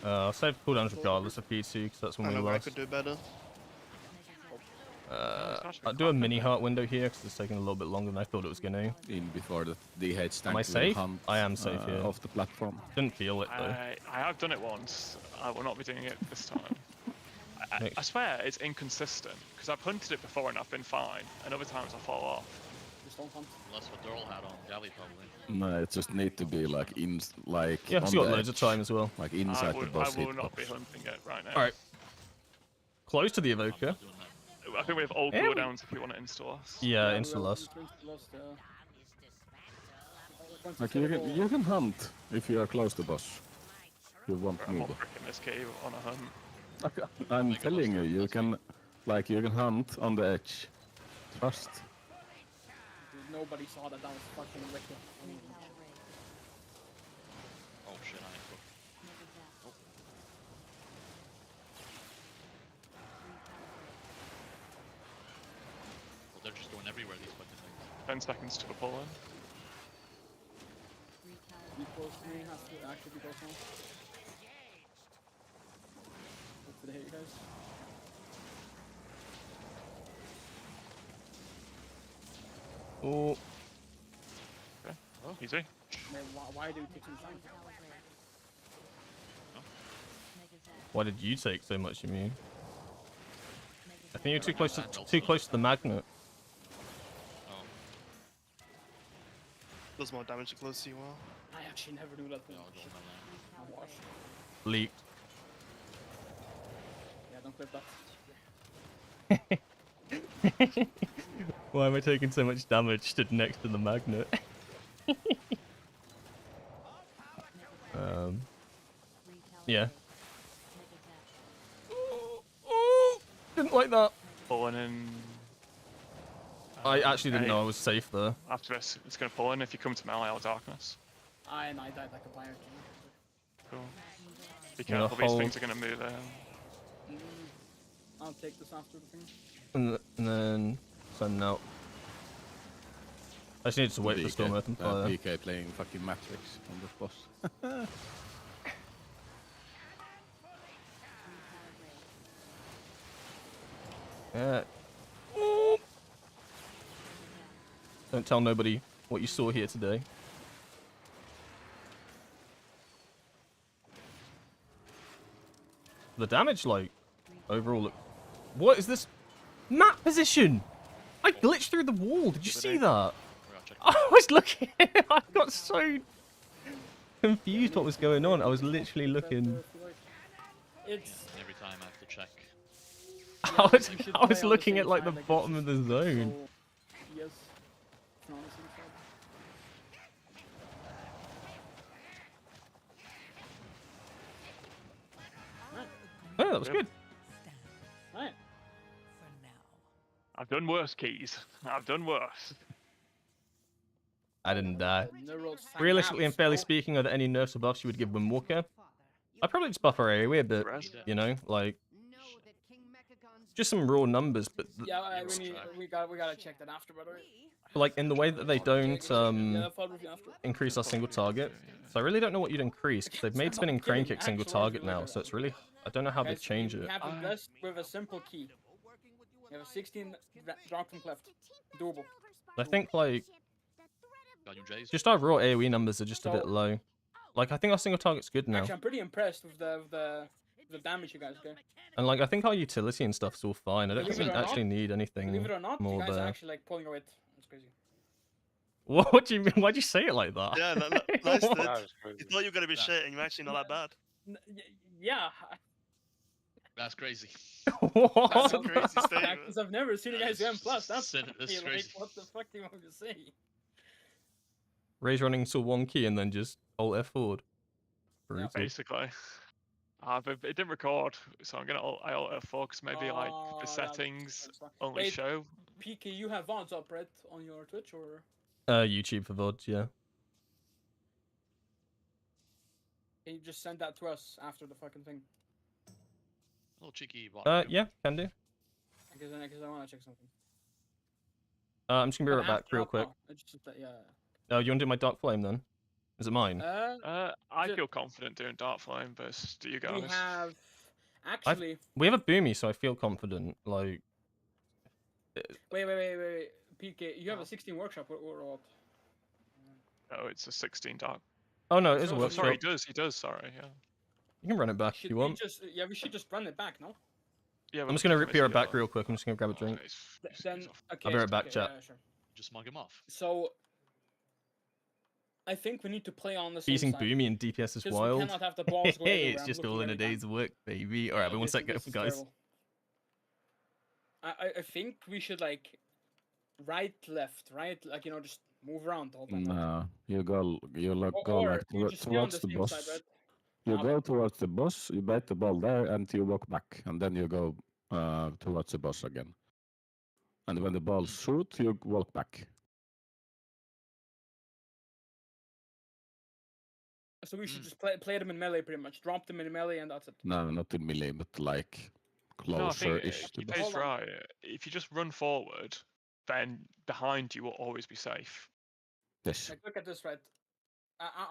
I'll save cooldowns regardless of P2, because that's when I we know I lost. could do better. I'll do a mini heart window here, because it's taking a little bit longer than I thought it was going to. In before the head stank Am I will safe? hunt, I am safe here. off the platform. Didn't feel it, though. I have done it once. I will not be doing it this time. I swear it's inconsistent because I've hunted it before and I've been fine, and other times I fall off. Just don't hunt. Unless what Durl had on Galley, probably. No, it just need to be like Yeah, on you got the loads of edge, time as well. like inside the boss I will not hitbox. be hunting it right now. Alright. Close to the I'm evoker. not doing that. I think we have all Yeah, we- cooldowns if you want to install us. Yeah, we install will- us. once Like set you a can, goal- you can hunt if you are close to boss. You won't I'm move. not breaking this key on a hunt. I'm Make a telling you, boss you that's can, like you can hunt on the edge. Trust. Dude, nobody saw that. That was fucking wicked. Oh shit, I ain't cooked. Well, they're just going everywhere, these fucking things. 10 seconds to the pull in. Be close to me. Has to actually be close now. Hope to hit you guys. Oh, Easy. Man, why do you take some time? why did you take so much, you mean? think you're too close to Well, the magnet. Oh, Does more damage the closer you are. I actually never knew that. yeah, I'll go on that. I watched. Leaked. Yeah, don't clip that. Why am I taking so much damage stood next to the magnet? Yeah. Didn't like that. Pulling in. I actually didn't Hey. know I was safe there. After this, it's going to pull in if you come to melee or darkness. I died like a pirate. Cool. Be gonna careful, these hold- things are going to move in. I'll take this after the thing. And then send out. I just need to wait for Storm Earth and Fire. PK playing fucking Matrix on the boss. Yeah. Ooh. Don't tell nobody what you saw here today. The damage, like, overall, look. What is this map position? I glitched through the wall. Did you see that? I'll check. I was looking. I got so confused what was going on. I was literally looking. It's. Every time I have to check. I was looking at like the bottom of the zone. So, yes. No, it's inside. Oh, that was good. Right. For now. I've done worse, Keys. I've done worse. I didn't die. Neural Realistically and fairly synapse, speaking, are there any nerfs or buffs you would give Windwalker? I'd probably just buff our AoE a bit, Rest. you know, like Know that King Mechagon's just some raw numbers, but Yeah, we gotta check that after, by the way. like in the way that they don't Yeah, I'll follow you after. increase our single target. So I really don't know what you'd increase because they've made spinning crane kick single target now, so it's really I don't know how they Guys, change we it. have it blessed with a simple key. We have a 16 Dracon left. Doable. I think like Guardian Jays. just our raw AoE numbers are just a bit low. Like I think our single target's good now, Actually, I'm pretty impressed with the damage you guys get. and like I think our utility and stuff's all fine. I don't think Believe we it or not- actually need Believe anything it or not, you more guys are there. actually like pulling away. That's crazy. What do you mean? Why'd you say it like that? Yeah, nice, dude. That was You crazy. thought you were gonna be shit, and you're actually not that bad. Yeah, That's crazy. What? That's a crazy because statement. I've never seen you guys do M+. That's That's fucking, like, crazy. what the fuck do you want me to say? Ray's running to one key and then just alt F forward. Brutal. Basically. But it didn't record, so I'm gonna alt F4 because maybe like Oh, the that settings makes sense. only Wait, show. PK, you have VODs up, right, on your Twitch, or YouTube for VODs, yeah. can you just send that to us after the fucking thing? A little cheeky bot. Yeah, can do. Because I want to check something. I'm just gonna be right back After, real quick. yeah. Oh, you wanna do my Dark Flame then? Is it mine? I Ju- feel confident doing Dark Flame versus do you We guys? have actually. We have a Boomy, so I feel confident. Like, Wait. PK, you have a 16 workshop or what? Oh, it's a 16 Dark. oh no, it is a So- Oh, workshop. sorry, he does, sorry, yeah. You can run it back if Should you we want. just? Yeah, we should just run it back, no? Yeah, I'm just gonna be right back real quick. I'm just gonna grab a drink. Then okay. be right back, okay, chat. Yeah, sure. Just mug him off. So I think we need to play on the same Using side. Boomy and DPS is 'Cause we wild. cannot have the balls go Hey, everywhere. it's I'm just looking all in a every time. day's work, baby. Alright, one second, This is guys. terrible. I think we should like right, left, right, like just move around all the time. No, you go Or like you just stay on towards the the same boss. side, right? You Ah, go towards the boss, you bite the ball there, and you walk back, and then you go towards the boss again. And when the balls shoot, you walk back. So we should just play them in melee pretty much. Drop them in melee and that's it. No, not in melee, but like No, I think closer-ish to he the pays Hold on. right. If you just run forward, then behind you will always be safe. Yes. Like look at this, right?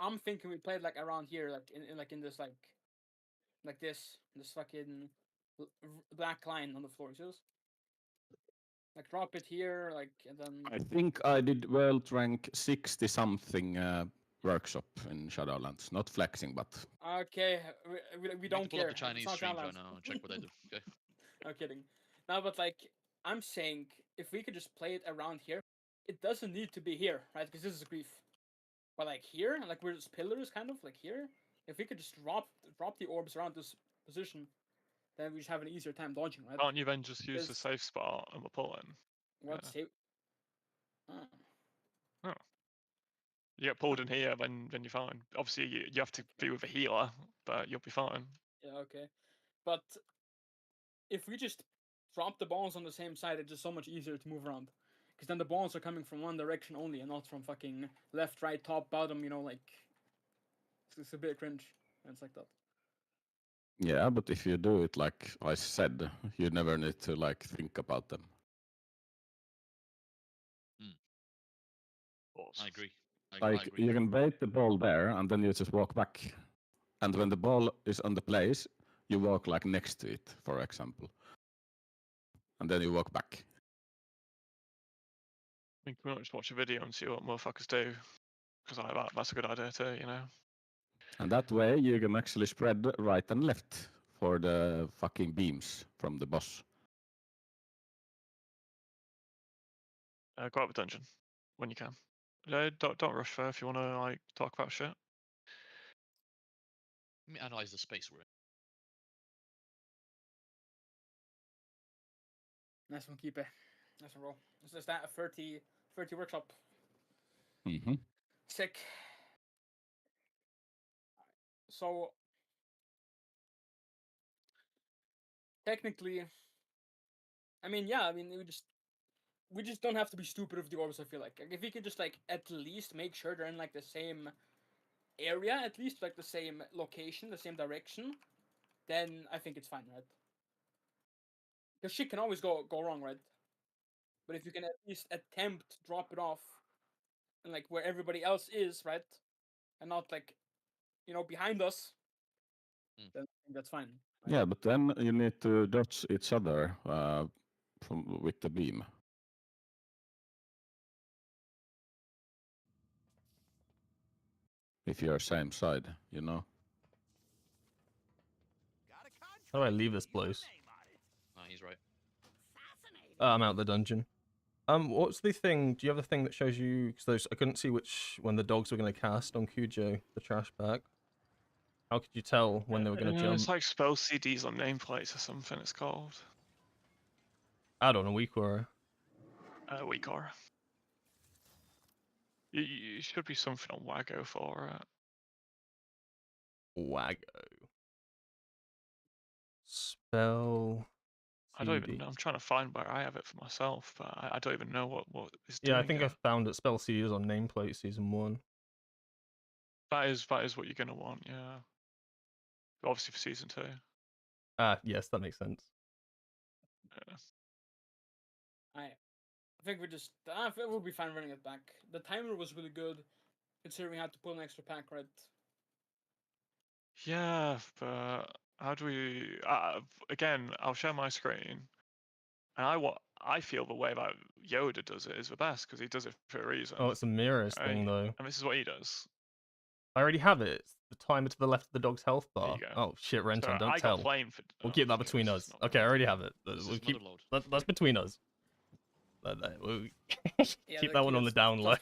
I'm thinking we played like around here, like in this like this fucking black line on the floor. See this? Like drop it here, like and then. I think I did world rank 60 something workshop in Shadowlands. Not flexing, but Okay, we You don't need to pull care. up the Chinese It's not streams right Shadowlands. now and check what they do. Okay. No kidding. No, but like I'm saying, if we could just play it around here, it doesn't need to be here, right? Because this is grief. But like here, like we're just pillars, kind of like here. If we could just drop the orbs around this position, then we just have an easier time dodging, right? Can't you then just use the Because- safe spot and we're pulling? What's Yeah. it? Oh. You get pulled in here, then you're fine. Obviously, you have to be with a healer, but you'll be fine. Yeah, okay. But if we just drop the balls on the same side, it's just so much easier to move around. Because then the balls are coming from one direction only and not from fucking left, right, top, bottom, you know, like. It's a bit cringe. And it's like that. Yeah, but if you do it like I said, you never need to like think about them. I agree. Like agree. you can bait the ball there, and then you just walk back. And when the ball is on the place, you walk like next to it, for example, and then you walk back. I think we might just watch a video and see what motherfuckers do, because that's a good idea too, you know. And that way you can actually spread right and left for the fucking beams from the boss. Go out of the dungeon when you can. Don't rush there if you want to like talk about shit. Let me analyze the space we're in. Nice one, keep it. Nice one, roll. Is that a 30 workshop? Mm-hmm. Sick. So technically, I mean, yeah, I mean, we just don't have to be stupid with the orbs. I feel like if we could just like at least make sure they're in like the same area, at least like the same location, the same direction, then I think it's fine, right? Because shit can always go wrong, right? But if you can at least attempt to drop it off, and like where everybody else is, right, and not like, you know, behind us, then I think that's fine. Right? Yeah, but then you need to dodge each other with the beam. If you're same side, you know. How do I leave this place? No, he's right. I'm out the dungeon. What's the thing? Do you have the thing that shows you? Because I couldn't see which when the dogs were going to cast on Cujo, the trash bag. How could you tell when they were going to jump? It's like spell CDs on nameplates or something. It's called. Add on a week or. Weak aura. You should be something on Wago for it. Wago. Spell. I don't even CD. know. I'm trying to find where I have it for myself, but I don't even know what is Yeah, doing I think it. I found it. Spell CD is on nameplate season 1. That is what you're gonna want, yeah. Obviously for season 2. Ah, yes, that makes sense. Yeah. I think I think we'll be fine running it back. The timer was really good, considering we had to pull an extra pack, right? Yeah, but how do we? Again, I'll share my screen, and I feel the way that Yoda does it is the best because he does it for a reason. Oh, it's a mirrors thing though. And this is what he does. I already have it. It's the timer to the left of the dog's health There bar. you go. Oh shit, Renton, So don't I tell. got flame for. We'll keep that between us. Okay, I already have it. We'll keep that's between us. We'll Yeah, keep that one on the down low.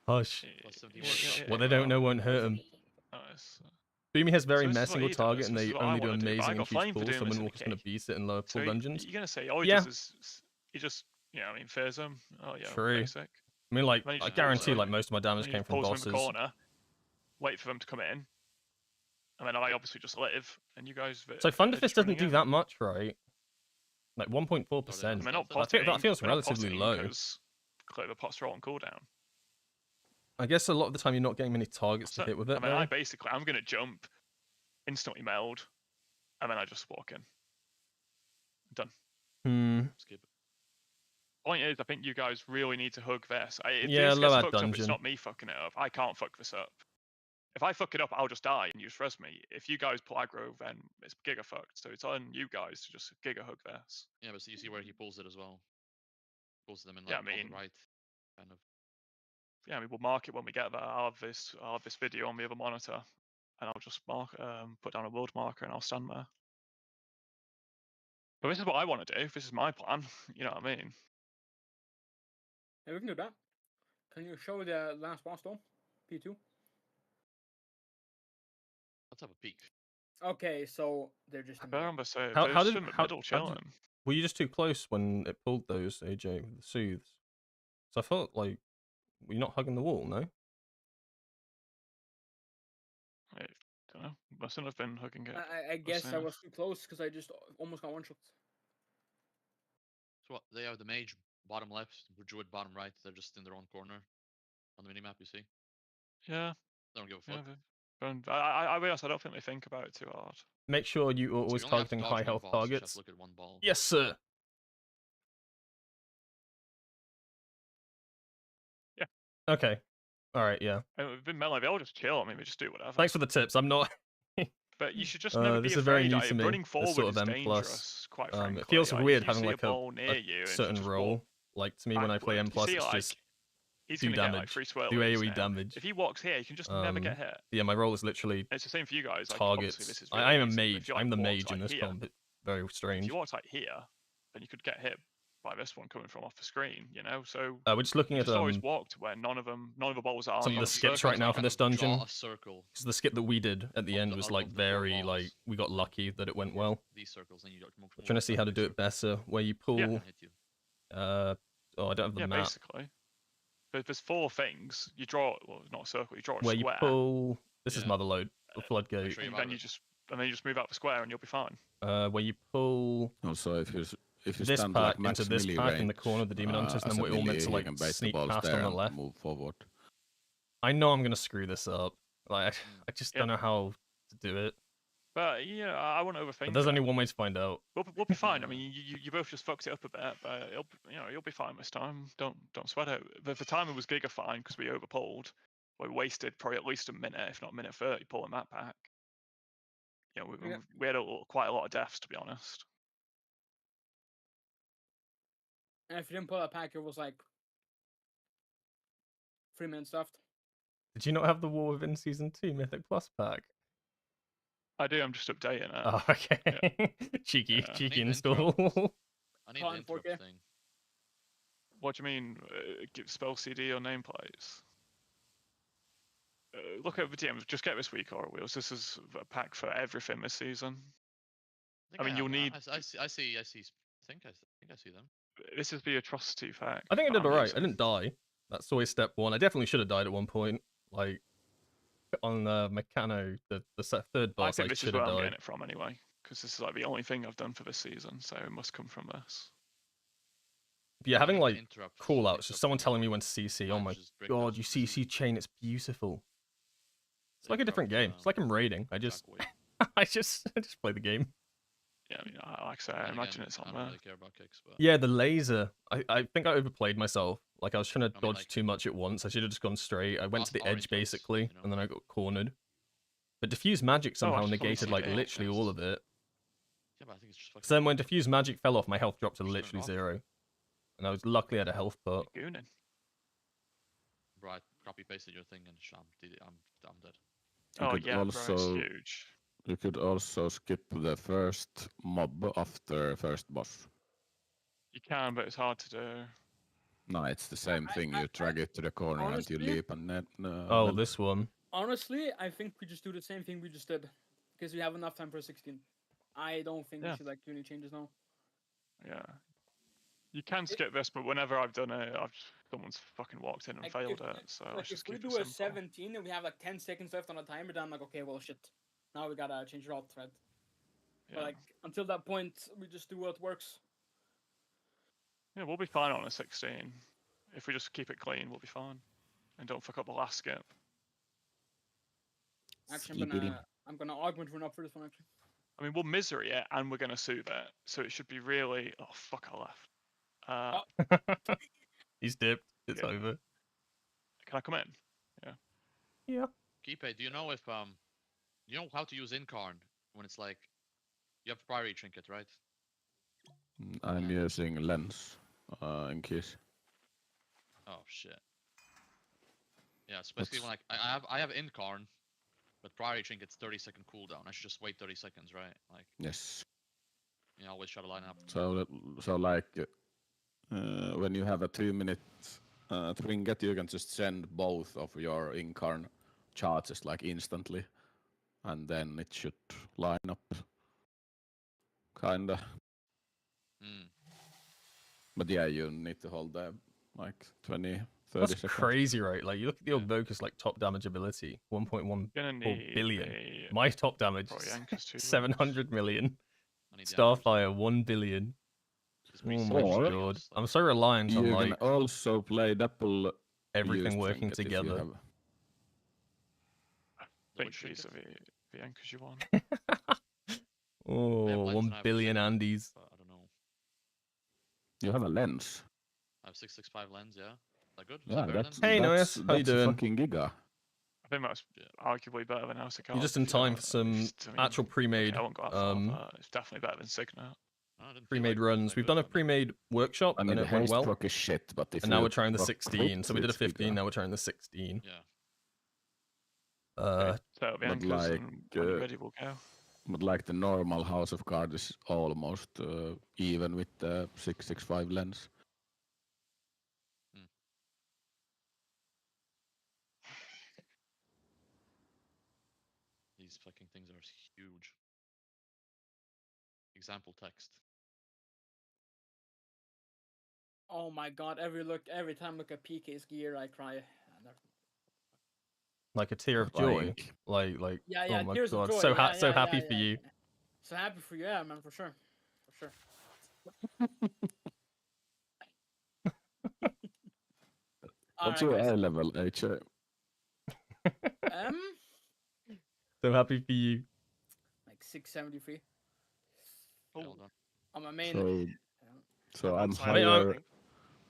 Hush. What they don't know won't hurt them. Nice. Boomy has very So this is mess what single he does, target, and this they is what I only do wanna do, but I amazing got and huge flame for pulls, doing so this in Windwalker's the going to cave. beast it in lower So pull dungeons. you're gonna say all he Yeah. does is he just phase them. Oh yeah, True. basic. I mean, like, Then he I just guarantee, pulls like, them, most of my damage then he came just from pulls them in the bosses. corner, wait for them to come in, and then I obviously just live, and you guys. So are Thunderfist just doesn't running do in. that much, right? Like 1.4%. I mean, not That feels they're not relatively potting low. because clear the pots are all on cooldown. I guess a lot of the time you're not getting many targets to So, hit with it, I mean, though. I'm gonna jump, instantly meld, and then I just walk in. Done. Skip. Point is, I think you guys really need to hug this. If Yeah, this low gets at fucked up, it's dungeon. not me fucking it up. I can't fuck this up. If I fuck it up, I'll just die and you just res me. If you guys pull aggro, then it's giga fucked. So it's on you guys to just giga hug this. Yeah, but you see where he pulls it as well. Pulls them in Yeah, like bottom right, kind of. Yeah, I mean, we'll mark it when we get there. I'll have this video on the other monitor, and I'll just put down a world marker and I'll stand there. But this is what I want to do. This is my plan. You know what I mean? Yeah, we can do that. Can you show the last boss though? P2. Let's have a peek. Okay, so they're just. I remember saying How there's did some how, middle how did, chilling. were you just too close when it pulled those, AJ, with the soothes? So I felt like, were you not hugging the wall? No. I don't know. Mustn't have been hugging it. I guess I was too close because I just almost got one shot. So what? They have the mage bottom left, the druid bottom right. They're just in their own corner on the minimap. You see? Yeah. They don't give a Yeah. fuck. I realize I don't think they think about it too hard. Make sure you are So always you only have to targeting dodge high one health ball, so you just have targets. to look at one ball. Yes, sir. Yeah. Okay. All right. Yeah. And we've been melee. They all just chill. I mean, we just do whatever. Thanks for the tips. I'm not. But you should just never be This is very afraid. new to me. Running This forward sort of is M+. dangerous, quite frankly. It feels Like, weird if you having see like a ball near you and certain just role. walk Like to me, when I play M+, backward, you see, it's like, just he's do gonna get like damage, 3 do swirlings AoE now. damage. If he walks here, he can just never get hit. Yeah, my role is literally And it's the same for you guys. Like, obviously, this targets. is I am a really easy, but mage. if you, like, I'm the walked, mage in like, this here, comp. Very If strange. you walked like here, then you could get hit by this one coming from off the screen. You know, so We're just looking at just always walk to where none of the balls are. some of on the skips right now for this dungeon. A circle. Because the skip that we did at the end was like of the 4 very balls. like we got lucky that it went well. These circles, and you got I'm trying to see how to do it better. Where you pull. Yeah. I don't have the Yeah, map. basically. There's 4 things. You draw, well, not a circle. You draw a Where square. you pull. This is Motherlode, the floodgate. And then you just move out the square, and you'll be fine. Where you pull. Also, if you this stand pack like max into this melee pack in range, the corner of the demon hunters, and as then a we're all meant melee, to you like can base the sneak balls past there on the and left. move forward. I know I'm gonna screw this up. Like I just don't know how to do it. But yeah, I won't overthink. But there's only one way to find out. We'll be fine. I mean, you both just fucked it up a bit, but you'll be fine this time. Don't sweat it. The timing was giga fine because we overpulled. We wasted probably at least a minute, if not a minute 30, pulling that back. You know, we had quite a lot of deaths, to be honest. And if you didn't pull that pack, it was like 3 minutes left. Did you not have the War Within Season 2 Mythic Plus pack? I do. I'm just updating it. Oh, okay. Yeah. cheeky install. I need the interrupt thing. What do you mean? Give spell CD or nameplates? Look at the DMs. Just get this week or wheels. This is a pack for everything this season. I mean, you'll need. I see. I think I see them. This is the atrocity pack. I think I did I'm alright. using. I didn't die. That's always step one. I definitely should have died at one point. Like on Meccano, the third I boss, think I this is should where have I'm died. getting it from anyway, because this is like the only thing I've done for this season, so it must come from this. But yeah, having like interrupt call outs, mix just up someone telling me when to CC. Oh my just break god, those you receipts. CC chain, it's beautiful. It's like a Interrupt, different game. It's like I'm raiding. I just I just play the game. Yeah, I mean, like I say, I imagine it's on I there. don't really care about kicks, but Yeah, the laser. I think I overplayed myself. Like I was trying to I mean, dodge like- too much at once. I should have just gone straight. I went to the Orange edge dots, basically, you know? and then I got cornered. But diffuse magic somehow just wanted to negated see like the literally all of it. yeah, but I think it's just fucking. So then when diffuse magic fell off, my health dropped to Just turn it literally off. 0. And I was luckily at a health pot. Gooning. Bro, I copy pasted your thing and I'm dead. You Oh could yeah, bro, it's also- huge. You could also skip the first mob after first boss. You can, but it's hard to do. No, it's the same thing. You drag it to the corner and you honestly- leap and then. Oh, then- this one. Honestly, I think we just do the same thing we just did, because we have enough time for 16. I don't think Yeah. we should like do any changes now. Yeah. You can skip this, but whenever I've done it, someone's fucking walked in and Like, failed if- it. So Like let's if just we keep do it a simple. 17 and we have like 10 seconds left on the timer, then I'm like, okay, well shit. Now we gotta change it all thread. Yeah. But like until that point, we just do what works. Yeah, we'll be fine on a 16. If we just keep it clean, we'll be fine. And don't fuck up the last skip. Actually, Skippity. I'm gonna augment run up for this one actually. I mean, we'll misery it and we're gonna soothe it, so it should be really. Oh fuck! I left. He's dipped. It's Yeah. over. Can I come in? Yeah. Kipe, do you know if you know how to use Incarn when it's like you have priority trinket, right? I'm using lens in case. Oh shit. Yeah, it's basically when like I have Incarn, but priority trinket's 30-second cooldown. I should just wait 30 seconds, right? Like Yes. Yeah, always try to line up. So like when you have a 2-minute trinket, you can just send both of your incarn charges like instantly, and then it should line up. Kinda. Mm. But yeah, you need to hold them like 20, 30 That's seconds. crazy, right? Like you look at the old Vocus like top damage ability, 1.14 Gonna need billion. a My top damage, probably anchors too. 700 million. I need the anchors. Starfire, 1 billion. It's Oh pretty my small, Or- god. like- I'm so reliant on You like can also play double everything use working trinket if you together. have. Think Which these are trinket? the anchors you want. Oh, I have lens 1 and I have billion precision, Andes. but I don't know. You have a lens. I have 665 lens, yeah. Is that good? Is Yeah, that better that's than? Hey, that's, Noyes, how you that's a doing? fucking giga. I think that's Yeah. arguably better than House of Cards. You're just in if you time don't- for some it's- I mean, actual okay, pre-made I won't go that far, but it's definitely better than Signet. I didn't feel pre-made like it was runs. that We've good, done a but I mean, pre-made workshop I mean, and the it went haste well. proc is shit, but if And now you we're trying the proc 16. crit, So we did a it's 15, giga. now we're trying the 16. yeah. Uh, So the but anchors, like, and when you're ready, we'll go. But like the normal House of Cards is almost even with the 665 lens. These fucking things are huge. Example text. Oh my god! Every time I look at PK's gear, I cry. And like a tear of Crying. joy. Like yeah, oh my tears of god, joy. so yeah, so yeah, happy yeah, for yeah, you. yeah. So happy for you, yeah, man, for sure, for sure. What's Alright, your guys. A level, HA? So happy for you. Like 673. Yeah, well done. I'm a main. So, so I'm Silent, I mean, higher.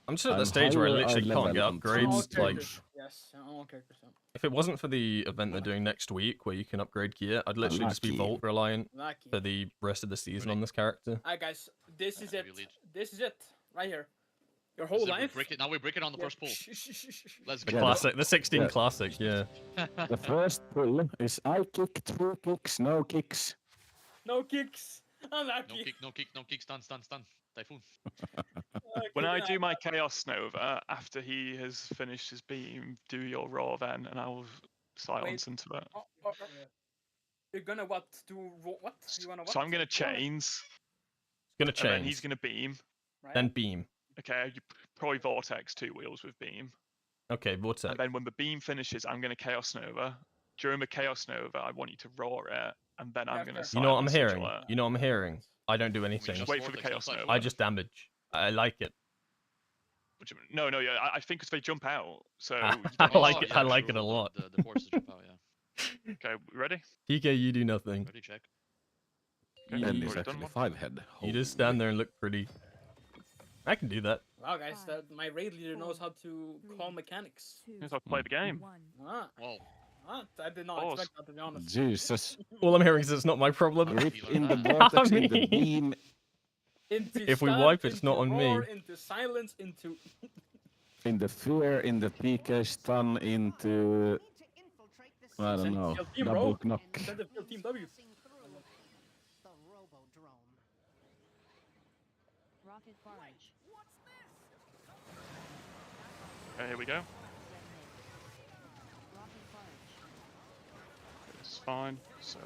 I'm just at the I'm stage where I higher literally eye can't get level on upgrades. two Like, things. Yes, I'm all characters. So. if it wasn't for the event they're doing next week where you can upgrade gear, I'd literally just be Lucky. Vault reliant Lucky. for the rest of the season Really? on this character. Alright, guys, this is it. you lead. This is it, right here. Your whole So we life. break it, now we break it on the Yeah. first pull. Let's The go. Yeah, classic, the 16 yeah. classic, yeah. The first pull is I kick, 2 kicks, no kicks. No kicks. Unlucky. No kick, stun. Typhoon. When I do my Chaos Nova, after he has finished his beam, do your Raw then, and I'll silence into that. You're gonna what? Do what? You wanna what? So I'm going to chains, It's gonna and then change. he's going to beam. Right. Then beam. Okay, you probably Vortex 2 wheels with beam. Okay, Vortex. And then when the beam finishes, I'm going to Chaos Nova. During the Chaos Nova, I want you to roar it, and then I'm going to You know what I'm silence hearing? Sigil it. You know what I'm hearing? I don't do We anything. just Wait for the Vortex, Chaos don't Nova. Typhoon. I just damage. I like it. What do you mean? No, yeah, I think 'cause they jump out. So I you don't like want it. to I do like that. it a lot. The forces jump out, yeah. Okay, we ready? PK, you do nothing. Ready, check. Okay, And You- it's already done actually one. 5 head. You just stand there and look pretty. I can do that. Wow, guys, my raid leader knows how to call mechanics. Here's how to play the game. Ah, Whoa. I did not Pause. expect that, to be honest. Jesus. All I'm hearing is it's not my problem. How did Rip he learn in the that? vortex, in the mean- beam. Into If we stab, wipe, it's not into on me. roar, Into silence, into In the fear, in the PK stun, into, I don't know, Field team, double bro. knock. Send the field team W. The Robo-Drone. Rocket barge. Okay, here we go. Rocket barge. It's fine. So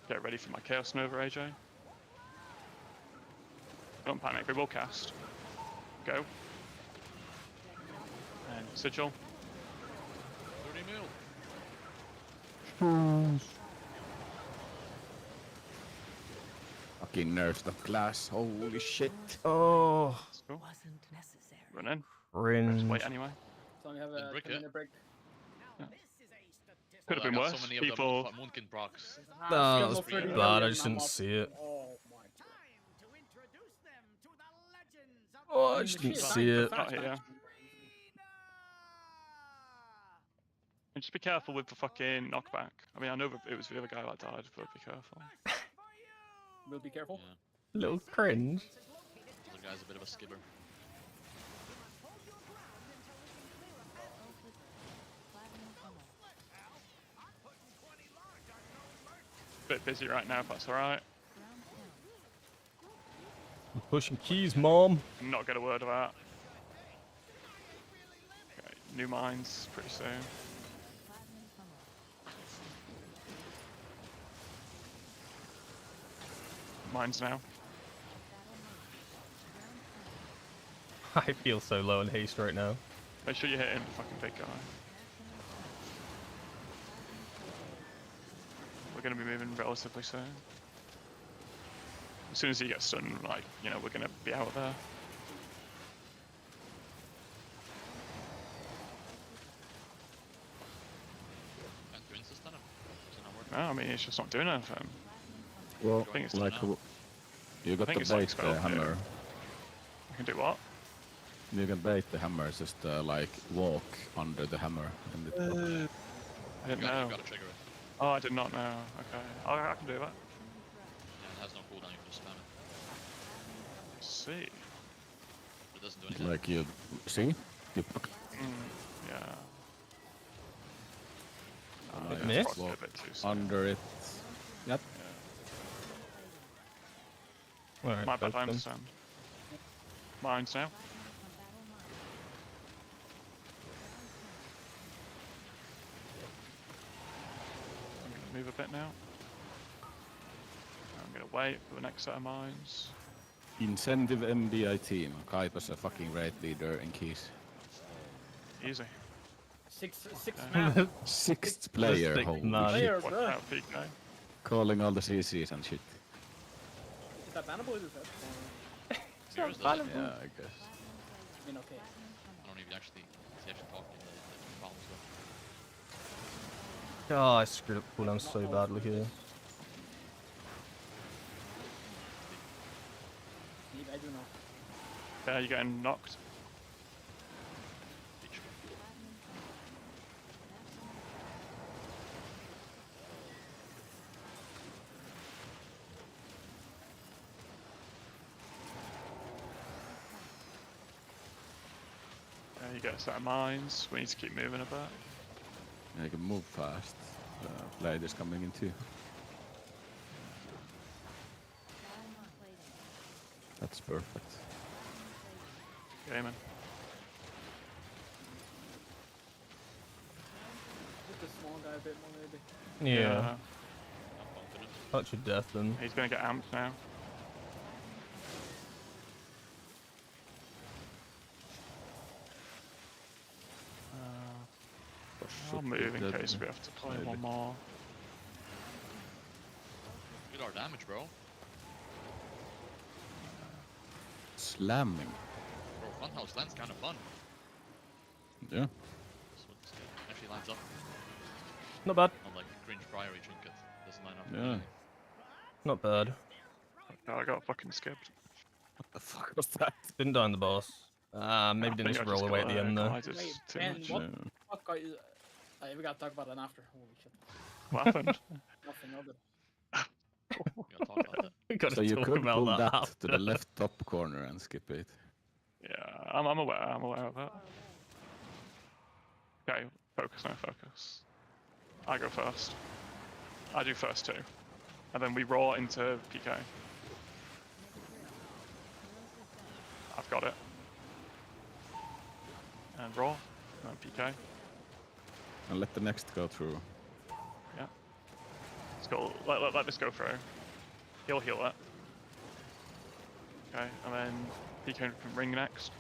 get ready for my Chaos Nova, AJ. Don't panic, we will cast. Go. And Sigil. 30 mil. Fucking nerfs that class, holy shit. Oh, Let's go. Wasn't necessary. Run in. cringe. Just wait anyway. So we have a break 10-minute break. Could have I been got worse. so many of People. them Moonkin procs. No, that was Almost 30 bad. million, I just I'm didn't up. see it. Oh my god. Time to introduce them to the legends of Oh, I mean, just the didn't shit, see dying it. so fast, Oh, yeah. actually. And just be careful with the fucking knockback. I mean, I know it was the other guy that died, but be careful. We'll be careful. Yeah. Little cringe. The other guy's a bit of a skipper. Platinum color. Bit busy right now, if that's alright. Ground pound. Pushing keys, mom. Not get a word of that. Okay, new mines pretty soon. Platinum funnel. Mines now. I feel so low in haste right now. Make sure you hit him, the fucking big guy. We're going to be moving relatively soon. As soon as he gets stunned, like, you know, we're going to be out there. Can't you insist on him? Is it not working? No, I mean, it's just not doing anything. Well, I think it's like, done now. you got think to it's like bait spell, the yeah. hammer. I can do what? You can bait the hammer, just like walk under the hammer. And it I didn't You know. gotta trigger it. Oh, I did not know. Okay. I can do that. Yeah, it has no cooldown, you can just spam it. See. But it doesn't do anything. like you see, you Yeah. It yeah, missed? it's probably a bit too soon. under it. Yep. Alright, My bad, both I of them. understand. Mines now. I'm going to move a bit now. I'm going to wait for the next set of mines. Incentive MDI team. Kaipa's a fucking raid leader in keys. Easy. Six man. Sixth player, sixth holy man. shit. Player, What bro. about PK? Calling all the CCs and shit. Is that bannable? Is that? Heroes does it. Yeah, I guess. I mean, okay. I don't even actually, is he actually talking the problems with. Oh, I screwed up cooldown so badly here. Steve, I do know. Yeah, you're getting knocked. Beach. Yeah, you get a set of mines. We need to keep moving a bit. Yeah, you can move fast. Blade is coming in too. That's perfect. Gaming. Just the small guy a bit more, maybe. Yeah. Not confident. Touch of death then. He's going to get amped now. I'll move in case we have to play maybe. one more. Look at our damage, bro. Slamming. Bro, funhouse land's kind of fun. Yeah. This one actually lines up. Not bad. Unlike cringe priory trinket. Doesn't line up. Yeah. Not bad. Oh, I got fucking skipped. What the fuck was that? Didn't die on the boss. Maybe I didn't think just I roll away at got, the end there. collided Wait, too Ben, much. what Yeah. the fuck are you? We gotta talk about that after. Holy shit. What happened? Nothing other. We gotta talk about that. We gotta So you talk could about pull that, that after. to the left top corner and skip it. Yeah, I'm aware. I'm aware of that. Okay, focus, no focus. I go first. I do first too, and then we roll into PK. I've got it. And roll, and PK. And let the next go through. Yeah. Let's go. Let this go through. He'll heal it. Okay, and then PK can ring next.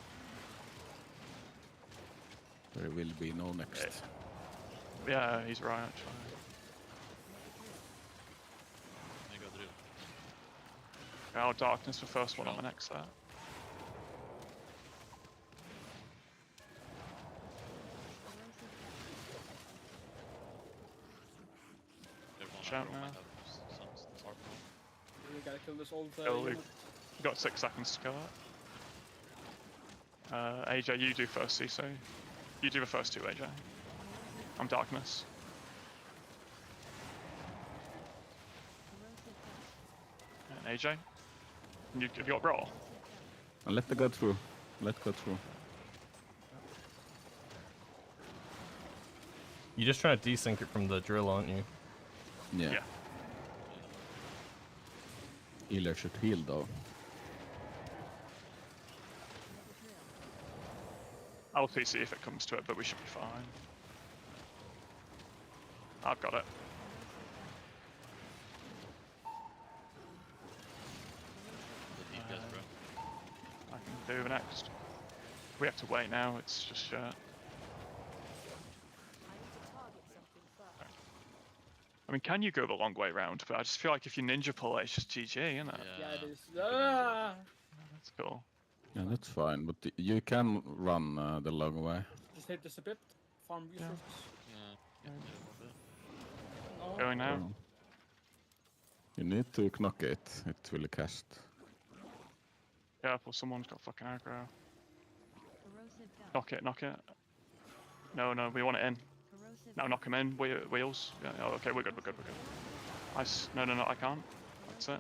There will be no next. Yeah, he's right actually. There you go, dude. Okay, I'll darkness for first one on the next set. Everyone Shout might now. have some sort of We gotta kill this old. Kill unit. We've got 6 seconds to kill it. AJ, you do first CC. You do the first 2, AJ. I'm darkness. And AJ, have you got brawl? And let the go through. Let go through. You're just trying to desync it from the drill, aren't you? Yeah. Yeah. Healer should heal though. I'll PC if it comes to it, but we should be fine. I've got it. These guys, bro. I can do next. We have to wait now, it's just shit. I need to target something first. I mean, can you go the long way round? But I just feel like if you ninja pull it, it's just GG, isn't it? Yeah, it is. you can enjoy That's cool. Yeah, that's fine, but you can run the long way. Just hit this a bit. Farm resources. Yeah, you can do it a bit. No. Going now. So you need to knock it. It will cast. Careful, someone's got fucking aggro. Corrosive dust. Knock it. No, we want it in. Corrosive No, knock him in. Wheels. Yeah, oh, okay, we're good. Nice. No, I can't. That's it.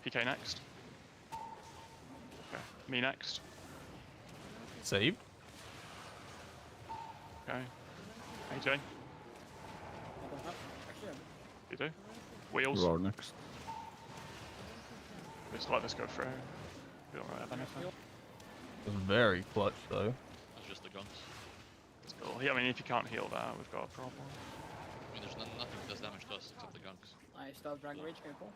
PK next. Okay, me next. Save. Okay. AJ, I don't have. Actually, you do. Wheels. You are next. Just let this go through. We don't really have anything. It was very clutch though. That's just the gunks. It's cool. Yeah, I mean, if you can't heal that, we've got a problem. I mean, there's nothing that does damage to us except the gunks. I still have Dragon Rage, can I pull?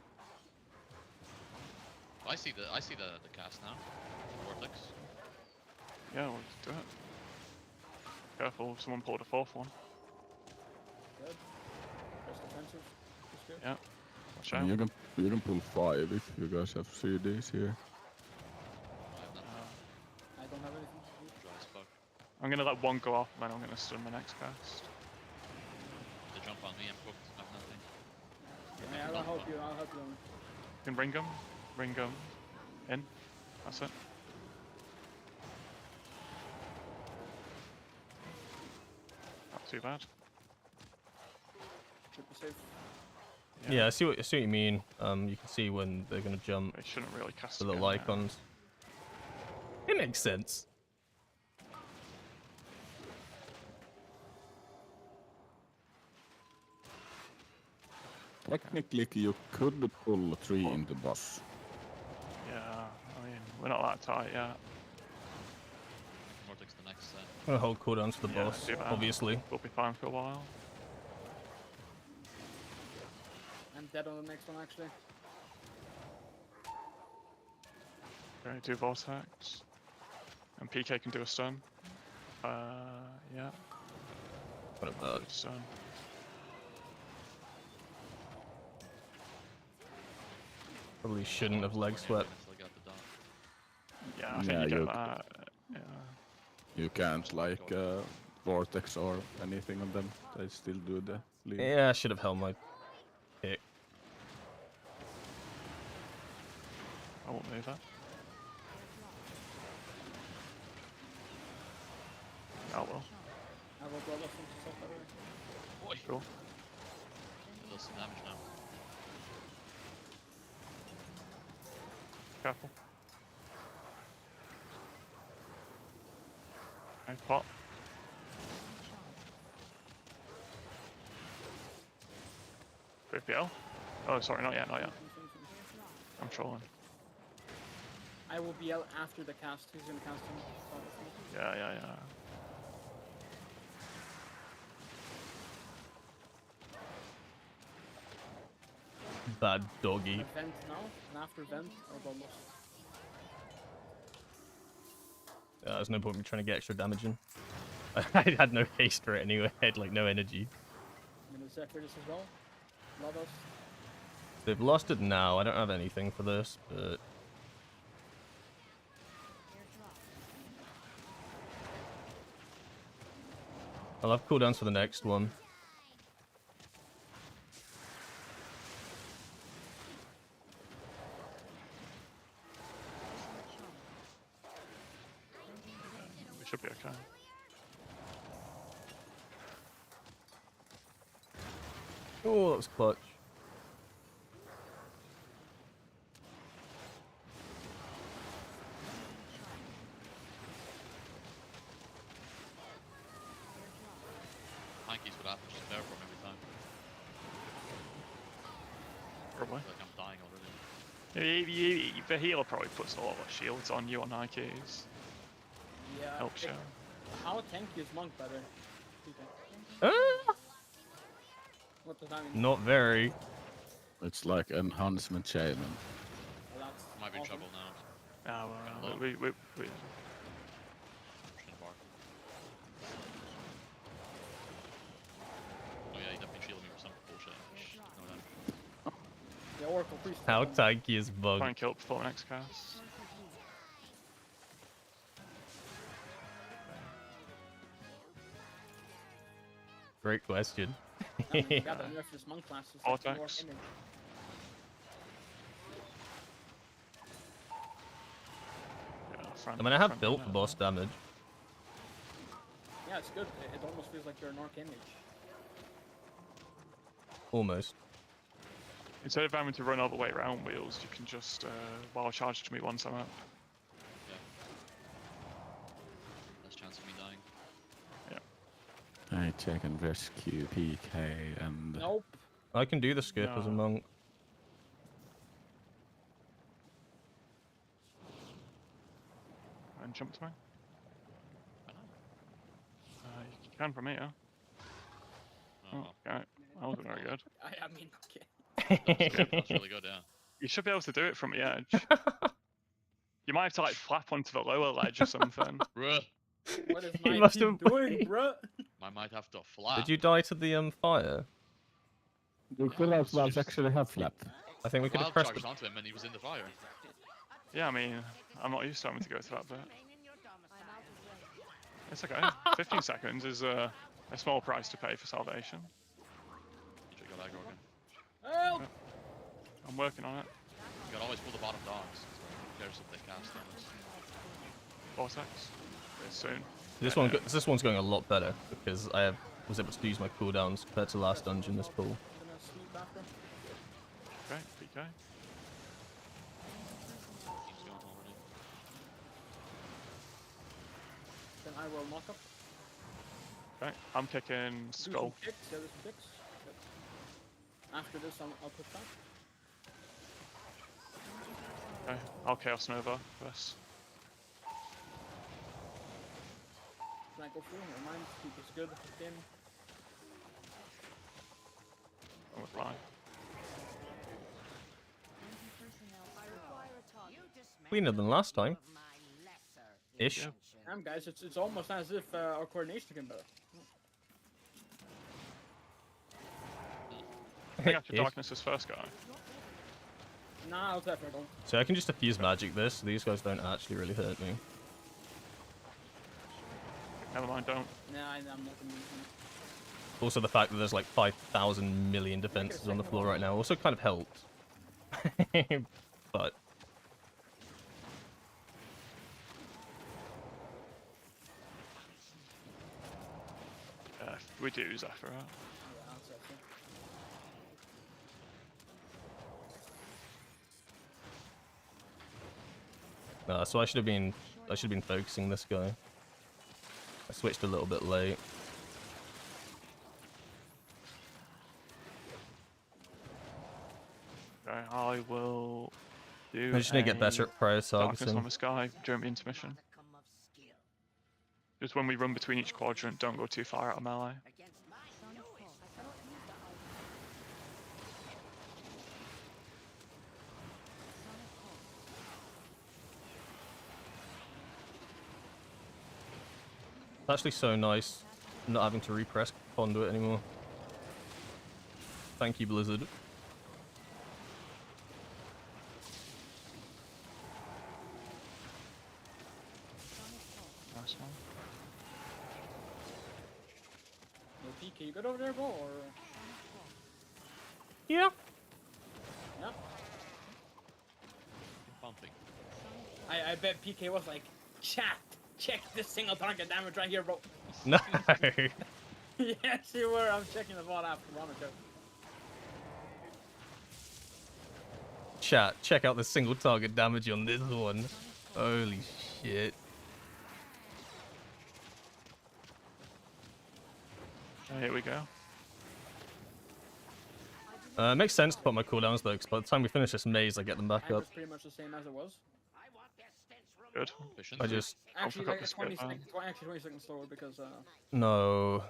I see the cast now. Vortex. Yeah, we'll just do it. Careful, someone pulled a fourth one. Good. First defensive. That's good. Yeah. Watch And out. you can pull 5 if you guys have CDs here. I have nothing. I don't have anything to do. Dry as fuck. I'm gonna let one go off, and then I'm gonna stun my next cast. They jump on me, I'm cooked. I have nothing. Yeah, I'll help you. I'll help you. You can bring them. In. That's it. Not too bad. Should be safe. Yeah, I see what you mean. You can see when they're gonna jump. They shouldn't really cast The again little now. icons. It makes sense. Technically, you could pull 3 in the boss. Yeah, I mean, we're not that tight yet. Vortex the next. I'm gonna hold cooldowns for the Yeah, boss, do that. obviously. We'll be fine for a while. I'm dead on the next one, actually. Okay, do Vortex. And PK can do a stun. Yeah, What about good stun. probably shouldn't have leg swept. Until I got the dot. Yeah, I think Yeah, you you- get that. Yeah. You can't like vortex or anything on them. They still do the lead. Yeah, I should have held my pick. I won't move that. Oh well. I will blow off into self by the way. Boy, Cool. it does some damage now. Careful. Okay, pop. PL? Oh, sorry, not yet. I'm trolling. I will be out after the cast. Who's gonna cast him? Yeah. Bad doggy. Vent now, and after vent, or almost. There's no point in me trying to get extra damage in. I had no haste for it anyway. I had like no energy. I'm gonna Zephyr this as well. Lodos. They've lost it now. I don't have anything for this, but I'll have cooldowns for the next one. We should be okay. Oh, that was clutch. Hankies would have to just there for him every time. Probably. I feel like I'm dying already. The healer probably puts a lot of shields on you on Nikes. Yeah. Helps you. How tanky is Monk better? What does that mean? Not very. It's like enhancement shaman. Well, that's Might be in awesome. trouble now. Yeah, well, Hello? we Pushing the bar. Oh yeah, he definitely shielded me for some bullshit. No, The Oracle Priest. How tanky is Bug? try and kill it before the next cast. Great question. Yeah, but nerf this Monk class is like more Vortex. image. Yeah, front, I mean, I have front built runner. for boss damage. Yeah, it's good. It almost feels like you're an Orc image. Almost. Instead of having to run all the way around wheels, you can just wild charge to me once I'm out. Yeah. Less chance of me dying. I check and rescue PK and Nope. I can do the skip as a No. monk. And jump to me. I know. You can from here. Oh, Oh, well. okay. That wasn't very good. I mean, okay. That's really good, yeah. You should be able to do it from the edge. You might have to like flap onto the lower ledge or something. Bruh. What is He my must team have- doing, bruh? I might have to flap. Did you die to the fire? you could have well actually have flapped. I think we could have Wild pressed charged it. onto him and he was in the fire. Yeah, I mean, I'm not used to having to go through that bit. It's okay. 15 seconds is a small price to pay for salvation. You should go aggro again. Help! I'm working on it. You gotta always pull the bottom dogs. Who cares if they cast damage? Vortex. It's soon. This one's going a lot better because was able to use my cooldowns compared to last dungeon this pool. I'm gonna sleep after. Okay, PK. Team's going already. Then I will knock up. Okay, I'm kicking Do some skull. kicks. Yeah, do some kicks. Good. After this, I'll put back. Okay, I'll Chaos Nova first. Can I go through? Never mind. Keep is good. Again. I'm with Ryan. I require a target. Cleaner than last time. Ish. Yeah. Damn, guys, it's almost as if our coordination became better. I think after Ish. Darkness is first guy. Nah, I'll definitely go. So I can just diffuse magic this, so these guys don't actually really hurt me. Never mind, don't. Nah, I'm not gonna use them. Also the fact that there's like 5,000 million defenses on the floor right now also kind of helps. But We do Zephyr out. Yeah, I'll say so. so I should have been focusing this guy. I switched a little bit late. Okay, I will do. I just need to get better at prior Darkness on targeting. the sky during the intermission. Just when we run between each quadrant, don't go too far out of melee. Sonic pulse. I cannot use the item. Sonic pulse. It's actually so nice not having to repress conduit anymore. Thank you, Blizzard. Nice one. No PK, you good over there, bro? Or Yeah. yeah? Pumping. I bet PK was like, chat, check this single target damage right here, bro. No. Yes, you were. I'm checking the ball after Monaco. Chat, check out the single target damage on this one. Holy shit. Here we go. Makes sense to put my cooldowns though, because by the time we finish this maze, I get them back And up. it's pretty much the same as it was. Good. I just Actually, forgot like to a skip 20 that. seconds. Actually, 20 seconds slower because no,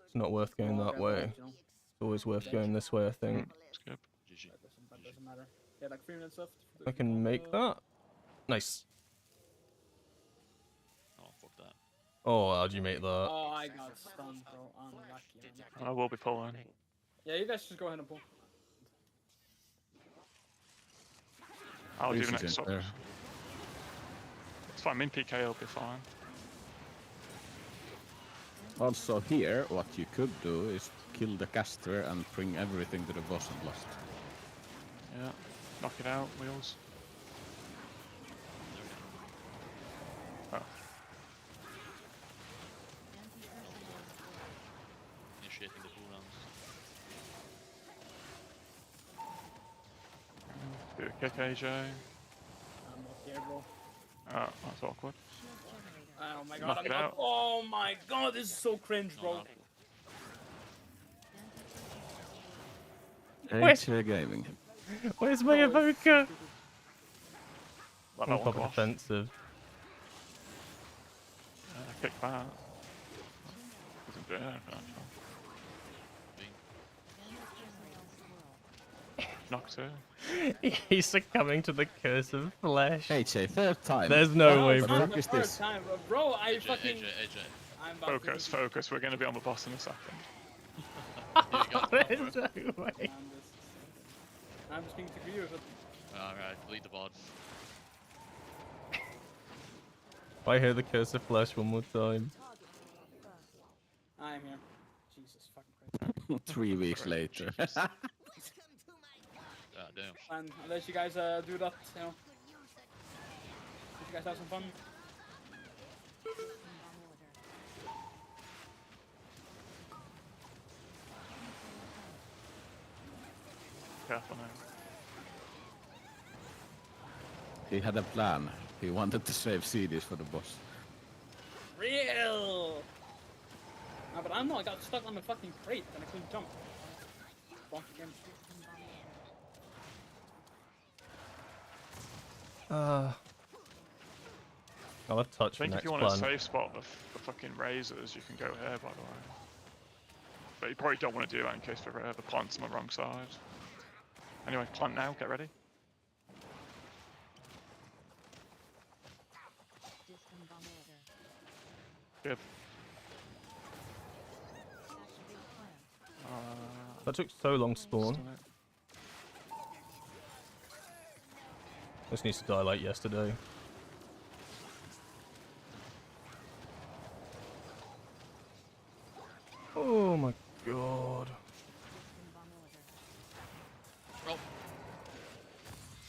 it's not worth going oh, that okay, way. well, It's you know, always worth going this way, I think. Skip. GG. that doesn't matter. Yeah, like 3 minutes left. I can make that. Nice. Oh, fuck that. Oh, how'd you make that? Oh, I got stunned, bro. Unlucky, man. I will be pulling. Yeah, you guys just go ahead and pull. I'll do Reese next isn't stop. there. It's fine. Min PK will be fine. Also here, what you could do is kill the caster and bring everything to the boss and blast. Yeah. Knock it out. Wheels. Oh. Initiating the cooldowns. Do a kick, AJ. I'm not here, bro. Oh, that's awkward. Oh my god, Knock I'm it not. out. Oh my god, this is so cringe, bro. HA Gaming. Where's my evoker? Let that I'm one go fucking off. offensive. Kick back. Doesn't do anything, actually. Knock two. He's succumbing to the curse of flesh. HA, third time. There's no way, it's bro. not the is first this? time, bro. I AJ, fucking. AJ. I'm about to Focus, focus. We're going to be on the boss in a second. Here you go. There's no way. I'm just going to agree with it. Alright, delete the VOD. If I hear the curse of flesh one more time. I'm here. Jesus fucking Christ. 3 weeks later. Damn. And I'll let you guys do that, you know. Let you guys have some fun. Careful now. He had a plan. He wanted to save CDs for the boss. Real! No, but I'm not. I got stuck on the fucking crate and I couldn't jump. Bonk again. I'll have touch I for think if next you want plan. a safe spot the fucking razors, you can go here, by the way. But you probably don't want to do that in case the plant's on the wrong side. Anyway, plant now, get ready. Good. That took so long to spawn. This needs to die like yesterday. Oh my god. Roll.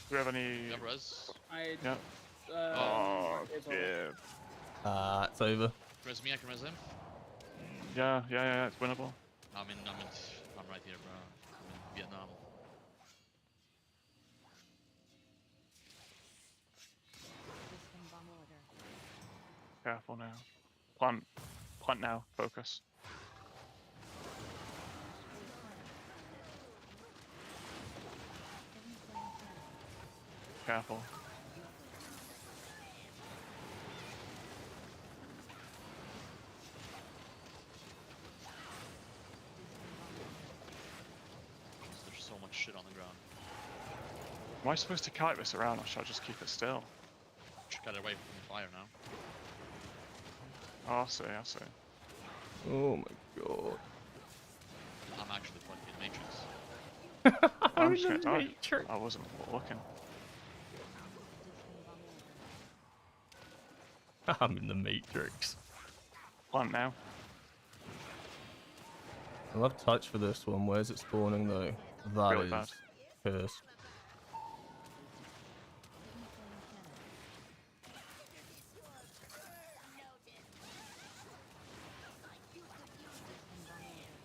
Do we have any... You have res? Yeah. Oh, yeah. It's over. Res me, I can res him. Yeah, it's winnable. I'm right here, bro. I'm in Vietnam. Careful now. Plant now, focus. Careful. There's so much shit on the ground. Am I supposed to kite this around or should I just keep it still? Should cut it away from the fire now. Oh, I see. Oh my god. I'm actually plugged in Matrix. I'm just gonna die. I wasn't looking. I'm in the Matrix. Plant now. I'll have touch for this one. Where's it spawning though? That Really is bad. cursed.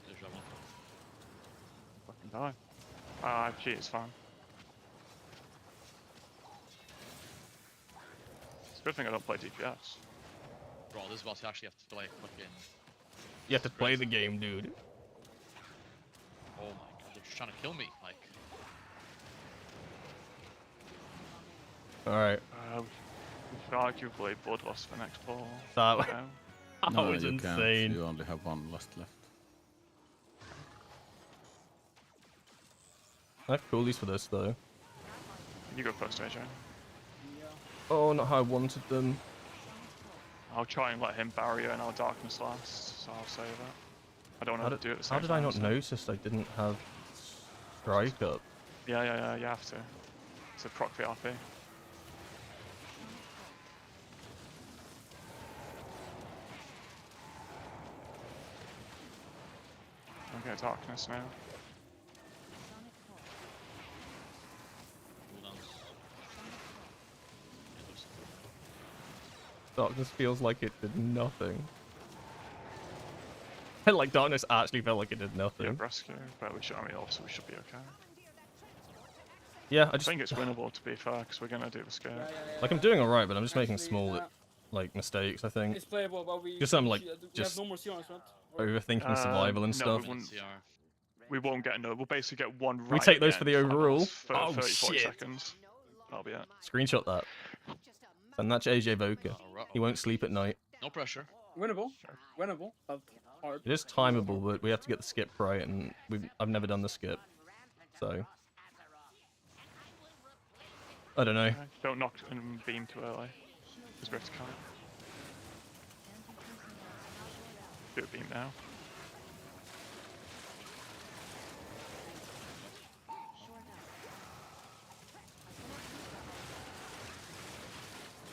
There's that one. Fucking die. Ah, cheat, it's fine. It's a good thing I don't play DPS. Bro, this boss you actually have to play fucking... You have to play the game, dude. Oh my god, they're just trying to kill me, like... Alright. should arguably bloodlust for next ball. That, No. that No, was you insane. can't. You only have one last left. I have coolies for this though. You go first, AJ. Yeah. Oh, not how I wanted them. I'll try and let him barrier and our darkness last, so I'll say that. I don't How want to did, do it at the same how did time. I not so- notice I didn't have strike up? Yeah, you have to. It's a proc VRP. Okay, darkness now. Cooldowns. Yeah, there's- Darkness feels like it did nothing. Like darkness actually felt like it did nothing. Yeah, rescue, but we should. I mean, obviously we should be okay. Yeah, I I just think it's winnable to be fair, because we're gonna do the scare. like I'm doing alright, but I'm just making Actually, small like mistakes. I think It's playable, but we. Just I'm, like, we have just no more CRs, right? Or- overthinking survival and no, stuff. we wouldn't. CR. We won't get no. We'll basically get one right. We take those for the again overall? last Oh, 30, 40 shit. seconds. That'll be it. Screenshot that. Send that to AJ Voka. He won't sleep at night. No pressure. Winnable. Winnable, but hard. It is timeable, but we have to get the skip right, and I've never done the skip, so I don't know. Okay. Don't knock and beam too early. Because we have to count. Do a beam now.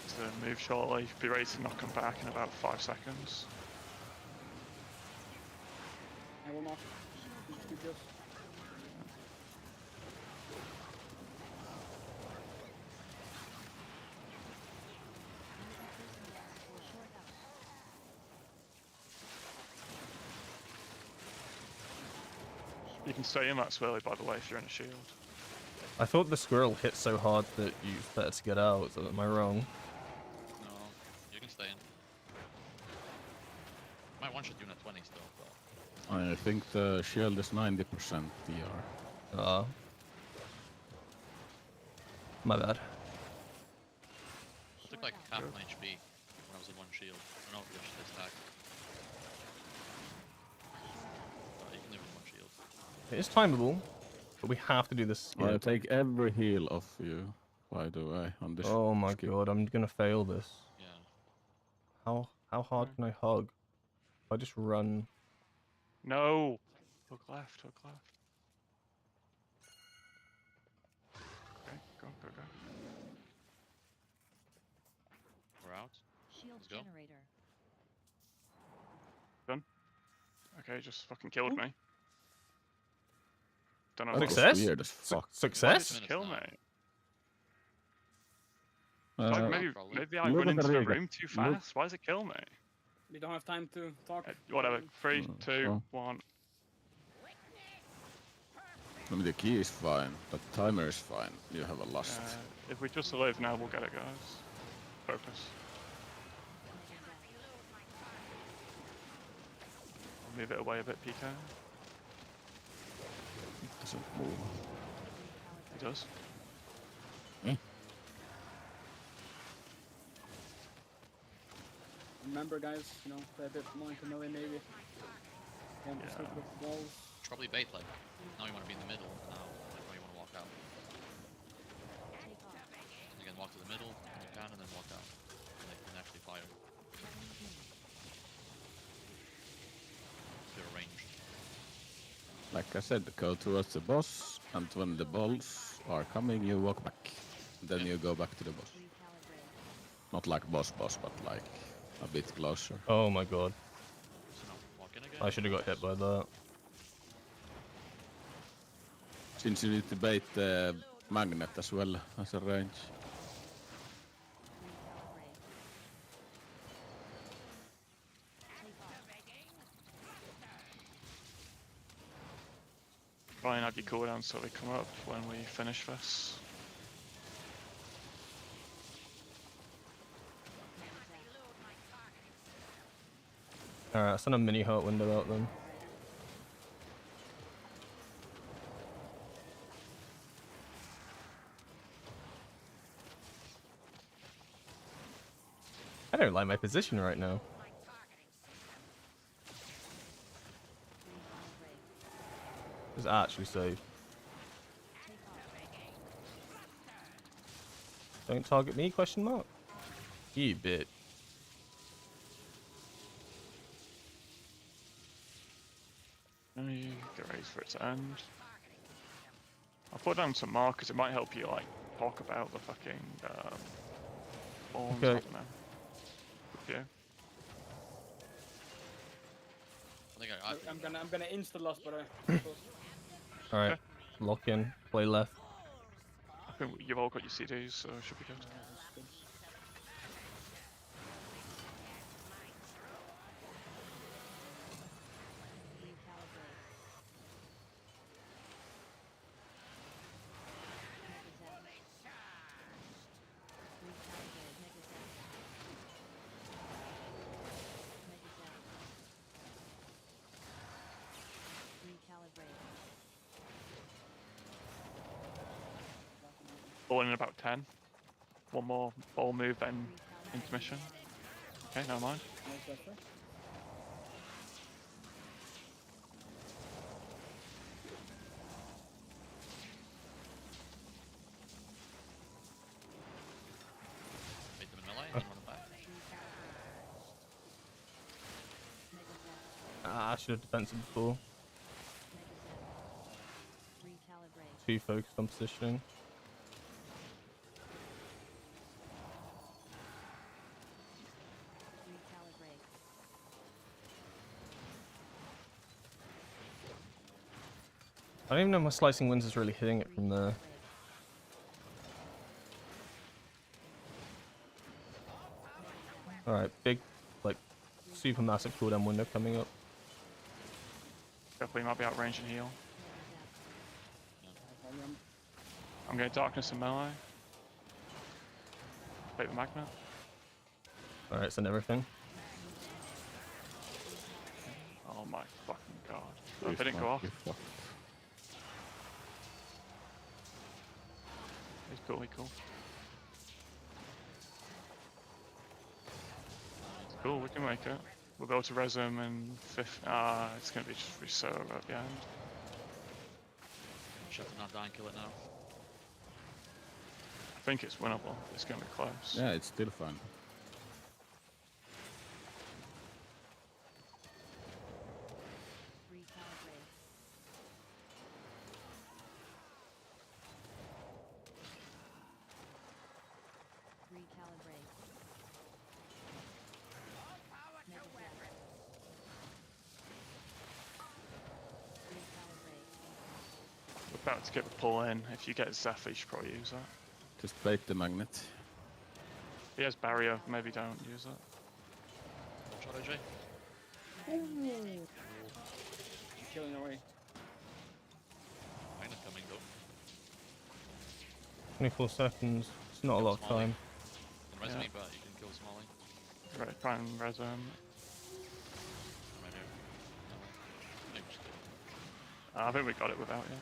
So move shortly. Be ready to knock him back in about 5 seconds. I will not. Just do this. You can stay in that swirly, by the way, if you're in a shield. I thought the squirrel hit so hard that you better to get out. So am I wrong? No, you can stay in. Might one shot you at 20 still, but I think the shield is 90% DR. Ah, my bad. I took like half my HP when I was in one shield. I don't know if you should stack. You can live in one shield. It is timeable, but we have to do this. I skip. take every heal off you, by the way, on this. Oh my skip. god, I'm gonna fail this. Yeah. How hard can I hug? If I just run. No! Hook left, hook left. Okay, go. We're out. Shield Let's go. generator. Okay, just fucking killed me. Don't know That was Success? weird as Su- fuck. Why success? did it kill me? Uh, Like maybe I look run at the into the rig. room too Look. fast. Why does it kill me? We don't have time to talk. Whatever. 3, 2, so- 1. I mean, the key is fine, the timer is fine. You have a lust. If we just live now, we'll get it, guys. Focus. I'll move it away a bit, PK. Doesn't move. He does. Remember, guys, you know, play a bit more into melee maybe. And Yeah. just with walls. Should probably bait like. Now you want to be in the middle. Now you want to walk out. You can walk to the middle when you can, and then walk out. And they can actually fire. They're ranged. Like I said, go towards the boss, and when the balls are coming, you walk back. Then you go back to the boss. Not like boss, but like a bit closer. Oh my god. So now walk in again. I should have got hit by that. Since you need to bait the magnet as well as a range. Try and have your cooldown so they come up when we finish this. Alright, send a mini heart window out then. don't like my position right now. It's actually safe. Don't target me, question mark. You bitch. Get ready for its end. I'll put down some markers, it might help you like talk about the fucking forms, Okay. I don't know. Yeah. I think I I'm gonna insta lost, but I. Alright, lock in, play left. I think you've all got your CDs, so it should be good. Ball in about 10. One more ball move, then intermission. Okay, never mind. Make them in melee and then run them back. Ah, I should have defensive before. Too focused on positioning. I don't even know if my slicing winds is really hitting it from there. Alright, big, like, super massive cooldown window coming up. Definitely might be out range and heal. I'm going darkness and melee. Take the magnet. Alright, send everything. Oh my fucking god. Oh, they didn't go off. He's cool, he's cool. Cool, we can make it. We'll be able to res him in 5th. Ah, it's gonna be just reso at the end. Shut the not die and kill it now. I think it's winnable. It's gonna be close. Yeah, it's still fine. We're about to get the pull in. If you get Zephyr, you should probably use that. Just break the magnet. If he has barrier, maybe don't use it. One shot, AJ. Killing away. Magnet coming though. 24 seconds. It's not a lot of time. You can res me, but you can kill Smalley. Right, try and res him. I'm right here. No. Maybe just kill. I think we got it without you.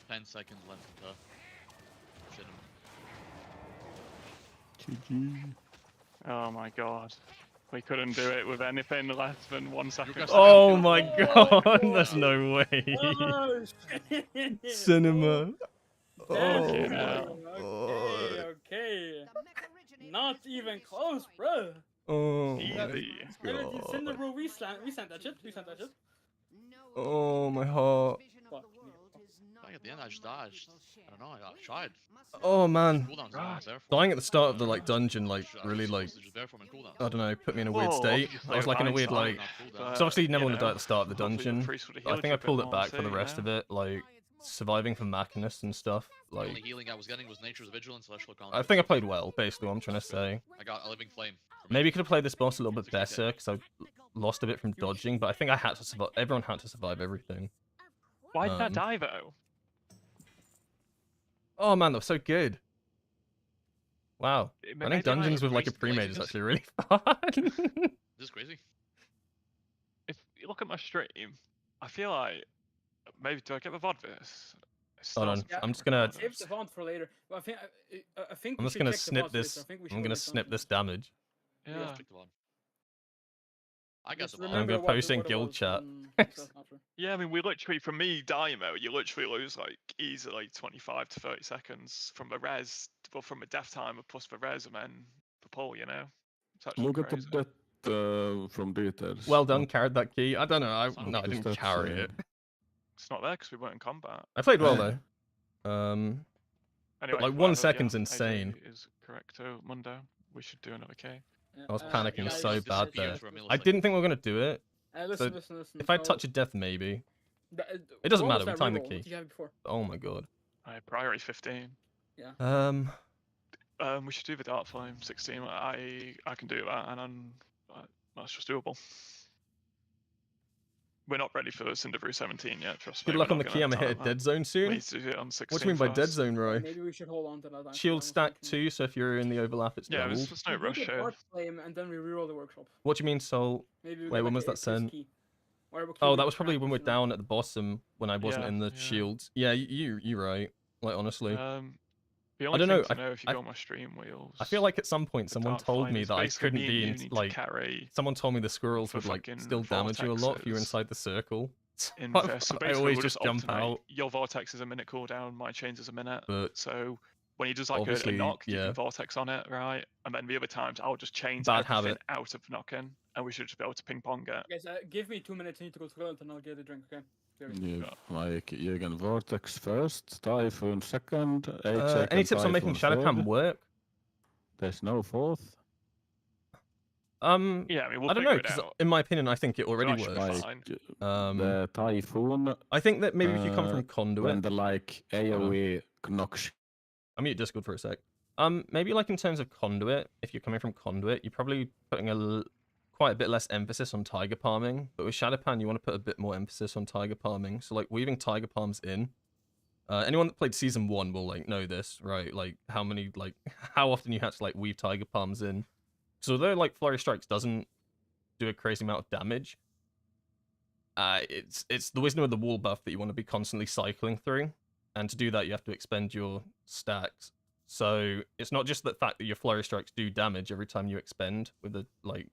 10 seconds left to shit him. Oh my god. We couldn't do it with anything less than 1 second. Oh my god, there's no way. Oh, shit. Cinema. Oh Okay, my god. Okay. Not even close, bro. Oh my Easy. god. Bro, we sent that shit. We sent that shit. Oh my heart. Fuck. Dying at the end, I just dodged. I don't know, I tried. Oh man. Cooldowns not there for Dying at the start of the like dungeon like really like just there for me in cooldown. I don't know, put me in a weird Whoa, state. obviously I was like in a weird hindsight, like But, so obviously you never you want to die know, at the start of the hopefully the dungeon. priest would've I healed think you I a bit pulled it more, back for too, the you rest know? of it, like surviving from Machinist and stuff. the only Like healing I was getting was Nature's Vigilance, Celestial Calm. I think I played well, basically what I'm trying to say. I got a Living Flame. for me. Maybe you could have played this boss a little bit better because I lost a bit from dodging, but I think I had to survive. Everyone had to survive everything. Why did that Um, die though? Oh man, that was so good. Wow. It I made think it, like, dungeons with like a increased pre-made is laziness. actually really fun. This is crazy. If you look at my stream, I feel like maybe do I get the VOD this? Hold on, Yeah. I'm just gonna Save the font for later. But I think I'm we just should gonna check the snip boss list. this. I think we I'm should gonna make snip something. this damage. Yeah. Yeah. Pick the one. I got Just them all. remember gonna what post in it guild was chat. and stuff after. Yeah, I mean, we literally, from me dying mode, you literally lose like easily 25 to 30 seconds from a res, well, from a death timer plus the res and then the pull, you know? It's actually Look at crazy. the death from details. Well done, carried that key. I don't know. No, I What is didn't that carry saying? it. It's not there because we weren't in combat. I played well Eh. though. Anyway, like 1 whatever, second's yeah, insane. AJ is correct. So, Mundo, we should do another K. I was Yeah, panicking guys, so just bad disappear there. for a I millisecond. didn't think we were gonna do it. Listen. If I so touch a death, maybe. the- It doesn't what matter, was we that timed the reroll? key. What did you have before? Oh my god. Priority 15. We should do the Dark Flame 16. I can do that, and that's just doable. We're not ready for Cinderbrew 17 yet, trust me. Good luck we're on the not key. gonna I'm gonna hit a time dead that. zone We soon. need to do it on 16 What do you mean by dead first. zone, Roy? Maybe we should hold on to that. Actually, Shield I was stack thinking. 2, so if you're in the overlap, it's Yeah, doubled. there's no We rush did here. Dark Flame and then we reroll the workshop. What do you mean, Soul? Maybe we Wait, get, when like, was a that Chris sent? key. Whatever key Oh, we that was probably cracked, when we're you know. down at the bottom when I wasn't Yeah, in the yeah. shields. Yeah, you're right. Like honestly, The I only don't thing know. to know if you go on my stream wheels. I feel like at some point the someone Dark told Flame me is that I basically couldn't me be and you in, need to like. carry Someone told me the squirrels for would like fucking still damage you a lot if you were vortexes inside the circle. in I this. So I basically, always we'll just just jump alternate. out. Your vortex is a minute cooldown, my chains is a minute. But So when he does like a obviously, knock, you yeah. can vortex on it, right? And then the other times, I'll just chains Bad everything habit. out of knocking, and we should just be able to ping pong it. Guys, give me 2 minutes. I need to go to the toilet and I'll get a drink. Okay. You can Vortex first, Typhoon second, HA Any tips on making Shadowpan work? There's no fourth. Yeah, I mean, we'll I don't figure know, it 'cause out. in my opinion, I think it So already that should be works. fine. The Typhoon. I think that maybe if you come from when Conduit, the like AoE knocks. I'll mute Discord for a sec. Maybe like in terms of Conduit, if you're coming from Conduit, you're probably putting quite a bit less emphasis on Tiger Palming. But with Shadowpan, you want to put a bit more emphasis on Tiger Palming. So like weaving Tiger Palms in. Anyone that played Season 1 will like know this, right? Like how often you had to like weave Tiger Palms in. So although like Flurry Strikes doesn't do a crazy amount of damage, it's the Wisdom of the Wall buff that you want to be constantly cycling through. And to do that, you have to expend your stacks. So it's not just the fact that your Flurry Strikes do damage every time you expend with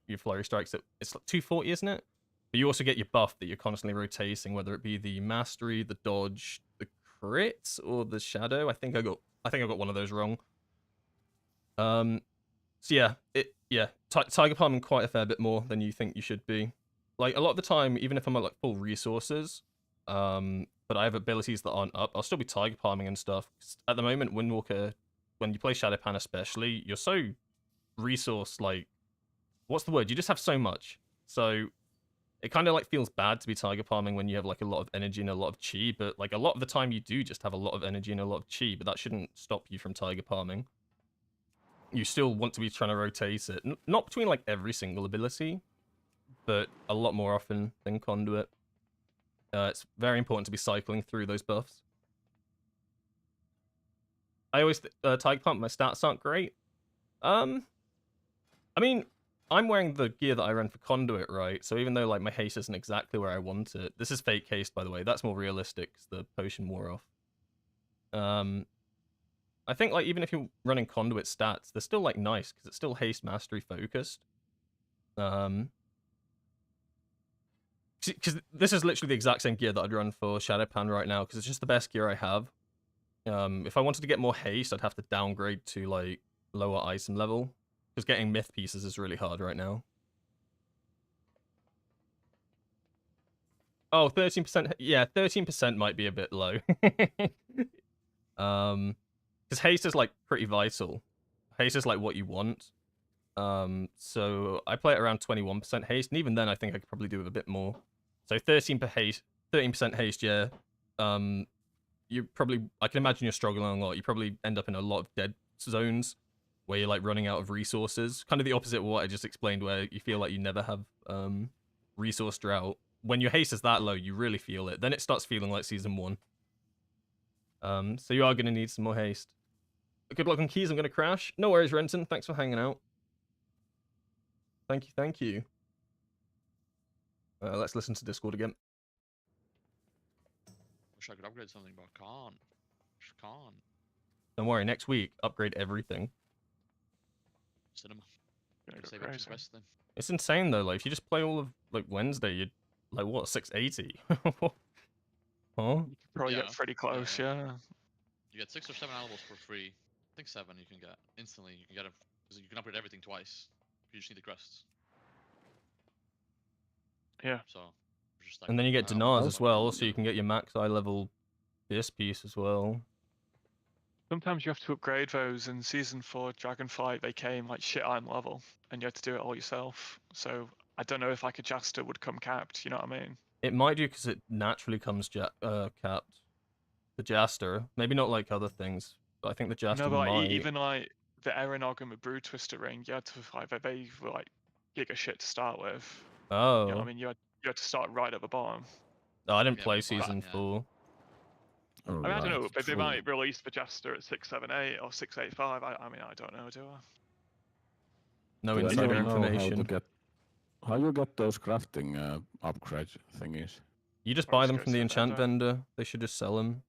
your Flurry Strikes. It's like 240, isn't it? But you also get your buff that you're constantly rotating, whether it be the Mastery, the Dodge, the Crit, or the Shadow. I think I got one of those wrong. So yeah, Tiger Palming quite a fair bit more than you think you should be. Like a lot of the time, even if I'm at like full resources, but I have abilities that aren't up, I'll still be Tiger Palming and stuff. At the moment, Windwalker, when you play Shadowpan especially, you're so resource, like, what's the word? You just have so much. So it kind of like feels bad to be Tiger Palming when you have like a lot of energy and a lot of chi, but like a lot of the time you do just have a lot of energy and a lot of chi, but that shouldn't stop you from Tiger Palming. You still want to be trying to rotate it. Not between like every single ability, but a lot more often than Conduit. It's very important to be cycling through those buffs. I always Tiger Pump, my stats aren't great. I mean, I'm wearing the gear that I run for Conduit, right? So even though like my haste isn't exactly where I want it, this is fake haste, by the way. That's more realistic because the potion wore off. I think like even if you're running Conduit stats, they're still like nice because it's still haste mastery focused. Because this is literally the exact same gear that I'd run for Shadowpan right now because it's just the best gear I have. If I wanted to get more haste, I'd have to downgrade to like lower item level because getting myth pieces is really hard right now. Oh, 13%. Yeah, 13% might be a bit low. Because haste is like pretty vital. Haste is like what you want. So I play it around 21% haste, and even then I think I could probably do with a bit more. So 13% haste, yeah. You probably, I can imagine you're struggling a lot. You probably end up in a lot of dead zones where you're like running out of resources. Kind of the opposite of what I just explained, where you feel like you never have resource drought. When your haste is that low, you really feel it. Then it starts feeling like Season 1. So you are going to need some more haste. Good luck on keys, I'm going to crash. No worries, Renton. Thanks for hanging out. Thank you. Let's listen to Discord again. Wish I could upgrade something, but I can't. Just can't. Don't worry, next week, upgrade everything. Cinema. Gonna go Save up crazy. some rest then. It's insane though. Like if you just play all of like Wednesday, you'd like what 680. Huh? Probably Yeah, get pretty close, yeah. You get 6 or 7 animals for free. I think 7 you can get instantly. You can get them because you can upgrade everything twice. You just need the crests. Yeah. So. Just like, And then you get I dinars almost as want to well, do so you it. can get your max eye level this piece as well. Sometimes you have to upgrade those. In Season 4 Dragonflight, they came like shit iron level, and you had to do it all yourself. So I don't know if like a Jaster would come capped, you know what I mean? It might do because it naturally comes capped. The Jaster, maybe not like other things, but I think the Jaster No, but like, might. even like the Erenog and the Brood Twister ring, you had to like they were like giga shit to start with. You know what I Oh, mean? You had to start right at the bottom. no, I didn't Yeah, play but season yeah. 4. I mean, I don't know, but they true. might release the Jaster at 678 or 685. I mean, I don't know, do I? No Do insider anyone know information. how you get those crafting upgrade thingies? You just Or buy just them go from to the the enchant vendor. vendor. They should just sell them.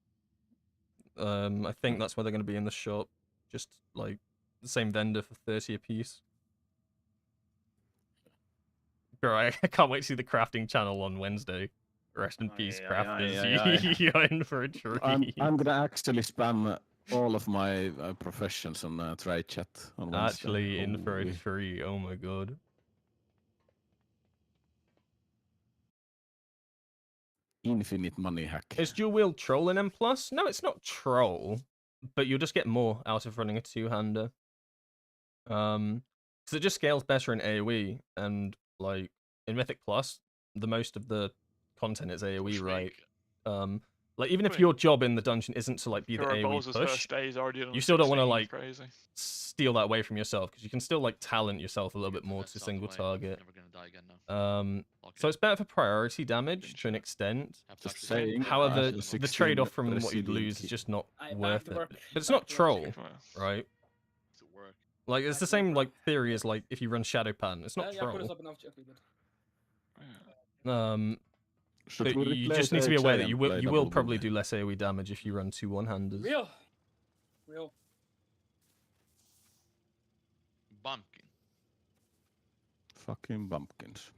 I think that's where they're going to be in the shop. Just like the same vendor for 30 a piece. Bro, I can't wait to see the crafting channel on Wednesday. Rest in peace, crafters. You're in for a treat. I'm gonna actually spam all of my professions on trade chat on Wednesday. Actually in for a Holy. treat. Oh my god. Infinite money hack. Is dual wield troll in M+? No, it's not troll, but you'll just get more out of running a two-hander. Because it just scales better in AoE, and like in Mythic Plus, the most of the content is AoE, right? Like even if Wait. your job in the dungeon isn't to like be the Hero AoE Bowser's push, first day is already on you still don't want to 16, like crazy. steal that away from yourself, because you can still like talent yourself a little Get bit more defense to out the single way, target. Never gonna die again now. So Okay. it's better for priority damage to an Sure. extent. Have to Just actually saying. However, the the 16 trade-off from what you'd resilient lose is key. just not Back worth to it. work. But it's Back not to work. troll, Well, right? to work. Like it's Back the to same work. like theory as like if you run Shadow Pan, it's not Yeah, put us troll. up enough. Okay, good. Should But we you replace just need to be aware that HA you and will play you will double probably boogie? do less AoE damage if you run 2 one-handers. Real. Bumpkin. Fucking bumpkins.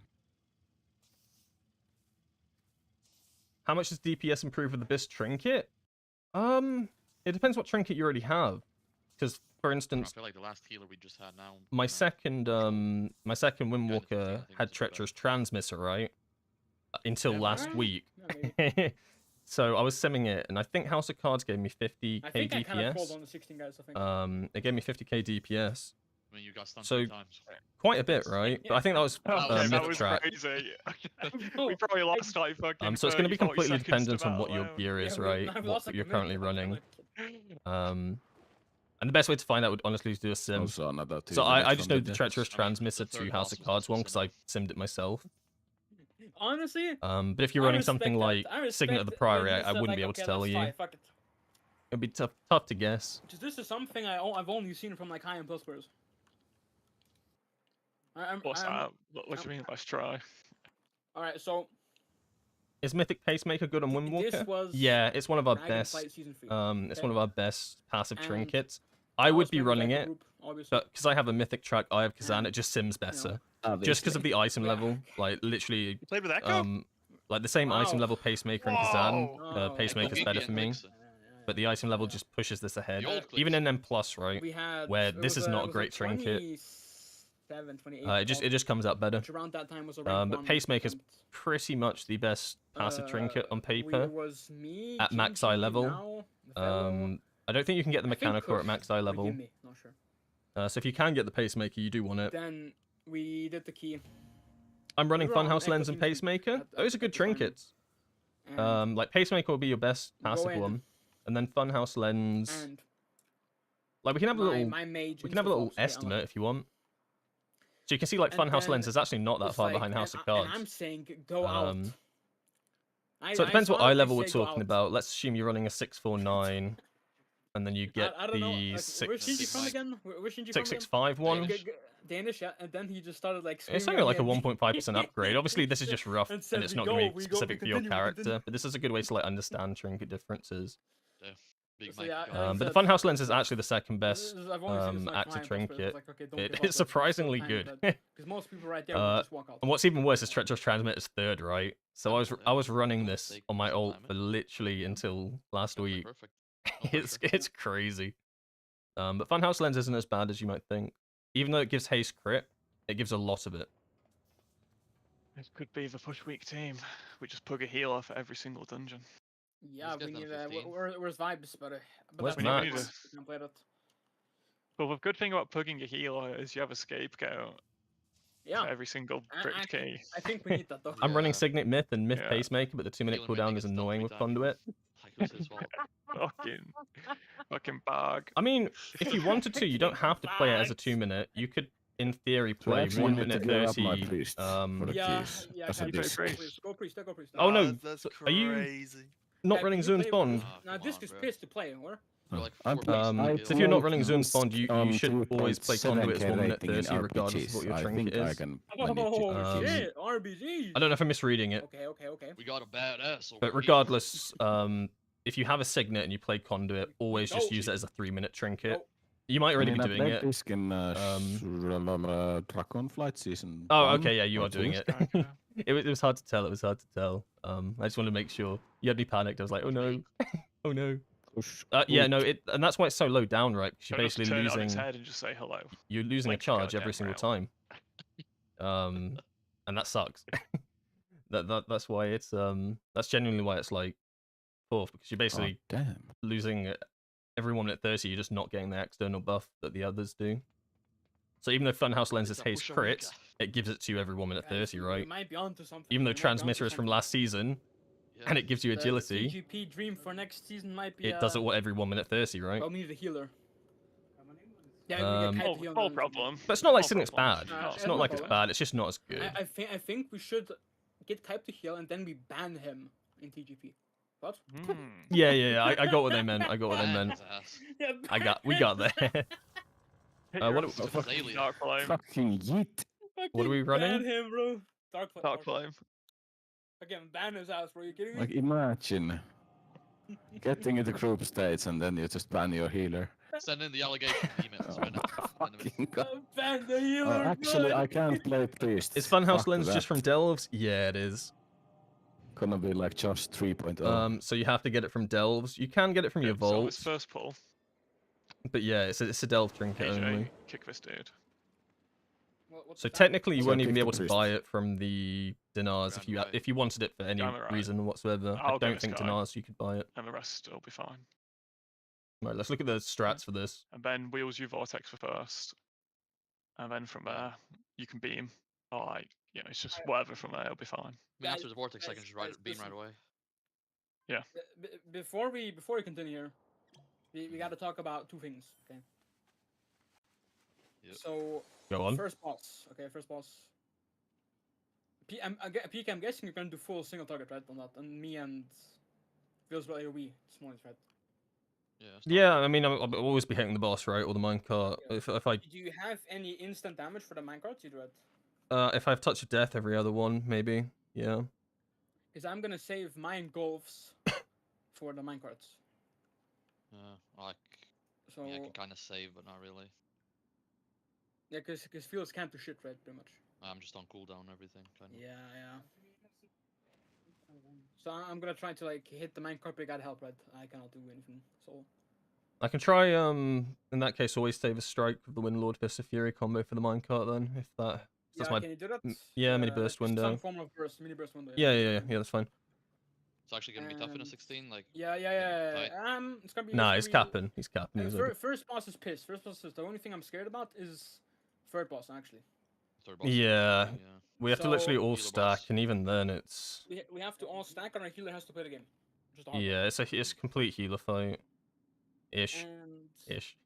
How much does DPS improve with the Abyss trinket? It depends what trinket you already have. Because for I instance, feel like the last healer we just had now. my you know, second Windwalker I think had it's a bit treacherous transmitter, right? Until Yeah, last alright. week. Yeah, maybe. So I was simming it, and I think House of Cards gave me 50k I think I kind of called DPS. on the 16 guys. I think. It gave me 50k DPS. I mean, you got stunned So- 3 times. Quite a bit, right? But I think that was okay, that myth was trap. crazy. We probably lost like fucking. So it's going to be 30, 40 completely seconds to dependent on what battle your out. gear is, Yeah, right? I've What lost, like, you're a minute currently of it, running. like- And the best way to find out would honestly is do a sim. Also another 2 So I minutes just from know the death. treacherous I mean, the transmitter third to House boss of was Cards also one because I simmed. simmed it myself. Honestly, But if you're I running respect something that. like I respect Signet of the when Priory, you I said, wouldn't like, be able to okay, tell let's you. try, fuck it. It'd be tough to guess. Because this is something I've only seen from like high and plus players. What's that? What do you mean? Let's try. All right, so Is Mythic Pacemaker good on Windwalker? this was Yeah, it's one of our best. Dragonflight season 3. It's one of our best passive And trinkets. I would was be playing with, running like, a it, group, obviously. but because I have a Mythic track, I have Kazan. And, It just sims better. Just because of the item level, like literally, You played with Echo? like the same item Wow. level Pacemaker and Kazan. Whoa. Pacemaker's Echo better Biggie for and me, Clixer. but the item level just pushes this ahead. The old Even Clixer. in M+, right? We had where it this was is not a was great trinket. 27, 28. It just comes out better. which around that time was a rank But one Pacemaker's attempt. pretty much the best passive trinket on paper. It was me, at max eye Gingy, level. Now, Othello, I don't think you can get the I think mechanical at Kush, max eye or level. Gimme, not sure. So if you can get the Pacemaker, you do want it. Then we did the key. I'm running we were on Funhouse Echo Lens and Team Speak Pacemaker. at Those are good the time. trinkets. And, Like Pacemaker will be your best You go passive in. one, and then Funhouse Lens. and Like we can have a little, my mage we can have a little estimate if you want. So you can see like And Funhouse then Lens is actually not that it's far like- behind House and of I- Cards. And I'm saying go out. So it depends what eye honestly level we're say go talking out. about. Let's assume you're running a 649, and then you get I don't know. the Like, where's Shinji from again? Where's Shinji from again? 665 one. Danish, yeah. And then he just started like. It's screaming only at like a me. 1.5% upgrade. Obviously, this is just rough, And said, and it's "We not go, going to we be go, we specific for your continue, we character. continue." But this is a good way to like understand trinket differences. Big So Mike. yeah, got like I it. But the said, Funhouse lens is actually the second this best is- I've only seen this in, like, active client builds, but trinket. like, okay, don't give up, It's but surprisingly still good. time, because most people right there will just walk out. And what's even worse is Treacherous Transmit is third, right? So Yeah, I yeah. was running Don't this take on my some ult time for literally until last Okay, week. perfect. No pressure. It's crazy. But Funhouse Lens isn't as bad as you might think. Even though it gives haste crit, it gives a lot of it. It could be the push weak team. We just plug a healer for every single dungeon. Yeah, get we them need 15. where's vibes, but Where's that's Max? We need a- we can play that. Well, the good thing about plugging a healer is you have a scapegoat Yeah, for every single crypt key. I think we need that though. I'm running Yeah. Signet Myth and Myth Yeah. Pacemaker, but the 2-minute Healer cooldown mainly is gets stunned annoying 3 with times. Conduit. Like it was his fault. fucking bag. I mean, if you wanted to, you don't have to play it as a Facts. 2-minute. You could, in theory, So I play actually 1 need to minute give up 30. my priest for the Yeah, keys. yeah, As a okay, disc. go priest, go priest, go priest. Oh, no, That's so are you- crazy. Not Yeah, running can you Zoom's play- Bond. Now Come this on, is bro. pissed to play, or? You're like I 4 played- pieces I of So if you're not played running Zoom's Bond, you on should always play 2.7K Conduit as 1 minute rating in 30, regardless of what RPGs. your I trinket think I is. can Oh manage it. shit, RBGs. I don't know if I'm misreading it, Okay, okay, okay. We got a badass. over but here. regardless, if you have a Signet and you play Conduit, always just Go. use it as a 3-minute trinket. Go. You might already be I doing played it. this in Dragonflight Season Oh, 1 okay, yeah, you or are doing 2. it. It was hard to tell. It was hard to tell. I just wanted to make sure. You had me panicked. I was like, oh no, oh no. Yeah, no, and that's why it's so low down, right? Because you're Don't have to basically turn it on its losing. head and just say hello. You're losing a Like charge goddamn every single rail. time. And that sucks. That's why it's that's genuinely why it's like fourth, because you're basically damn. losing every 1 minute 30. You're just not getting the external buff that the others do. So even though Funhouse Lens is Push a haste weaker. crit, it gives it to you every 1 minute 30, You right? might be onto something. Even though You might be onto Transmitter is from something. last season, Yeah. and it gives you The agility, TGP dream for next season might be. it does it every 1 minute 30, right? Well, we need a healer. Yeah, Um, we get Kite to heal No them. problem. But it's not like No Signet's problem. bad. No, It's it's not no like it's problem. bad. It's just not as good. I think we should get Type to heal and then we ban him in TGP. What? Yeah. I got what they meant. I got what they Bang meant. his ass. Yeah, We got there. Hit what your do- ass with a fucking Alien. dark flame. Fucking yeet. What are we running? Ban him, bro. Dark flame. Dark flame. Again, ban his ass, bro. You kidding me? Like imagine getting into group states and then you just ban your healer. Send in the allegation emails right now. Fucking god. Ban the healer. Actually, bro. I can't play priest. Is Funhouse Fuck Lens that. just from Delves? Yeah, it is. Gonna be like just 3.0. So you have to get it from Delves. You can get it from your So on vault, his first pull, but yeah, it's a Delve trinket AJ, only. kick this dude. What's So the ban? technically, you So won't even kick be the able to priest. buy it from the Dinars Grand right. if you wanted it for any Damn it right. reason whatsoever. I I'll get don't this think guy. Dinars you could buy it. And the rest will be fine. Right, let's look at the strats for this. And then wheels you vortex for first. And then from there, you can beam. Or like, it's just whatever from there, it'll be fine. I mean, after the vortex, I can just beam right away. Before we continue here, we got to talk about two things. Okay. Yep. So Go on. first boss. Okay, first boss. PK, I'm guessing you're gonna do full single target, right? On that, and me and Phil's will AOE smallest, right? Yeah. Yeah, I mean, I'll always be hitting the boss, right, or the minecart. Yeah. If I Do you have any instant damage for the minecarts you do it? if I have touch of death every other one, maybe. Yeah. Because I'm gonna save mine golfs for the minecarts. Like, So yeah, I can kind of save, but not really. yeah, because Phil's can't do shit, right? Pretty much. I'm just on cooldown and everything, kind of. Yeah. So I'm gonna try to like hit the minecart, but I gotta help, right? I cannot do anything. So I can try, in that case, always save a strike with the Windlord Fist of Fury combo for the minecart then, if that... yeah, That's my... can you do that? yeah, mini burst just window. Some form of burst, mini burst window. Yeah, that's fine. It's actually gonna be tough in a And- 16, like. Yeah. It's gonna be. Nah, it's he's gonna be- capping. He's capping. He's over. First boss is pissed. First boss is the only thing I'm scared about is third boss actually. Third boss. Yeah. We have to literally So- all Healer stack, boss. and even then it's... We have to all stack, and our healer has to play the game. Just a hard Yeah, it's a complete healer fight. Ish. And Ish.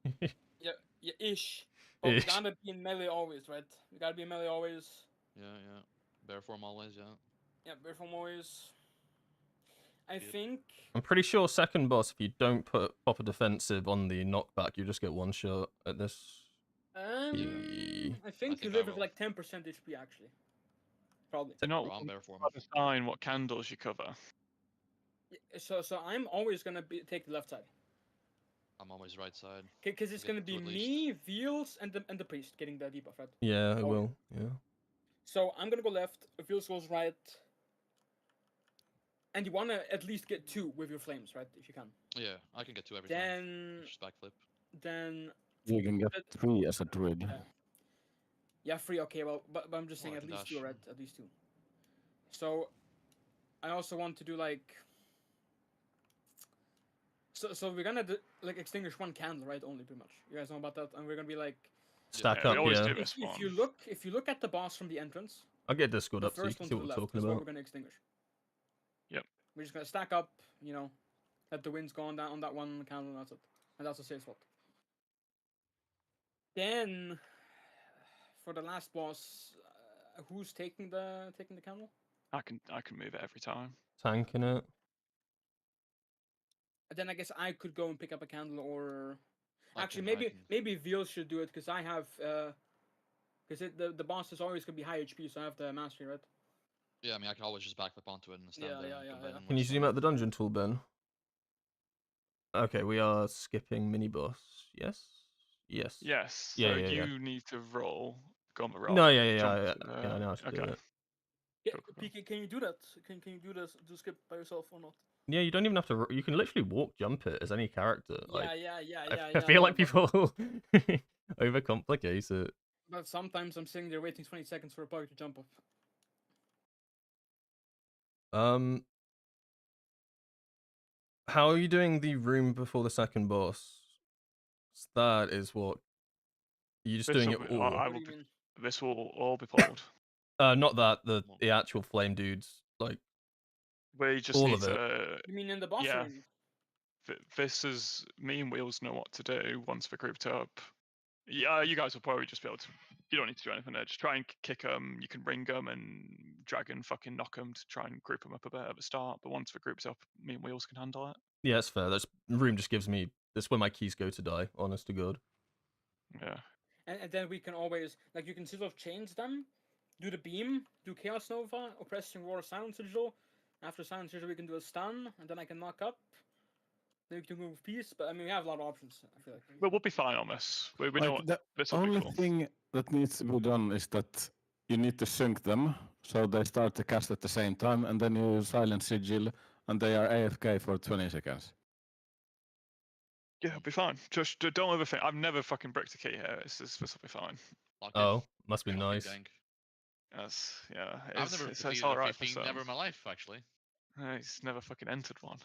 yeah, ish. But we Ish. gotta be in melee always, right? We gotta be in melee always. Yeah. Bear form always, yeah. Yeah, bear form always. I Yep. think. I'm pretty sure second boss, if you don't put proper defensive on the knockback, you just get one shot at this. I think think you I live with will. like 10% HP actually. Probably. They're not Bro, I'm bear form. assign what candles you cover. So I'm always gonna take the left side. I'm always right side. Because it's Get gonna be two at least. me, Veals, and the priest getting the debuff, right? Yeah, I Oh. will. Yeah. So I'm gonna go left. Veals goes right. And you wanna at least get 2 with your flames, right? If you can. Yeah, I can get 2 every time. Then Just backflip. then You can get But- 3 as a druid. yeah, 3. Okay, well, but I'm just Oh, saying I at can least dash. 2, right? At least 2. So I also want to do like. So we're gonna like extinguish 1 candle, right? Only pretty much. You guys know about that, and we're gonna be like. Stack we up, always yeah. do this one. If you look at the boss from the entrance, I'll get Discord the up so you first can one see to what the we're left talking is what about. we're gonna extinguish. Yep. We're just gonna stack up, you know, let the winds go on that 1 candle, and that's it. And that's a safe spot. Then, for the last boss, who's taking the candle? I can move it every time. Tanking it. And then I guess I could go and pick up a candle, or I actually can- I can- maybe Veal should do it because I have because the boss is always gonna be high HP, so I have the mastery, right? Yeah, I mean, I can always just backflip onto it and stand Yeah, there yeah, and yeah, combine yeah. them Can with you zoom stuff. out the dungeon tool, Ben? Okay, we are skipping mini boss. Yes. Yes. Yes. Yeah, So yeah, yeah. you need to roll. Gauntlet roll. No, yeah, jump yeah. to Yeah, I know how to do okay. it. Yeah, Cool, cool, cool. PK, can you do that? Can you do this? Do skip by yourself or not? Yeah, you don't even have to. You can literally walk, jump it as any character. Like, Yeah. I feel like but- people overcomplicate it. But sometimes I'm sitting there waiting 20 seconds for a bug to jump up. How are you doing the room before the second boss? That is what. You're just doing it This'll be- all. I What will do you be, mean? this will all be pulled. Not that the actual flame dudes. Like We just all need of it. to. You mean in the boss Yeah. room? This is me and Wheels know what to do once we're grouped up. Yeah, you guys will probably just be able to. You don't need to do anything there. Just try and kick them. You can ring them and drag and fucking knock them to try and group them up a bit at the start. But once we're grouped up, me and Wheels can handle it. Yeah, that's fair. That's room just gives me. That's where my keys go to die. Honest to God. Yeah. And then we can always, like, you can sort of change them, do the beam, do Chaos Nova, Oppressing Roar, Silent Sigil. After Silent Sigil, we can do a stun, and then I can knock up. Then we can move Peace, but I mean, we have a lot of options, I feel like. Well, we'll be fine on this. We know what The this will be only cool. thing that needs to be done is that you need to sync them so they start to cast at the same time, and then you silent sigil, and they are AFK for 20 seconds. Yeah, it'll be fine. Just don't overthink. I've never fucking bricked a key here. This will be fine. Lock in. Oh, must be Fucking nice. gank. That's yeah. I've It's, never it's defeated all a right for 15 some. never in my life, actually. He's never fucking entered one.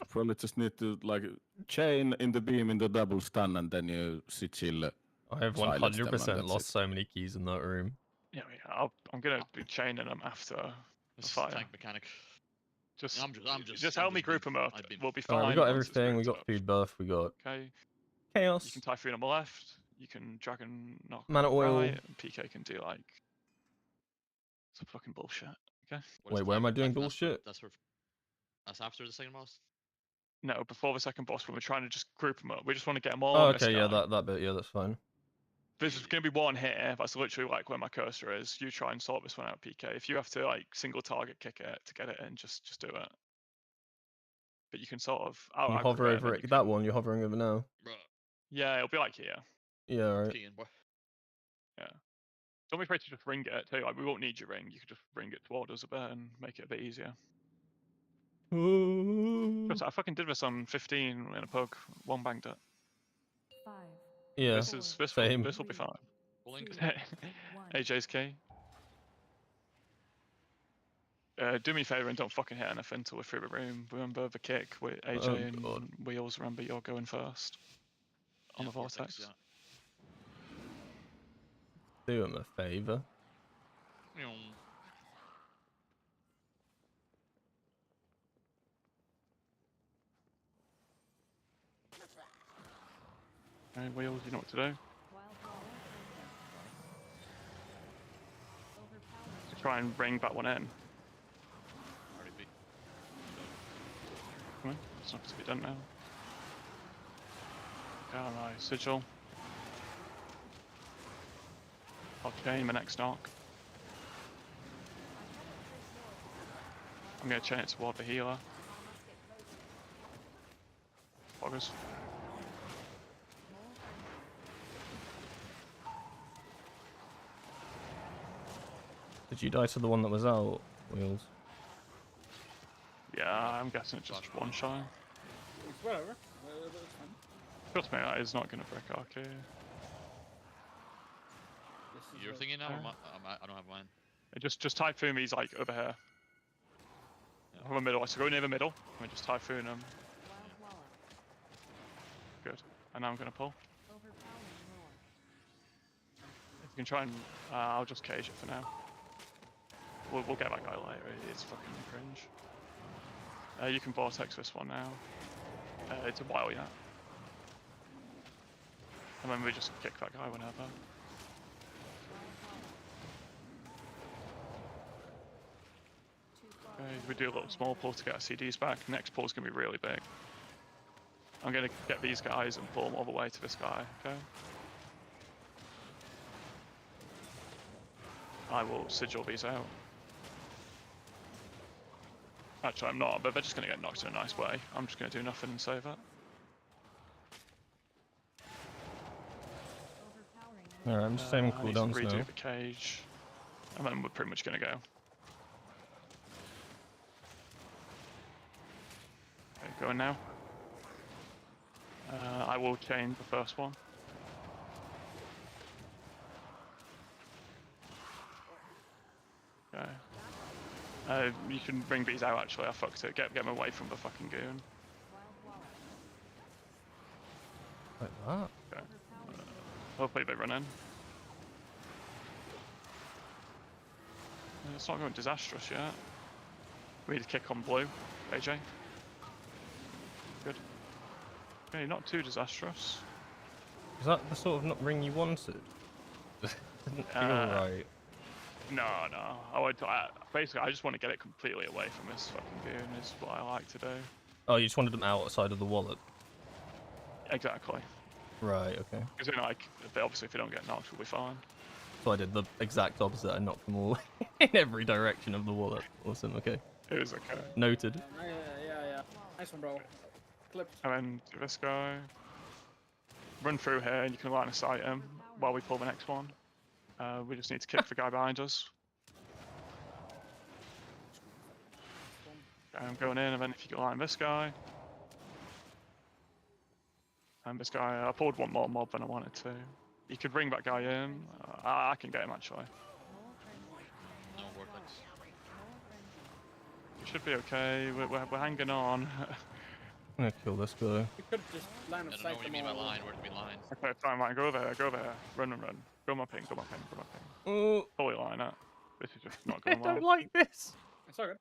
Probably just need to like chain in the beam in the double stun, and then you sigil. I have Silence them, and 100% that's lost it. so many keys in that room. Yeah, I'm gonna be chaining them after the This is fire. tank mechanic. Just, I'm just help me group them up. I've been- We'll be Alright, fine. we got once it's everything. We grouped got up. food buff. We got Okay. You chaos. can Typhoon on the left. You can Dragon knock Mana on the oil. right, and PK can do like some fucking bullshit. Okay. What is Wait, where am I tank- doing tank- that's for- bullshit? That's after the second boss? No, before the second boss, when we're trying to just group them up, we just want to get them all. Oh, on this okay, yeah, guy. that bit, yeah, that's fine. There's going to be one here. That's literally like where my cursor is. You try and sort this one out, PK. If you have to like single target kick it to get it in, just do it. But you can sort of. You hover over it. That one you're hovering over now. Bruh. Yeah, it'll be like here. Yeah, alright. Key in, boy. Yeah. Don't be afraid to just ring it. Tell you, like, we won't need your ring. You can just ring it toward us a bit and make it a bit easier. Just, I fucking did this on 15 in a pug. One banged it. 5, Yeah, This same. will be fine. Pulling. AJ's key. Do me a favour and don't fucking hit anything until we're through the room. Remember the kick with AJ Oh, and God. Wheels. Remember, you're going first on the vortex. Yeah. Do him a favor. Okay, Wheels, you know what to do. wildfire, overpowered. To try and bring that one in. Already beat. Come on, it's not to be done now. Alright, sigil. I'll chain my next knock. I'm gonna chain it toward the healer. Boggers. Did you die to the one that was out, Wheels? Yeah, I'm guessing it's just one shot. It's whatever. It's fine. Trust me, that is not going to break our key. This is You're a- thinking now? Or I don't have mine. Just Typhoon me's like over here. Yeah. From the middle, so go near the middle, and we just Typhoon them. Wildwalker. Good. And now I'm going to pull. Overpowering roar. If you can try and... I'll just cage it for now. We'll get that guy later, it's fucking cringe. You can Vortex this one now. It's a while yet. And then we just kick that guy whenever. Okay, we do a little small pull to get our CDs back. Next pull's going to be really big. I'm going to get these guys and pull them all the way to this guy, okay? I will sigil these out. Actually, I'm not, but they're just going to get knocked in a nice way. I'm just going to do nothing and save it. Overpowering Alright, I'm just saving I need to cooldowns redo now. the cage. And then we're pretty much going to go. Okay, going now. I will chain the first one. Okay. You can bring these out actually, I fucked it. Get them away from the fucking goon. Like that? Okay. Hopefully they run in. It's not going disastrous yet. We need to kick on blue, AJ. Good. Okay, not too disastrous. Is that the sort of not ring you wanted? Didn't feel right. No. Basically, I just want to get it completely away from this fucking goon, is what I like to do. Oh, you just wanted them outside of the wallet? Exactly. Right, okay. Because then, like, obviously if they don't get knocked, we'll be fine. So I did the exact opposite. I knocked them all in every direction of the wallet. Awesome, okay. It was okay. Noted. Yeah. Nice one, bro. Clipped. And then do this guy. Run through here, and you can line of sight him while we pull the next one. We just need to kick the guy behind us. Okay, I'm going in, and then if you can line this guy. And this guy, I pulled one more mob than I wanted to. You could bring that guy in. I can get him actually. No vortex. We should be okay. We're hanging on. I'm gonna kill this guy. You could just line I of don't know sight what you them mean by all. line. Where do we line? Okay, fine, line. Go over here. Go over here. Run. Go my ping. Oh, Fully line it. This is just not I going well. don't like this. It's all good.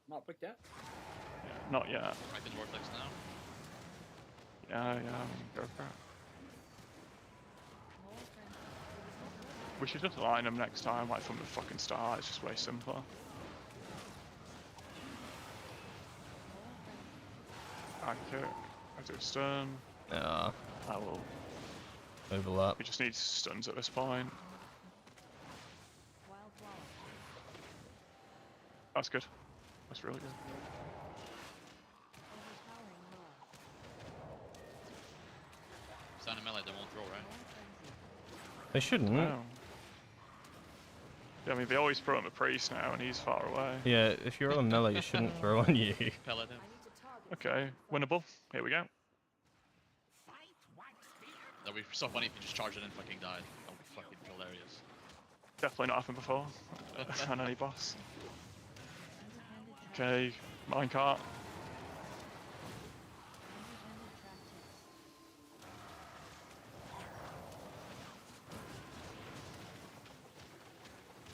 Not picked yet. Yeah, not yet. I can vortex now. Yeah, go for it. We should just line them next time, like from the fucking start. It's just way simpler. I kick. I do a stun. Yeah, I will. overlap. We just need stuns at this point. That's good. That's really good. Stand in melee, they won't throw, right? They shouldn't. Wow. Yeah, I mean, they always throw him a priest now, and he's far away. Yeah, if you're on melee, it shouldn't throw on you. Pellet him. Okay, winnable. Here we go. That'd be so funny if you just charged it and fucking died. That would be fucking hilarious. Definitely not happened before on any boss. Okay, minecart.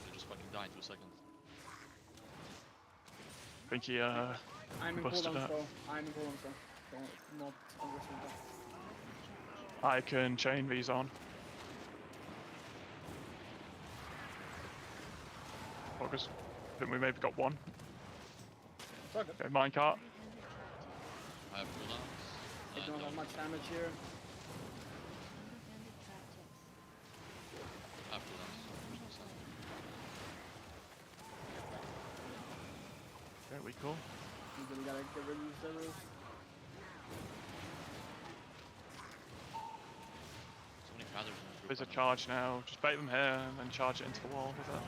They just fucking died in 2 seconds. I think he I'm in busted cooldown, up. so I'm in cooldown, so don't not underestimate that. I can chain these on. Focus. I think we maybe got one. It's all good. Okay, minecart. I have cooldowns. They don't have much damage here. I have cooldowns. Okay, we cool. You really gotta get rid of these arrows. is a charge now. Just bait them here and then charge it into the wall with it.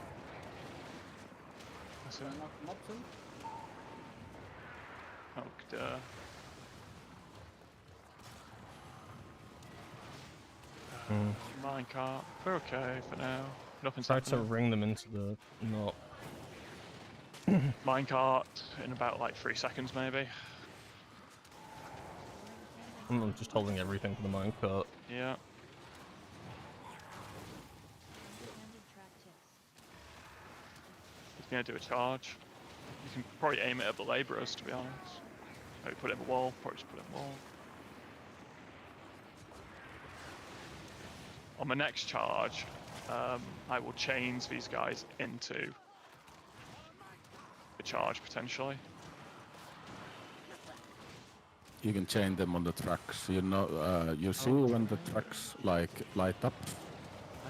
That's it. Knock them up soon. Oh, duh. Minecart. We're okay for now. Nothing's Try to happening. ring them into the knot. Minecart in about like 3 seconds maybe. I'm just holding everything for the minecart. Yeah. He's gonna do a charge. You can probably aim it at the labourers, to be honest. Maybe put it in the wall. Probably just put it in the wall. On my next charge, I will chains these guys into the charge potentially. You can chain them on the tracks. You know, you see when the tracks like light up, Oh,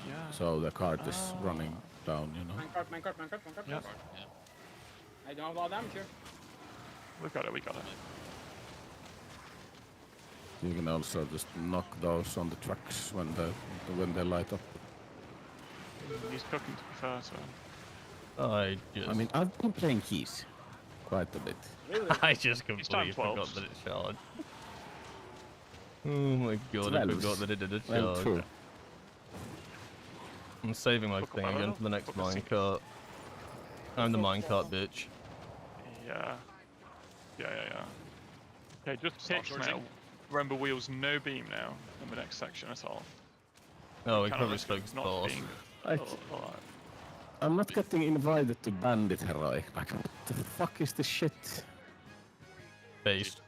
yeah. so the cart is running down. You know. Minecart. Yeah. Yeah. I don't have a lot of damage here. We got it. You can also just knock those on the tracks when they light up. He's cooking, to be fair, so. I just, I mean, I've been playing keys quite a bit. Really? I just time completely 12. forgot that it charged. Oh my god, I 12. forgot that it did a Well, charge. true. I'm saving my Look thing about again it. for the next Look at the minecart. I'm the minecart bitch. Yeah. Okay, just Stop ticks charging. now. Remember, wheels no beam now in the next section at all. Oh, he Kinda probably risk spoke of his not boss. being I- alive. I'm not getting invited to Bandit Heroic. Like, what the fuck is this shit? Based.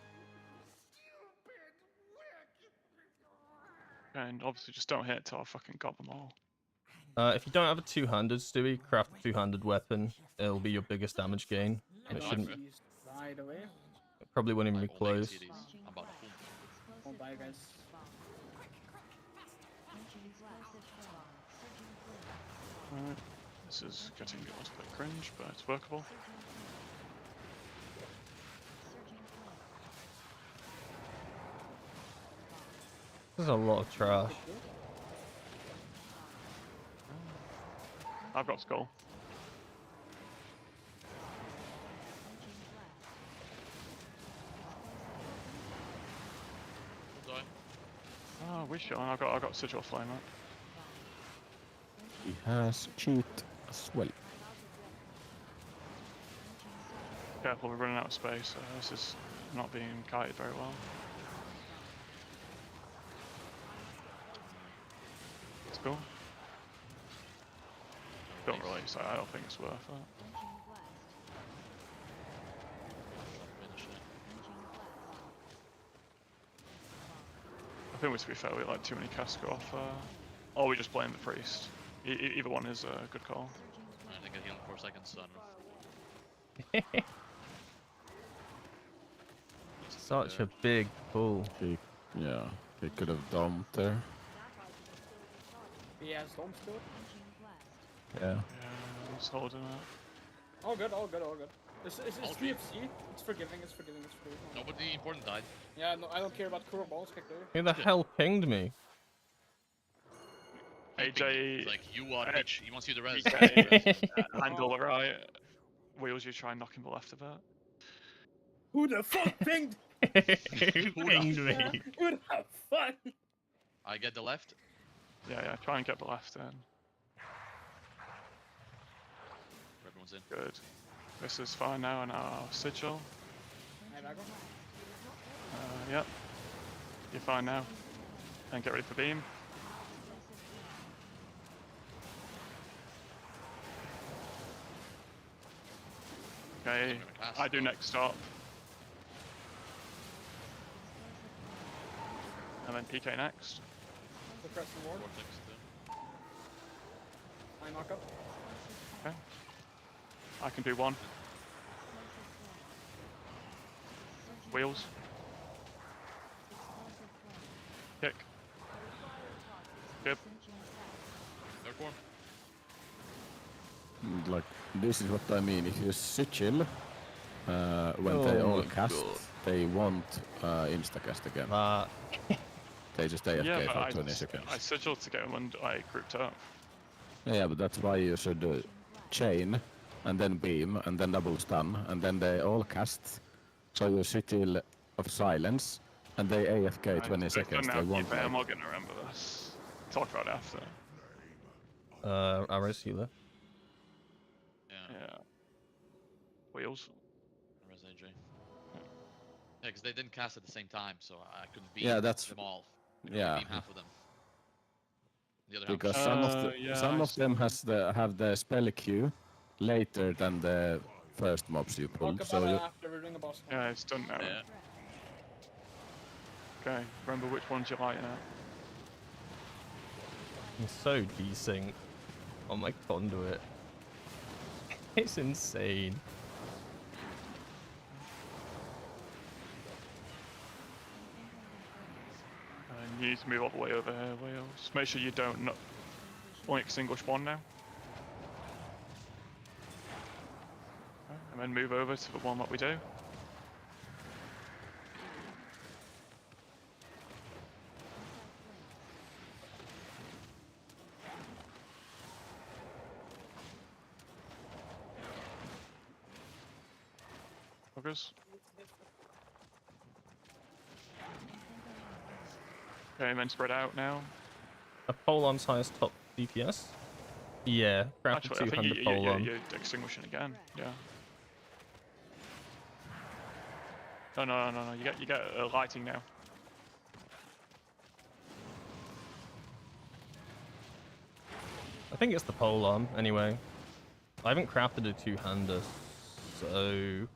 And obviously, just don't hit till I fucking got them all. If you don't have a two-handed, Stewie, craft a two-handed weapon. It'll be your biggest damage gain. And it Yeah, shouldn't, right. Right away. it probably won't even be I won't close. see these. I'm about to boom. Won't die, guys. Alright. This is getting a little bit cringe, but it's workable. There's a lot of trash. I've got skull. Die. Oh, we sure. I've got sigil flame up. He has cheat as well. Careful, we're running out of space. This is not being kited very well. It's cool. Don't really, so I don't think it's worth it. Finish it. I think, to be fair, we let too many casts go off. Or we just blame the priest. Either one is a good call. I think I heal in 4 seconds, so I don't know. Such a big pull. Yeah, he could have domed there. He has dome still. Yeah. Yeah, he's holding it. All good. It's All VFC. It's forgiving. Nobody important died. Yeah, no, I don't care about Kuro balls, kick there. Who the hell pinged me? AJ, It's like, you are rich. He wants you to res. handle it right. Wheels, you try and knock him the left a bit. Who the fuck pinged? Who pinged me? Who the fuck? I get the left. Yeah, try and get the left in. Everyone's in. Good. This is fine now in our sigil. Hey, Vago. Yep. You're fine now. And get ready for beam. Okay, I do next stop. And then PK next. Suppress the ward. Vortex too. I knock up. Okay. I can do one. Wheels. Kick. Good. Third form. Like, this is what I mean. If you sigil, when they Oh all my cast, God. they won't insta-cast again. That. They just AFK Yeah, but for 20 seconds. I sigiled to get them and I grouped up. Yeah, but that's why you should chain, and then beam, and then double stun, and then they all cast. So you Sigil of Silence, and they AFK 20 seconds. They won't I'm like... not gonna remember this. Talk about it after. Arrows healer. Yeah. Wheels. Where's AJ? Yeah, because they didn't cast at the same time, so I couldn't beam that's... them all. I could Yeah. only beam half of them. The other half Because was some of them have the spell queue later than the first mobs you pulled. Talk So about you... it after we're doing a boss fight. Yeah, it's done now. Yeah. Okay, remember which ones you like now. I'm so desync on my conduit. It's insane. And you need to move all the way over here, Wheels. Make sure you don't only extinguish one now. Okay, and then move over to the one that we do. Focus. Okay, and then spread out now. A Polon's highest top DPS? Yeah, crafted Actually, I think 200 Polon. you're extinguishing again. Yeah. No. You get lighting now. I think it's the Polon, anyway. I haven't crafted a two-hander, so...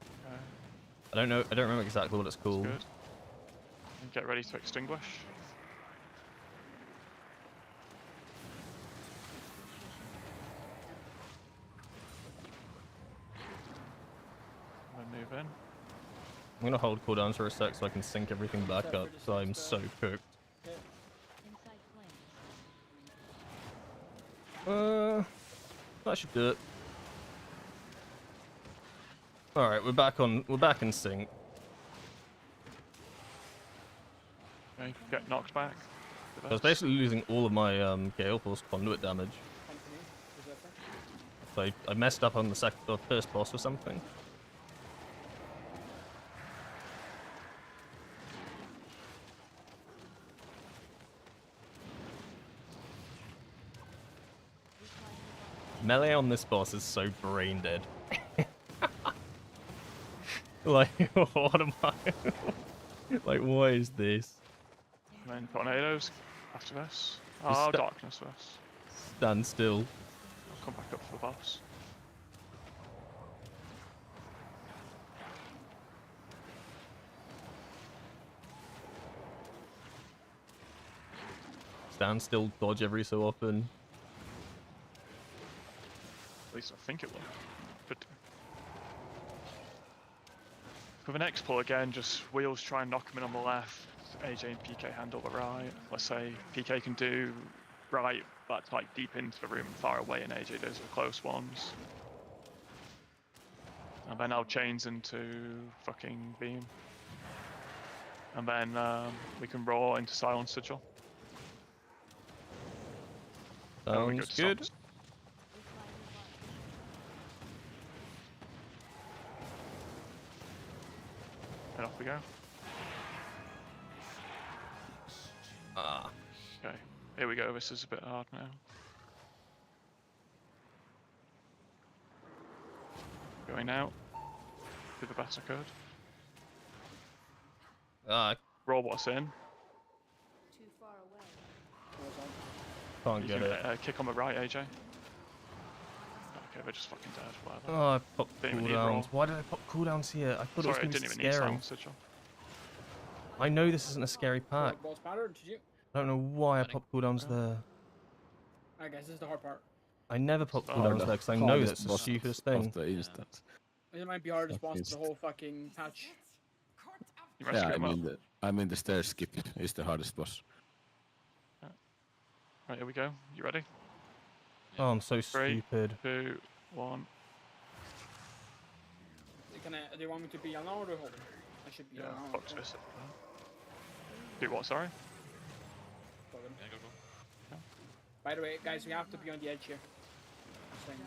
I don't remember exactly what it's called. Good. And get ready to extinguish. And then move in. I'm gonna hold cooldowns for a sec so I can sync everything back up, so I'm so cooked. That should do it. Alright, we're back in sync. Okay, get knocked back. I was basically losing all of my Gale Force conduit damage. So I messed up on the first boss or something. Melee on this boss is so brain dead. Like, what am I? Like, what is this? And then tornadoes after this. Oh, darkness first. Stand still. I'll come back up for the boss. Stand still, dodge every so often. At least I think it will. Could do. For the next pull again, just Wheels try and knock him in on the left. AJ and PK handle the right. Let's say PK can do right, but like deep into the room and far away, and AJ does the close ones. And then I'll chains into fucking beam. And then we can roar into silence sigil. Sounds good. Silence. And off we go. Ah. Okay, here we go. This is a bit hard now. Going out. Do the best I could. Roll what's in. Too far away. Can't You get can it. kick on the right, AJ. Okay, they're just fucking dead. Whatever. Oh, I popped Didn't even need roll. cooldowns. Why did I pop cooldowns here? I thought Sorry, it I was didn't going to even be need scary. silence sigil. I know this isn't a scary pack. Boss battle, did you? I don't know why I popped cooldowns there. I guess this is the hard part. I never pop Oh, cooldowns the there because I know hardest that's the boss stupidest Of thing. the instance. It might be hardest boss of Fucking the whole fucking patch. You must Yeah, get him up. I mean the stair skip is the hardest boss. Right, here we go. You ready? Oh, I'm so 3, stupid. 2, 1. Do you want me to be alone or hold? I should be Yeah, alone. fuck this. Do what, sorry? all good. Yeah, go. By the way, guys, we have to be on the edge here. Just saying.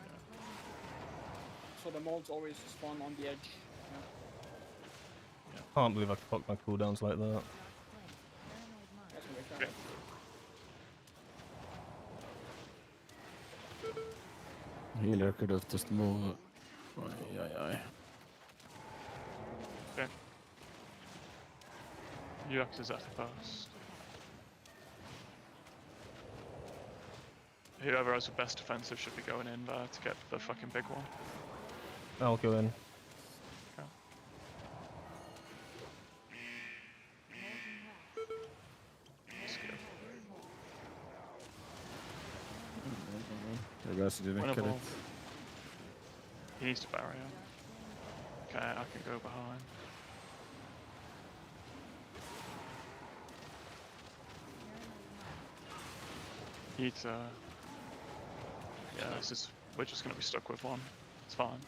So the molds always spawn on the edge. Can't believe I fucked my cooldowns like that. That's gonna be Okay. Healer could have just moved. Aye. Okay. UX is at the first. Whoever has the best defensive should be going in there to get the fucking big one. I'll go in. Okay. Let's go. You guys didn't get it. Winnable. He needs to barrier. Okay, I can go behind. He needs yeah, we're just gonna be stuck with one. It's fine.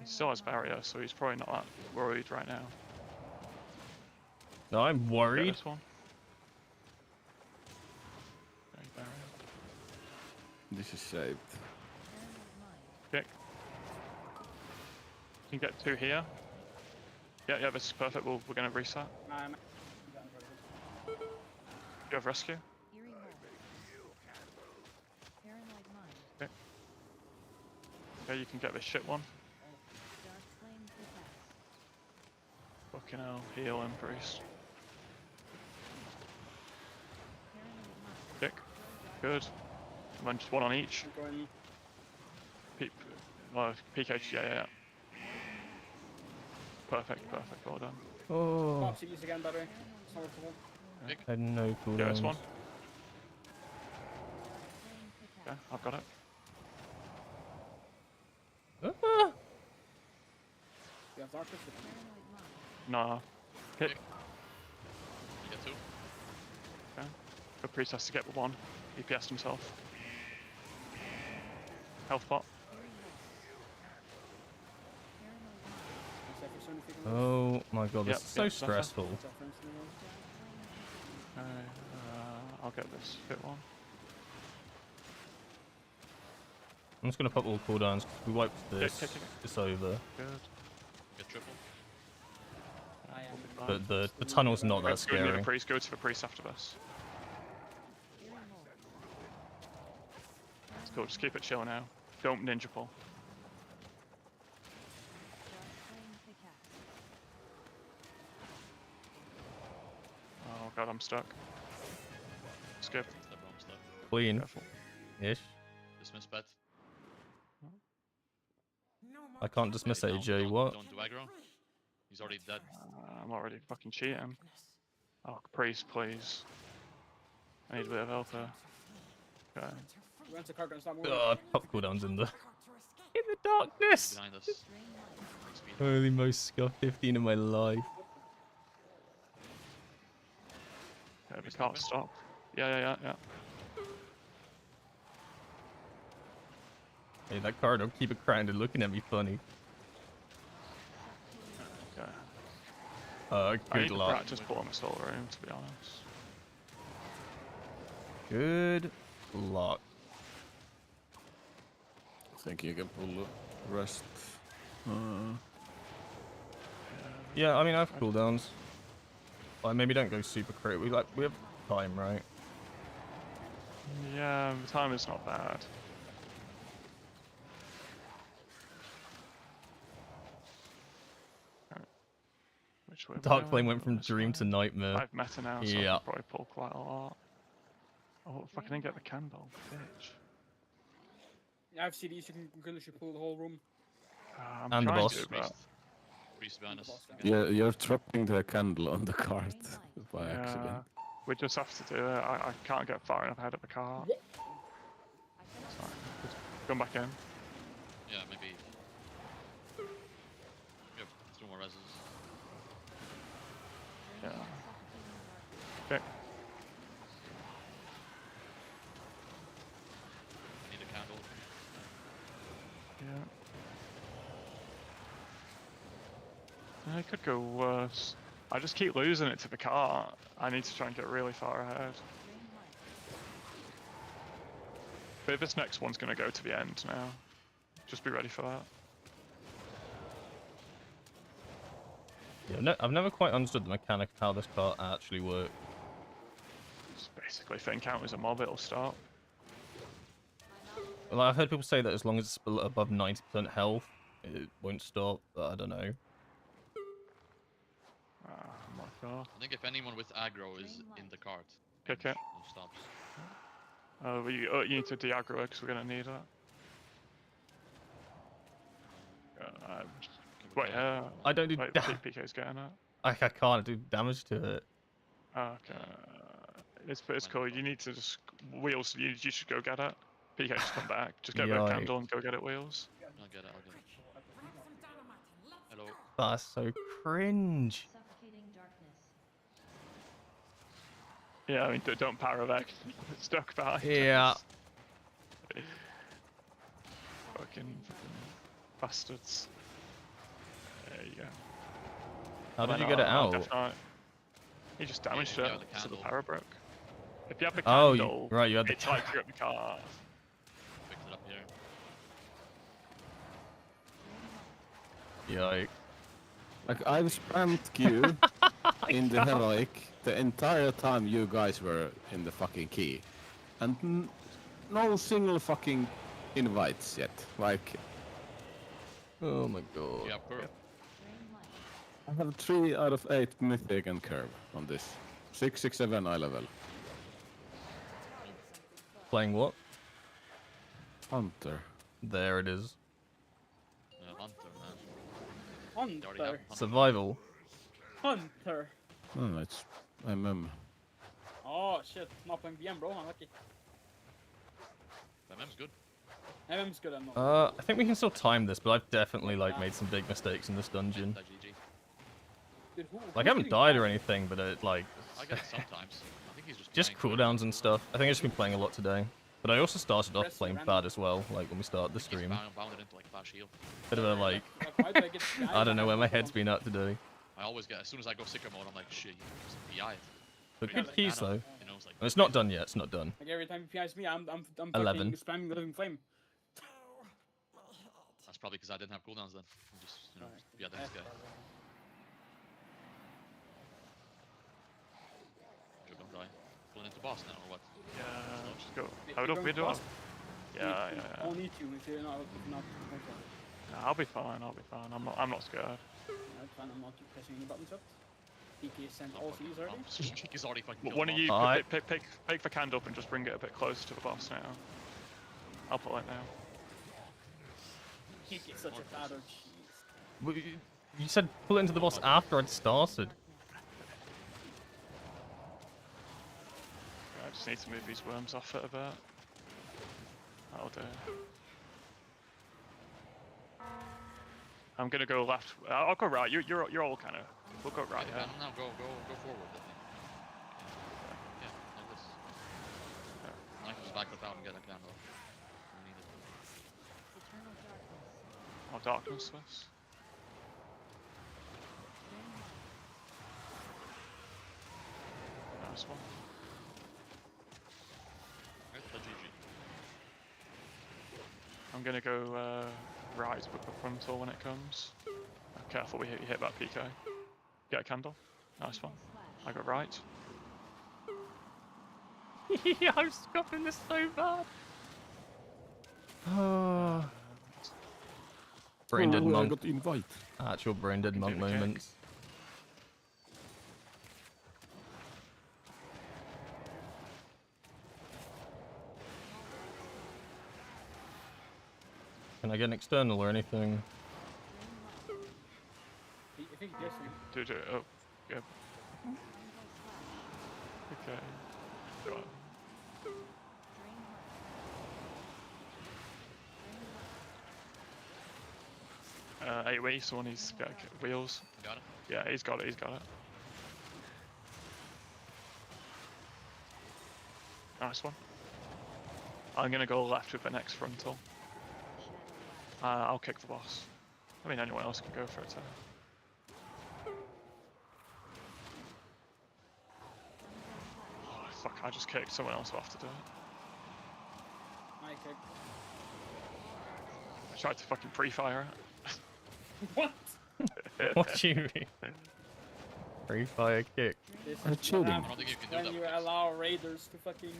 He still has barrier, so he's probably not that worried right now. No, I'm Get worried. this one. Okay, barrier. This is saved. Kick. You can get 2 here. Yeah, this is perfect. We're gonna reset. You have rescue? Okay. Okay, you can get this shit one. Fucking hell, heal and priest. Kick. Good. And then just one on each. Peep. PKH, yeah. Perfect, well done. Oh, Pop CDs again, by the way. It's not workable. I had no cooldowns. Yeah, this one. Yeah, I've got it. Ah! You have darkness? Nah. Hit. You get 2. Okay. The priest has to get 1. He PS'd himself. Health pot. Oh my god, this Yep, is so yep, that's fine. stressful. I'll get this hit one. I'm just gonna pop all cooldowns. We wiped this. Kick. It's over. Good. Get triple. We'll be fine. But the tunnel's not that Go near scary. the priest. Go to the priest after this. It's cool. Just keep it chill now. Don't ninja pull. Oh god, I'm stuck. Skip. Everyone's stuck. Clean. Careful. Ish. Dismiss bet. I can't dismiss Don't- AJ. don't- What? Don't do aggro. He's already dead. I'm already fucking cheating. Oh, priest, please. I need a bit of help here. Okay. We went to Kark and it's not moving. God, pop cooldowns in the darkness. Behind us. Speed. Holy most scuff 15 in my life. Yeah, we can't stop. Yeah. Hey, that card don't keep it crying and looking at me funny. Okay. Good I need to luck. practice pulling this whole room, to be honest. Good luck. I think you can pull the rest. Yeah, I mean I have cooldowns. Like maybe don't go super crit. We have time, right? Yeah, the time is not bad. Which way? Dark Flame went from This dream way. to nightmare. I've meta now, so I Yeah. can probably pull quite a lot. Oh, fucking didn't get the candle, bitch. I have CDs, you can literally pull the whole room. I'm And the trying boss. to, but Priest behind us. Yeah, you're trapping the candle on the cart by yeah, accident. we just have to do it. I can't get far enough ahead of the car. It's fine. Just come back in. Yeah, maybe. We have 2 more reses. Yeah. Okay. Need a candle. Yeah. It could go worse. I just keep losing it to the cart. I need to try and get really far ahead. But this next one's going to go to the end now. Just be ready for that. Yeah, no, I've never quite understood the mechanic of how this cart actually works. It's basically if it encounters a mob, it'll stop. Well, I've heard people say that as long as it's above 90% health, it won't stop, but I don't know. Oh my god. I think if anyone with aggro is in the cart, Kick it. it stops. You need to de-aggro it because we're going to need that. Wait, I don't do wait, PK's getting it. I can't do damage to it. Okay. It's cool. You need to just... Wheels, you should go get it. PK, just come back. Just get rid of Candle and go get it, Wheels. I'll get it, I'll get it. Hello. That's so cringe. Suffocating darkness. Yeah, I mean, don't paravec. Stuck behind. Yeah. Fucking bastards. There you go. How did you get it out? Definitely. You just damaged it, so the power broke. If you have the Oh, candle, right, you had the it's like you're at the car. Fix it up here. Yikes. Like, I've spammed Q in the heroic the entire time you guys were in the fucking key. And no single fucking invites yet. Like, Oh my god. Yeah, Pearl. I have 3 out of 8 mythic and curve on this. 6, 6, 7 eye level. Playing what? Hunter. There it is. Hunter, man. Hunter. Hunter. Survival. Hunter. Oh, it's MM. Oh shit, not playing VM, bro. I'm lucky. MM's good. MM's good. I'm not. I think we can still time this, but I've definitely like made some big mistakes in this dungeon. GG. Dude, Like I haven't died or anything, but it like I get it sometimes. I think he's just playing cooldowns and stuff. I think I've just been playing a lot today. But I also started off Press playing random. bad as well, like when we started the He's stream. bounded into like flash heal. Bit of a like, Why did I get I don't know where my head's been at today. I always get, as soon as I go Sicko mode, I'm like, shit, you PI. But Yeah, good like keys nano, though. You know, it's like, And it's not done yet, it's not done. Like every time he PIs me, I'm 11. fucking spamming the living flame. That's probably because I didn't have cooldowns then. I'm just, you know, yeah, this guy. You're gonna die. Pulling into boss now, or what? Yeah, just go. If Hold you're up, going we do it. fast, Yeah. I'll need you if you're not. Nah, I'll be fine. I'm not scared. That's fine. I'm not pressing any buttons up. PK sent Not all fucking C's already. bomb. He's already fucking killed One of boss. you Alright. pick the candle up and just bring it a bit closer to the boss now. I'll pull it now. PK such a bad cheese. Well, you said pull it into the boss after I'd started. I just need to move these worms off it a bit. That'll do. I'm gonna go left. I'll go right. You're all kind of. We'll go right. Yeah. No, go forward, I think. Yeah, like this. I can just back that out and get a candle. We need it. Eternal darkness. Oh, darkness this. Nice one. Right, the GG. I'm gonna go right with the frontal when it comes. Careful, we hit that PK. Get a candle. Nice one. I got right. Yeah, I'm scuffing this so bad. Oh. Brain dead I monk. got the invite. Actual brain dead Can monk do the kick. moments. Can I get an external or anything? I think he gets me. Do. Oh, yeah. Okay. Go on. AoE, someone needs to get wheels. Got it? Yeah, he's got it. Nice one. I'm gonna go left with the next frontal. I'll kick the boss. I mean, anyone else can go for it too. I just kicked. Someone else will have to do it. My kick. I tried to fucking pre-fire What? What do you mean? Free fire kick. This I'm is what cheating. I happens don't think you can do when that. you with this. allow raiders to fucking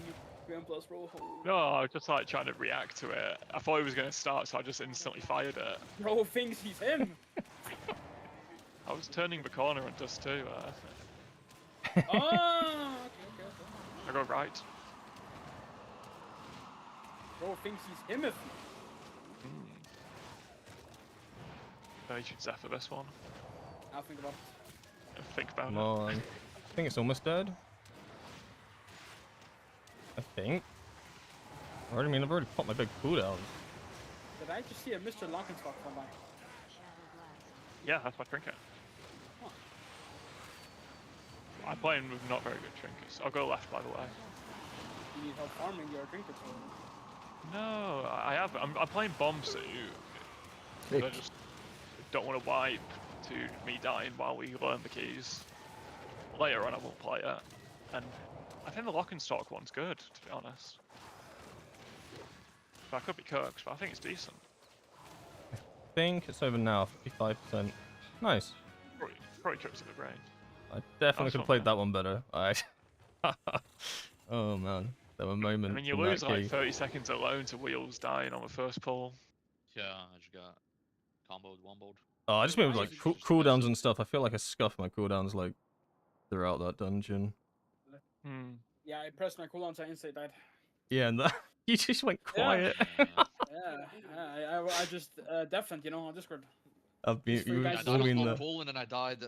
Grand Plus roll. No, I was just like trying to react to it. I thought it was going to start, so I just instantly fired it. Bro thinks he's him. I was turning the corner and just too. Oh, okay. I go right. Bro thinks he's him. If You should Zephyr this one. I'll think about it. And think about Come it. on. I think it's almost dead. I think. I mean, I've already popped my big cooldowns. Did I just see a Mr. Lockenstock come by? Yeah, that's my trinket. Huh. I'm playing with not very good trinkets. I'll go left, by the way. You need help farming your trinkets. No, I have. I'm playing bomb suit. I Click. just don't want to wipe to me dying while we learn the keys. Later on, I won't play it. And I think the lock and stock one's good, to be honest. But I could be cooked, but I think it's decent. I think it's over now, 55%. Nice. Probably cooked to the brain. I definitely Nice could have one, played man. that one better. Oh man, there were moments. I mean, you in that lose like key. 30 seconds alone to wheels dying on the first pull. Yeah, I just got comboed, womboed. Oh, I just mean with Why like is it cool, just cooldowns aggressive? and stuff. I feel like I scuffed my cooldowns like throughout that dungeon. Hmm. Yeah, I pressed my cooldown so I instantly died. Yeah, and that you just went quiet. Yeah. Yeah, I just deafened, on Discord. I've been Just for you you guys I to died on doing one the. pull and then I died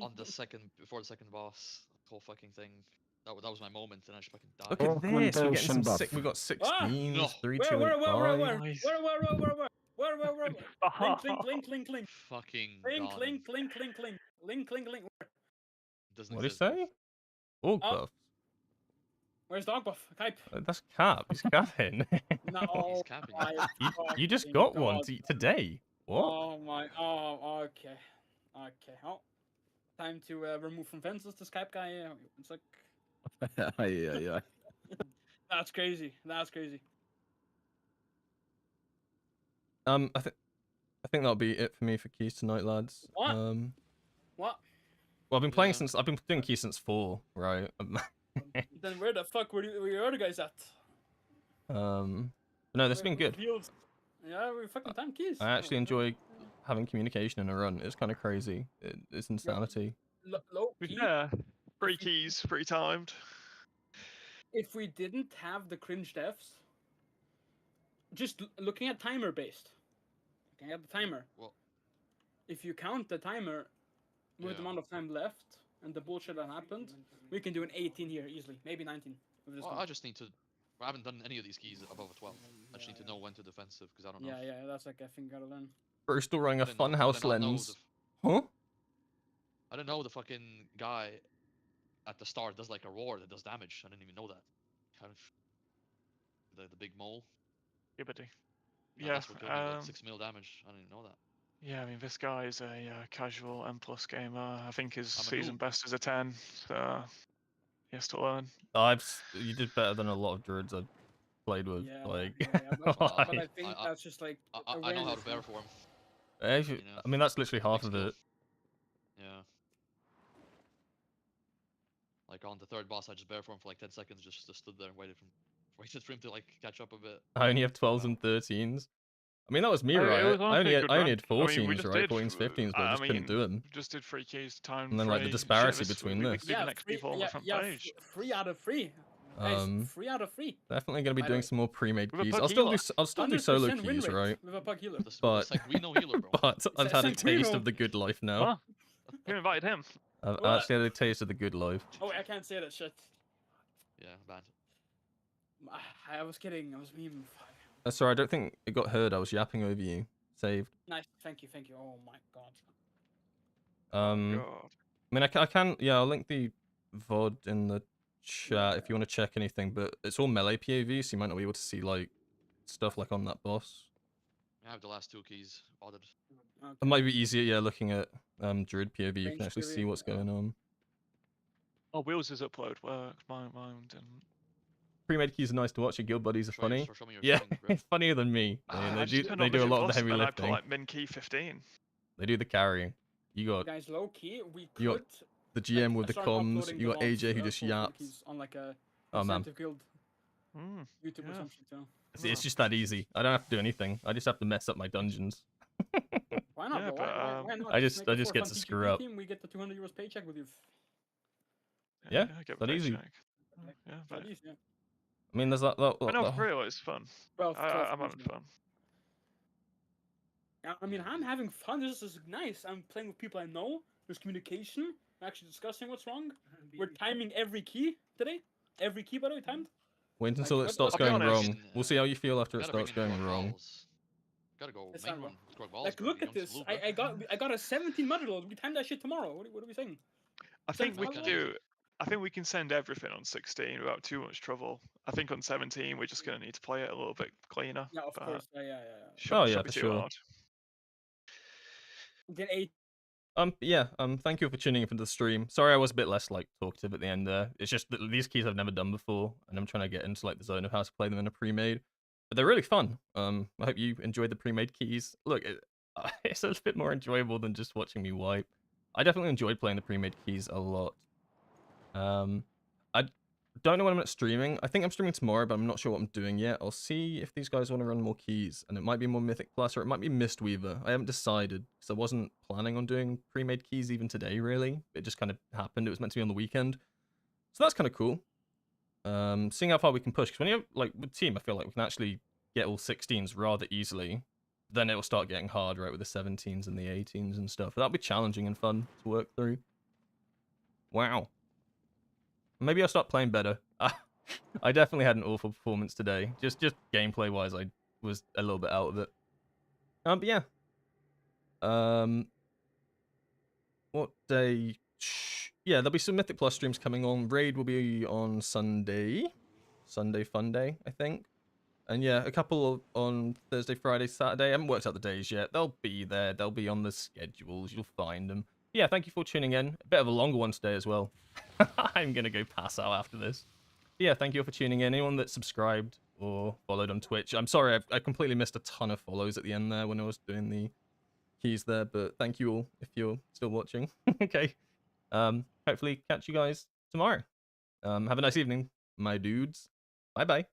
on the second before the second boss. Whole fucking thing. That was my moment, and I just fucking died. Look at this. We're getting Augmentation some buff. sick. We got 16s, No. 3, Where, 2, where, 8, where, where, 5. where, Nice. where? Link. Fucking Link. gone. Link. Doesn't What did he exist, say? bruv. Org Oh. buff. Where's dog buff? Type. That's Cap. He's capping. No. He's capping. my you just fucking got one God. today. What? Oh my. Oh, okay. Oh, time to remove from fences this Skype guy. It's like Yeah. that's crazy. I think that'll be it for me for keys tonight, lads. What? Well, What? I've been playing Yeah. since I've been doing keys since 4, right? Then where the fuck were your other guys at? No, this has been good. Fields. Yeah, we're fucking time keys. I actually enjoy having communication in a run. It's kind of crazy. It's insanity. Low key. Yeah. Free keys, free timed. If we didn't have the cringe deaths, just looking at timer based. Looking at the timer. Well, If you count the timer with the Yeah. amount of time left and the bullshit that happened, we can do an 18 here easily, maybe 19. With this well, one. I just need to. I haven't done any of these keys above a 12. I just need to know when to defensive because I don't know. Yeah, that's like a thing you gotta learn. We're still running I a didn't know- funhouse did I not know lens. the- Huh? I didn't know the fucking guy at the start does like a roar that does damage. I didn't even know that. Kind of the big mole. Gibbity. And Yeah. that's what killed me, like 6 mil damage. I didn't even know that. Yeah, I mean, this guy is a casual M+ gamer. I think his I'm a season noob. best is a 10, so he has to learn. You did better than a lot of druids I've played with. Yeah, Like, but I like, think I- that's just like I know how to awareness bear now. form. actually, you know, I mean, that's literally half big of skill. it. Yeah. Like on the third boss, I just bear form for like 10 seconds, just stood there and waited for him to like catch up a bit. I only have 12s and 13s. I mean, that was me, It right? was I honestly only a had, good I only rank. had I mean, 14s, we just right? did, 14s, 15s, but I just couldn't do them. Just did 3 keys time. And then, like, the free. disparity Shit, between we this. could do the next people on the front page. 3 out of 3. Guys, 3 out of 3. Definitely gonna be By the doing way. some more pre-made With a keys. pug I'll still do healer. I'll still do solo 100% win keys, rate right? with a pug healer. With But- a Sanguino healer, bro. But I've had a Sanguino. taste of the good life now. Huh? Who invited him? I've What? actually had a taste of the good life. Oh, I can't say that shit. Yeah, bad. I was kidding. I was memeing. Sorry, I don't think it got heard. I was yapping over you. Saved. Nice. Thank you. Oh my god. God. I mean, I can, yeah, I'll link the VOD in the chat if you want to check anything, but it's all melee POV, so you might not be able to see, like, stuff like on that boss. I have the last 2 keys ordered. Okay. It might be easier, yeah, looking at Druid POV, you Range can actually POV, see what's yeah. going on. Oh, Wheels' upload worked. Mine didn't. pre-made keys are nice to watch. Your guild buddies are Show me- funny. show me your Yeah, settings, bro. funnier than me. I They just do, turned they on do a Mythic lot of the Plus heavy and then I put lifting. like min key 15. They do the carrying. You got Guys, low key, we You got could the GM with the start comms. uploading You the got logs, AJ who just for the yaps. keys on like a Oh man, incentive guild Mm, YouTube or yeah. some shit too. it's just that easy. I don't have to do anything. I just have to mess up my dungeons. Why not? Yeah, bro? but, Why not? I just make a get to 4-fun screw PvP up. Team, we get the 200 euros paycheck with you. Yeah, get that a easy. paycheck. Yeah, That but, is, yeah. I mean, there's that. but no, for real, it's fun. 12 I'm keys, having yeah. fun. I mean, I'm having fun. This is nice. I'm playing with people I know. There's communication. We're actually discussing what's wrong. We're timing every key today. Every key, by the way, timed. Wait until Like, it starts I'll be going honest. wrong. We'll see how you feel after it Gotta bring starts in going squad wrong. balls. Gotta go It's main not run squad balls. Like, bro. look You at don't this. salute, I got a 17 mother load. We time that shit tomorrow. What are we saying? I think we Sounds can fun. do. I think we can send everything on 16 without too much trouble. I think on 17 we're just gonna need to play it a little bit cleaner. Yeah, of but course. Yeah. Oh, yeah, shouldn't be for too sure. hard. Get 8. Yeah, thank you for tuning in for the stream. Sorry I was a bit less, like, talkative at the end there. It's just that these keys I've never done before, and I'm trying to get into, like, the zone of how to play them in a pre-made. But they're really fun. I hope you enjoyed the pre-made keys. Look, it's a bit more enjoyable than just watching me wipe. I definitely enjoyed playing the pre-made keys a lot. I don't know when I'm at streaming. I think I'm streaming tomorrow, but I'm not sure what I'm doing yet. I'll see if these guys want to run more keys, and it might be more Mythic Plus, or it might be Mistweaver. I haven't decided, because I wasn't planning on doing pre-made keys even today, really. It just kind of happened. It was meant to be on the weekend. So that's kind of cool. Seeing how far we can push, because when you're, like, with team, I feel like we can actually get all 16s rather easily. Then it'll start getting hard, right, with the 17s and the 18s and stuff. That'll be challenging and fun to work through. Wow. Maybe I'll start playing better. I definitely had an awful performance today. Just gameplay wise, I was a little bit out of it. But yeah. What day? Yeah, there'll be some Mythic Plus streams coming on. Raid will be on Sunday. Sunday Fun Day, I think. And yeah, a couple on Thursday, Friday, Saturday. I haven't worked out the days yet. They'll be there. They'll be on the schedules. You'll find them. Yeah, thank you for tuning in. A bit of a longer one today as well. I'm going to go pass out after this. But yeah, thank you all for tuning in. Anyone that subscribed or followed on Twitch. I'm sorry, I completely missed a ton of follows at the end there when I was doing the keys there. But thank you all if you're still watching. Okay. Hopefully catch you guys tomorrow. Have a nice evening, my dudes. Bye-bye.